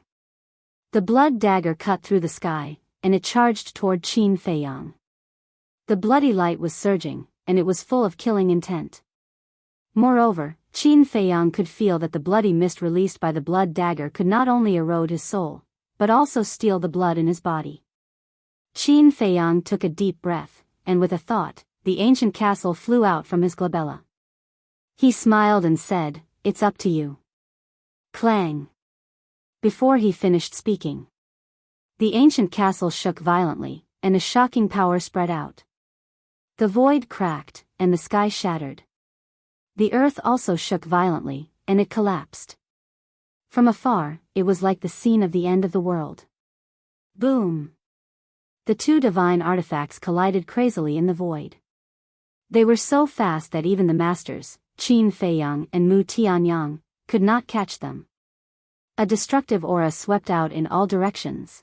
The blood dagger cut through the sky, and it charged toward Qin Feiyang. The bloody light was surging, and it was full of killing intent. Moreover, Qin Feiyang could feel that the bloody mist released by the blood dagger could not only erode his soul, but also steal the blood in his body. Qin Feiyang took a deep breath, and with a thought, the ancient castle flew out from his glabella. He smiled and said, "It's up to you." Clang! Before he finished speaking, the ancient castle shook violently, and a shocking power spread out. The void cracked, and the sky shattered. The earth also shook violently, and it collapsed. From afar, it was like the scene of the end of the world. Boom! The two divine artifacts collided crazily in the void. They were so fast that even the masters, Qin Feiyang and Mu Tianyang, could not catch them. A destructive aura swept out in all directions.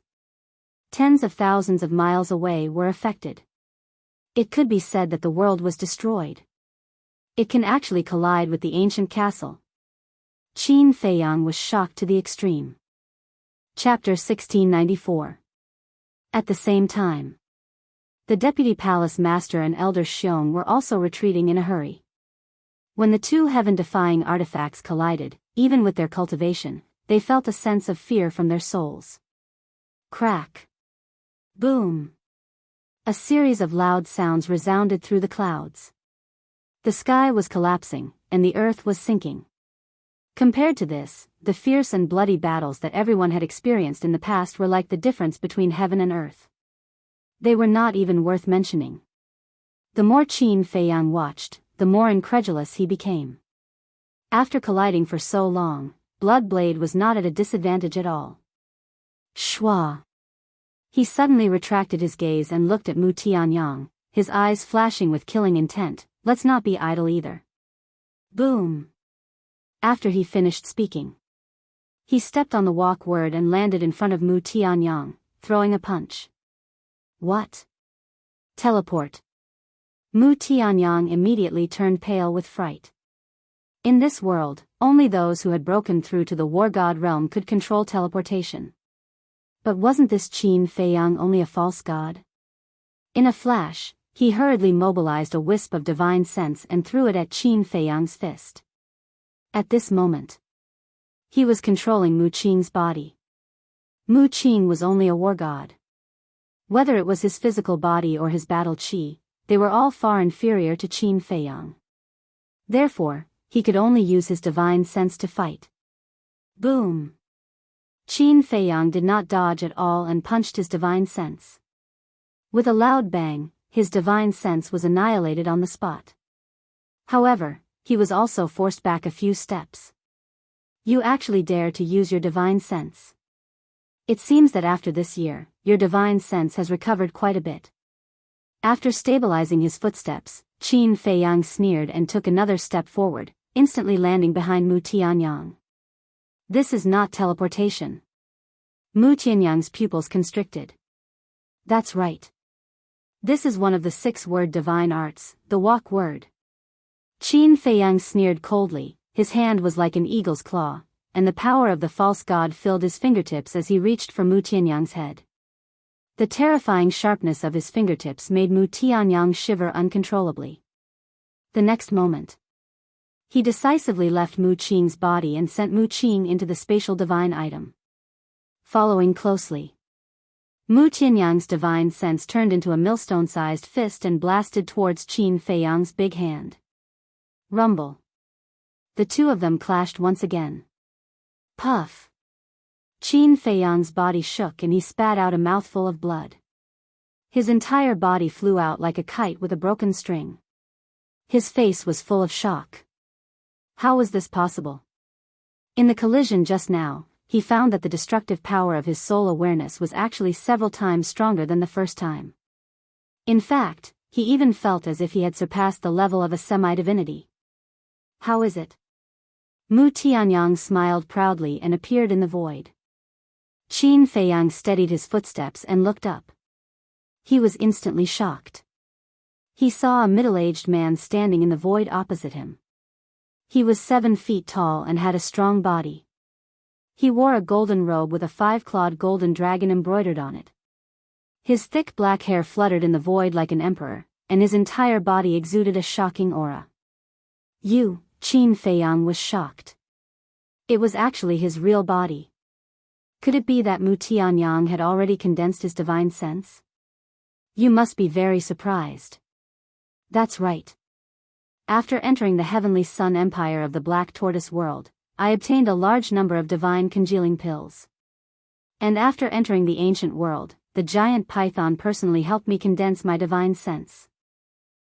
Tens of thousands of miles away were affected. It could be said that the world was destroyed. It can actually collide with the ancient castle. Qin Feiyang was shocked to the extreme. Chapter 1694. At the same time, the Deputy Palace Master and Elder Xiong were also retreating in a hurry. When the two heaven-defying artifacts collided, even with their cultivation, they felt a sense of fear from their souls. Crack! Boom! A series of loud sounds resounded through the clouds. The sky was collapsing, and the earth was sinking. Compared to this, the fierce and bloody battles that everyone had experienced in the past were like the difference between heaven and earth. They were not even worth mentioning. The more Qin Feiyang watched, the more incredulous he became. After colliding for so long, Bloodblade was not at a disadvantage at all. Shwa! He suddenly retracted his gaze and looked at Mu Tianyang, his eyes flashing with killing intent. "Let's not be idle either." Boom! After he finished speaking, he stepped on the walkward and landed in front of Mu Tianyang, throwing a punch. What? Teleport. Mu Tianyang immediately turned pale with fright. In this world, only those who had broken through to the War God realm could control teleportation. But wasn't this Qin Feiyang only a false god? In a flash, he hurriedly mobilized a wisp of divine sense and threw it at Qin Feiyang's fist. At this moment, he was controlling Mu Qing's body. Mu Qing was only a war god. Whether it was his physical body or his battle chi, they were all far inferior to Qin Feiyang. Therefore, he could only use his divine sense to fight. Boom! Qin Feiyang did not dodge at all and punched his divine sense. With a loud bang, his divine sense was annihilated on the spot. However, he was also forced back a few steps. You actually dare to use your divine sense. It seems that after this year, your divine sense has recovered quite a bit. After stabilizing his footsteps, Qin Feiyang sneered and took another step forward, instantly landing behind Mu Tianyang. This is not teleportation. Mu Tianyang's pupils constricted. That's right. This is one of the 6-word divine arts, the walk word. Qin Feiyang sneered coldly, his hand was like an eagle's claw, and the power of the false god filled his fingertips as he reached for Mu Tianyang's head. The terrifying sharpness of his fingertips made Mu Tianyang shiver uncontrollably. The next moment, he decisively left Mu Qing's body and sent Mu Qing into the spatial divine item. Following closely, Mu Tianyang's divine sense turned into a millstone-sized fist and blasted towards Qin Feiyang's big hand. Rumble. The two of them clashed once again. Puff. Qin Feiyang's body shook and he spat out a mouthful of blood. His entire body flew out like a kite with a broken string. His face was full of shock. How was this possible? In the collision just now, he found that the destructive power of his soul awareness was actually several times stronger than the first time. In fact, he even felt as if he had surpassed the level of a semi-divinity. How is it? Mu Tianyang smiled proudly and appeared in the void. Qin Feiyang steadied his footsteps and looked up. He was instantly shocked. He saw a middle-aged man standing in the void opposite him. He was 7 feet tall and had a strong body. He wore a golden robe with a 5-clawed golden dragon embroidered on it. His thick black hair fluttered in the void like an emperor, and his entire body exuded a shocking aura. Qin Feiyang was shocked. It was actually his real body. Could it be that Mu Tianyang had already condensed his divine sense? You must be very surprised. That's right. After entering the Heavenly Sun Empire of the Black Tortoise World, I obtained a large number of divine congealing pills. And after entering the ancient world, the giant python personally helped me condense my divine sense.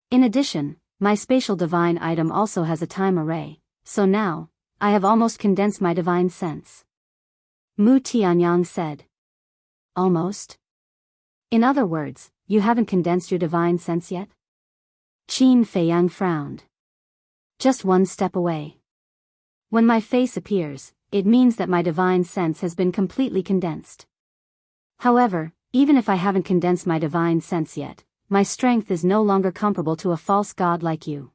In addition, my spatial divine item also has a time array, so now, I have almost condensed my divine sense. Mu Tianyang said. Almost? In other words, you haven't condensed your divine sense yet? Qin Feiyang frowned. Just one step away. When my face appears, it means that my divine sense has been completely condensed. However, even if I haven't condensed my divine sense yet, my strength is no longer comparable to a false god like you.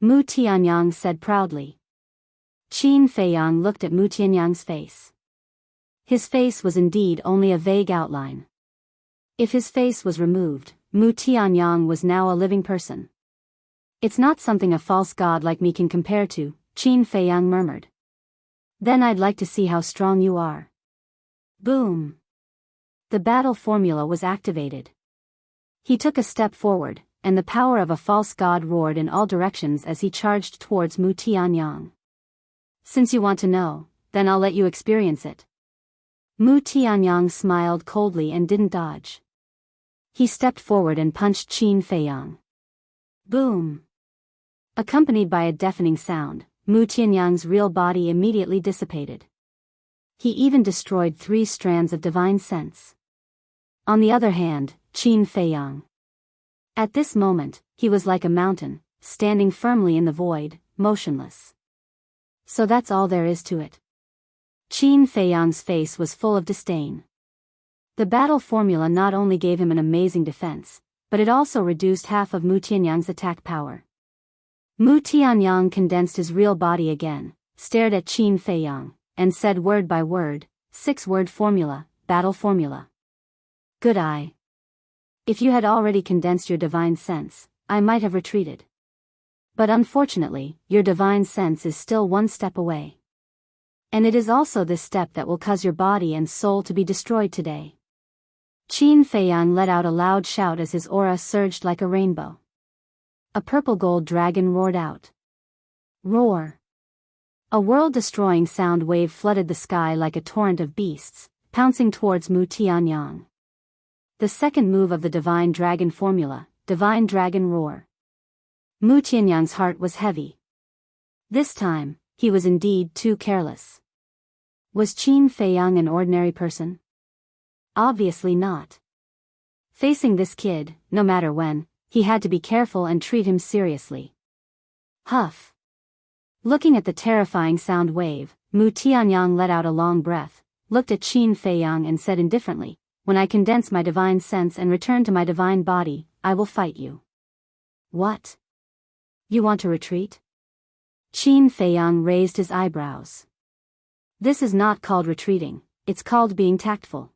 Mu Tianyang said proudly. Qin Feiyang looked at Mu Tianyang's face. His face was indeed only a vague outline. If his face was removed, Mu Tianyang was now a living person. It's not something a false god like me can compare to, Qin Feiyang murmured. Then I'd like to see how strong you are. Boom. The battle formula was activated. He took a step forward, and the power of a false god roared in all directions as he charged towards Mu Tianyang. Since you want to know, then I'll let you experience it. Mu Tianyang smiled coldly and didn't dodge. He stepped forward and punched Qin Feiyang. Boom. Accompanied by a deafening sound, Mu Tianyang's real body immediately dissipated. He even destroyed 3 strands of divine sense. On the other hand, Qin Feiyang. At this moment, he was like a mountain, standing firmly in the void, motionless. So that's all there is to it. Qin Feiyang's face was full of disdain. The battle formula not only gave him an amazing defense, but it also reduced half of Mu Tianyang's attack power. Mu Tianyang condensed his real body again, stared at Qin Feiyang, and said word by word, 6-word formula, battle formula. Good eye. If you had already condensed your divine sense, I might have retreated. But unfortunately, your divine sense is still 1 step away. And it is also this step that will cause your body and soul to be destroyed today. Qin Feiyang let out a loud shout as his aura surged like a rainbow. A purple gold dragon roared out. Roar. A world-destroying sound wave flooded the sky like a torrent of beasts, pouncing towards Mu Tianyang. The second move of the Divine Dragon formula, Divine Dragon Roar. Mu Tianyang's heart was heavy. This time, he was indeed too careless. Was Qin Feiyang an ordinary person? Obviously not. Facing this kid, no matter when, he had to be careful and treat him seriously. Huff. Looking at the terrifying sound wave, Mu Tianyang let out a long breath, looked at Qin Feiyang and said indifferently, "When I condense my divine sense and return to my divine body, I will fight you." What? You want to retreat? Qin Feiyang raised his eyebrows. This is not called retreating, it's called being tactful.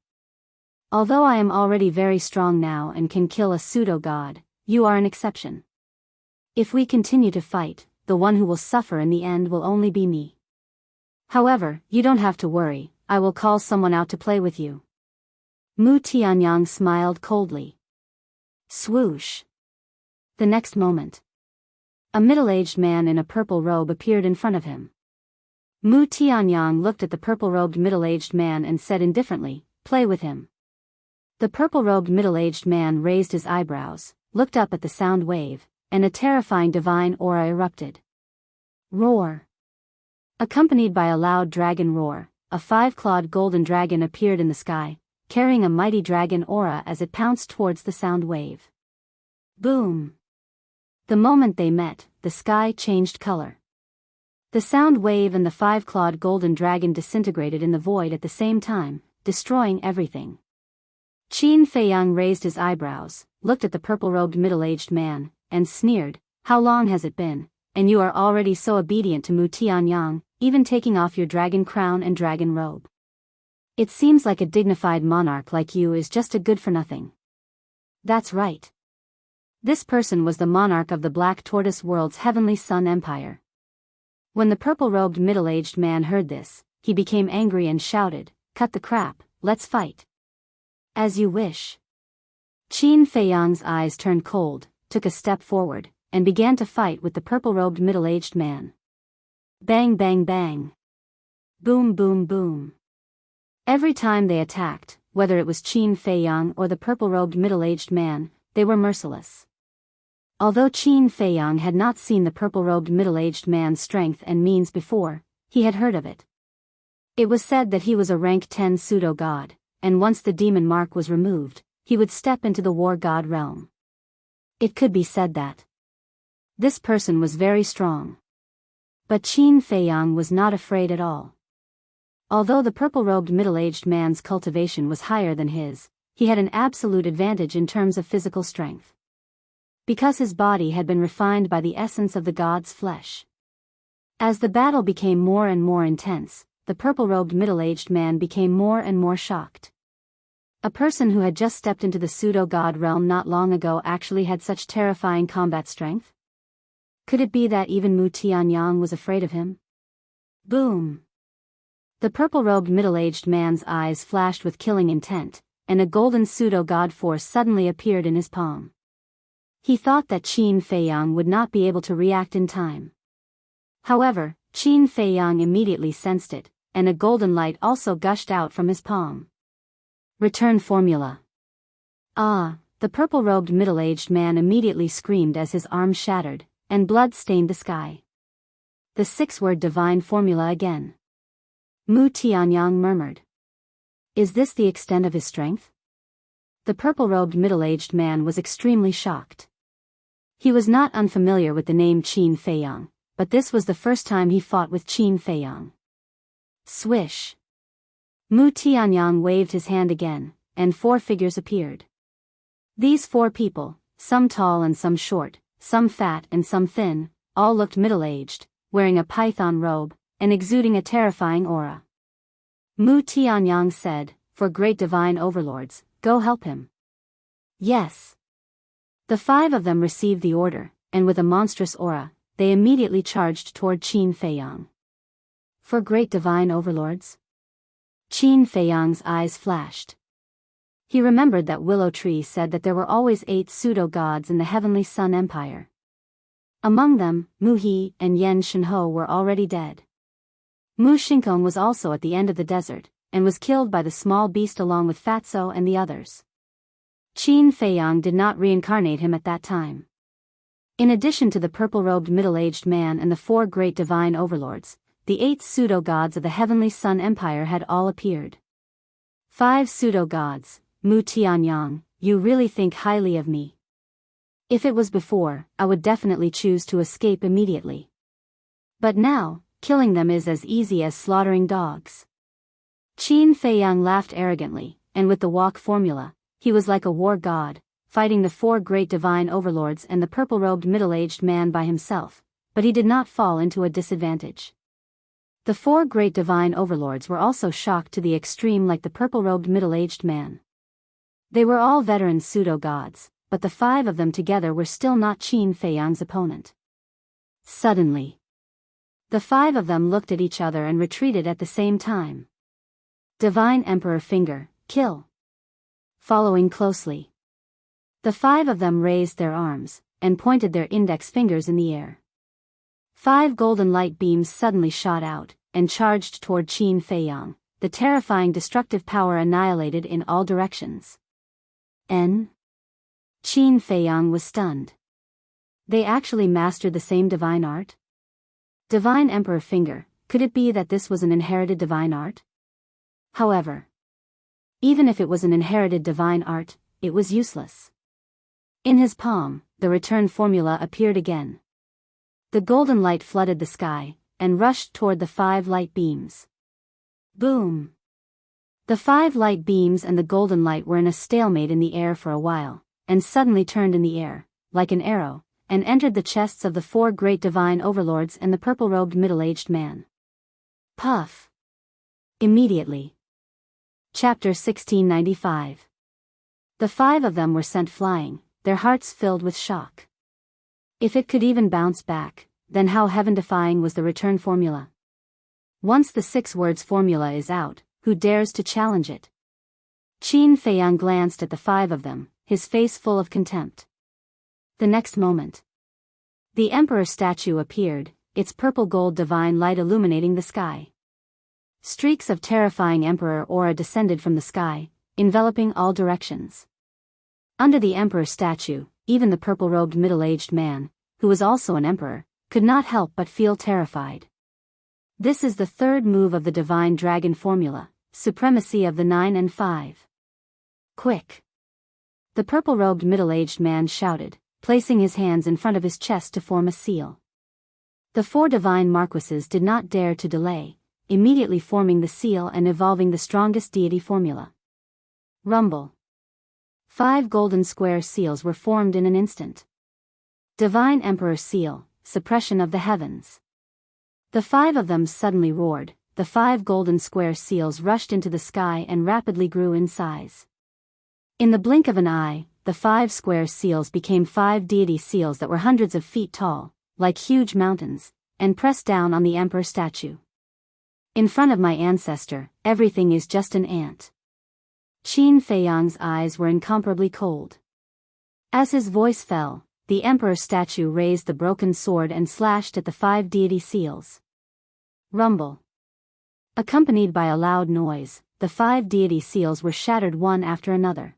Although I am already very strong now and can kill a pseudo-god, you are an exception. If we continue to fight, the one who will suffer in the end will only be me. However, you don't have to worry, I will call someone out to play with you. Mu Tianyang smiled coldly. Swoosh. The next moment, a middle-aged man in a purple robe appeared in front of him. Mu Tianyang looked at the purple-robed middle-aged man and said indifferently, "Play with him." The purple-robed middle-aged man raised his eyebrows, looked up at the sound wave, and a terrifying divine aura erupted. Roar. Accompanied by a loud dragon roar, a 5-clawed golden dragon appeared in the sky, carrying a mighty dragon aura as it pounced towards the sound wave. Boom. The moment they met, the sky changed color. The sound wave and the 5-clawed golden dragon disintegrated in the void at the same time, destroying everything. Qin Feiyang raised his eyebrows, looked at the purple-robed middle-aged man, and sneered, "How long has it been, and you are already so obedient to Mu Tianyang, even taking off your dragon crown and dragon robe? It seems like a dignified monarch like you is just a good-for-nothing." That's right. This person was the monarch of the Black Tortoise World's Heavenly Sun Empire. When the purple-robed middle-aged man heard this, he became angry and shouted, "Cut the crap, let's fight." As you wish. Qin Feiyang's eyes turned cold, took a step forward, and began to fight with the purple-robed middle-aged man. Bang bang bang. Boom boom boom. Every time they attacked, whether it was Qin Feiyang or the purple-robed middle-aged man, they were merciless. Although Qin Feiyang had not seen the purple-robed middle-aged man's strength and means before, he had heard of it. It was said that he was a rank 10 pseudo-god, and once the demon mark was removed, he would step into the war god realm. It could be said that this person was very strong. But Qin Feiyang was not afraid at all. Although the purple-robed middle-aged man's cultivation was higher than his, he had an absolute advantage in terms of physical strength. Because his body had been refined by the essence of the god's flesh. As the battle became more and more intense, the purple-robed middle-aged man became more and more shocked. A person who had just stepped into the pseudo-god realm not long ago actually had such terrifying combat strength? Could it be that even Mu Tianyang was afraid of him? Boom! The purple-robed middle-aged man's eyes flashed with killing intent, and a golden pseudo-god force suddenly appeared in his palm. He thought that Qin Feiyang would not be able to react in time. However, Qin Feiyang immediately sensed it, and a golden light also gushed out from his palm. Return formula. Ah, the purple-robed middle-aged man immediately screamed as his arm shattered, and blood stained the sky. The 6-word divine formula again. Mu Tianyang murmured. Is this the extent of his strength? The purple-robed middle-aged man was extremely shocked. He was not unfamiliar with the name Qin Feiyang, but this was the first time he fought with Qin Feiyang. Swish. Mu Tianyang waved his hand again, and 4 figures appeared. These 4 people, some tall and some short, some fat and some thin, all looked middle-aged, wearing a python robe, and exuding a terrifying aura. Mu Tianyang said, "For great divine overlords, go help him." Yes. The 5 of them received the order, and with a monstrous aura, they immediately charged toward Qin Feiyang. For great divine overlords? Qin Feiyang's eyes flashed. He remembered that Willow Tree said that there were always 8 pseudo-gods in the Heavenly Sun Empire. Among them, Mu He and Yen Shenho were already dead. Mu Shinkong was also at the end of the desert, and was killed by the small beast along with Fatso and the others. Qin Feiyang did not reincarnate him at that time. In addition to the purple-robed middle-aged man and the 4 great divine overlords, the 8 pseudo-gods of the Heavenly Sun Empire had all appeared. 5 pseudo-gods. Mu Tianyang, you really think highly of me. If it was before, I would definitely choose to escape immediately. But now, killing them is as easy as slaughtering dogs. Qin Feiyang laughed arrogantly, and with the walk formula, he was like a war god, fighting the 4 great divine overlords and the purple-robed middle-aged man by himself, but he did not fall into a disadvantage. The 4 great divine overlords were also shocked to the extreme like the purple-robed middle-aged man. They were all veteran pseudo-gods, but the 5 of them together were still not Qin Feiyang's opponent. Suddenly, the 5 of them looked at each other and retreated at the same time. Divine Emperor Finger, kill. Following closely, the 5 of them raised their arms, and pointed their index fingers in the air. 5 golden light beams suddenly shot out, and charged toward Qin Feiyang, the terrifying destructive power annihilated in all directions. Qin Feiyang was stunned. They actually mastered the same divine art? Divine Emperor Finger, could it be that this was an inherited divine art? However, even if it was an inherited divine art, it was useless. In his palm, the return formula appeared again. The golden light flooded the sky, and rushed toward the 5 light beams. Boom! The 5 light beams and the golden light were in a stalemate in the air for a while, and suddenly turned in the air, like an arrow, and entered the chests of the 4 great divine overlords and the purple-robed middle-aged man. Puff! Immediately. Chapter 1695. The 5 of them were sent flying, their hearts filled with shock. If it could even bounce back, then how heaven-defying was the return formula? Once the 6 words formula is out, who dares to challenge it? Qin Feiyang glanced at the 5 of them, his face full of contempt. The next moment, the Emperor statue appeared, its purple-gold divine light illuminating the sky. Streaks of terrifying Emperor aura descended from the sky, enveloping all directions. Under the Emperor statue, even the purple-robed middle-aged man, who was also an emperor, could not help but feel terrified. This is the 3rd move of the divine dragon formula, supremacy of the 9 and 5. Quick! The purple-robed middle-aged man shouted, placing his hands in front of his chest to form a seal. The 4 divine marquises did not dare to delay, immediately forming the seal and evolving the strongest deity formula. Rumble! 5 golden square seals were formed in an instant. Divine Emperor Seal, suppression of the heavens. The 5 of them suddenly roared, the 5 golden square seals rushed into the sky and rapidly grew in size. In the blink of an eye, the 5 square seals became 5 deity seals that were hundreds of feet tall, like huge mountains, and pressed down on the emperor statue. In front of my ancestor, everything is just an ant. Qin Feiyang's eyes were incomparably cold. As his voice fell, the emperor statue raised the broken sword and slashed at the 5 deity seals. Rumble. Accompanied by a loud noise, the 5 deity seals were shattered one after another.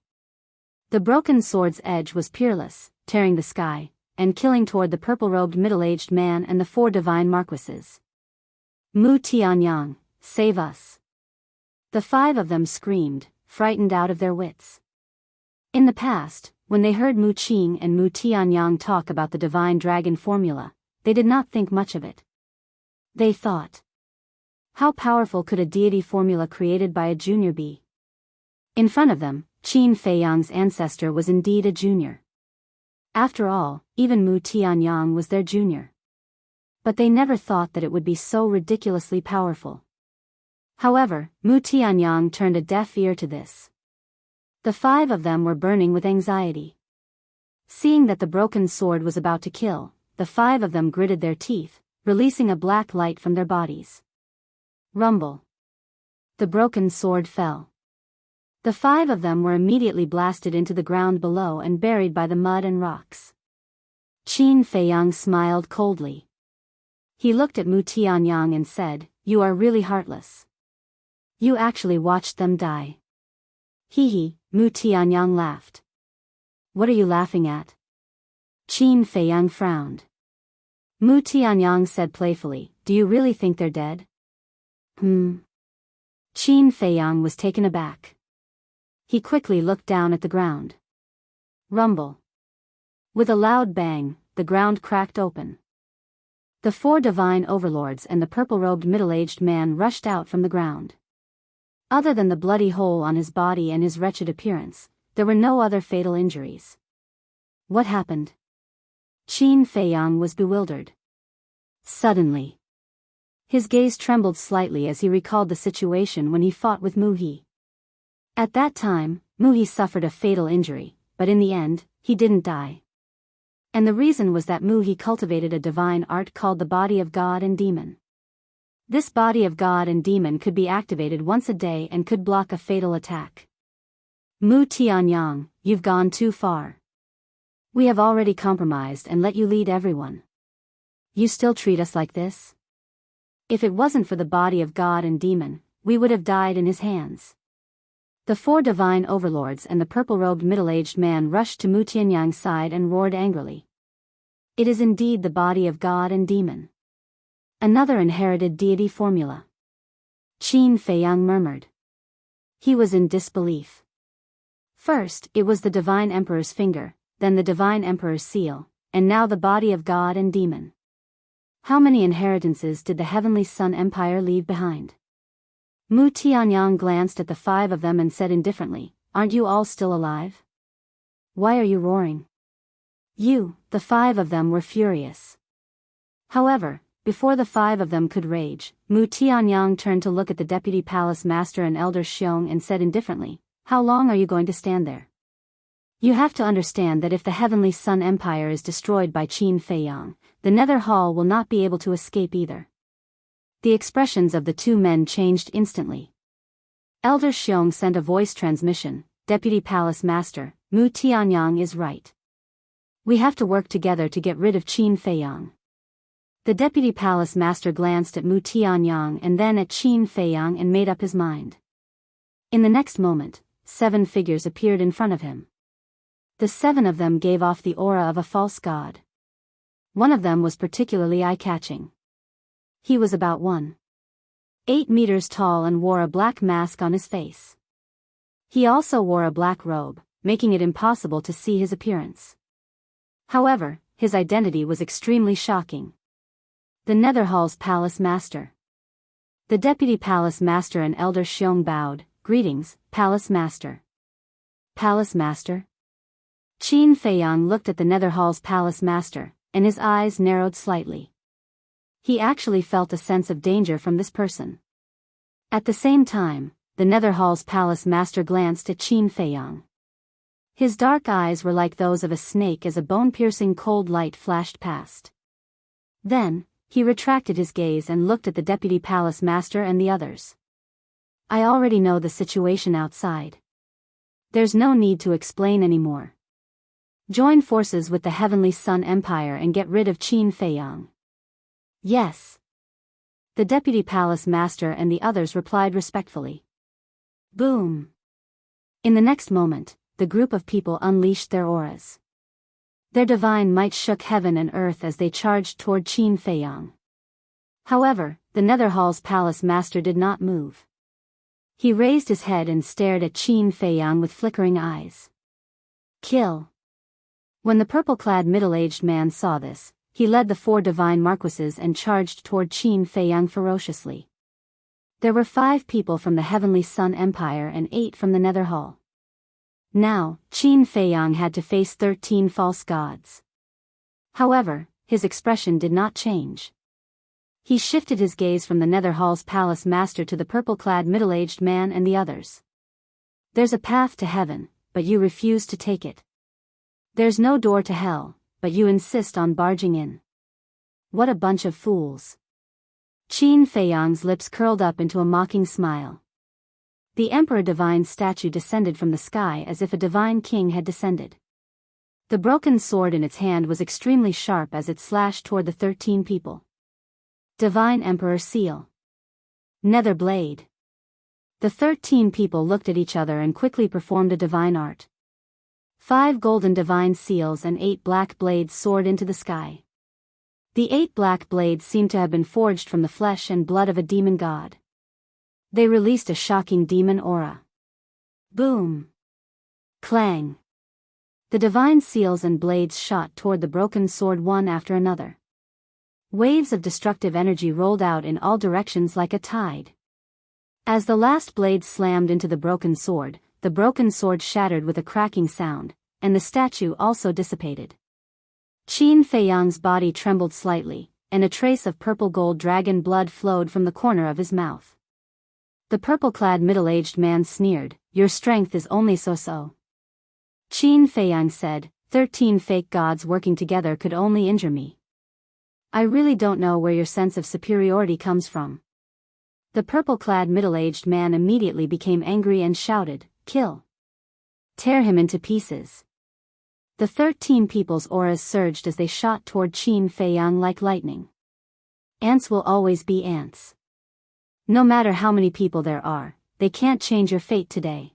The broken sword's edge was peerless, tearing the sky, and killing toward the purple-robed middle-aged man and the 4 divine marquises. Mu Tianyang, save us! The 5 of them screamed, frightened out of their wits. In the past, when they heard Mu Qing and Mu Tianyang talk about the divine dragon formula, they did not think much of it. They thought, how powerful could a deity formula created by a junior be? In front of them, Qin Feiyang's ancestor was indeed a junior. After all, even Mu Tianyang was their junior. But they never thought that it would be so ridiculously powerful. However, Mu Tianyang turned a deaf ear to this. The 5 of them were burning with anxiety. Seeing that the broken sword was about to kill, the 5 of them gritted their teeth, releasing a black light from their bodies. Rumble. The broken sword fell. The 5 of them were immediately blasted into the ground below and buried by the mud and rocks. Qin Feiyang smiled coldly. He looked at Mu Tianyang and said, you are really heartless. You actually watched them die. Hee hee, Mu Tianyang laughed. What are you laughing at? Qin Feiyang frowned. Mu Tianyang said playfully, do you really think they're dead? Qin Feiyang was taken aback. He quickly looked down at the ground. Rumble. With a loud bang, the ground cracked open. The 4 divine overlords and the purple-robed middle-aged man rushed out from the ground. Other than the bloody hole on his body and his wretched appearance, there were no other fatal injuries. What happened? Qin Feiyang was bewildered. Suddenly, his gaze trembled slightly as he recalled the situation when he fought with Mu He. At that time, Mu He suffered a fatal injury, but in the end, he didn't die. And the reason was that Mu He cultivated a divine art called the Body of God and Demon. This Body of God and Demon could be activated once a day and could block a fatal attack. Mu Tianyang, you've gone too far. We have already compromised and let you lead everyone. You still treat us like this? If it wasn't for the Body of God and Demon, we would have died in his hands. The 4 divine overlords and the purple-robed middle-aged man rushed to Mu Tianyang's side and roared angrily. It is indeed the Body of God and Demon. Another inherited deity formula. Qin Feiyang murmured. He was in disbelief. First, it was the Divine Emperor's finger, then the Divine Emperor's seal, and now the Body of God and Demon. How many inheritances did the Heavenly Sun Empire leave behind? Mu Tianyang glanced at the 5 of them and said indifferently, aren't you all still alive? Why are you roaring? The 5 of them were furious. However, before the 5 of them could rage, Mu Tianyang turned to look at the Deputy Palace Master and Elder Xiong and said indifferently, how long are you going to stand there? You have to understand that if the Heavenly Sun Empire is destroyed by Qin Feiyang, the Nether Hall will not be able to escape either. The expressions of the 2 men changed instantly. Elder Xiong sent a voice transmission, Deputy Palace Master, Mu Tianyang is right. We have to work together to get rid of Qin Feiyang. The Deputy Palace Master glanced at Mu Tianyang and then at Qin Feiyang and made up his mind. In the next moment, 7 figures appeared in front of him. The 7 of them gave off the aura of a false god. One of them was particularly eye-catching. He was about 1.8 meters tall and wore a black mask on his face. He also wore a black robe, making it impossible to see his appearance. However, his identity was extremely shocking. The Netherhall's Palace Master. The Deputy Palace Master and Elder Xiong bowed, greetings, Palace Master. Palace Master? Qin Feiyang looked at the Netherhall's Palace Master, and his eyes narrowed slightly. He actually felt a sense of danger from this person. At the same time, the Netherhall's Palace Master glanced at Qin Feiyang. His dark eyes were like those of a snake as a bone-piercing cold light flashed past. Then, he retracted his gaze and looked at the Deputy Palace Master and the others. I already know the situation outside. There's no need to explain anymore. Join forces with the Heavenly Sun Empire and get rid of Qin Feiyang. Yes. The Deputy Palace Master and the others replied respectfully. Boom. In the next moment, the group of people unleashed their auras. Their divine might shook heaven and earth as they charged toward Qin Feiyang. However, the Netherhall's Palace Master did not move. He raised his head and stared at Qin Feiyang with flickering eyes. Kill. When the purple-clad middle-aged man saw this, he led the 4 divine marquises and charged toward Qin Feiyang ferociously. There were 5 people from the Heavenly Sun Empire and 8 from the Netherhall. Now, Qin Feiyang had to face 13 false gods. However, his expression did not change. He shifted his gaze from the Netherhall's Palace Master to the purple-clad middle-aged man and the others. There's a path to heaven, but you refuse to take it. There's no door to hell, but you insist on barging in. What a bunch of fools. Qin Feiyang's lips curled up into a mocking smile. The Emperor Divine statue descended from the sky as if a divine king had descended. The broken sword in its hand was extremely sharp as it slashed toward the 13 people. Divine Emperor Seal. Nether blade. The 13 people looked at each other and quickly performed a divine art. 5 golden divine seals and 8 black blades soared into the sky. The 8 black blades seemed to have been forged from the flesh and blood of a demon god. They released a shocking demon aura. Boom! Clang! The divine seals and blades shot toward the broken sword one after another. Waves of destructive energy rolled out in all directions like a tide. As the last blade slammed into the broken sword shattered with a cracking sound, and the statue also dissipated. Qin Feiyang's body trembled slightly, and a trace of purple-gold dragon blood flowed from the corner of his mouth. The purple-clad middle-aged man sneered, "Your strength is only so-so." Qin Feiyang said, 13 fake gods working together could only injure me. I really don't know where your sense of superiority comes from. The purple-clad middle-aged man immediately became angry and shouted, "Kill! Tear him into pieces!" The 13 people's auras surged as they shot toward Qin Feiyang like lightning. Ants will always be ants. No matter how many people there are, they can't change your fate today.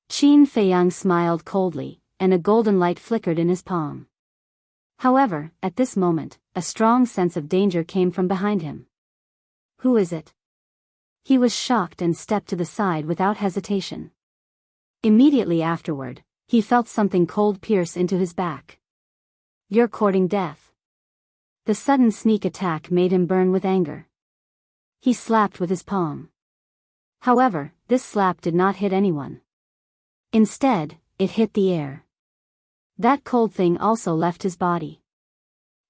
Qin Feiyang smiled coldly, and a golden light flickered in his palm. However, at this moment, a strong sense of danger came from behind him. Who is it? He was shocked and stepped to the side without hesitation. Immediately afterward, he felt something cold pierce into his back. You're courting death. The sudden sneak attack made him burn with anger. He slapped with his palm. However, this slap did not hit anyone. Instead, it hit the air. That cold thing also left his body.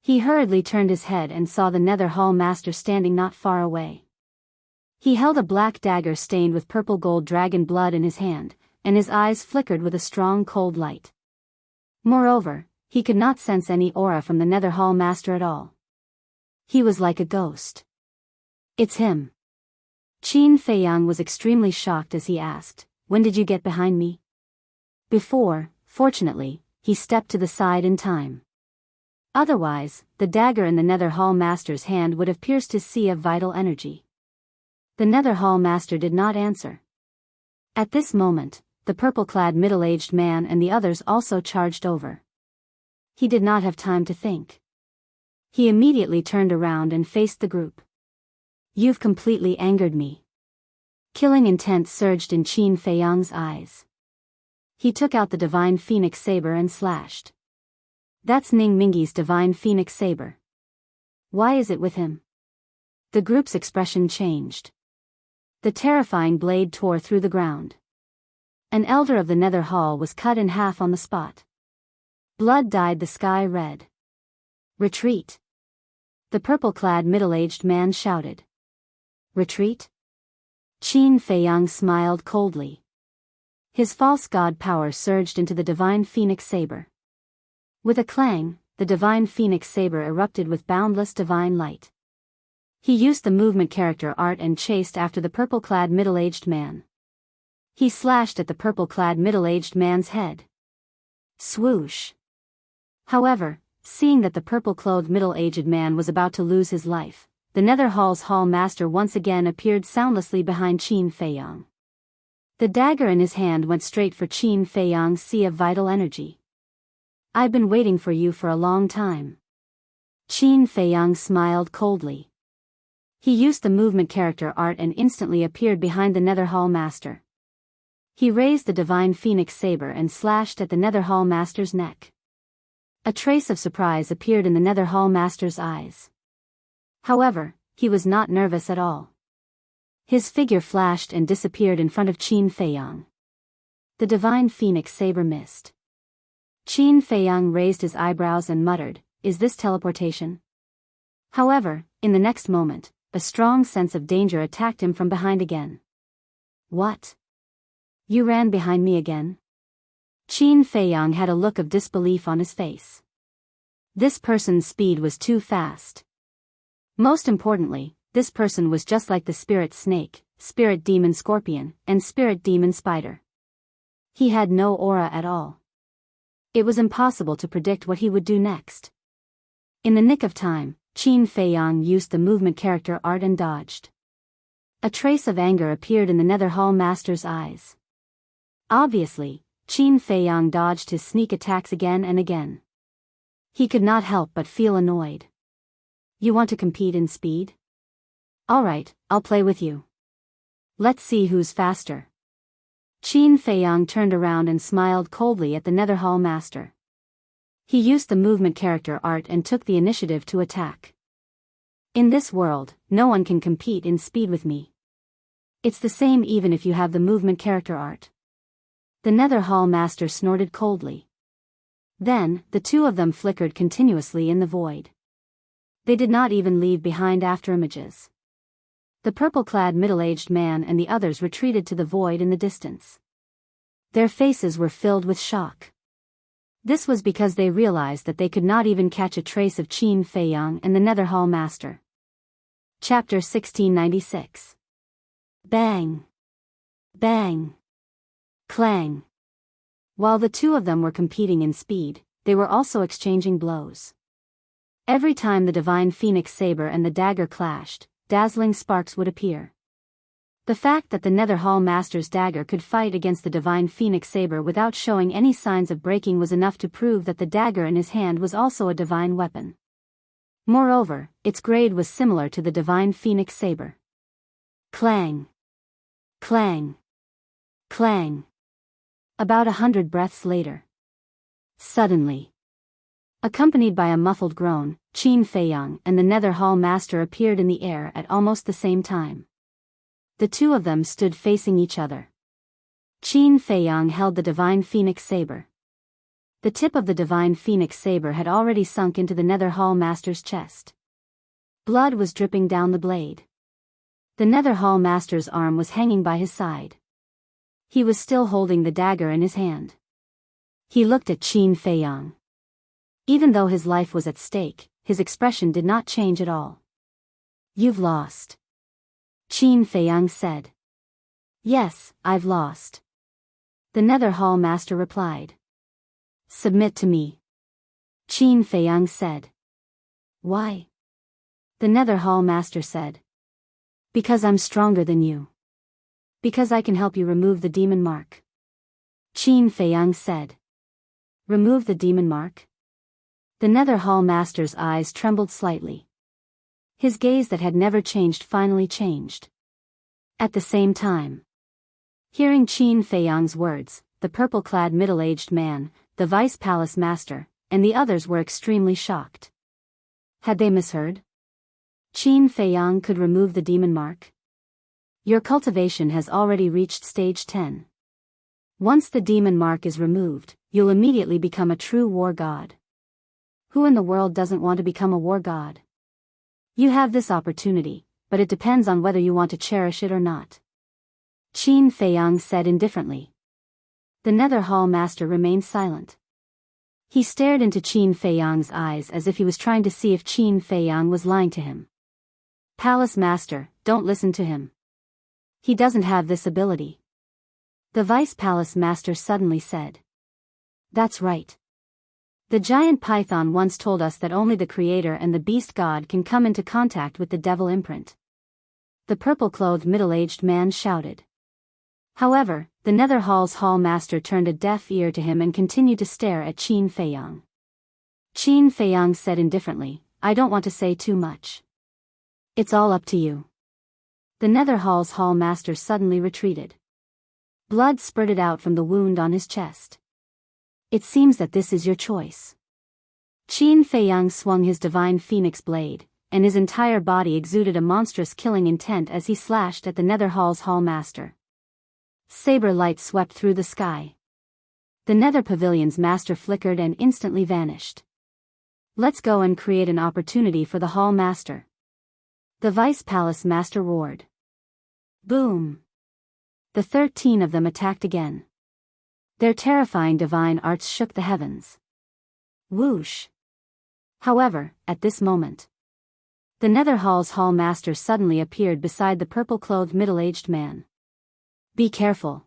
He hurriedly turned his head and saw the Nether Hall Master standing not far away. He held a black dagger stained with purple gold dragon blood in his hand, and his eyes flickered with a strong cold light. Moreover, he could not sense any aura from the Nether Hall Master at all. He was like a ghost. It's him. Qin Feiyang was extremely shocked as he asked, "When did you get behind me?" Before, fortunately, he stepped to the side in time. Otherwise, the dagger in the Nether Hall Master's hand would have pierced his sea of vital energy. The Nether Hall Master did not answer. At this moment, the purple-clad middle-aged man and the others also charged over. He did not have time to think. He immediately turned around and faced the group. "You've completely angered me." Killing intent surged in Qin Feiyang's eyes. He took out the divine phoenix saber and slashed. That's Ning Mingyi's divine phoenix saber. Why is it with him? The group's expression changed. The terrifying blade tore through the ground. An elder of the Nether Hall was cut in half on the spot. Blood dyed the sky red. "Retreat!" The purple-clad middle-aged man shouted. "Retreat?" Qin Feiyang smiled coldly. His false god power surged into the divine phoenix saber. With a clang, the divine phoenix saber erupted with boundless divine light. He used the movement character art and chased after the purple-clad middle-aged man. He slashed at the purple-clad middle-aged man's head. Swoosh! However, seeing that the purple-clothed middle-aged man was about to lose his life, the Nether Hall's Hall Master once again appeared soundlessly behind Qin Feiyang. The dagger in his hand went straight for Qin Feiyang's sea of vital energy. "I've been waiting for you for a long time." Qin Feiyang smiled coldly. He used the movement character art and instantly appeared behind the Nether Hall Master. He raised the divine phoenix saber and slashed at the Nether Hall Master's neck. A trace of surprise appeared in the Nether Hall Master's eyes. However, he was not nervous at all. His figure flashed and disappeared in front of Qin Feiyang. The divine phoenix saber missed. Qin Feiyang raised his eyebrows and muttered, "Is this teleportation?" However, in the next moment, a strong sense of danger attacked him from behind again. "What? You ran behind me again?" Qin Feiyang had a look of disbelief on his face. This person's speed was too fast. Most importantly, this person was just like the spirit snake, spirit demon scorpion, and spirit demon spider. He had no aura at all. It was impossible to predict what he would do next. In the nick of time, Qin Feiyang used the movement character art and dodged. A trace of anger appeared in the Nether Hall Master's eyes. Obviously, Qin Feiyang dodged his sneak attacks again and again. He could not help but feel annoyed. You want to compete in speed? Alright, I'll play with you. Let's see who's faster. Qin Feiyang turned around and smiled coldly at the Nether Hall Master. He used the movement character art and took the initiative to attack. In this world, no one can compete in speed with me. It's the same even if you have the movement character art. The Nether Hall Master snorted coldly. Then, the two of them flickered continuously in the void. They did not even leave behind afterimages. The purple-clad middle-aged man and the others retreated to the void in the distance. Their faces were filled with shock. This was because they realized that they could not even catch a trace of Qin Feiyang and the Nether Hall Master. Chapter 1696. Bang! Bang! Clang! While the two of them were competing in speed, they were also exchanging blows. Every time the Divine Phoenix Saber and the dagger clashed, dazzling sparks would appear. The fact that the Nether Hall Master's dagger could fight against the Divine Phoenix Saber without showing any signs of breaking was enough to prove that the dagger in his hand was also a divine weapon. Moreover, its grade was similar to the Divine Phoenix Saber. Clang! Clang! Clang! About 100 breaths later. Suddenly, accompanied by a muffled groan, Qin Feiyang and the Nether Hall Master appeared in the air at almost the same time. The two of them stood facing each other. Qin Feiyang held the Divine Phoenix Saber. The tip of the Divine Phoenix Saber had already sunk into the Nether Hall Master's chest. Blood was dripping down the blade. The Nether Hall Master's arm was hanging by his side. He was still holding the dagger in his hand. He looked at Qin Feiyang. Even though his life was at stake, his expression did not change at all. You've lost. Qin Feiyang said. Yes, I've lost. The Nether Hall Master replied. Submit to me. Qin Feiyang said. Why? The Nether Hall Master said. Because I'm stronger than you. Because I can help you remove the demon mark. Qin Feiyang said. Remove the demon mark? The Nether Hall Master's eyes trembled slightly. His gaze that had never changed finally changed. At the same time, hearing Qin Feiyang's words, the purple-clad middle-aged man, the Vice Palace Master, and the others were extremely shocked. Had they misheard? Qin Feiyang could remove the demon mark? Your cultivation has already reached stage 10. Once the demon mark is removed, you'll immediately become a true war god. Who in the world doesn't want to become a war god? You have this opportunity, but it depends on whether you want to cherish it or not. Qin Feiyang said indifferently. The Nether Hall Master remained silent. He stared into Qin Feiyang's eyes as if he was trying to see if Qin Feiyang was lying to him. Palace Master, don't listen to him. He doesn't have this ability. The Vice Palace Master suddenly said. That's right. The giant python once told us that only the Creator and the Beast God can come into contact with the Devil imprint. The purple-clothed middle-aged man shouted. However, the Nether Hall's Hall Master turned a deaf ear to him and continued to stare at Qin Feiyang. Qin Feiyang said indifferently, I don't want to say too much. It's all up to you. The Nether Hall's Hall Master suddenly retreated. Blood spurted out from the wound on his chest. It seems that this is your choice. Qin Feiyang swung his Divine Phoenix blade, and his entire body exuded a monstrous killing intent as he slashed at the Nether Hall's Hall Master. Saber light swept through the sky. The Nether Pavilion's master flickered and instantly vanished. Let's go and create an opportunity for the Hall Master. The Vice Palace Master roared. Boom! The 13 of them attacked again. Their terrifying divine arts shook the heavens. Whoosh! However, at this moment, the Nether Hall's Hall Master suddenly appeared beside the purple-clothed middle-aged man. Be careful.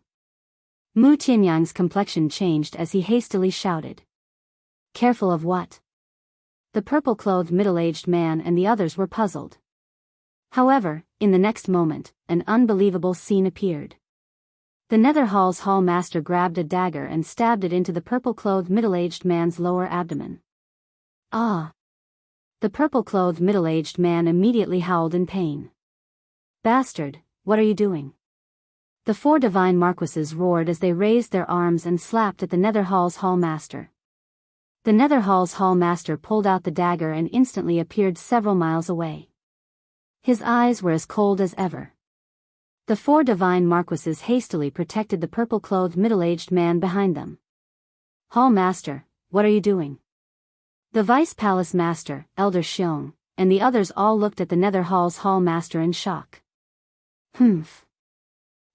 Mu Tianyang's complexion changed as he hastily shouted. Careful of what? The purple-clothed middle-aged man and the others were puzzled. However, in the next moment, an unbelievable scene appeared. The Nether Hall's Hall Master grabbed a dagger and stabbed it into the purple-clothed middle-aged man's lower abdomen. Ah! The purple-clothed middle-aged man immediately howled in pain. Bastard, what are you doing? The four divine marquises roared as they raised their arms and slapped at the Nether Hall's Hall Master. The Nether Hall's Hall Master pulled out the dagger and instantly appeared several miles away. His eyes were as cold as ever. The four divine marquises hastily protected the purple-clothed middle-aged man behind them. Hall Master, what are you doing? The Vice Palace Master, Elder Xiong, and the others all looked at the Nether Hall's Hall Master in shock. Humph.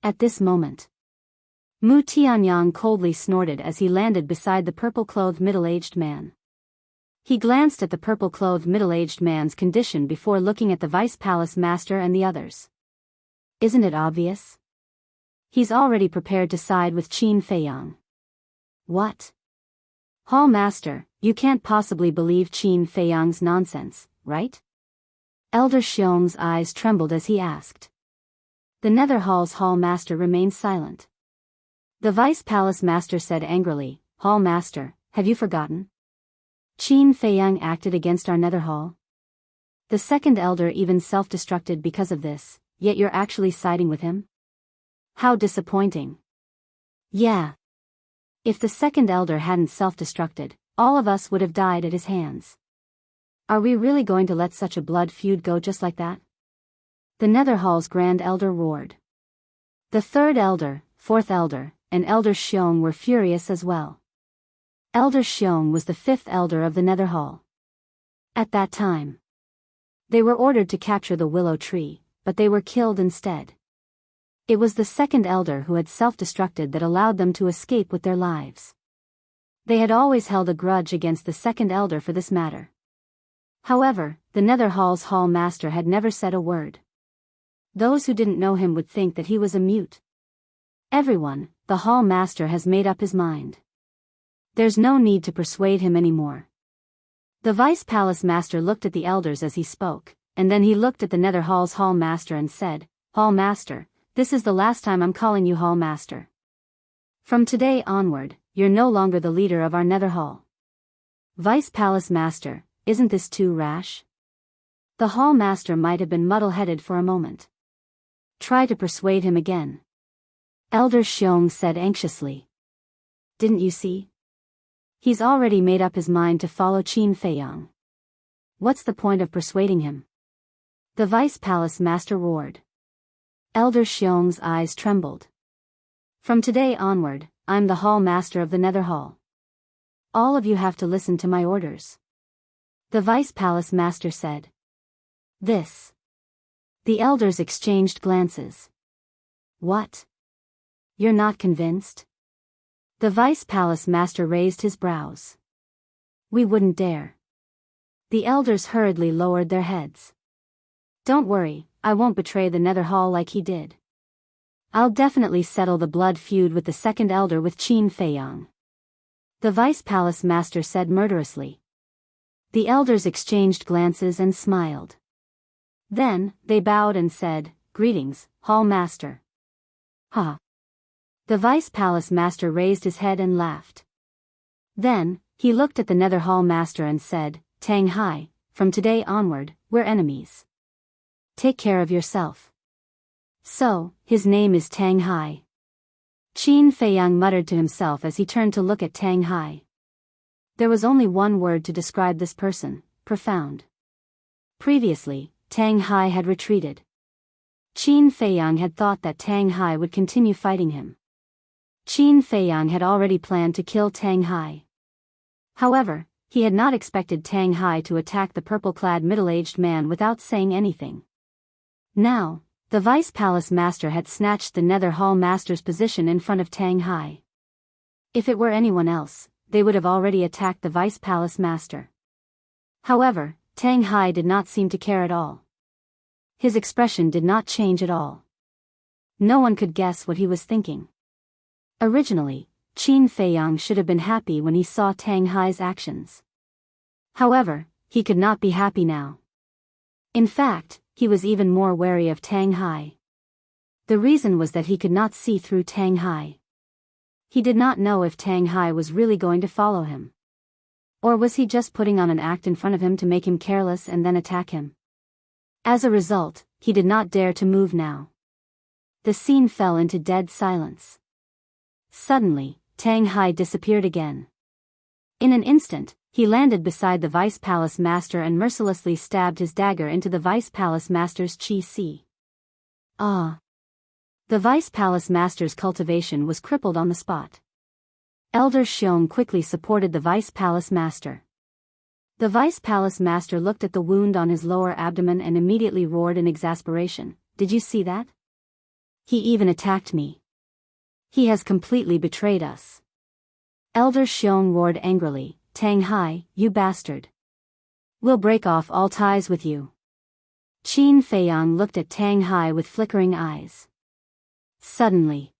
At this moment, Mu Tianyang coldly snorted as he landed beside the purple-clothed middle-aged man. He glanced at the purple-clothed middle-aged man's condition before looking at the Vice Palace Master and the others. Isn't it obvious? He's already prepared to side with Qin Feiyang. What? Hall Master, you can't possibly believe Qin Feiyang's nonsense, right? Elder Xiong's eyes trembled as he asked. The Nether Hall's Hall Master remained silent. The Vice Palace Master said angrily, Hall Master, have you forgotten? Qin Feiyang acted against our Nether Hall. The second elder even self-destructed because of this, yet you're actually siding with him? How disappointing. Yeah. If the second elder hadn't self-destructed, all of us would have died at his hands. Are we really going to let such a blood feud go just like that? The Nether Hall's Grand Elder roared. The third elder, fourth elder, and Elder Xiong were furious as well. Elder Xiong was the fifth elder of the Nether Hall. At that time, they were ordered to capture the willow tree, but they were killed instead. It was the second elder who had self-destructed that allowed them to escape with their lives. They had always held a grudge against the second elder for this matter. However, the Nether Hall's Hall Master had never said a word. Those who didn't know him would think that he was a mute. Everyone, the Hall Master has made up his mind. There's no need to persuade him anymore. The Vice Palace Master looked at the elders as he spoke, and then he looked at the Nether Hall's Hall Master and said, Hall Master, this is the last time I'm calling you Hall Master. From today onward, you're no longer the leader of our Nether Hall. Vice Palace Master, isn't this too rash? The Hall Master might have been muddle-headed for a moment. Try to persuade him again. Elder Xiong said anxiously. Didn't you see? He's already made up his mind to follow Qin Feiyang. What's the point of persuading him? The Vice Palace Master roared. Elder Xiong's eyes trembled. From today onward, I'm the Hall Master of the Nether Hall. All of you have to listen to my orders. The Vice Palace Master said. This. The elders exchanged glances. What? You're not convinced? The Vice Palace Master raised his brows. We wouldn't dare. The elders hurriedly lowered their heads. Don't worry, I won't betray the Nether Hall like he did. I'll definitely settle the blood feud with the second elder with Qin Feiyang. The Vice Palace Master said murderously. The elders exchanged glances and smiled. Then, they bowed and said, Greetings, Hall Master. Ha! The Vice Palace Master raised his head and laughed. Then, he looked at the Nether Hall Master and said, Tang Hai, from today onward, we're enemies. Take care of yourself. So, his name is Tang Hai. Qin Feiyang muttered to himself as he turned to look at Tang Hai. There was only one word to describe this person, profound. Previously, Tang Hai had retreated. Qin Feiyang had thought that Tang Hai would continue fighting him. Qin Feiyang had already planned to kill Tang Hai. However, he had not expected Tang Hai to attack the purple-clad middle-aged man without saying anything. Now, the Vice Palace Master had snatched the Nether Hall Master's position in front of Tang Hai. If it were anyone else, they would have already attacked the Vice Palace Master. However, Tang Hai did not seem to care at all. His expression did not change at all. No one could guess what he was thinking. Originally, Qin Feiyang should have been happy when he saw Tang Hai's actions. However, he could not be happy now. In fact, he was even more wary of Tang Hai. The reason was that he could not see through Tang Hai. He did not know if Tang Hai was really going to follow him. Or was he just putting on an act in front of him to make him careless and then attack him? As a result, he did not dare to move now. The scene fell into dead silence. Suddenly, Tang Hai disappeared again. In an instant, he landed beside the Vice Palace Master and mercilessly stabbed his dagger into the Vice Palace Master's chi. Ah! The Vice Palace Master's cultivation was crippled on the spot. Elder Xiong quickly supported the Vice Palace Master. The Vice Palace Master looked at the wound on his lower abdomen and immediately roared in exasperation. Did you see that? He even attacked me. He has completely betrayed us. Elder Xiong roared angrily, Tang Hai, you bastard. We'll break off all ties with you. Qin Feiyang looked at Tang Hai with flickering eyes. Suddenly,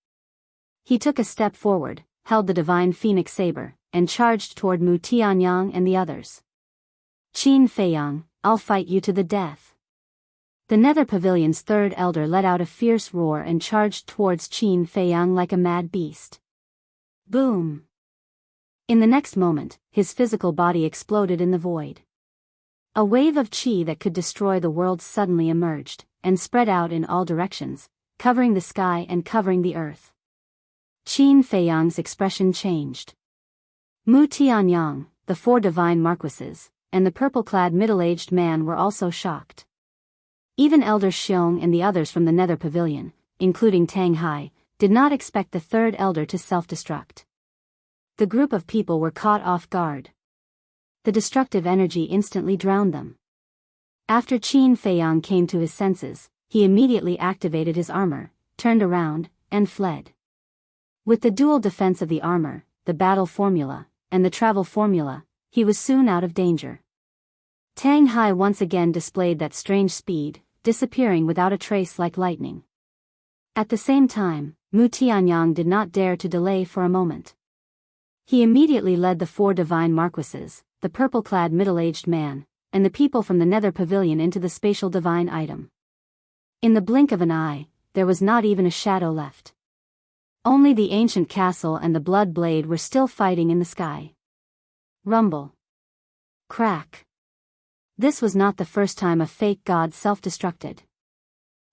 he took a step forward, held the divine phoenix saber, and charged toward Mu Tianyang and the others. Qin Feiyang, I'll fight you to the death. The Nether Pavilion's third elder let out a fierce roar and charged towards Qin Feiyang like a mad beast. Boom! In the next moment, his physical body exploded in the void. A wave of qi that could destroy the world suddenly emerged, and spread out in all directions, covering the sky and covering the earth. Qin Feiyang's expression changed. Mu Tianyang, the 4 divine marquises, and the purple-clad middle-aged man were also shocked. Even Elder Xiong and the others from the Nether Pavilion, including Tang Hai, did not expect the third elder to self-destruct. The group of people were caught off guard. The destructive energy instantly drowned them. After Qin Feiyang came to his senses, he immediately activated his armor, turned around, and fled. With the dual defense of the armor, the battle formula, and the travel formula, he was soon out of danger. Tang Hai once again displayed that strange speed, disappearing without a trace like lightning. At the same time, Mu Tianyang did not dare to delay for a moment. He immediately led the 4 divine marquises, the purple-clad middle-aged man, and the people from the Nether Pavilion into the spatial divine item. In the blink of an eye, there was not even a shadow left. Only the ancient castle and the blood blade were still fighting in the sky. Rumble. Crack. This was not the first time a fake god self-destructed.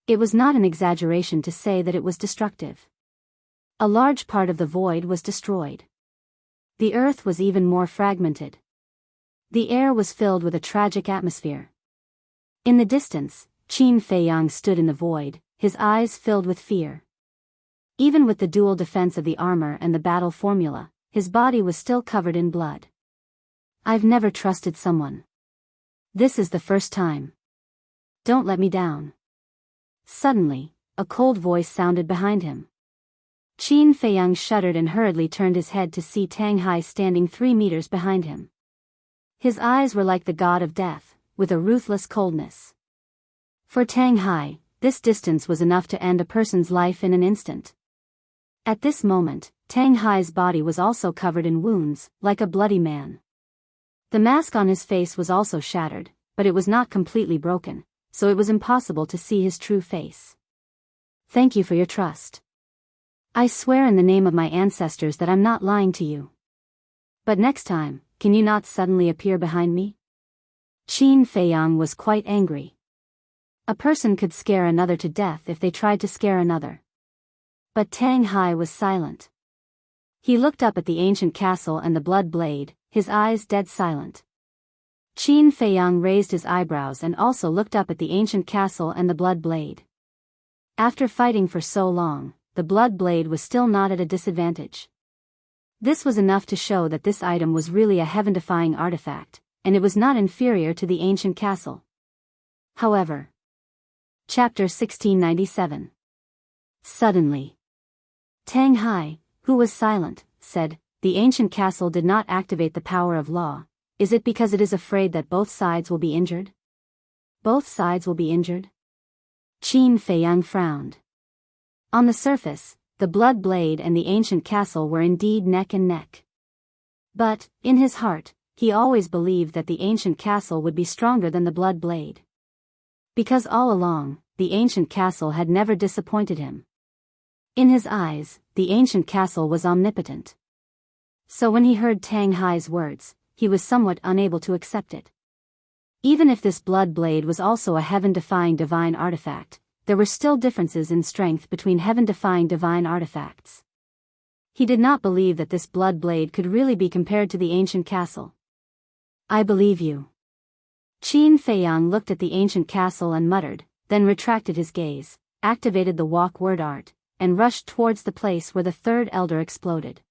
It was not an exaggeration to say that it was destructive. A large part of the void was destroyed. The earth was even more fragmented. The air was filled with a tragic atmosphere. In the distance, Qin Feiyang stood in the void, his eyes filled with fear. Even with the dual defense of the armor and the battle formula, his body was still covered in blood. I've never trusted someone. This is the first time. Don't let me down. Suddenly, a cold voice sounded behind him. Qin Feiyang shuddered and hurriedly turned his head to see Tang Hai standing 3 meters behind him. His eyes were like the god of death, with a ruthless coldness. For Tang Hai, this distance was enough to end a person's life in an instant. At this moment, Tang Hai's body was also covered in wounds, like a bloody man. The mask on his face was also shattered, but it was not completely broken, so it was impossible to see his true face. Thank you for your trust. I swear in the name of my ancestors that I'm not lying to you. But next time, can you not suddenly appear behind me? Qin Feiyang was quite angry. A person could scare another to death if they tried to scare another. But Tang Hai was silent. He looked up at the ancient castle and the blood blade, his eyes dead silent. Qin Feiyang raised his eyebrows and also looked up at the ancient castle and the blood blade. After fighting for so long, the blood blade was still not at a disadvantage. This was enough to show that this item was really a heaven-defying artifact, and it was not inferior to the ancient castle. However, Chapter 1697. Suddenly, Tang Hai, who was silent, said, "The ancient castle did not activate the power of law. Is it because it is afraid that both sides will be injured?" Both sides will be injured? Qin Feiyang frowned. On the surface, the blood blade and the ancient castle were indeed neck and neck. But, in his heart, he always believed that the ancient castle would be stronger than the blood blade. Because all along, the ancient castle had never disappointed him. In his eyes, the ancient castle was omnipotent. So when he heard Tang Hai's words, he was somewhat unable to accept it. Even if this blood blade was also a heaven-defying divine artifact, there were still differences in strength between heaven-defying divine artifacts. He did not believe that this blood blade could really be compared to the ancient castle. I believe you. Qin Feiyang looked at the ancient castle and muttered, then retracted his gaze, activated the walk word art, and rushed towards the place where the third elder exploded.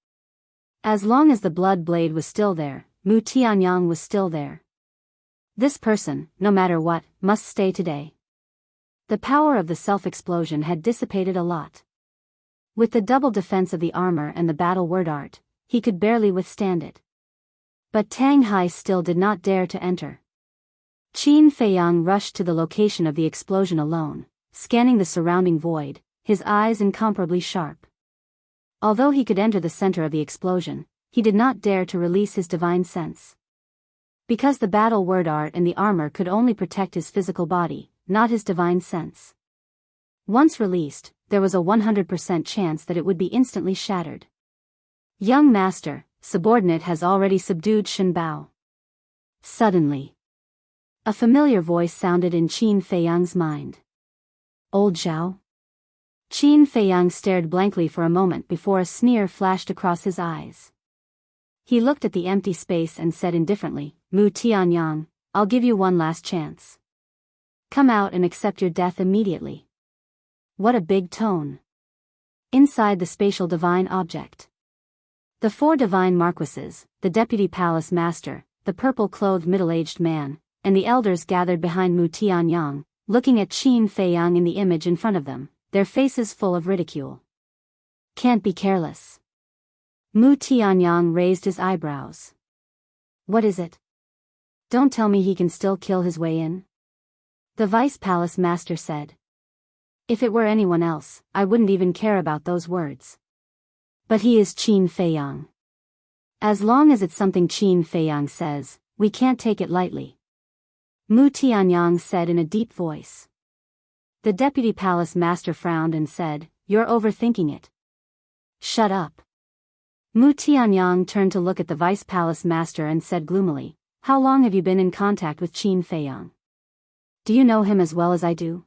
As long as the blood blade was still there, Mu Tianyang was still there. This person, no matter what, must stay today. The power of the self-explosion had dissipated a lot. With the double defense of the armor and the battle word art, he could barely withstand it. But Tang Hai still did not dare to enter. Qin Feiyang rushed to the location of the explosion alone, scanning the surrounding void, his eyes incomparably sharp. Although he could enter the center of the explosion, he did not dare to release his divine sense. Because the battle word art and the armor could only protect his physical body, not his divine sense. Once released, there was a 100% chance that it would be instantly shattered. Young master, subordinate has already subdued Shen Bao. Suddenly, a familiar voice sounded in Qin Feiyang's mind. Old Zhao? Qin Feiyang stared blankly for a moment before a sneer flashed across his eyes. He looked at the empty space and said indifferently, Mu Tianyang, I'll give you one last chance. Come out and accept your death immediately. What a big tone. Inside the spatial divine object. The four divine marquises, the deputy palace master, the purple-clothed middle-aged man, and the elders gathered behind Mu Tianyang, looking at Qin Feiyang in the image in front of them, their faces full of ridicule. Can't be careless. Mu Tianyang raised his eyebrows. What is it? Don't tell me he can still kill his way in? The vice palace master said. If it were anyone else, I wouldn't even care about those words. But he is Qin Feiyang. As long as it's something Qin Feiyang says, we can't take it lightly. Mu Tianyang said in a deep voice. The deputy palace master frowned and said, You're overthinking it. Shut up. Mu Tianyang turned to look at the vice palace master and said gloomily, How long have you been in contact with Qin Feiyang? Do you know him as well as I do?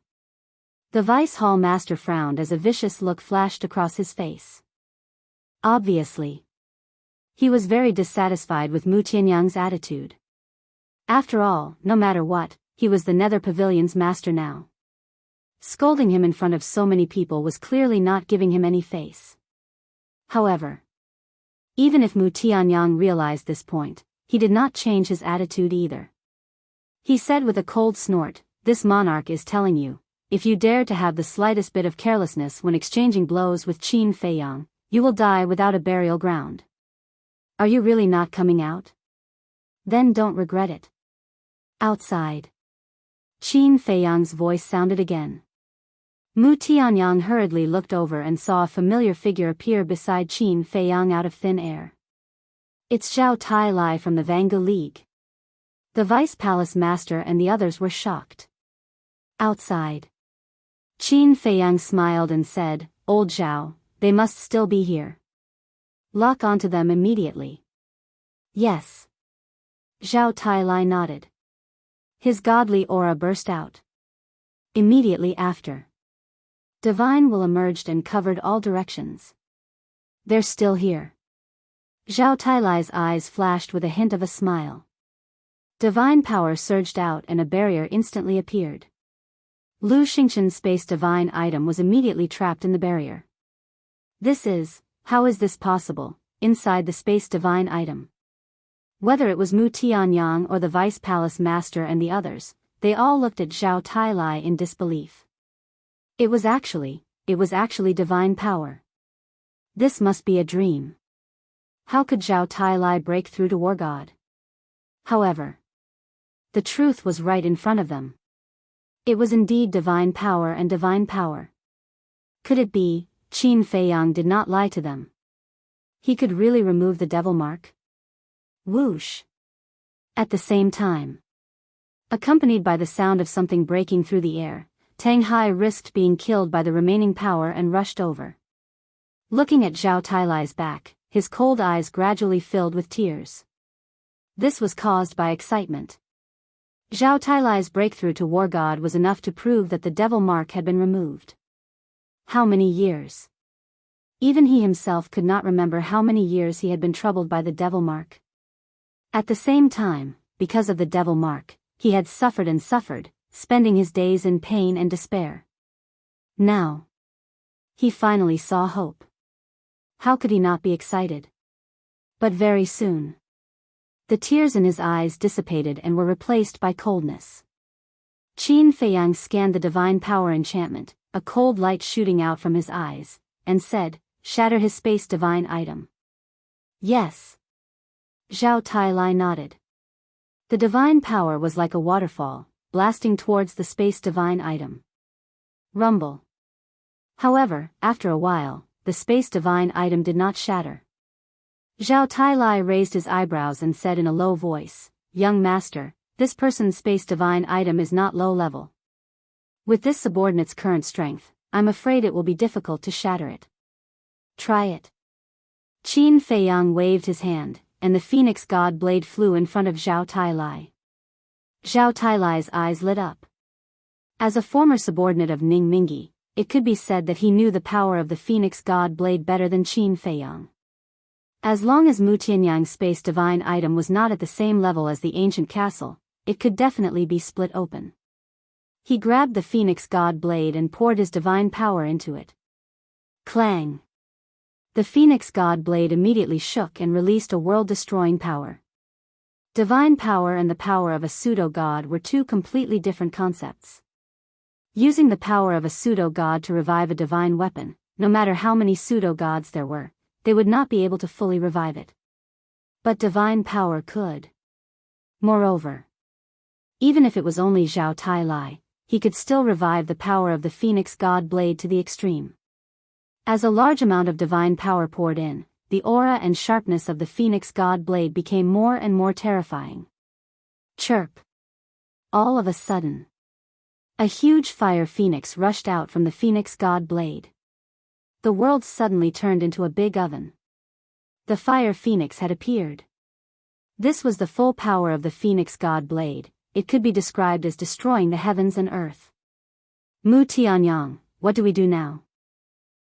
The vice hall master frowned as a vicious look flashed across his face. Obviously. He was very dissatisfied with Mu Tianyang's attitude. After all, no matter what, he was the Nether Pavilion's master now. Scolding him in front of so many people was clearly not giving him any face. However, even if Mu Tianyang realized this point, he did not change his attitude either. He said with a cold snort, This monarch is telling you, if you dare to have the slightest bit of carelessness when exchanging blows with Qin Feiyang, you will die without a burial ground. Are you really not coming out? Then don't regret it. Outside. Qin Feiyang's voice sounded again. Mu Tianyang hurriedly looked over and saw a familiar figure appear beside Qin Feiyang out of thin air. It's Zhao Tai Lai from the Vangu League. The vice palace master and the others were shocked. Outside. Qin Feiyang smiled and said, Old Zhao, they must still be here. Lock onto them immediately. Yes. Zhao Tai Lai nodded. His godly aura burst out. Immediately after. Divine will emerged and covered all directions. They're still here. Zhao Tai Lai's eyes flashed with a hint of a smile. Divine power surged out and a barrier instantly appeared. Lu Xingchen's space divine item was immediately trapped in the barrier. How is this possible, inside the space divine item? Whether it was Mu Tianyang or the vice palace master and the others, they all looked at Zhao Tai Lai in disbelief. It was actually divine power. This must be a dream. How could Zhao Tai Lai break through to War God? However, the truth was right in front of them. It was indeed divine power and divine power. Could it be, Qin Feiyang did not lie to them? He could really remove the devil mark? Whoosh! At the same time, Accompanied by the sound of something breaking through the air, Tang Hai risked being killed by the remaining power and rushed over. Looking at Zhao Tailai's back, his cold eyes gradually filled with tears. This was caused by excitement. Zhao Tailai's breakthrough to War God was enough to prove that the devil mark had been removed. How many years? Even he himself could not remember how many years he had been troubled by the devil mark. At the same time, because of the devil mark, he had suffered and suffered, spending his days in pain and despair. Now, he finally saw hope. How could he not be excited? But very soon, the tears in his eyes dissipated and were replaced by coldness. Qin Feiyang scanned the divine power enchantment, a cold light shooting out from his eyes, and said, "Shatter his space divine item." Yes. Zhao Tailai nodded. The divine power was like a waterfall, blasting towards the space divine item. Rumble. However, after a while, the space divine item did not shatter. Zhao Tailai raised his eyebrows and said in a low voice, "Young master, this person's space divine item is not low level. With this subordinate's current strength, I'm afraid it will be difficult to shatter it. Try it." Qin Feiyang waved his hand, and the phoenix god blade flew in front of Zhao Tailai. Zhao Tailai's eyes lit up. As a former subordinate of Ning Mingi, it could be said that he knew the power of the phoenix god blade better than Qin Feiyang. As long as Mu Tianyang's space divine item was not at the same level as the ancient castle, it could definitely be split open. He grabbed the phoenix god blade and poured his divine power into it. Clang! The phoenix god blade immediately shook and released a world-destroying power. Divine power and the power of a pseudo-god were two completely different concepts. Using the power of a pseudo-god to revive a divine weapon, no matter how many pseudo-gods there were, they would not be able to fully revive it. But divine power could. Moreover, even if it was only Zhao Tailai, he could still revive the power of the phoenix god blade to the extreme. As a large amount of divine power poured in, the aura and sharpness of the phoenix god blade became more and more terrifying. Chirp! All of a sudden, a huge fire phoenix rushed out from the phoenix god blade. The world suddenly turned into a big oven. The fire phoenix had appeared. This was the full power of the phoenix god blade. It could be described as destroying the heavens and earth. Mu Tianyang, what do we do now?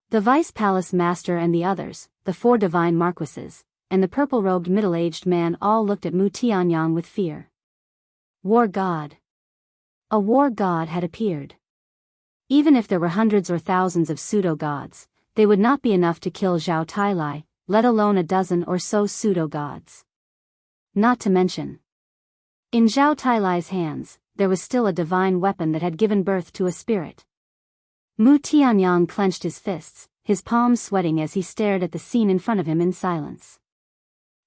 The vice palace master and the others, the 4 divine marquises, and the purple-robed middle-aged man all looked at Mu Tianyang with fear. War god. A war god had appeared. Even if there were hundreds or thousands of pseudo-gods, they would not be enough to kill Zhao Tailai, let alone a dozen or so pseudo-gods. Not to mention, in Zhao Tailai's hands, there was still a divine weapon that had given birth to a spirit. Mu Tianyang clenched his fists, his palms sweating as he stared at the scene in front of him in silence.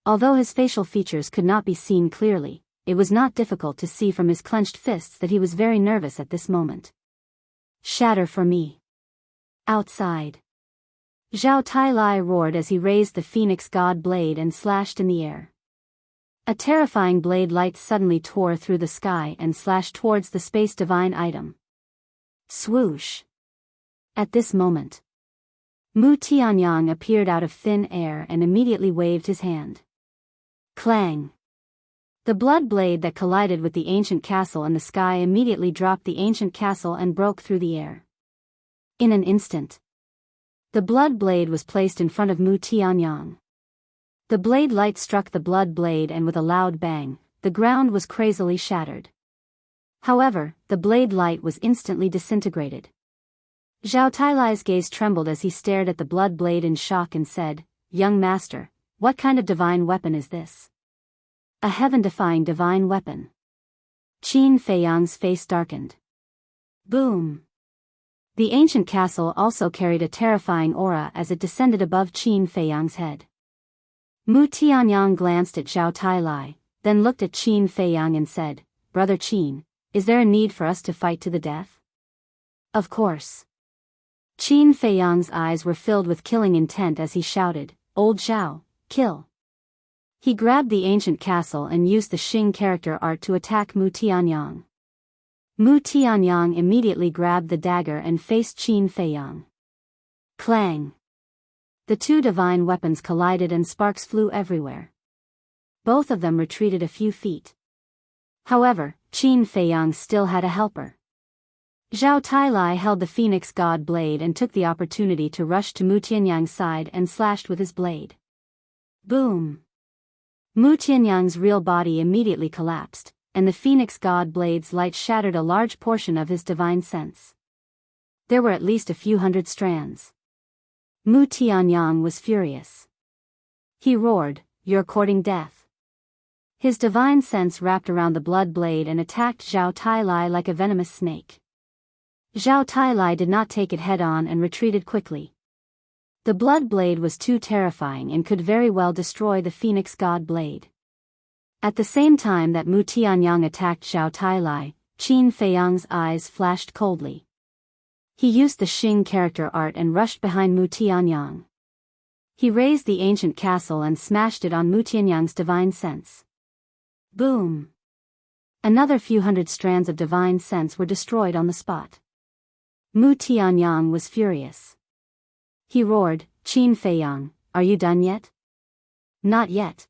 Although his facial features could not be seen clearly, it was not difficult to see from his clenched fists that he was very nervous at this moment. Shatter for me. Outside. Zhao Tailai roared as he raised the phoenix god blade and slashed in the air. A terrifying blade light suddenly tore through the sky and slashed towards the space divine item. Swoosh! At this moment, Mu Tianyang appeared out of thin air and immediately waved his hand. Clang! The blood blade that collided with the ancient castle in the sky immediately dropped the ancient castle and broke through the air. In an instant, the blood blade was placed in front of Mu Tianyang. The blade light struck the blood blade and with a loud bang, the ground was crazily shattered. However, the blade light was instantly disintegrated. Zhao Tailai's gaze trembled as he stared at the blood blade in shock and said, "Young master, what kind of divine weapon is this?" "A heaven-defying divine weapon." Qin Feiyang's face darkened. Boom! The ancient castle also carried a terrifying aura as it descended above Qin Feiyang's head. Mu Tianyang glanced at Zhao Tailai, then looked at Qin Feiyang and said, "Brother Qin, is there a need for us to fight to the death?" "Of course." Qin Feiyang's eyes were filled with killing intent as he shouted, "Old Zhao, kill!" He grabbed the ancient castle and used the Xing character art to attack Mu Tianyang. Mu Tianyang immediately grabbed the dagger and faced Qin Feiyang. Clang! The two divine weapons collided and sparks flew everywhere. Both of them retreated a few feet. However, Qin Feiyang still had a helper. Zhao Tailai held the Phoenix God blade and took the opportunity to rush to Mu Tianyang's side and slashed with his blade. Boom! Mu Tianyang's real body immediately collapsed, and the Phoenix God blade's light shattered a large portion of his divine sense. There were at least a few hundred strands. Mu Tianyang was furious. He roared, "You're courting death." His divine sense wrapped around the blood blade and attacked Zhao Tailai like a venomous snake. Zhao Tailai did not take it head-on and retreated quickly. The blood blade was too terrifying and could very well destroy the Phoenix God blade. At the same time that Mu Tianyang attacked Zhao Tailai, Qin Feiyang's eyes flashed coldly. He used the Xing character art and rushed behind Mu Tianyang. He raised the ancient castle and smashed it on Mu Tianyang's divine sense. Boom! Another few hundred strands of divine sense were destroyed on the spot. Mu Tianyang was furious. He roared, "Qin Feiyang, are you done yet?" "Not yet."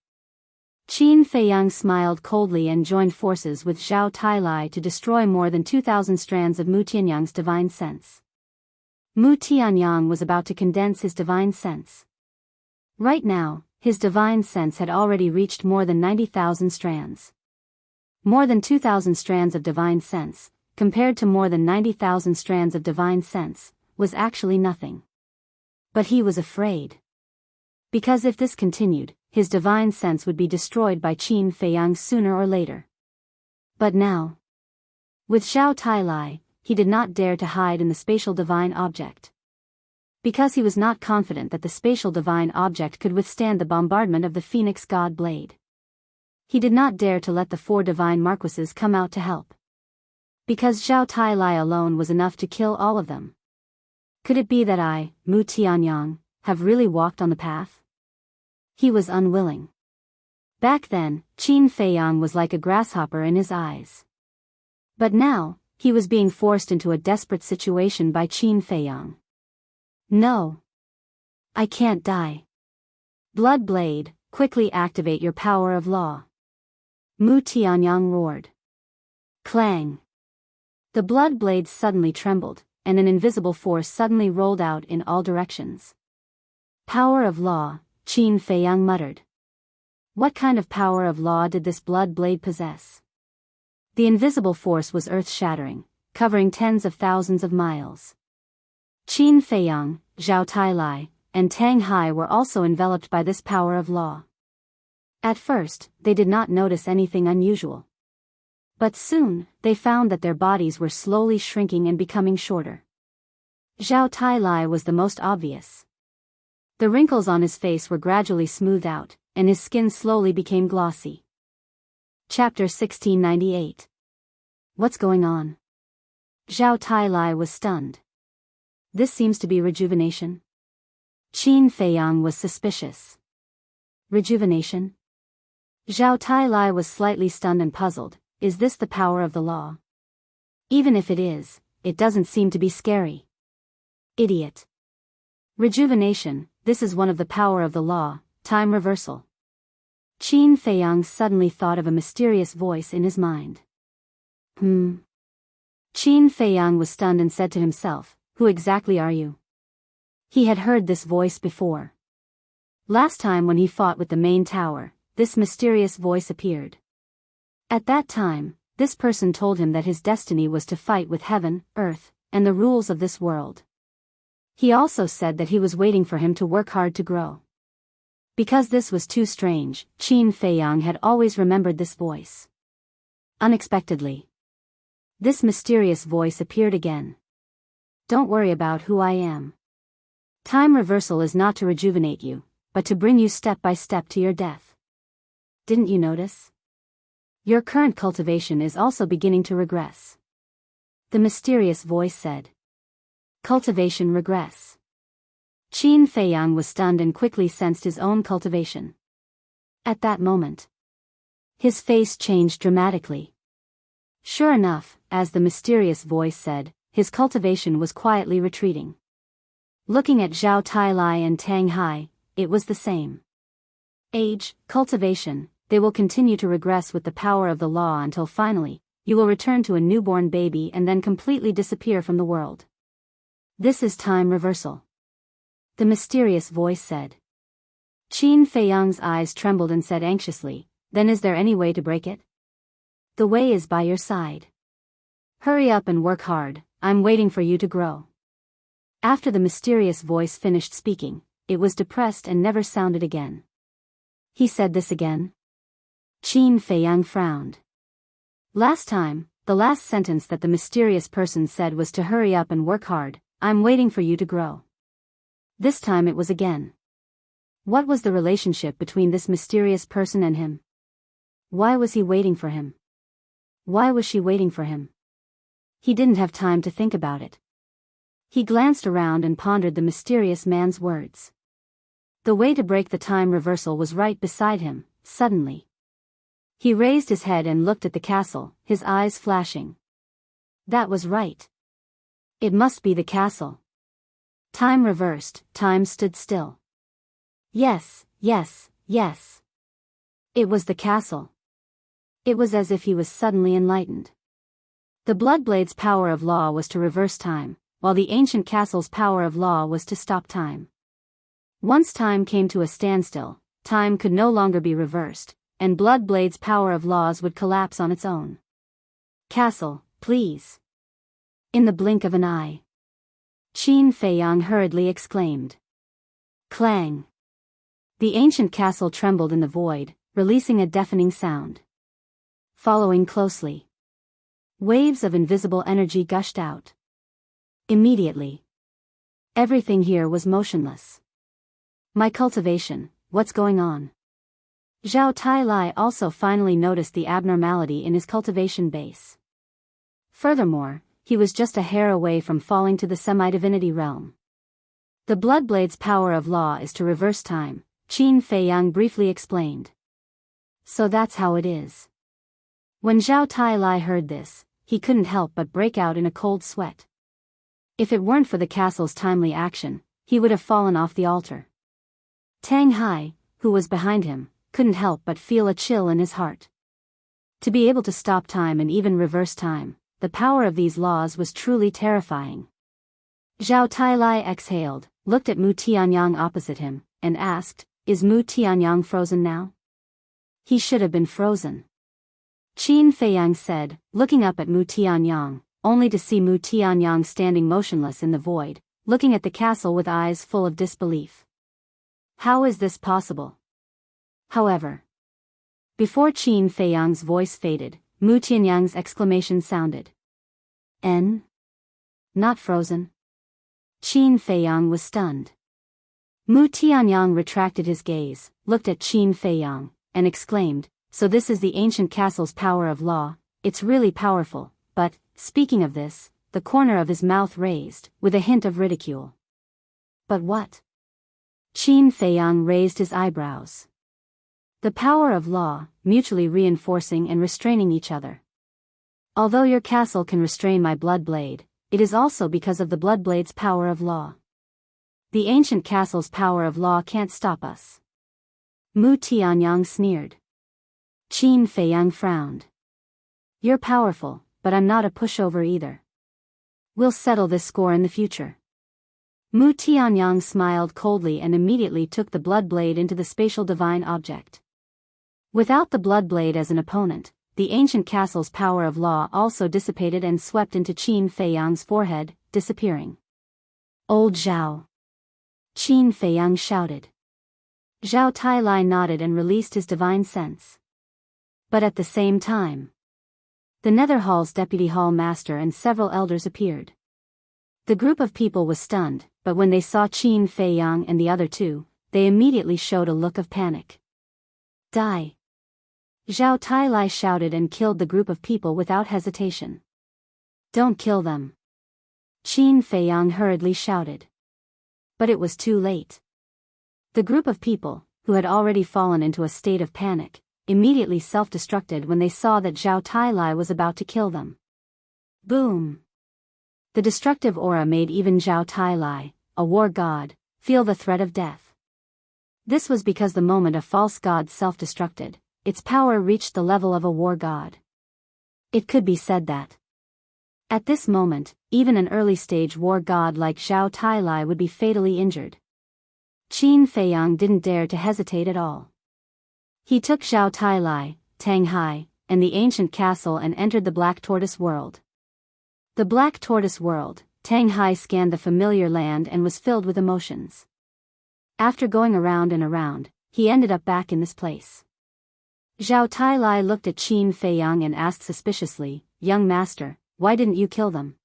Qin Feiyang smiled coldly and joined forces with Zhao Tailai to destroy more than 2,000 strands of Mu Tianyang's divine sense. Mu Tianyang was about to condense his divine sense. Right now, his divine sense had already reached more than 90,000 strands. More than 2,000 strands of divine sense, compared to more than 90,000 strands of divine sense, was actually nothing. But he was afraid. Because if this continued, his divine sense would be destroyed by Qin Feiyang sooner or later. But now, with Zhao Tailai, he did not dare to hide in the spatial divine object. Because he was not confident that the spatial divine object could withstand the bombardment of the Phoenix God blade. He did not dare to let the four divine marquises come out to help. Because Zhao Tailai alone was enough to kill all of them. Could it be that I, Mu Tianyang, have really walked on the path? He was unwilling. Back then, Qin Feiyang was like a grasshopper in his eyes. But now, he was being forced into a desperate situation by Qin Feiyang. No. I can't die. Blood Blade, quickly activate your power of law. Mu Tianyang roared. Clang. The blood blade suddenly trembled, and an invisible force suddenly rolled out in all directions. Power of law, Qin Feiyang muttered. What kind of power of law did this blood blade possess? The invisible force was earth-shattering, covering tens of thousands of miles. Qin Feiyang, Zhao Tailai, and Tang Hai were also enveloped by this power of law. At first, they did not notice anything unusual. But soon, they found that their bodies were slowly shrinking and becoming shorter. Zhao Tailai was the most obvious. The wrinkles on his face were gradually smoothed out, and his skin slowly became glossy. Chapter 1698. What's going on? Zhao Tailai was stunned. This seems to be rejuvenation. Qin Feiyang was suspicious. Rejuvenation? Zhao Tailai was slightly stunned and puzzled. Is this the power of the law? Even if it is, it doesn't seem to be scary. Idiot. Rejuvenation, this is one of the power of the law, time reversal. Qin Feiyang suddenly thought of a mysterious voice in his mind. Qin Feiyang was stunned and said to himself, who exactly are you? He had heard this voice before. Last time when he fought with the main tower, this mysterious voice appeared. At that time, this person told him that his destiny was to fight with heaven, earth, and the rules of this world. He also said that he was waiting for him to work hard to grow. Because this was too strange, Qin Feiyang had always remembered this voice. Unexpectedly, this mysterious voice appeared again. Don't worry about who I am. Time reversal is not to rejuvenate you, but to bring you step by step to your death. Didn't you notice? Your current cultivation is also beginning to regress. The mysterious voice said. Cultivation regress. Qin Feiyang was stunned and quickly sensed his own cultivation. At that moment, his face changed dramatically. Sure enough, as the mysterious voice said, his cultivation was quietly retreating. Looking at Zhao Tailai and Tang Hai, it was the same. Age, cultivation, they will continue to regress with the power of the law until finally, you will return to a newborn baby and then completely disappear from the world. This is time reversal. The mysterious voice said. Qin Feiyang's eyes trembled and said anxiously, then is there any way to break it? The way is by your side. Hurry up and work hard, I'm waiting for you to grow. After the mysterious voice finished speaking, it was depressed and never sounded again. He said this again? Qin Feiyang frowned. Last time, the last sentence that the mysterious person said was to hurry up and work hard, I'm waiting for you to grow. This time it was again. What was the relationship between this mysterious person and him? Why was he waiting for him? Why was she waiting for him? He didn't have time to think about it. He glanced around and pondered the mysterious man's words. The way to break the time reversal was right beside him, suddenly. He raised his head and looked at the castle, his eyes flashing. That was right. It must be the castle. Time reversed, time stood still. Yes, yes, yes. It was the castle. It was as if he was suddenly enlightened. The Bloodblade's power of law was to reverse time, while the ancient castle's power of law was to stop time. Once time came to a standstill, time could no longer be reversed, and Bloodblade's power of laws would collapse on its own. Castle, please. In the blink of an eye. Qin Feiyang hurriedly exclaimed. Clang. The ancient castle trembled in the void, releasing a deafening sound. Following closely. Waves of invisible energy gushed out. Immediately. Everything here was motionless. My cultivation, what's going on? Zhao Tailai also finally noticed the abnormality in his cultivation base. Furthermore, he was just a hair away from falling to the semi-divinity realm. The Bloodblade's power of law is to reverse time, Qin Feiyang briefly explained. So that's how it is. When Zhao Tailai heard this, he couldn't help but break out in a cold sweat. If it weren't for the castle's timely action, he would have fallen off the altar. Tang Hai, who was behind him, couldn't help but feel a chill in his heart. To be able to stop time and even reverse time, the power of these laws was truly terrifying. Zhao Tailai exhaled, looked at Mu Tianyang opposite him, and asked, is Mu Tianyang frozen now? He should have been frozen. Qin Feiyang said, looking up at Mu Tianyang, only to see Mu Tianyang standing motionless in the void, looking at the castle with eyes full of disbelief. How is this possible? However, before Qin Feiyang's voice faded, Mu Tianyang's exclamation sounded. Not frozen? Qin Feiyang was stunned. Mu Tianyang retracted his gaze, looked at Qin Feiyang, and exclaimed, so this is the ancient castle's power of law, it's really powerful, but, speaking of this, the corner of his mouth raised, with a hint of ridicule. But what? Qin Feiyang raised his eyebrows. The power of law, mutually reinforcing and restraining each other. Although your castle can restrain my Bloodblade, it is also because of the Bloodblade's power of law. The ancient castle's power of law can't stop us. Mu Tianyang sneered. Qin Feiyang frowned. You're powerful, but I'm not a pushover either. We'll settle this score in the future. Mu Tianyang smiled coldly and immediately took the Bloodblade into the spatial divine object. Without the Bloodblade as an opponent, the ancient castle's power of law also dissipated and swept into Qin Feiyang's forehead, disappearing. Old Zhao! Qin Feiyang shouted. Zhao Tailai nodded and released his divine sense. But at the same time, the Nether Hall's deputy hall master and several elders appeared. The group of people was stunned, but when they saw Qin Feiyang and the other two, they immediately showed a look of panic. Die! Zhao Tailai shouted and killed the group of people without hesitation. Don't kill them! Qin Feiyang hurriedly shouted. But it was too late. The group of people, who had already fallen into a state of panic, immediately self-destructed when they saw that Zhao Tailai was about to kill them. Boom! The destructive aura made even Zhao Tailai, a war god, feel the threat of death. This was because the moment a false god self-destructed, its power reached the level of a war god. It could be said that at this moment, even an early-stage war god like Zhao Tailai would be fatally injured. Qin Feiyang didn't dare to hesitate at all. He took Zhao Tailai, Tang Hai, and the ancient castle and entered the Black Tortoise world. The Black Tortoise world, Tang Hai scanned the familiar land and was filled with emotions. After going around and around, he ended up back in this place. Zhao Tailai looked at Qin Feiyang and asked suspiciously, "Young master, why didn't you kill them?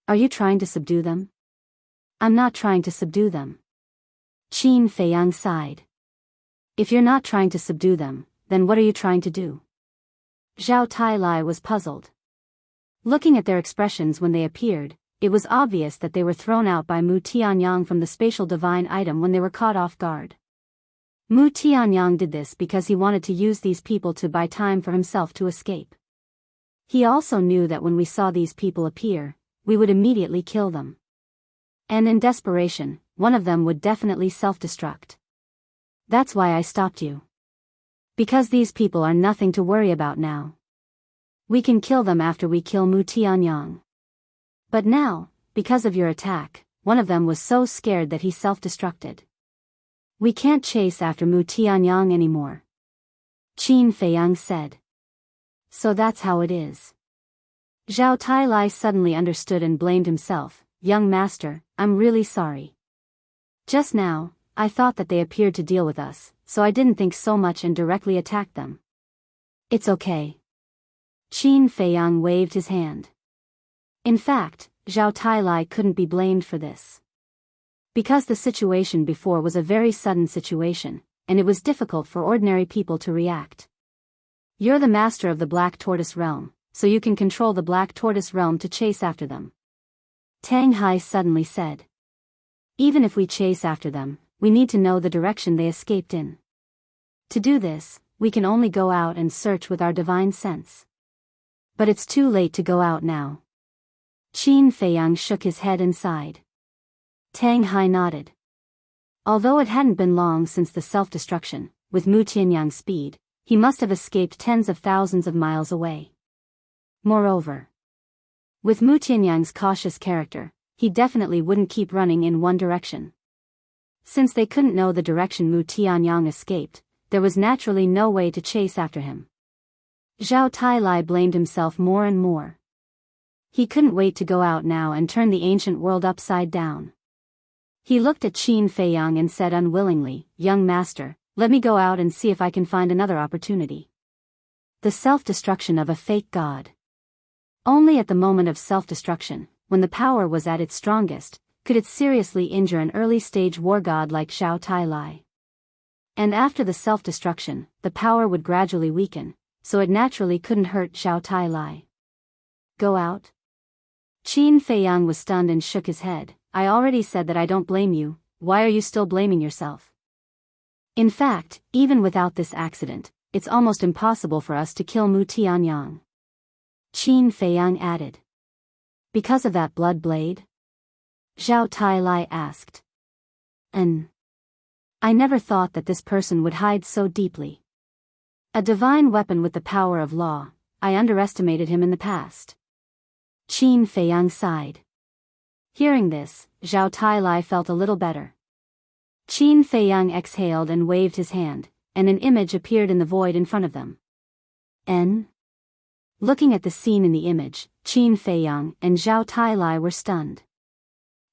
Are you trying to subdue them?" "I'm not trying to subdue them." Qin Feiyang sighed. "If you're not trying to subdue them, then what are you trying to do?" Zhao Tailai was puzzled. Looking at their expressions when they appeared, it was obvious that they were thrown out by Mu Tianyang from the spatial divine item when they were caught off guard. Mu Tianyang did this because he wanted to use these people to buy time for himself to escape. He also knew that when we saw these people appear, we would immediately kill them. And in desperation, one of them would definitely self-destruct. That's why I stopped you. Because these people are nothing to worry about now. We can kill them after we kill Mu Tianyang. But now, because of your attack, one of them was so scared that he self-destructed. We can't chase after Mu Tianyang anymore. Qin Feiyang said. So that's how it is. Zhao Tailai suddenly understood and blamed himself. "Young master, I'm really sorry. Just now, I thought that they appeared to deal with us, so I didn't think so much and directly attacked them." "It's okay." Qin Feiyang waved his hand. In fact, Zhao Tailai couldn't be blamed for this. Because the situation before was a very sudden situation, and it was difficult for ordinary people to react. "You're the master of the Black Tortoise realm, so you can control the Black Tortoise realm to chase after them." Tang Hai suddenly said. "Even if we chase after them, we need to know the direction they escaped in. To do this, we can only go out and search with our divine sense. But it's too late to go out now." Qin Feiyang shook his head and sighed. Tang Hai nodded. Although it hadn't been long since the self-destruction, with Mu Tianyang's speed, he must have escaped tens of thousands of miles away. Moreover, with Mu Tianyang's cautious character, he definitely wouldn't keep running in one direction. Since they couldn't know the direction Mu Tianyang escaped, there was naturally no way to chase after him. Zhao Tailai blamed himself more and more. He couldn't wait to go out now and turn the ancient world upside down. He looked at Qin Feiyang and said unwillingly, "Young master, let me go out and see if I can find another opportunity." The self-destruction of a fake god. Only at the moment of self-destruction, when the power was at its strongest, could it seriously injure an early-stage war god like Zhao Tailai. And after the self-destruction, the power would gradually weaken, so it naturally couldn't hurt Zhao Tailai. Go out? Qin Feiyang was stunned and shook his head. "I already said that I don't blame you, why are you still blaming yourself? In fact, even without this accident, it's almost impossible for us to kill Mu Tianyang." Qin Feiyang added. "Because of that blood blade?" Zhao Tailai asked. I never thought that this person would hide so deeply. A divine weapon with the power of law, I underestimated him in the past." Qin Feiyang sighed. Hearing this, Zhao Tailai felt a little better. Qin Feiyang exhaled and waved his hand, and an image appeared in the void in front of them. Looking at the scene in the image, Qin Feiyang and Zhao Tailai were stunned.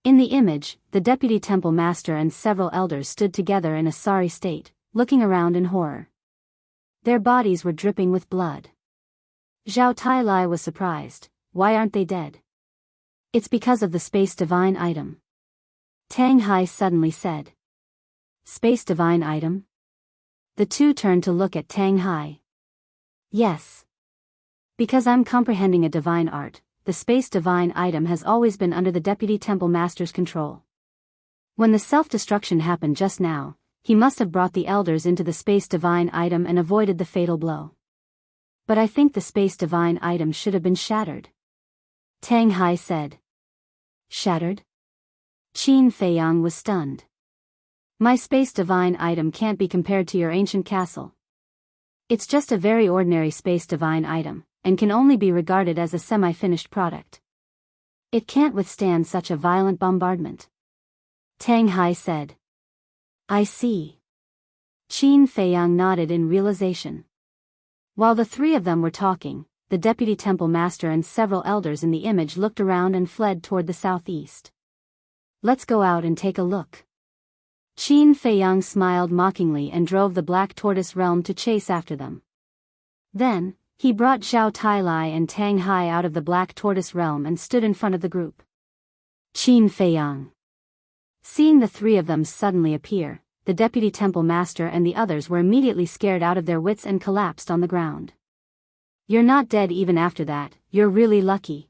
In the image, the deputy temple master and several elders stood together in a sorry state, looking around in horror. Their bodies were dripping with blood. Zhao Tailai was surprised. Why aren't they dead? "It's because of the space divine item," Tang Hai suddenly said. "Space divine item?" The two turned to look at Tang Hai. "Yes. Because I'm comprehending a divine art, the space divine item has always been under the deputy temple master's control. When the self-destruction happened just now, he must have brought the elders into the Space Divine item and avoided the fatal blow. But I think the Space Divine item should have been shattered. Tang Hai said. Shattered? Qin Feiyang was stunned. My Space Divine item can't be compared to your ancient castle. It's just a very ordinary Space Divine item, and can only be regarded as a semi-finished product. It can't withstand such a violent bombardment. Tang Hai said. I see. Qin Feiyang nodded in realization. While the three of them were talking, the deputy temple master and several elders in the image looked around and fled toward the southeast. Let's go out and take a look. Qin Feiyang smiled mockingly and drove the Black Tortoise Realm to chase after them. Then, he brought Zhao Tailai and Tang Hai out of the Black Tortoise Realm and stood in front of the group. Qin Feiyang. Seeing the three of them suddenly appear, the deputy temple master and the others were immediately scared out of their wits and collapsed on the ground. You're not dead even after that, you're really lucky.